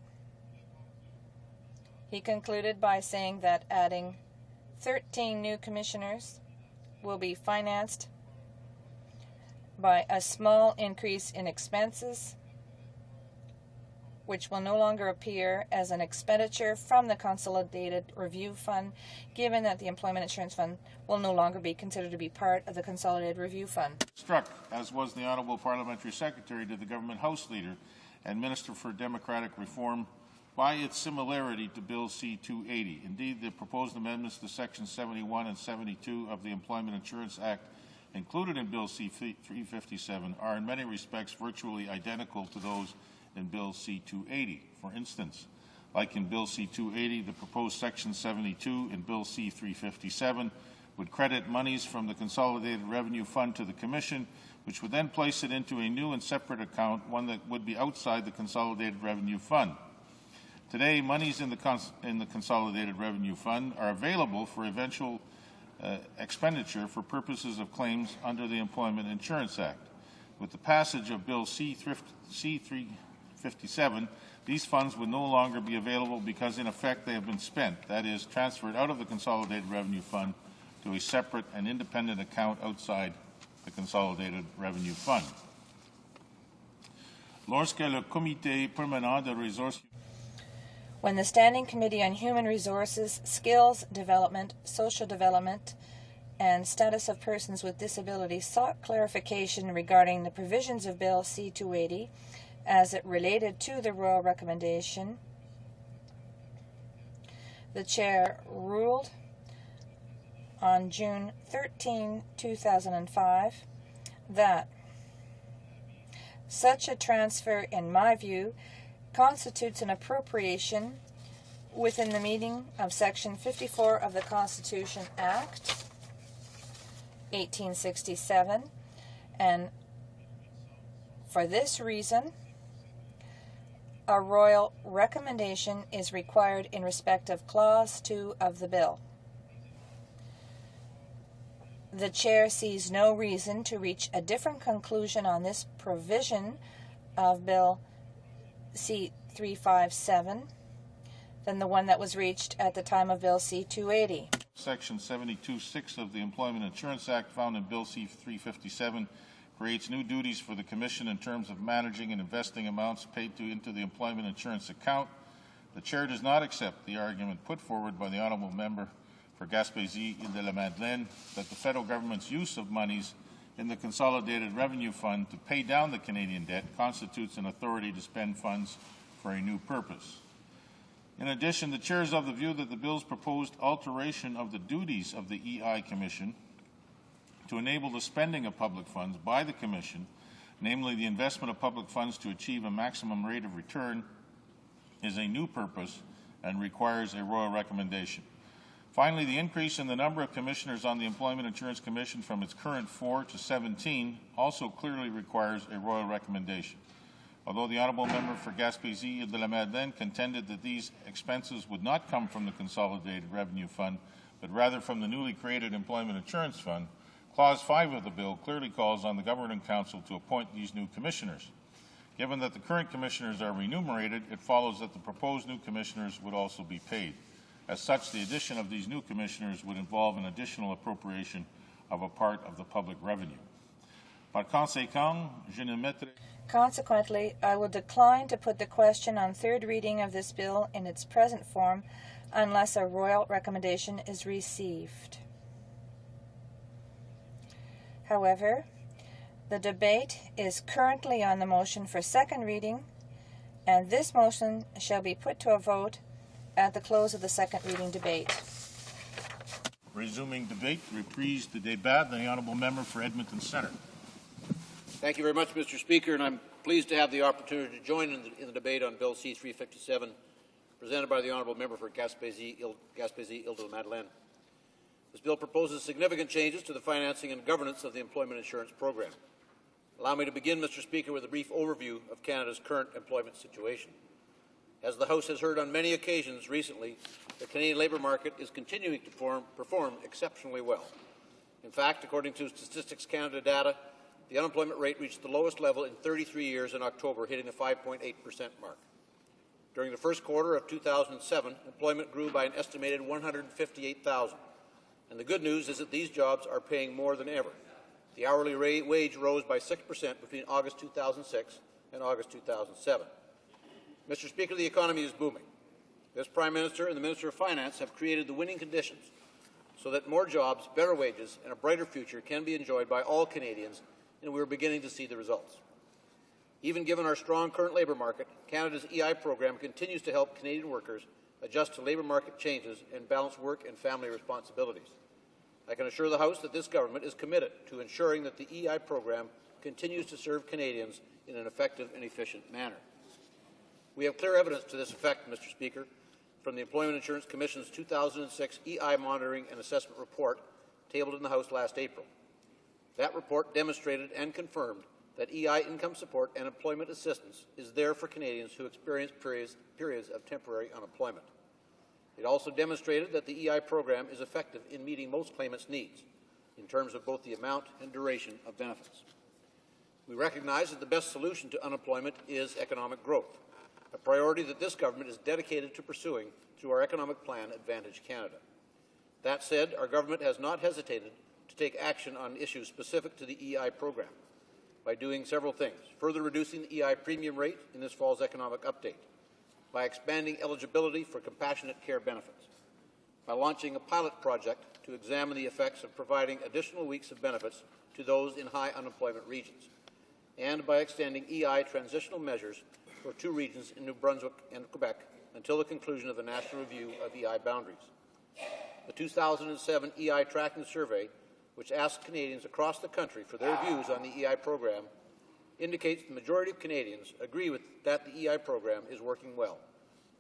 He concluded by saying that adding 13 new commissioners will be financed by a small increase in expenses which will no longer appear as an expenditure from the Consolidated Review Fund, given that the Employment Insurance Fund will no longer be considered to be part of the Consolidated Review Fund. Struck, as was the Honourable Parliamentary Secretary to the Government House Leader and Minister for Democratic Reform, by its similarity to Bill C-280. Indeed, the proposed amendments to Sections 71 and 72 of the Employment Insurance Act included in Bill C-357 are in many respects virtually identical to those in Bill C-280. For instance, like in Bill C-280, the proposed Section 72 in Bill C-357 would credit monies from the Consolidated Revenue Fund to the Commission, which would then place it into a new and separate account, one that would be outside the Consolidated Revenue Fund. Today, monies in the Consolidated Revenue Fund are available for eventual expenditure for purposes of claims under the Employment Insurance Act. With the passage of Bill C-357, these funds would no longer be available because, in effect, they have been spent, that is, transferred out of the Consolidated Revenue Fund to a separate and independent account outside the Consolidated Revenue Fund. Lorsque le Comité Permanent de Ressources When the Standing Committee on Human Resources, Skills Development, Social Development, and Status of Persons with Disabilities sought clarification regarding the provisions of Bill C-280 as it related to the Royal Recommendation, the Chair ruled on June 13, 2005, that such a transfer, in my view, constitutes an appropriation within the meaning of Section 54 of the Constitution Act, 1867, and for this reason, a royal recommendation is required in respect of Clause 2 of the bill. The Chair sees no reason to reach a different conclusion on this provision of Bill C-357 than the one that was reached at the time of Bill C-280. Section 72(6) of the Employment Insurance Act, found in Bill C-357, creates new duties for the Commission in terms of managing and investing amounts paid into the employment insurance account. The Chair does not accept the argument put forward by the Honourable Member for Gaspésie-Île-de-la-Madeleine that the federal government's use of monies in the Consolidated Revenue Fund to pay down the Canadian debt constitutes an authority to spend funds for a new purpose. In addition, the Chair is of the view that the bill's proposed alteration of the duties of the EI Commission to enable the spending of public funds by the Commission, namely the investment of public funds to achieve a maximum rate of return, is a new purpose and requires a royal recommendation. Finally, the increase in the number of commissioners on the Employment Insurance Commission from its current 4 to 17 also clearly requires a royal recommendation. Although the Honourable Member for Gaspésie-Île-de-la-Madeleine contended that these expenses would not come from the Consolidated Revenue Fund, but rather from the newly created Employment Insurance Fund, Clause 5 of the bill clearly calls on the Governing Council to appoint these new commissioners. Given that the current commissioners are remunerated, it follows that the proposed new commissioners would also be paid. As such, the addition of these new commissioners would involve an additional appropriation of a part of the public revenue. Par conséquent, je ne mettrai... Consequently, I will decline to put the question on third reading of this bill in its present form unless a royal recommendation is received. However, the debate is currently on the motion for second reading, and this motion shall be put to a vote at the close of the second reading debate. Resuming debate, reprise de débat, the Honourable Member for Edmonton Centre. Thank you very much, Mr. Speaker, and I'm pleased to have the opportunity to join in the debate on Bill C-357, presented by the Honourable Member for Gaspésie-Île-de-la-Madeleine. This bill proposes significant changes to the financing and governance of the employment insurance program. Allow me to begin, Mr. Speaker, with a brief overview of Canada's current employment situation. As the House has heard on many occasions recently, the Canadian labour market is continuing to perform exceptionally well. In fact, according to Statistics Canada data, the unemployment rate reached the lowest level in 33 years in October, hitting the 5.8% mark. During the first quarter of 2007, employment grew by an estimated 158,000. And the good news is that these jobs are paying more than ever. The hourly wage rose by 6% between August 2006 and August 2007. Mr. Speaker, the economy is booming. This Prime Minister and the Minister of Finance have created the winning conditions so that more jobs, better wages, and a brighter future can be enjoyed by all Canadians, and we are beginning to see the results. Even given our strong current labour market, Canada's EI program continues to help Canadian workers adjust to labour market changes and balance work and family responsibilities. I can assure the House that this government is committed to ensuring that the EI program continues to serve Canadians in an effective and efficient manner. We have clear evidence to this effect, Mr. Speaker, from the Employment Insurance Commission's 2006 EI Monitoring and Assessment Report tabled in the House last April. That report demonstrated and confirmed that EI income support and employment assistance is there for Canadians who experience periods of temporary unemployment. It also demonstrated that the EI program is effective in meeting most claimants' needs in terms of both the amount and duration of benefits. We recognize that the best solution to unemployment is economic growth, a priority that this government is dedicated to pursuing through our economic plan, Advantage Canada. That said, our government has not hesitated to take action on issues specific to the EI program by doing several things: further reducing the EI premium rate in this fall's economic update, by expanding eligibility for compassionate care benefits, by launching a pilot project to examine the effects of providing additional weeks of benefits to those in high unemployment regions, and by extending EI transitional measures for 2 regions in New Brunswick and Quebec until the conclusion of the national review of EI boundaries. The 2007 EI Tracking Survey, which asked Canadians across the country for their views on the EI program, indicates the majority of Canadians agree with that the EI program is working well,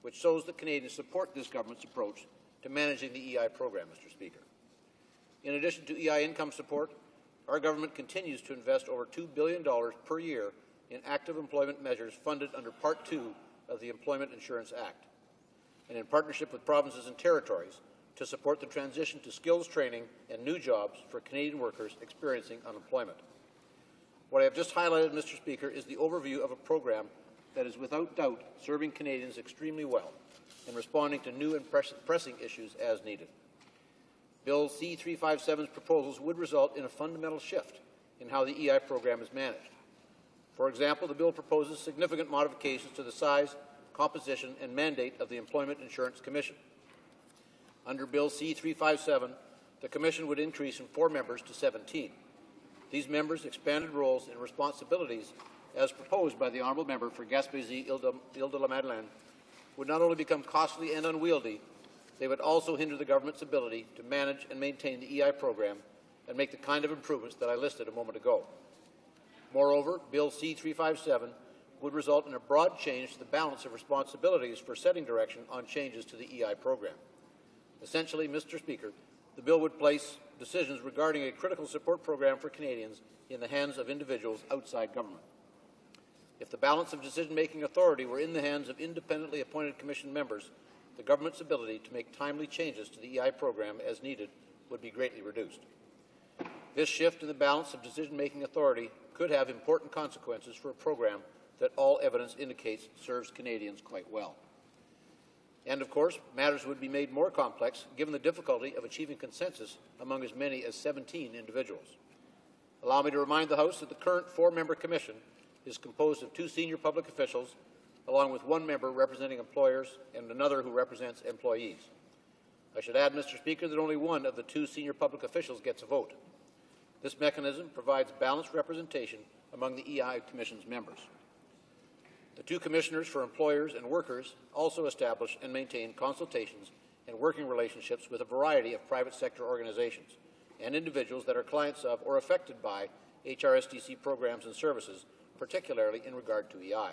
which shows that Canadians support this government's approach to managing the EI program, Mr. Speaker. In addition to EI income support, our government continues to invest over $2 billion per year in active employment measures funded under Part 2 of the Employment Insurance Act, and in partnership with provinces and territories to support the transition to skills training and new jobs for Canadian workers experiencing unemployment. What I have just highlighted, Mr. Speaker, is the overview of a program that is without doubt serving Canadians extremely well and responding to new and pressing issues as needed. Bill C-357's proposals would result in a fundamental shift in how the EI program is managed. For example, the bill proposes significant modifications to the size, composition, and mandate of the Employment Insurance Commission. Under Bill C-357, the Commission would increase from 4 members to 17. These members' expanded roles and responsibilities, as proposed by the Honourable Member for Gaspésie-Île-de-la-Madeleine, would not only become costly and unwieldy, they would also hinder the government's ability to manage and maintain the EI program and make the kind of improvements that I listed a moment ago. Moreover, Bill C-357 would result in a broad change to the balance of responsibilities for setting direction on changes to the EI program. Essentially, Mr. Speaker, the bill would place decisions regarding a critical support program for Canadians in the hands of individuals outside government. If the balance of decision-making authority were in the hands of independently appointed Commission members, the government's ability to make timely changes to the EI program as needed would be greatly reduced. This shift in the balance of decision-making authority could have important consequences for a program that all evidence indicates serves Canadians quite well. And, of course, matters would be made more complex given the difficulty of achieving consensus among as many as 17 individuals. Allow me to remind the House that the current 4-member Commission is composed of 2 senior public officials, along with 1 member representing employers and another who represents employees. I should add, Mr. Speaker, that only 1 of the 2 senior public officials gets a vote. This mechanism provides balanced representation among the EI Commission's members. The 2 commissioners for employers and workers also establish and maintain consultations and working relationships with a variety of private sector organizations and individuals that are clients of or affected by HRSDC programs and services, particularly in regard to EI.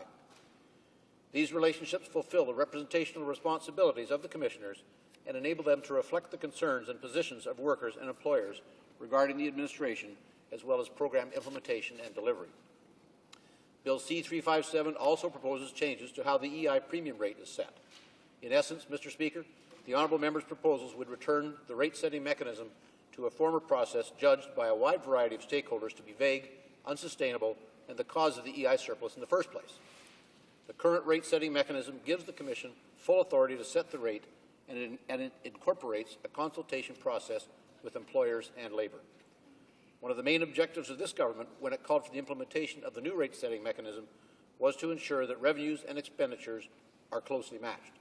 These relationships fulfill the representational responsibilities of the commissioners and enable them to reflect the concerns and positions of workers and employers regarding the administration, as well as program implementation and delivery. Bill C-357 also proposes changes to how the EI premium rate is set. In essence, Mr. Speaker, the honourable member's proposals would return the rate-setting mechanism to a former process judged by a wide variety of stakeholders to be vague, unsustainable, and the cause of the EI surplus in the first place. The current rate-setting mechanism gives the Commission full authority to set the rate, and it incorporates a consultation process with employers and labour. One of the main objectives of this government when it called for the implementation of the new rate-setting mechanism was to ensure that revenues and expenditures are closely matched.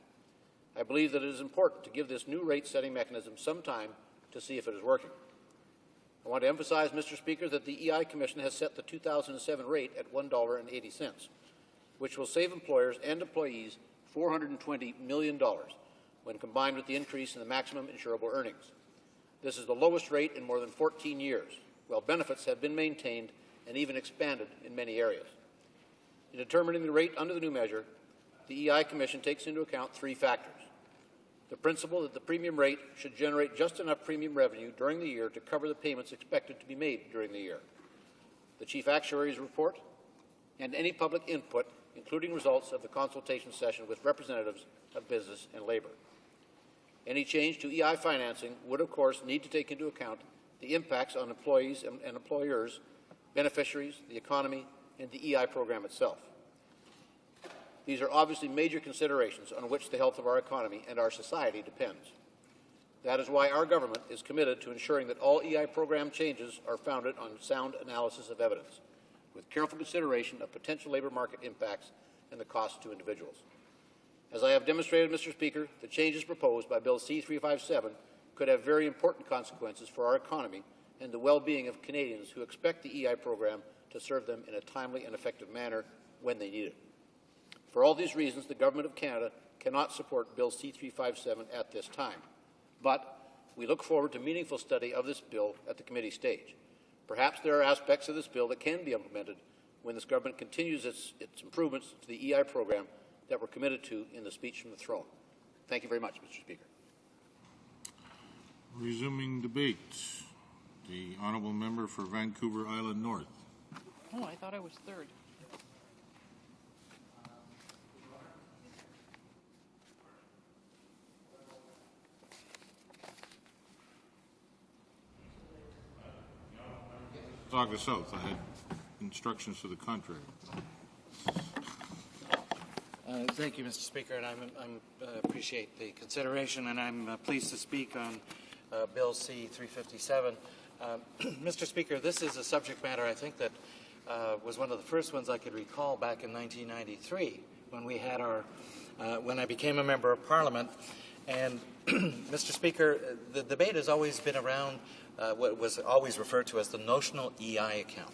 I believe that it is important to give this new rate-setting mechanism some time to see if it is working. I want to emphasize, Mr. Speaker, that the EI Commission has set the 2007 rate at $1.80, which will save employers and employees $420 million when combined with the increase in the maximum insurable earnings. This is the lowest rate in more than 14 years, while benefits have been maintained and even expanded in many areas. In determining the rate under the new measure, the EI Commission takes into account three factors. The principle that the premium rate should generate just enough premium revenue during the year to cover the payments expected to be made during the year. The Chief Actuary's report and any public input, including results of the consultation session with representatives of business and labor. Any change to EI financing would, of course, need to take into account the impacts on employees and employers, beneficiaries, the economy, and the EI program itself. These are obviously major considerations on which the health of our economy and our society depends. That is why our government is committed to ensuring that all EI program changes are founded on sound analysis of evidence, with careful consideration of potential labor market impacts and the costs to individuals. As I have demonstrated, Mr. Speaker, the changes proposed by Bill C-357 could have very important consequences for our economy and the well-being of Canadians who expect the EI program to serve them in a timely and effective manner when they need it. For all these reasons, the Government of Canada cannot support Bill C-357 at this time. But we look forward to meaningful study of this bill at the committee stage. Perhaps there are aspects of this bill that can be implemented when this government continues its improvements to the EI program that were committed to in the speech from the throne. Thank you very much, Mr. Speaker. Resuming debate. The honourable member for Vancouver Island North. Oh, I thought I was third. Saga South. I had instructions to the contrary. Thank you, Mr. Speaker, and I appreciate the consideration, and I'm pleased to speak on Bill C-357. Mr. Speaker, this is a subject matter I think that was one of the first ones I could recall back in 1993 when we had when I became a member of Parliament. And Mr. Speaker, the debate has always been around what was always referred to as the notional EI account.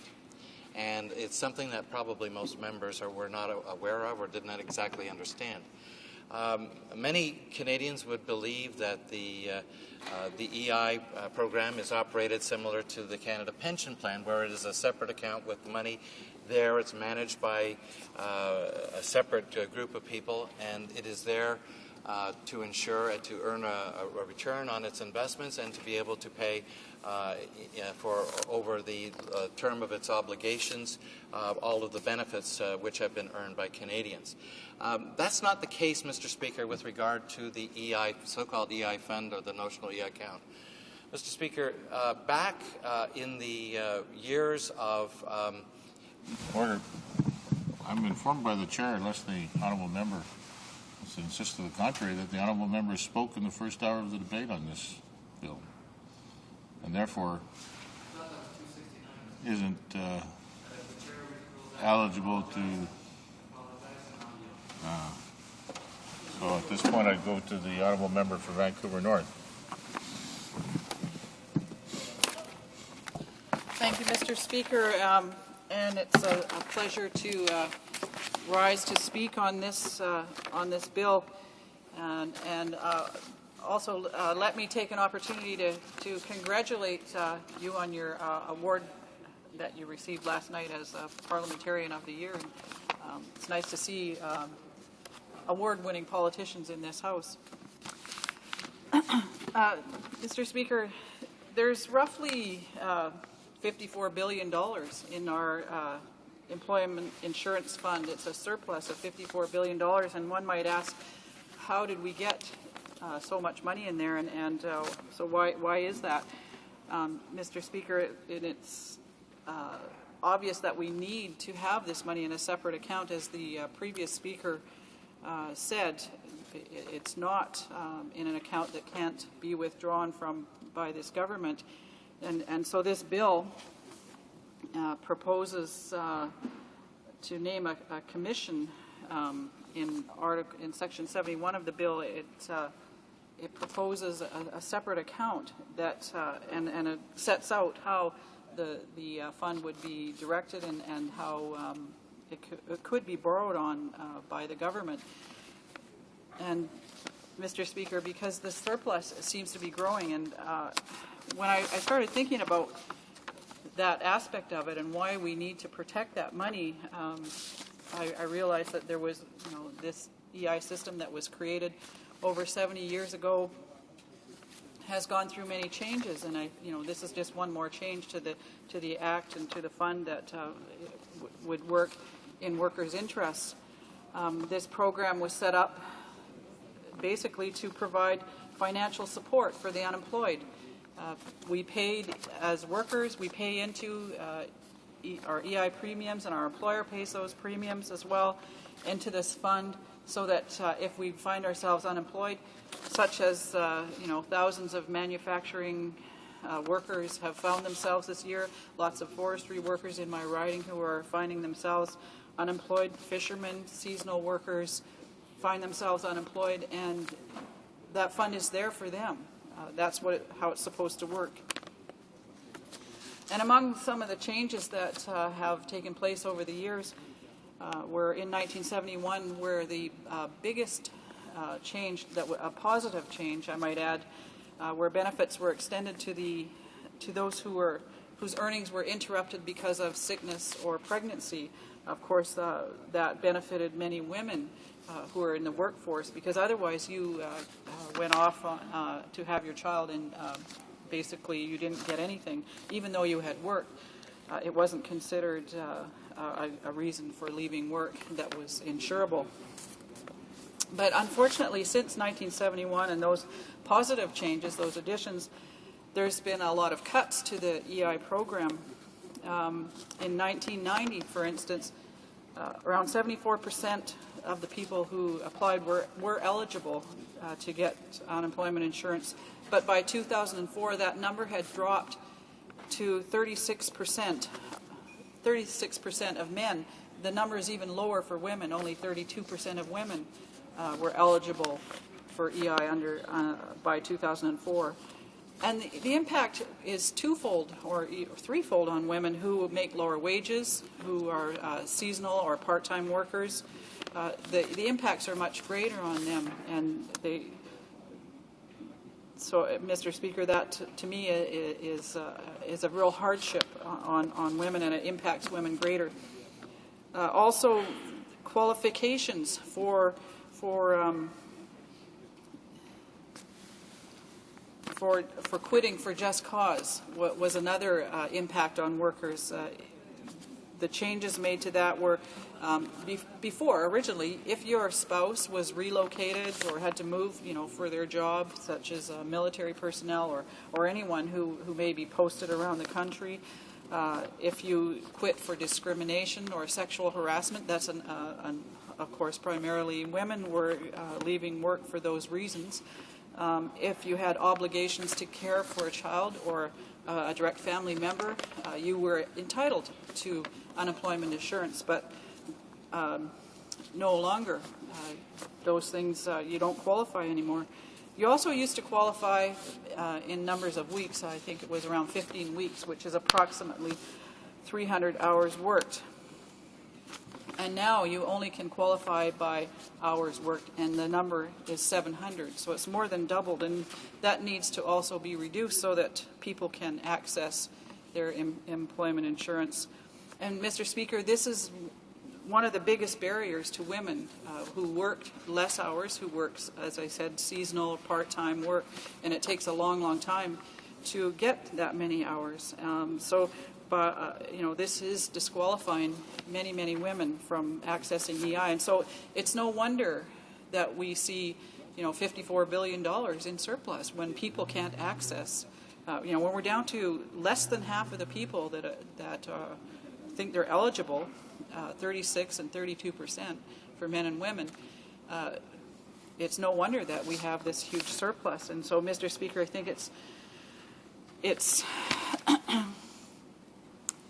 And it's something that probably most members were not aware of or did not exactly understand. Many Canadians would believe that the EI program is operated similar to the Canada Pension Plan, where it is a separate account with money there. It's managed by a separate group of people, and it is there to ensure and to earn a return on its investments and to be able to pay for over the term of its obligations all of the benefits which have been earned by Canadians. That's not the case, Mr. Speaker, with regard to the EI, so-called EI fund or the notional EI account. Mr. Speaker, back in the years of... Order. I'm informed by the chair, unless the honourable member insists to the contrary, that the honourable member spoke in the first hour of the debate on this bill, and therefore isn't eligible to. So at this point, I go to the honourable member for Vancouver North. Thank you, Mr. Speaker, and it's a pleasure to rise to speak on this bill, and also let me take an opportunity to congratulate you on your award that you received last night as Parliamentarian of the Year. And, it's nice to see award-winning politicians in this House. Mr. Speaker, there's roughly $54 billion in our employment insurance fund. It's a surplus of $54 billion, and one might ask, how did we get so much money in there, and so why is that? Mr. Speaker, it's obvious that we need to have this money in a separate account. As the previous speaker said, it's not in an account that can't be withdrawn from by this government, and so this bill proposes name a commission in Section 71 of the bill. It proposes a separate account that and it sets out how the fund would be directed and how it could be borrowed on by the government. And Mr. Speaker, because the surplus seems to be growing, and when I started thinking about that aspect of it and why we need to protect that money, I realized that there was, this EI system that was created over 70 years ago has gone through many changes, and this is just one more change to the Act and to the fund that would work in workers' interests. This program was set up basically to provide financial support for the unemployed. We paid, as workers, we pay into our EI premiums, and our employer pays those premiums as well into this fund, so that if we find ourselves unemployed, such as thousands of manufacturing workers have found themselves this year, lots of forestry workers in my riding who are finding themselves unemployed, fishermen, seasonal workers find themselves unemployed, and that fund is there for them. That's how it's supposed to work. And among some of the changes that have taken place over the years were in 1971, where the biggest change, a positive change, I might add, where benefits were extended to those whose earnings were interrupted because of sickness or pregnancy. Of course, that benefited many women who are in the workforce, because otherwise you went off to have your child and basically you didn't get anything, even though you had worked. It wasn't considered a reason for leaving work that was insurable. But unfortunately, since 1971 and those positive changes, those additions, there's been a lot of cuts to the EI program. In 1990, for instance, around 74% of the people who applied were eligible to get unemployment insurance. But by 2004, that number had dropped to 36%. 36% of men. The number is even lower for women. Only 32% of women were eligible for EI by 2004. And the impact is twofold or threefold on women who make lower wages, who are seasonal or part-time workers. The impacts are much greater on them, and so, Mr. Speaker, that to me is a real hardship on women, and it impacts women greater. Also, qualifications for quitting for just cause was another impact on workers. The changes made to that were before, originally, if your spouse was relocated or had to move, for their job, such as military personnel or anyone who may be posted around the country, if you quit for discrimination or sexual harassment, that's of course, primarily women were leaving work for those reasons. If you had obligations to care for a child or a direct family member, you were entitled to unemployment insurance, but no longer. Those things, you don't qualify anymore. You also used to qualify in numbers of weeks. I think it was around 15 weeks, which is approximately 300 hours worked. And now you only can qualify by hours worked, and the number is 700. So it's more than doubled, and that needs to also be reduced so that people can access their employment insurance. And Mr. Speaker, this is one of the biggest barriers to women who worked less hours, who works, as I said, seasonal, part-time work, and it takes a long, long time to get that many hours. But this is disqualifying many, many women from accessing EI. And so it's no wonder that we see, $54 billion in surplus when people can't access. When we're down to less than half of the people that think they're eligible, 36 and 32% for men and women, it's no wonder that we have this huge surplus. And so, Mr. Speaker, I think it's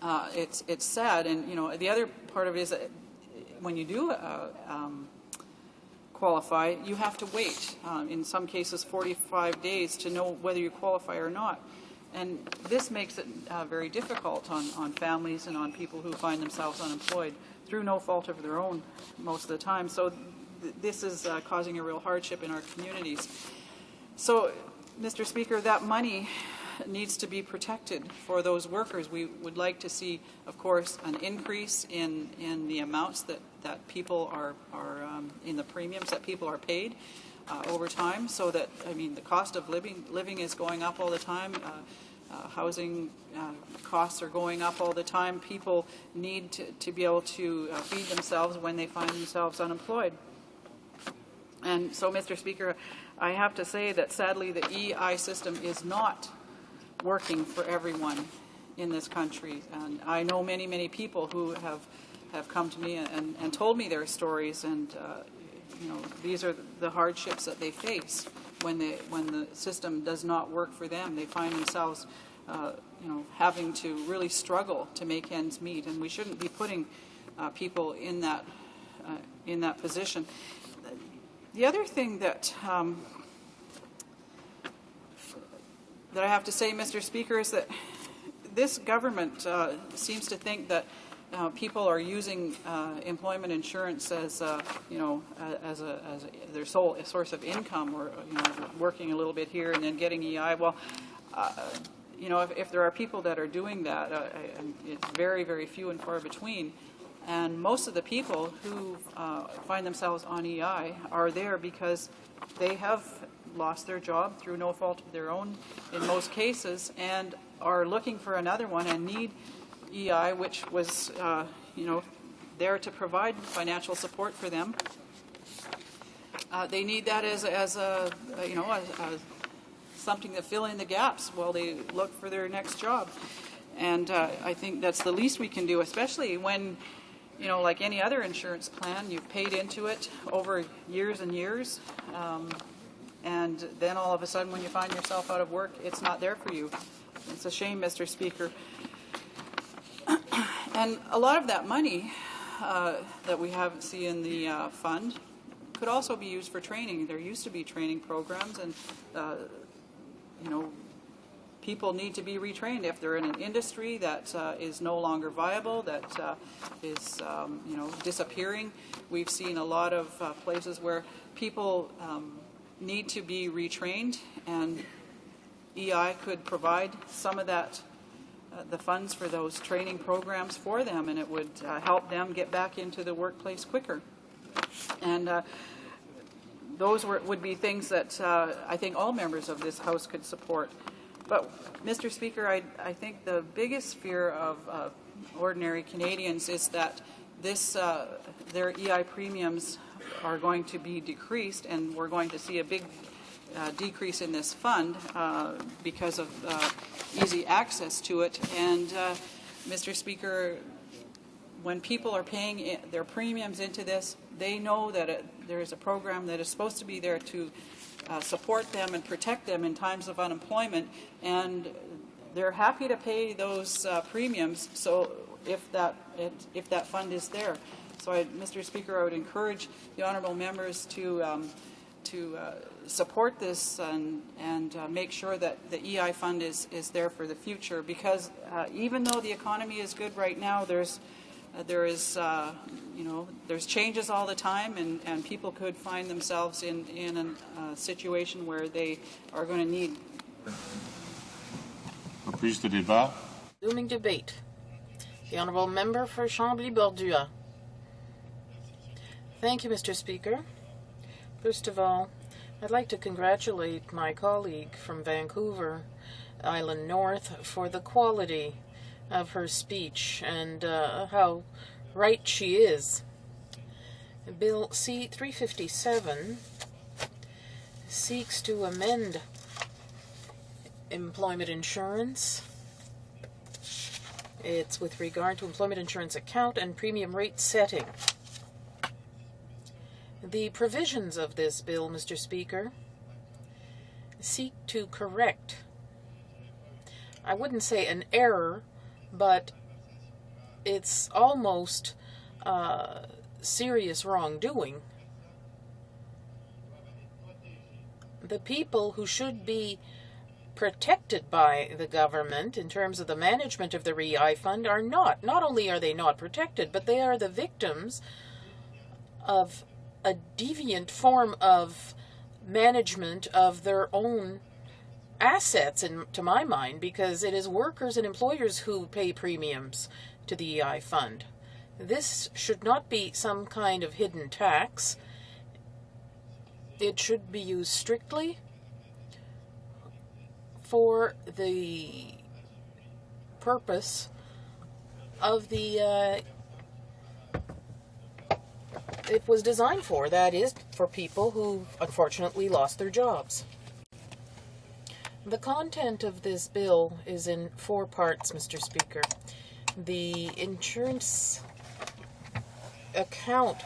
it's sad. And the other part of it is that when you do qualify, you have to wait, in some cases 45 days, to know whether you qualify or not. And this makes it very difficult on families and on people who find themselves unemployed through no fault of their own most of the time. So this is causing a real hardship in our communities. So, Mr. Speaker, that money needs to be protected for those workers. We would like to see, of course, an increase in the amounts that people are in the premiums that people are paid over time, so that, the cost of living is going up all the time. Housing costs are going up all the time. People need to be able to feed themselves when they find themselves unemployed. And so, Mr. Speaker, I have to say that sadly the EI system is not working for everyone in this country. And I know many, many people who have come to me and told me their stories, and these are the hardships that they face when the system does not work for them. They find themselves having to really struggle to make ends meet, and we shouldn't be putting people in that position. The other thing that I have to say, Mr. Speaker, is that this government seems to think that people are using employment insurance as their sole source of income, or working a little bit here and then getting EI. Well, if there are people that are doing that, it's very, very few and far between. And most of the people who find themselves on EI are there because they have lost their job through no fault of their own in most cases, and are looking for another one and need EI, which was there to provide financial support for them. They need that as something to fill in the gaps while they look for their next job. And I think that's the least we can do, especially when, like any other insurance plan, you've paid into it over years and years, and then all of a sudden when you find yourself out of work, it's not there for you. It's a shame, Mr. Speaker. And a lot of that money that we see in the fund could also be used for training. There used to be training programs, and people need to be retrained if they're in an industry that is no longer viable, that is disappearing. We've seen a lot of places where people need to be retrained, and EI could provide some of that, the funds for those training programs for them, and it would help them get back into the workplace quicker. And those would be things that I think all members of this House could support. But, Mr. Speaker, I think the biggest fear of ordinary Canadians is that their EI premiums are going to be decreased, and we're going to see a big decrease in this fund because of easy access to it. And, Mr. Speaker, when people are paying their premiums into this, they know that there is a program that is supposed to be there to support them and protect them in times of unemployment, and they're happy to pay those premiums. So if that fund is there, so Mr. Speaker, I would encourage the honourable members to support this and make sure that the EI fund is there for the future, because even though the economy is good right now, there's changes all the time, and people could find themselves in a situation where they are going to need. Reprise de débat. Resuming debate. The Honourable Member for Chambly-Bordua. Thank you, Mr. Speaker. First of all, I'd like to congratulate my colleague from Vancouver Island North for the quality of her speech and how right she is. Bill C-357 seeks to amend employment insurance. It's with regard to employment insurance account and premium rate setting. The provisions of this bill, Mr. Speaker, seek to correct, I wouldn't say an error, but it's almost serious wrongdoing. The people who should be protected by the government in terms of the management of the REI fund are not. Not only are they not protected, but they are the victims of a deviant form of management of their own assets, to my mind, because it is workers and employers who pay premiums to the EI fund. This should not be some kind of hidden tax. It should be used strictly for the purpose of the it was designed for, that is, for people who unfortunately lost their jobs. The content of this bill is in 4 parts, Mr. Speaker. The insurance account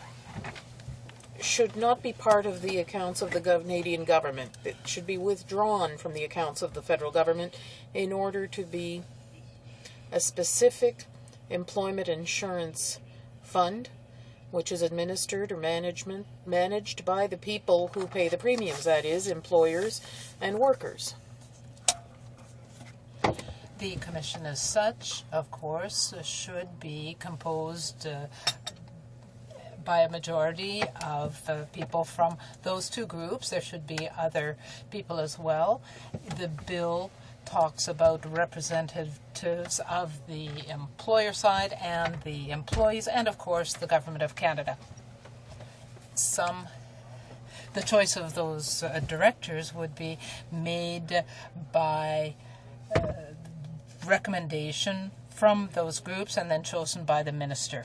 should not be part of the accounts of the Canadian government. It should be withdrawn from the accounts of the federal government in order to be a specific employment insurance fund, which is administered or managed by the people who pay the premiums, that is, employers and workers. The commission as such, of course, should be composed by a majority of people from those 2 groups. There should be other people as well. The bill talks about representatives of the employer side and the employees and, of course, the Government of Canada. The choice of those directors would be made by recommendation from those groups and then chosen by the minister.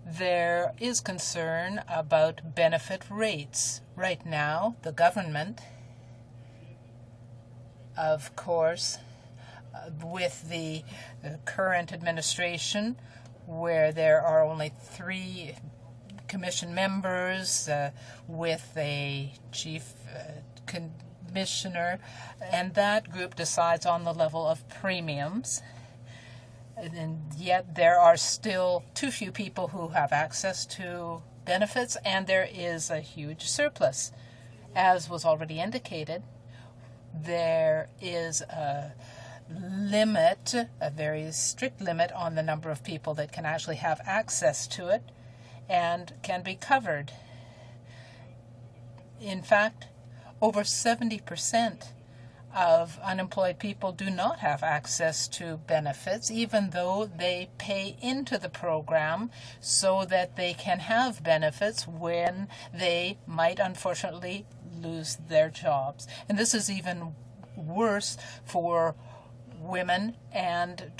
There is concern about benefit rates. Right now, the government, of course, with the current administration, where there are only 3 commission members with a chief commissioner, and that group decides on the level of premiums. And yet there are still too few people who have access to benefits, and there is a huge surplus. As was already indicated, there is a limit, a very strict limit on the number of people that can actually have access to it and can be covered. In fact, over 70% of unemployed people do not have access to benefits, even though they pay into the program so that they can have benefits when they might unfortunately lose their jobs. And this is even worse for women and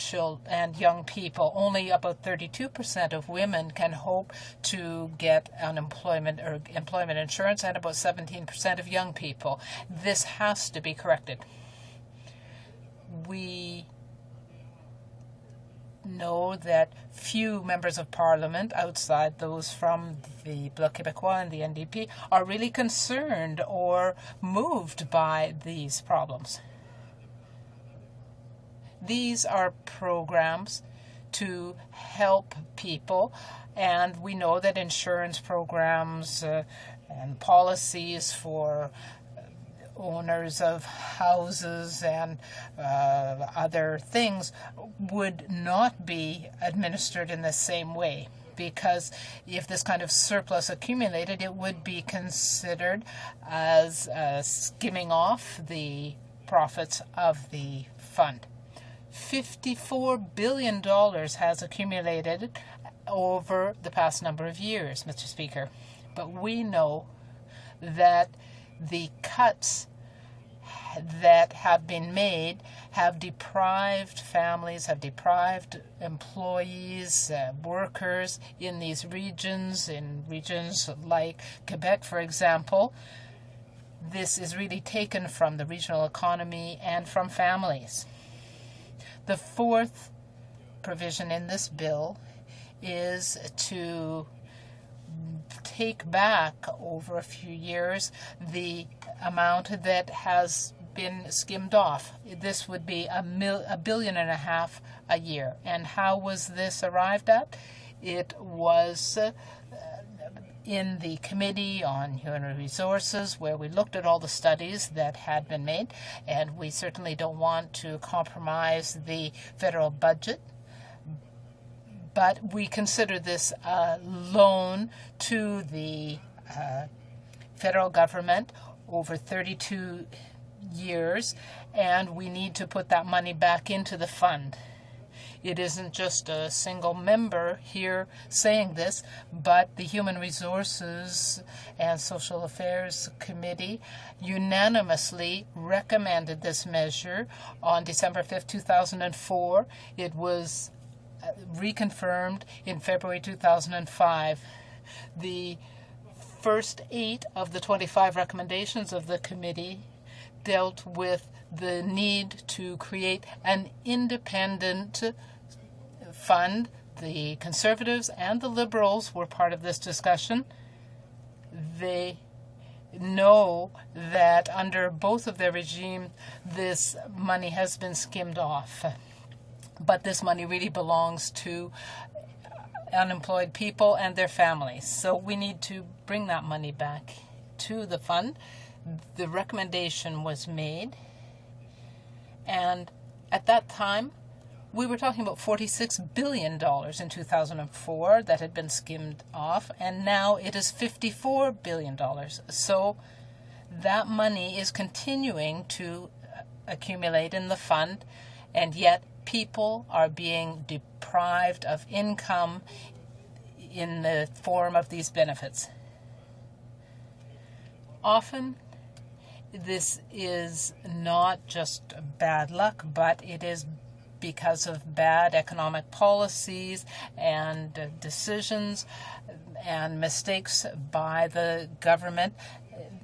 young people. Only about 32% of women can hope to get unemployment or employment insurance, and about 17% of young people. This has to be corrected. We know that few members of Parliament, outside those from the Bloc Québécois and the NDP, are really concerned or moved by these problems. These are programs to help people, and we know that insurance programs and policies for owners of houses and other things would not be administered in the same way, because if this kind of surplus accumulated, it would be considered as skimming off the profits of the fund. $54 billion has accumulated over the past number of years, Mr. Speaker. But we know that the cuts that have been made have deprived families, have deprived employees, workers in these regions, in regions like Quebec, for example. This is really taken from the regional economy and from families. The 4th provision in this bill is to take back over a few years the amount that has been skimmed off. This would be $1.5 billion a year. And how was this arrived at? It was in the Committee on Human Resources, where we looked at all the studies that had been made, and we certainly don't want to compromise the federal budget. But we consider this a loan to the federal government over 32 years, and we need to put that money back into the fund. It isn't just a single member here saying this, but the Human Resources and Social Affairs Committee unanimously recommended this measure on December 5th, 2004. It was reconfirmed in February 2005. The first 8 of the 25 recommendations of the committee dealt with the need to create an independent fund. The Conservatives and the Liberals were part of this discussion. They know that under both of their regime, this money has been skimmed off. But this money really belongs to unemployed people and their families. So we need to bring that money back to the fund. The recommendation was made, and at that time we were talking about $46 billion in 2004 that had been skimmed off, and now it is $54 billion. So that money is continuing to accumulate in the fund, and yet people are being deprived of income in the form of these benefits. Often, this is not just bad luck, but it is because of bad economic policies and decisions and mistakes by the government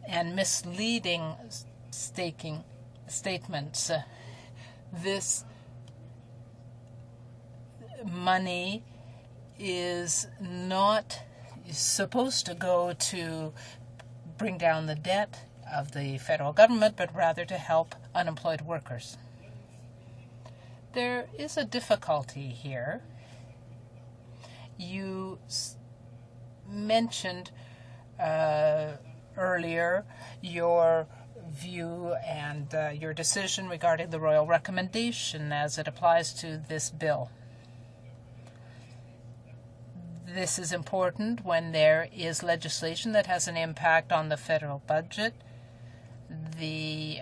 and misleading statements. This money is not supposed to go to bring down the debt of the federal government, but rather to help unemployed workers. There is a difficulty here. You mentioned earlier your view and your decision regarding the royal recommendation as it applies to this bill. This is important when there is legislation that has an impact on the federal budget. The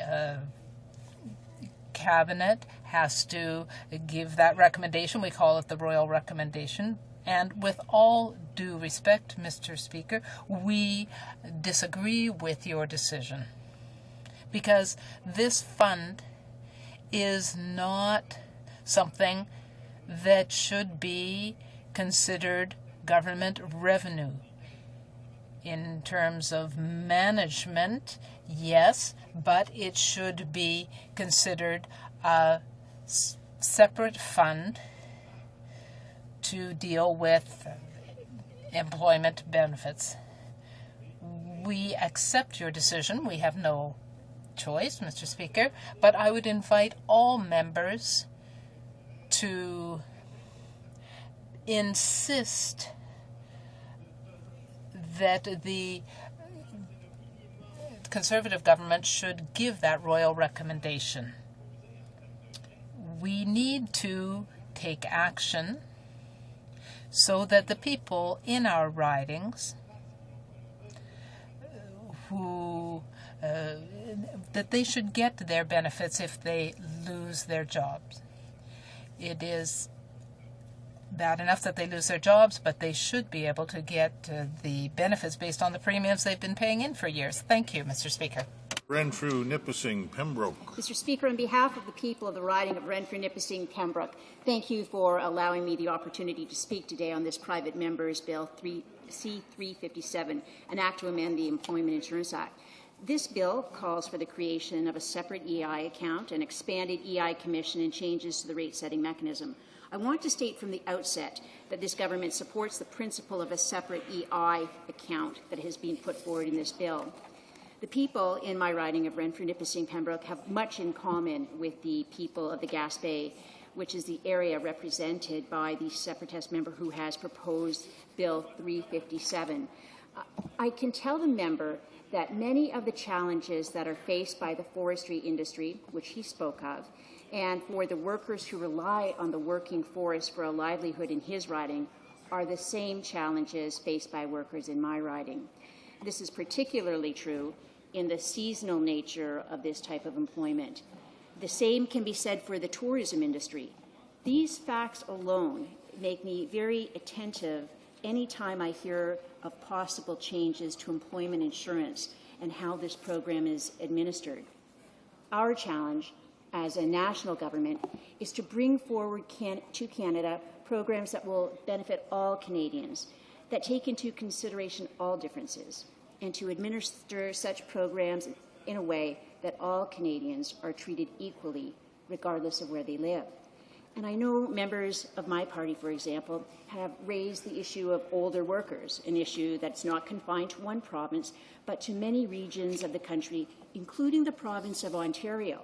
cabinet has to give that recommendation. We call it the royal recommendation. And with all due respect, Mr. Speaker, we disagree with your decision, because this fund is not something that should be considered government revenue. In terms of management, yes, but it should be considered a separate fund to deal with employment benefits. We accept your decision. We have no choice, Mr. Speaker, but I would invite all members to insist that the Conservative government should give that royal recommendation. We need to take action so that the people in our ridings who that they should get their benefits if they lose their jobs. It is bad enough that they lose their jobs, but they should be able to get the benefits based on the premiums they've been paying in for years. Thank you, Mr. Speaker. Renfrew, Nipissing, Pembroke. Mr. Speaker, on behalf of the people of the riding of Renfrew, Nipissing, Pembroke, thank you for allowing me the opportunity to speak today on this private member's bill C-357, an act to amend the Employment Insurance Act. This bill calls for the creation of a separate EI account, an expanded EI commission, and changes to the rate-setting mechanism. I want to state from the outset that this government supports the principle of a separate EI account that has been put forward in this bill. The people in my riding of Renfrew, Nipissing, Pembroke have much in common with the people of the Gaspé, which is the area represented by the separatist member who has proposed Bill 357. I can tell the member that many of the challenges that are faced by the forestry industry, which he spoke of, and for the workers who rely on the working forest for a livelihood in his riding are the same challenges faced by workers in my riding. This is particularly true in the seasonal nature of this type of employment. The same can be said for the tourism industry. These facts alone make me very attentive anytime I hear of possible changes to employment insurance and how this program is administered. Our challenge as a national government is to bring forward to Canada programs that will benefit all Canadians, that take into consideration all differences, and to administer such programs in a way that all Canadians are treated equally, regardless of where they live. And I know members of my party, for example, have raised the issue of older workers, an issue that's not confined to one province, but to many regions of the country, including the province of Ontario.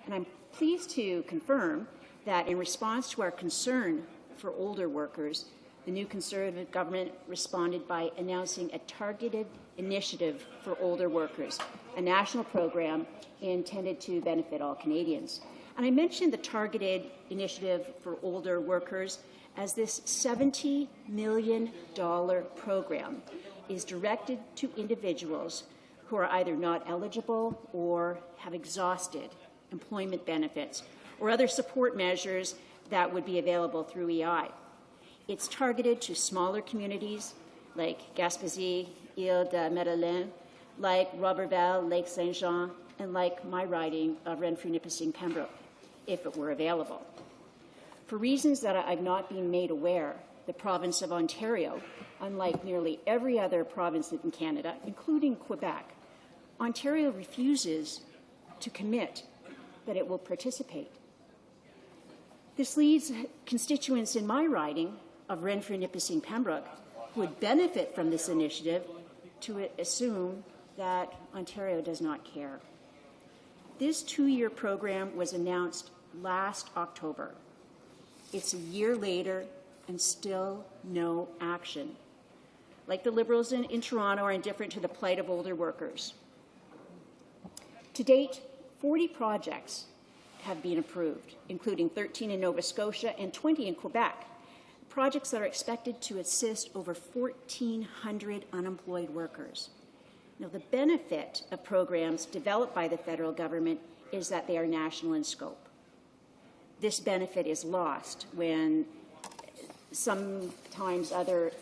And I'm pleased to confirm that in response to our concern for older workers, the new Conservative government responded by announcing a targeted initiative for older workers, a national program intended to benefit all Canadians. And I mentioned the targeted initiative for older workers as this $70 million program is directed to individuals who are either not eligible or have exhausted employment benefits or other support measures that would be available through EI. It's targeted to smaller communities like Gaspésie, Île-de-Madeleine, like Roberval, Lake Saint-Jean, and like my riding of Renfrew, Nipissing, Pembroke, if it were available. For reasons that I've not been made aware, the province of Ontario, unlike nearly every other province in Canada, including Quebec, Ontario refuses to commit that it will participate. This leads constituents in my riding of Renfrew, Nipissing, Pembroke, who would benefit from this initiative, to assume that Ontario does not care. This 2-year program was announced last October. It's a year later and still no action. Like the Liberals in Toronto are indifferent to the plight of older workers. To date, 40 projects have been approved, including 13 in Nova Scotia and 20 in Quebec, projects that are expected to assist over 1,400 unemployed workers. Now, the benefit of programs developed by the federal government is that they are national in scope. This benefit is lost when sometimes other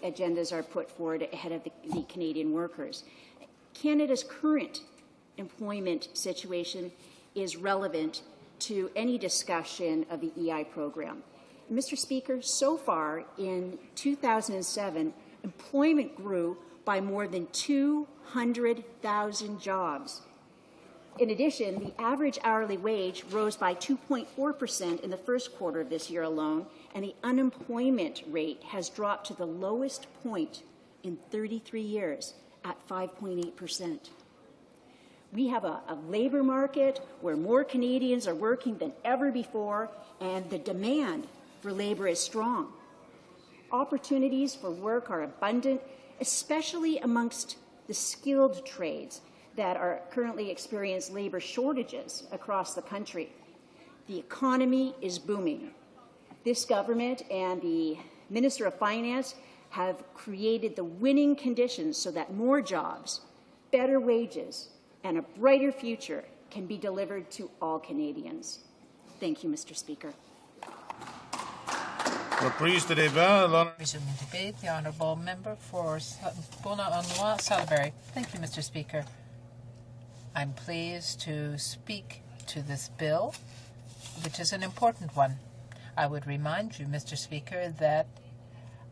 agendas are put forward ahead of the Canadian workers. Canada's current employment situation is relevant to any discussion of the EI program. Mr. Speaker, so far in 2007, employment grew by more than 200,000 jobs. In addition, the average hourly wage rose by 2.4% in the first quarter of this year alone, and the unemployment rate has dropped to the lowest point in 33 years at 5.8%. We have a labor market where more Canadians are working than ever before, and the demand for labor is strong. Opportunities for work are abundant, especially amongst the skilled trades that are currently experience labor shortages across the country. The economy is booming. This government and the Minister of Finance have created the winning conditions so that more jobs, better wages, and a brighter future can be delivered to all Canadians. Thank you, Mr. Speaker. Resuming debate, the Honourable Member for Beauharnois-Salisbury. Thank you, Mr. Speaker. I'm pleased to speak to this bill, which is an important one. I would remind you, Mr. Speaker, that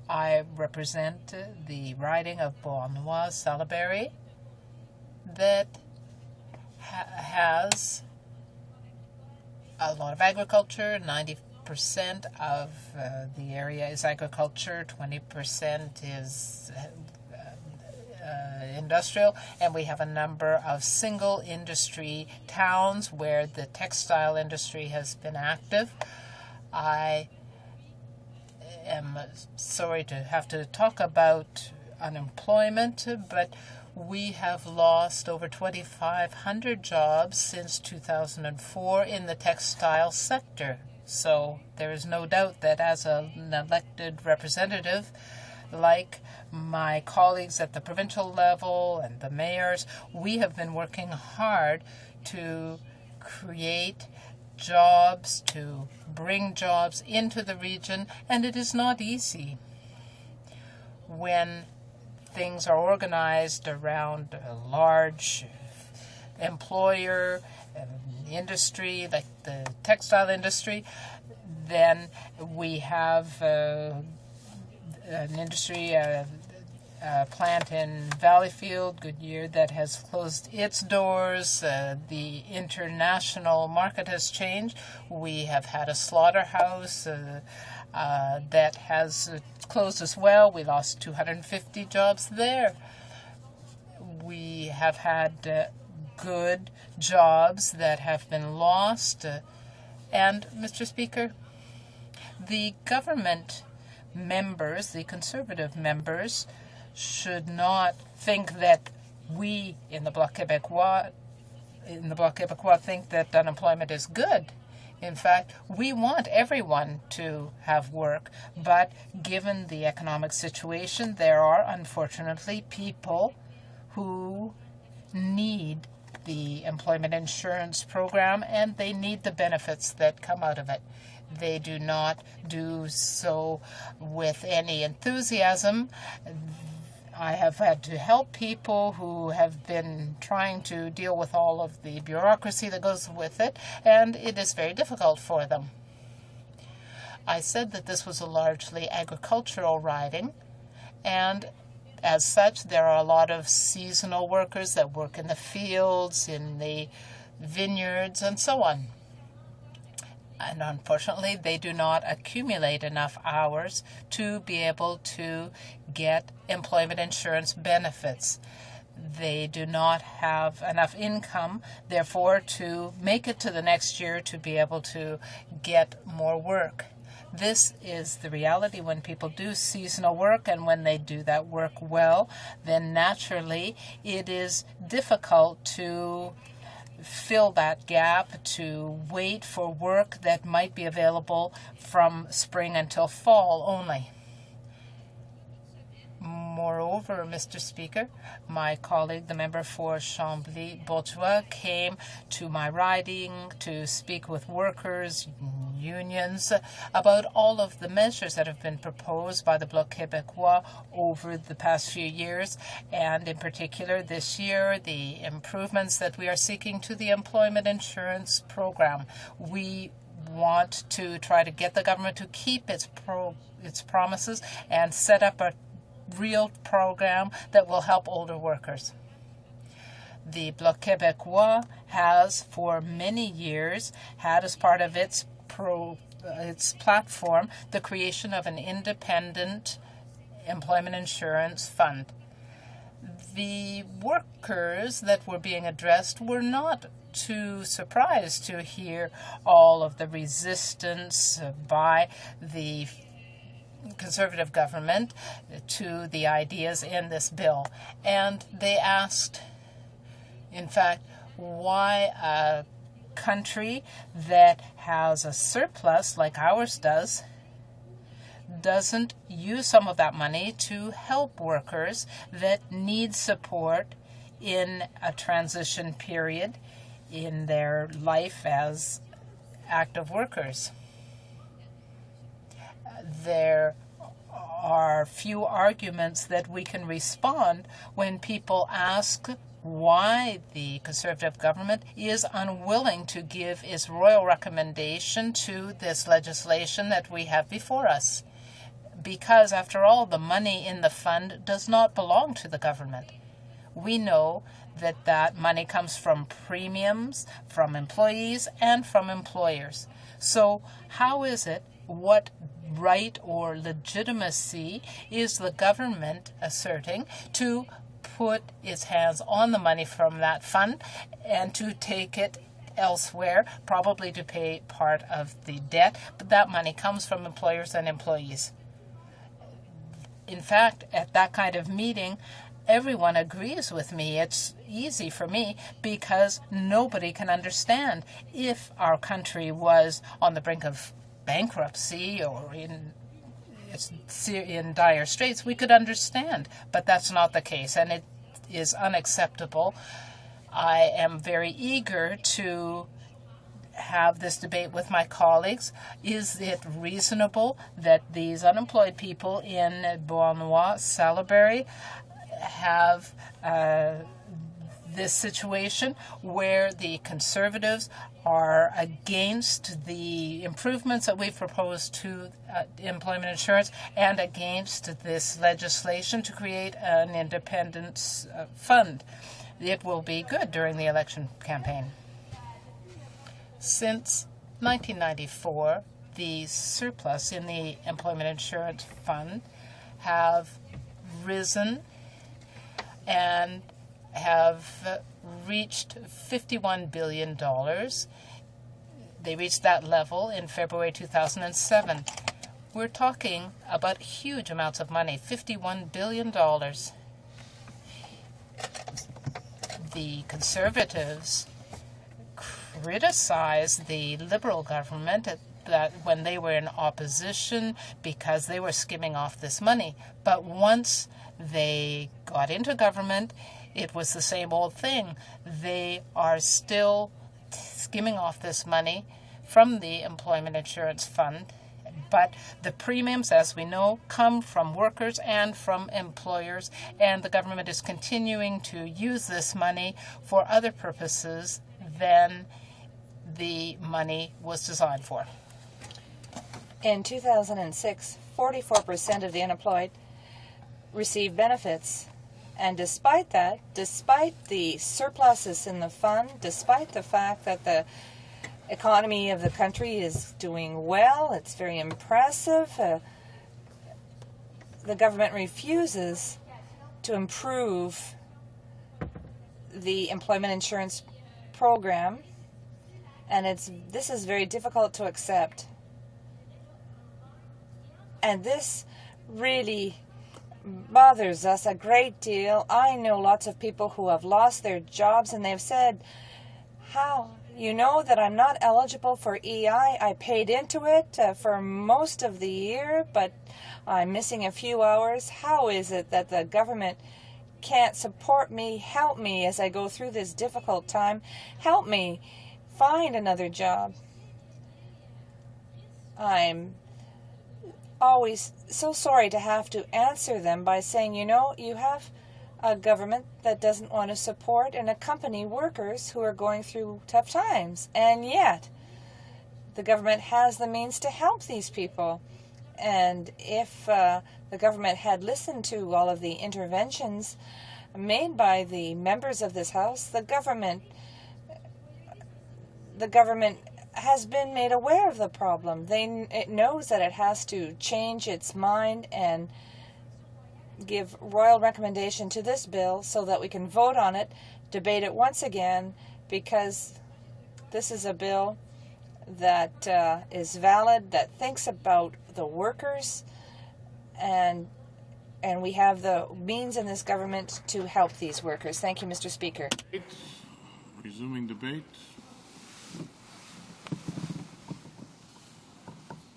I represent the riding of Beauharnois-Salisbury that has a lot of agriculture. 90% of the area is agriculture, 20% is industrial, and we have a number of single industry towns where the textile industry has been active. I am sorry to have to talk about unemployment, but we have lost over 2,500 jobs since 2004 in the textile sector. So there is no doubt that as an elected representative, like my colleagues at the provincial level and the mayors, we have been working hard to create jobs, to bring jobs into the region, and it is not easy when things are organized around a large employer industry like the textile industry. Then we have an industry plant in Valleyfield, Goodyear, that has closed its doors. The international market has changed. We have had a slaughterhouse that has closed as well. We lost 250 jobs there. We have had good jobs that have been lost. And, Mr. Speaker, the government members, the Conservative members, should not think that we in the Bloc Québécois think that unemployment is good. In fact, we want everyone to have work, but given the economic situation, there are unfortunately people who need the employment insurance program and they need the benefits that come out of it. They do not do so with any enthusiasm. I have had to help people who have been trying to deal with all of the bureaucracy that goes with it, and it is very difficult for them. I said that this was a largely agricultural riding, and as such, there are a lot of seasonal workers that work in the fields, in the vineyards, and so on. And unfortunately, they do not accumulate enough hours to be able to get employment insurance benefits. They do not have enough income, therefore, to make it to the next year to be able to get more work. This is the reality when people do seasonal work, and when they do that work well, then naturally it is difficult to fill that gap, to wait for work that might be available from spring until fall only. Moreover, Mr. Speaker, my colleague, the member for Chambly-Bourgeois, came to my riding to speak with workers, unions, about all of the measures that have been proposed by the Bloc Québécois over the past few years, and in particular this year, the improvements that we are seeking to the employment insurance program. We want to try to get the government to keep its promises and set up a real program that will help older workers. The Bloc Québécois has for many years had as part of its platform the creation of an independent employment insurance fund. The workers that were being addressed were not too surprised to hear all of the resistance by the Conservative government to the ideas in this bill. And they asked, in fact, why a country that has a surplus like ours doesn't use some of that money to help workers that need support in a transition period in their life as active workers. There are few arguments that we can respond when people ask why the Conservative government is unwilling to give its royal recommendation to this legislation that we have before us. Because, after all, the money in the fund does not belong to the government. We know that that money comes from premiums, from employees, and from employers. So how is it, what right or legitimacy is the government asserting to put its hands on the money from that fund and to take it elsewhere, probably to pay part of the debt, but that money comes from employers and employees. In fact, at that kind of meeting, everyone agrees with me. It's easy for me because nobody can understand. If our country was on the brink of bankruptcy or in dire straits, we could understand, but that's not the case, and it is unacceptable. I am very eager to have this debate with my colleagues. Is it reasonable that these unemployed people in Beauharnois, Salaberry, have this situation where the Conservatives are against the improvements that we've proposed to employment insurance and against this legislation to create an independence fund? It will be good during the election campaign. Since 1994, the surplus in the employment insurance fund have risen and have reached $51 billion. They reached that level in February 2007. We're talking about huge amounts of money, $51 billion. The Conservatives criticized the Liberal government that when they were in opposition because they were skimming off this money. But once they got into government, it was the same old thing. They are still skimming off this money from the employment insurance fund. But the premiums, as we know, come from workers and from employers, and the government is continuing to use this money for other purposes than the money was designed for. In 2006, 44% of the unemployed received benefits. And despite that, despite the surpluses in the fund, despite the fact that the economy of the country is doing well, it's very impressive, the government refuses to improve the employment insurance program, and this is very difficult to accept. And this really bothers us a great deal. I know lots of people who have lost their jobs, and they've said, how? You know that I'm not eligible for EI. I paid into it for most of the year, but I'm missing a few hours. How is it that the government can't support me, help me as I go through this difficult time? Help me find another job. I'm always so sorry to have to answer them by saying, you know, you have a government that doesn't want to support and accompany workers who are going through tough times. And yet, the government has the means to help these people. And if the government had listened to all of the interventions made by the members of this House, the government has been made aware of the problem. It knows that it has to change its mind and give royal recommendation to this bill so that we can vote on it, debate it once again, because this is a bill that is valid, that thinks about the workers, and we have the means in this government to help these workers. Thank you, Mr. Speaker. Resuming debate.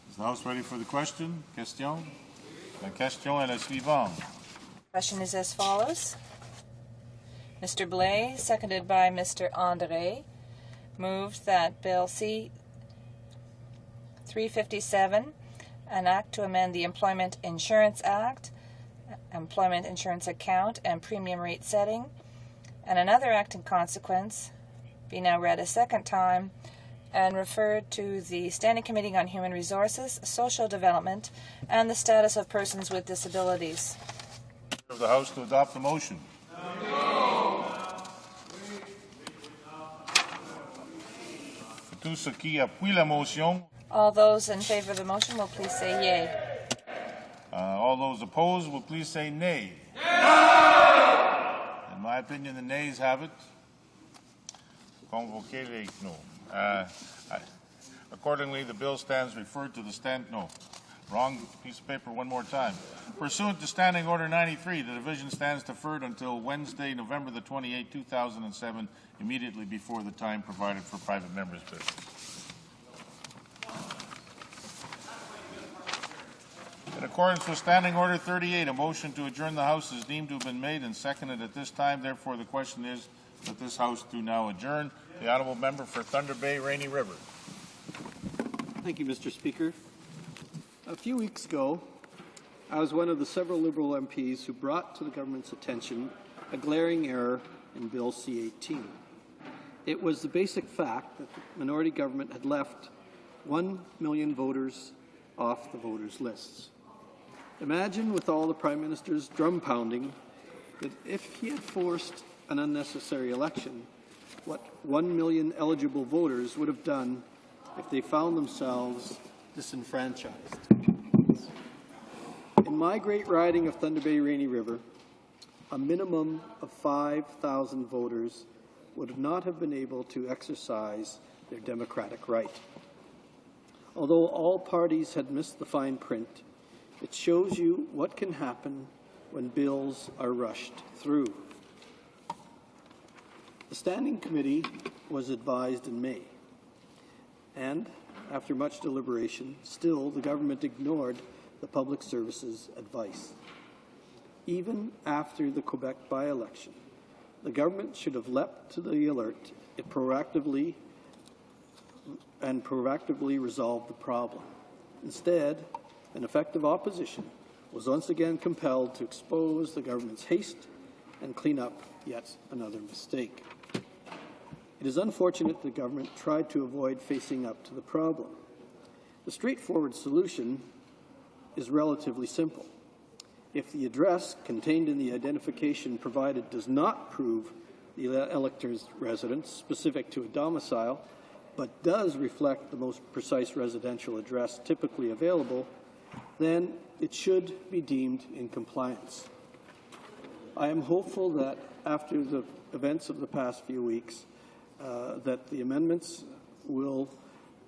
Is the House ready for the question? Question? La question est la suivante. Question is as follows. Mr. Blais, seconded by Mr. André, moved that Bill C-357, an act to amend the Employment Insurance Act, Employment Insurance Account, and Premium Rate Setting, and another act in consequence, be now read a second time, and referred to the Standing Committee on Human Resources, Social Development, and the Status of Persons with Disabilities. Of the House to adopt the motion. No. Tous ceux qui appuient la motion. All those in favor of the motion will please say yea. All those opposed will please say nay. No. my opinion, the nays have it. Convoquer les no. Accordingly, the bill stands referred to the no. Wrong piece of paper one more time. Pursuant to Standing Order 93, the division stands deferred until Wednesday, November the 28th, 2007, immediately before the time provided for private members' business. In accordance with Standing Order 38, a motion to adjourn the House is deemed to have been made and seconded at this time. Therefore, the question is that this House do now adjourn. The Honourable Member for Thunder Bay, Rainy River. Thank you, Mr. Speaker. A few weeks ago, I was one of the several Liberal MPs who brought to the government's attention a glaring error in Bill C-18. It was the basic fact that the minority government had left 1 million voters off the voters' lists. Imagine, with all the Prime Minister's drum pounding, that if he had forced an unnecessary election, what 1 million eligible voters would have done if they found themselves disenfranchised. In my great riding of Thunder Bay Rainy River, a minimum of 5,000 voters would not have been able to exercise their democratic right. Although all parties had missed the fine print, it shows you what can happen when bills are rushed through. The Standing Committee was advised in May, and after much deliberation, still the government ignored the Public Service's advice. Even after the Quebec by-election, the government should have leapt to the alert it proactively resolved the problem. Instead, an effective opposition was once again compelled to expose the government's haste and clean up yet another mistake. It is unfortunate the government tried to avoid facing up to the problem. The straightforward solution is relatively simple. If the address contained in the identification provided does not prove the elector's residence specific to a domicile, but does reflect the most precise residential address typically available, then it should be deemed in compliance. I am hopeful that after the events of the past few weeks, that the amendments will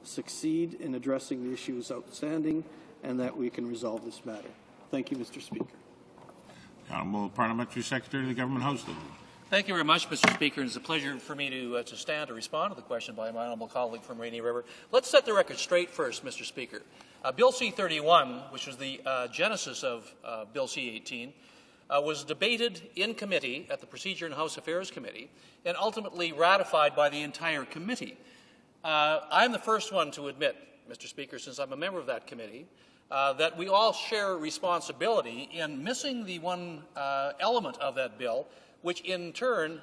succeed in addressing the issues outstanding and that we can resolve this matter. Thank you, Mr. Speaker. The Honourable Parliamentary Secretary of the Government House Leader. Thank you very much, Mr. Speaker. It's a pleasure for me to stand to respond to the question by my honourable colleague from Rainy River. Let's set the record straight first, Mr. Speaker. Bill C-31, which was the genesis of Bill C-18, was debated in committee at the Procedure and House Affairs Committee and ultimately ratified by the entire committee. I'm the first one to admit, Mr. Speaker, since I'm a member of that committee, that we all share responsibility in missing the one element of that bill, which in turn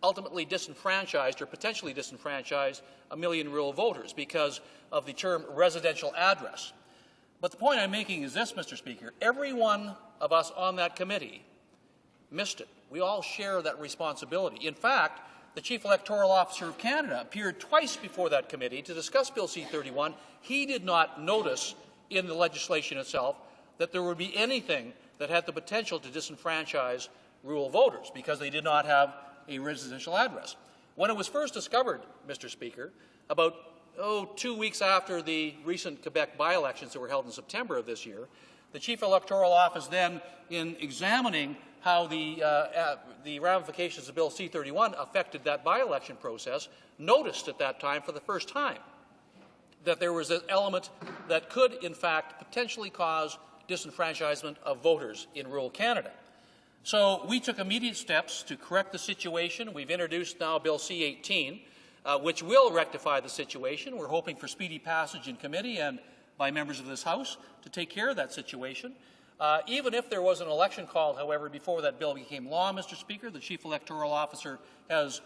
ultimately disenfranchised or potentially disenfranchised 1 million rural voters because of the term residential address. But the point I'm making is this, Mr. Speaker. Every one of us on that committee missed it. We all share that responsibility. In fact, the Chief Electoral Officer of Canada appeared twice before that committee to discuss Bill C-31. He did not notice in the legislation itself that there would be anything that had the potential to disenfranchise rural voters because they did not have a residential address. When it was first discovered, Mr. Speaker, about 2 weeks after the recent Quebec by-elections that were held in September of this year, the Chief Electoral Office then, in examining how the ramifications of Bill C-31 affected that by-election process, noticed at that time for the first time that there was an element that could, in fact, potentially cause disenfranchisement of voters in rural Canada. So we took immediate steps to correct the situation. We've introduced now Bill C-18, which will rectify the situation. We're hoping for speedy passage in committee and by members of this House to take care of that situation. Even if there was an election called, however, before that bill became law, Mr. Speaker, the Chief Electoral Officer has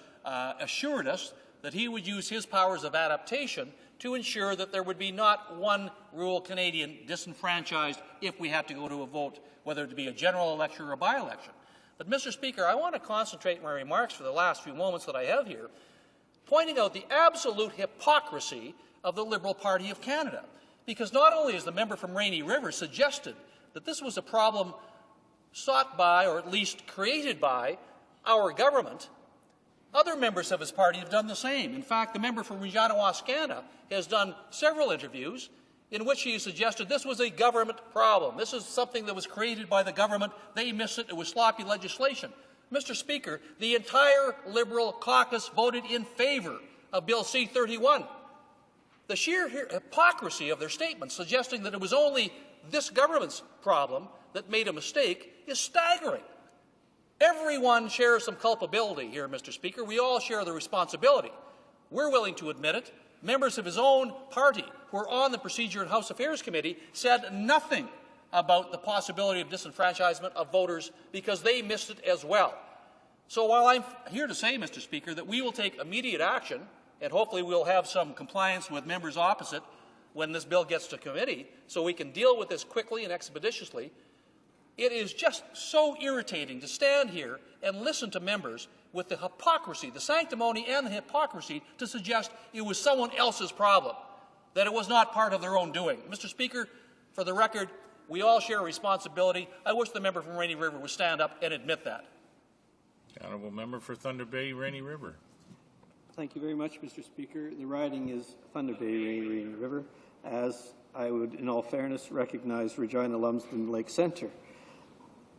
assured us that he would use his powers of adaptation to ensure that there would be not one rural Canadian disenfranchised if we had to go to a vote, whether it be a general election or a by-election. But, Mr. Speaker, I want to concentrate my remarks for the last few moments that I have here, pointing out the absolute hypocrisy of the Liberal Party of Canada. Because not only has the member from Rainy River suggested that this was a problem sought by, or at least created by, our government, other members of his party have done the same. In fact, the member from Regina-Wascana has done several interviews in which he suggested this was a government problem. This is something that was created by the government. They missed it. It was sloppy legislation. Mr. Speaker, the entire Liberal caucus voted in favor of Bill C-31. The sheer hypocrisy of their statements suggesting that it was only this government's problem that made a mistake is staggering. Everyone shares some culpability here, Mr. Speaker. We all share the responsibility. We're willing to admit it. Members of his own party who are on the Procedure and House Affairs Committee said nothing about the possibility of disenfranchisement of voters because they missed it as well. So while I'm here to say, Mr. Speaker, that we will take immediate action, and hopefully we'll have some compliance with members opposite when this bill gets to committee so we can deal with this quickly and expeditiously, it is just so irritating to stand here and listen to members with the hypocrisy, the sanctimony and the hypocrisy to suggest it was someone else's problem, that it was not part of their own doing. Mr. Speaker, for the record, we all share a responsibility. I wish the member from Rainy River would stand up and admit that. The honourable member for Thunder Bay, Rainy River. Thank you very much, Mr. Speaker. The riding is Thunder Bay, Rainy River, as I would, in all fairness, recognize Regina Lumsden Lake Centre.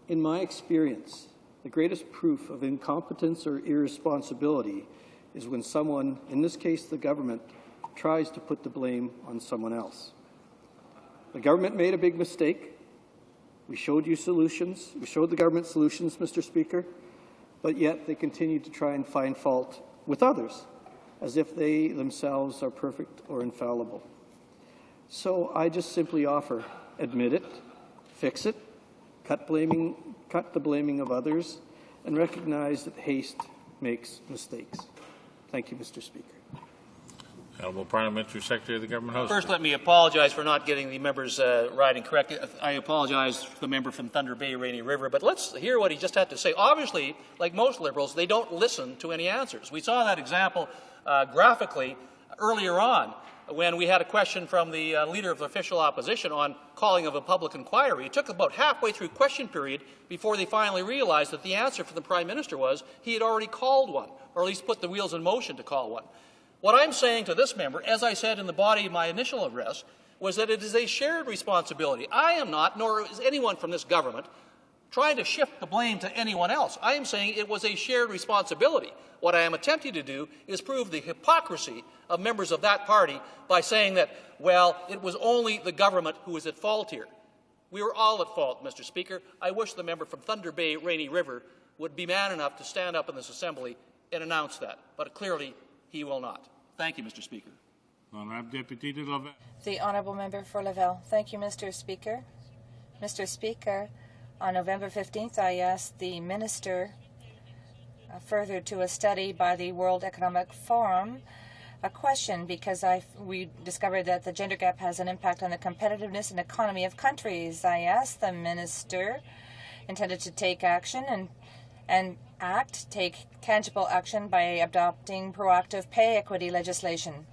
In my experience, the greatest proof of incompetence or irresponsibility is when someone, in this case the government, tries to put the blame on someone else. The government made a big mistake. We showed you solutions. We showed the government solutions, Mr. Speaker, but yet they continue to try and find fault with others, as if they themselves are perfect or infallible. So I just simply offer, admit it, fix it, cut the blaming of others, and recognize that haste makes mistakes. Thank you, Mr. Speaker. Honourable Parliamentary Secretary of the Government House. First, let me apologize for not getting the member's riding correct. I apologize to the member from Thunder Bay, Rainy River, but let's hear what he just had to say. Obviously, like most Liberals, they don't listen to any answers. We saw that example graphically earlier on when we had a question from the Leader of Official Opposition on calling of a public inquiry. It took about halfway through question period before they finally realized that the answer from the Prime Minister was he had already called one, or at least put the wheels in motion to call one. What I'm saying to this member, as I said in the body of my initial address, was that it is a shared responsibility. I am not, nor is anyone from this government, trying to shift the blame to anyone else. I am saying it was a shared responsibility. What I am attempting to do is prove the hypocrisy of members of that party by saying that, well, it was only the government who was at fault here. We were all at fault, Mr. Speaker. I wish the member from Thunder Bay, Rainy River, would be man enough to stand up in this Assembly and announce that. But clearly, he will not. Thank you, Mr. Speaker. Honourable Deputy de Lavelle. The Honourable Member for Lavelle. Thank you, Mr. Speaker. Mr. Speaker, on November 15th, I asked the Minister, further to a study by the World Economic Forum, a question because we discovered that the gender gap has an impact on the competitiveness and economy of countries. I asked the Minister, intended to take action and take tangible action by adopting proactive pay equity legislation.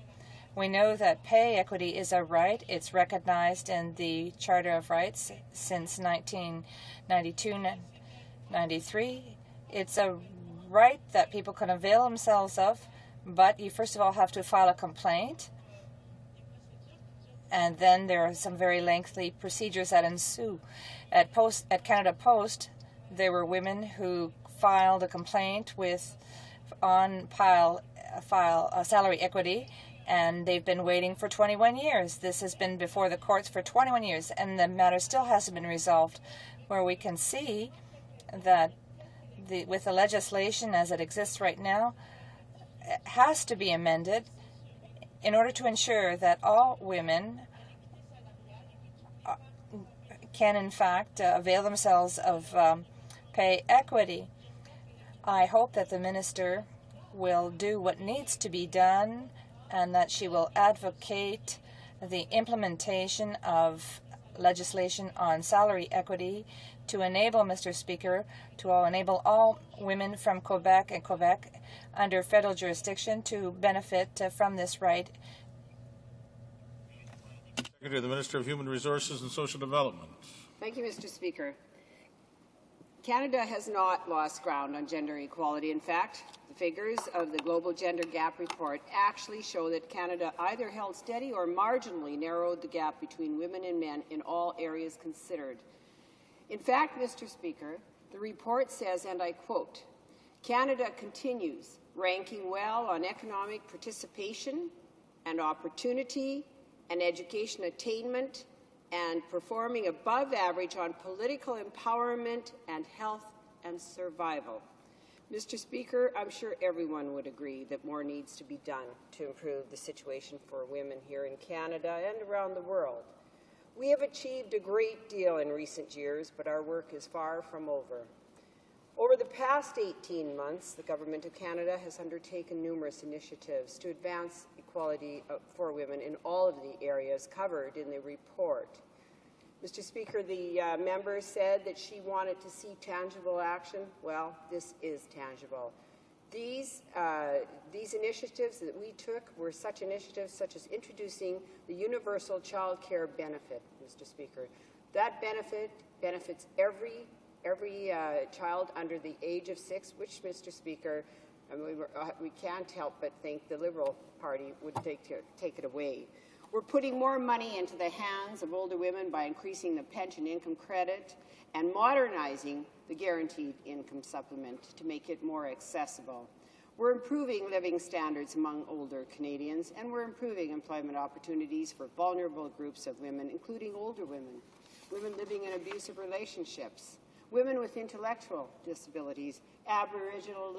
We know that pay equity is a right. It's recognized in the Charter of Rights since 1992-93. It's a right that people can avail themselves of, but you first of all have to file a complaint, and then there are some very lengthy procedures that ensue. At Canada Post, there were women who filed a complaint file salary equity, and they've been waiting for 21 years. This has been before the courts for 21 years, and the matter still hasn't been resolved, where we can see that with the legislation as it exists right now, it has to be amended in order to ensure that all women can, in fact, avail themselves of pay equity. I hope that the Minister will do what needs to be done and that she will advocate the implementation of legislation on salary equity to enable, Mr. Speaker, enable all women from Quebec and Quebec under federal jurisdiction to benefit from this right. Secretary, the Minister of Human Resources and Social Development. Thank you, Mr. Speaker. Canada has not lost ground on gender equality. In fact, the figures of the Global Gender Gap Report actually show that Canada either held steady or marginally narrowed the gap between women and men in all areas considered. In fact, Mr. Speaker, the report says, and I quote, Canada continues ranking well on economic participation and opportunity and education attainment and performing above average on political empowerment and health and survival. Mr. Speaker, I'm sure everyone would agree that more needs to be done to improve the situation for women here in Canada and around the world. We have achieved a great deal in recent years, but our work is far from over. Over the past 18 months, the Government of Canada has undertaken numerous initiatives to advance equality for women in all of the areas covered in the report. Mr. Speaker, the member said that she wanted to see tangible action. Well, this is tangible. These initiatives that we took were such initiatives such as introducing the universal child care benefit, Mr. Speaker. That benefit benefits every child under the age of 6, which, Mr. Speaker, we can't help but think the Liberal Party would take it away. We're putting more money into the hands of older women by increasing the pension income credit and modernizing the guaranteed income supplement to make it more accessible. We're improving living standards among older Canadians, and we're improving employment opportunities for vulnerable groups of women, including older women, women living in abusive relationships, women with intellectual disabilities, Aboriginal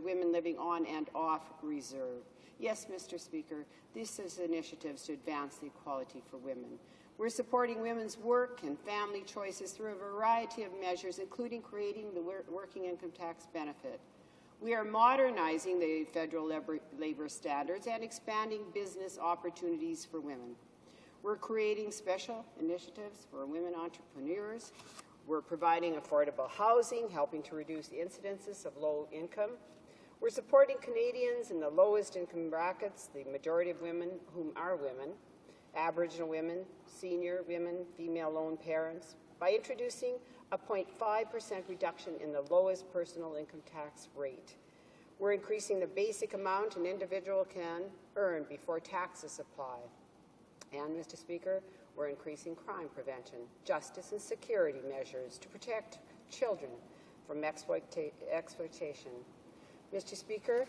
women living on and off reserve. Yes, Mr. Speaker, this is initiatives to advance the equality for women. We're supporting women's work and family choices through a variety of measures, including creating the working income tax benefit. We are modernizing the federal labor standards and expanding business opportunities for women. We're creating special initiatives for women entrepreneurs. We're providing affordable housing, helping to reduce the incidences of low income. We're supporting Canadians in the lowest income brackets, the majority of women whom are women, Aboriginal women, senior women, female lone parents, by introducing a 0.5% reduction in the lowest personal income tax rate. We're increasing the basic amount an individual can earn before taxes apply. And, Mr. Speaker, we're increasing crime prevention, justice and security measures to protect children from exploitation. Mr. Speaker,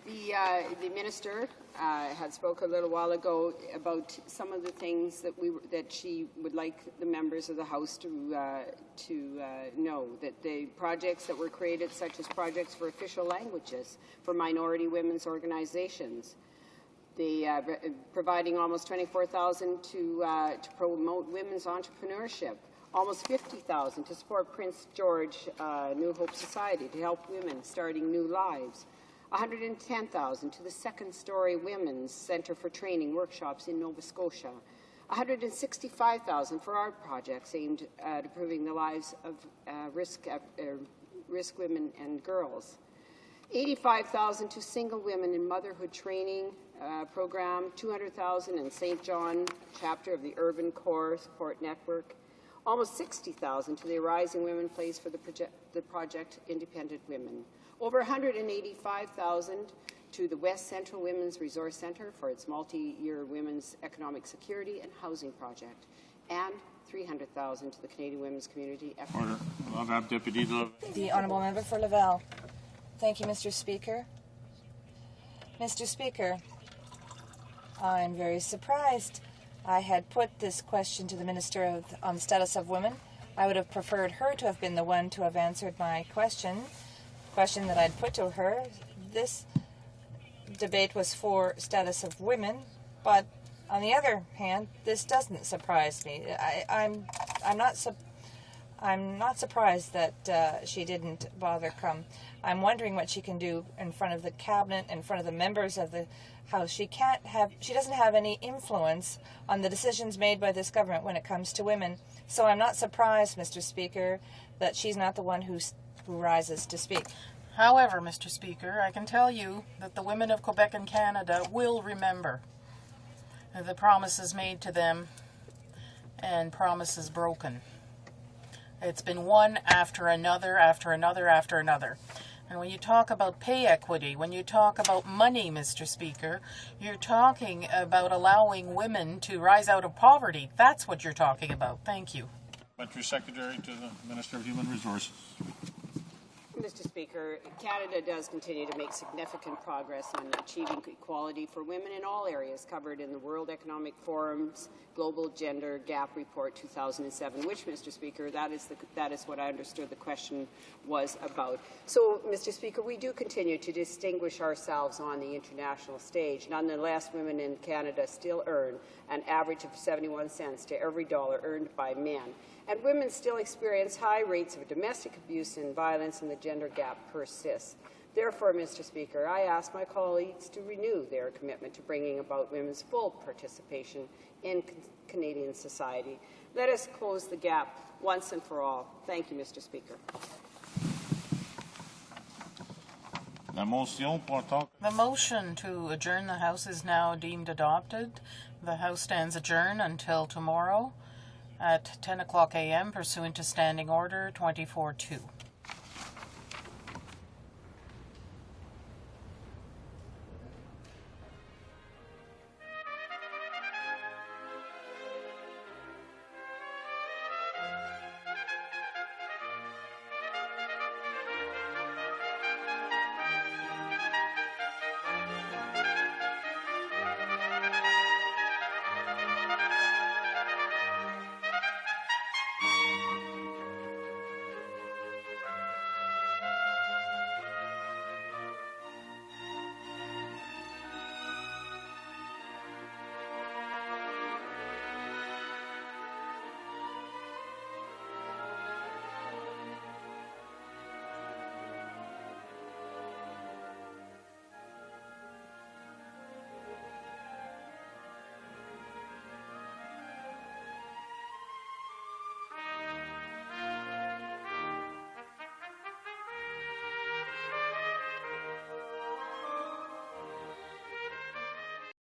the minister had spoke a little while ago about some of the things that she would like the members of the House to know, that the projects that were created, such as projects for official languages for minority women's organizations, providing almost $24,000 to promote women's entrepreneurship, almost $50,000 to support Prince George New Hope Society to help women starting new lives, $110,000 to the Second Story Women's Centre for Training Workshops in Nova Scotia, $165,000 for art projects aimed at improving the lives of risk women and girls, $85,000 to single women in motherhood training program, $200,000 in St. John chapter of the Urban Core Support Network, almost $60,000 to the Rising Women Place for the project Independent Women, over $185,000 to the West Central Women's Resource Centre for its multi-year women's economic security and housing project, and $300,000 to the Canadian Women's Community Effort. Order. I'll have Deputy The Honourable Member for Laval. Thank you, Mr. Speaker. Mr. Speaker, I'm very surprised. I had put this question to the Minister on the status of women. I would have preferred her to have been the one to have answered my question that I'd put to her. This debate was for status of women, but on the other hand, this doesn't surprise me. I'm not surprised that she didn't bother come. I'm wondering what she can do in front of the cabinet, in front of the members of the House. She doesn't have any influence on the decisions made by this government when it comes to women. So I'm not surprised, Mr. Speaker, that she's not the one who rises to speak. However, Mr. Speaker, I can tell you that the women of Quebec and Canada will remember the promises made to them and promises broken. It's been one after another, after another, after another. And when you talk about pay equity, when you talk about money, Mr. Speaker, you're talking about allowing women to rise out of poverty. That's what you're talking about. Thank you. Parliamentary Secretary to the Minister of Human Resources. Mr. Speaker, Canada does continue to make significant progress on achieving equality for women in all areas covered in the World Economic Forum's Global Gender Gap Report 2007, which, Mr. Speaker, that is what I understood the question was about. So, Mr. Speaker, we do continue to distinguish ourselves on the international stage. Nonetheless, women in Canada still earn an average of 71 cents to every dollar earned by men. And women still experience high rates of domestic abuse and violence, and the gender gap persists. Therefore, Mr. Speaker, I ask my colleagues to renew their commitment to bringing about women's full participation in Canadian society. Let us close the gap once and for all. Thank you, Mr. Speaker. La motion portant. The motion to adjourn the House is now deemed adopted. The House stands adjourned until tomorrow at 10 o'clock a.m. pursuant to Standing Order 24-2.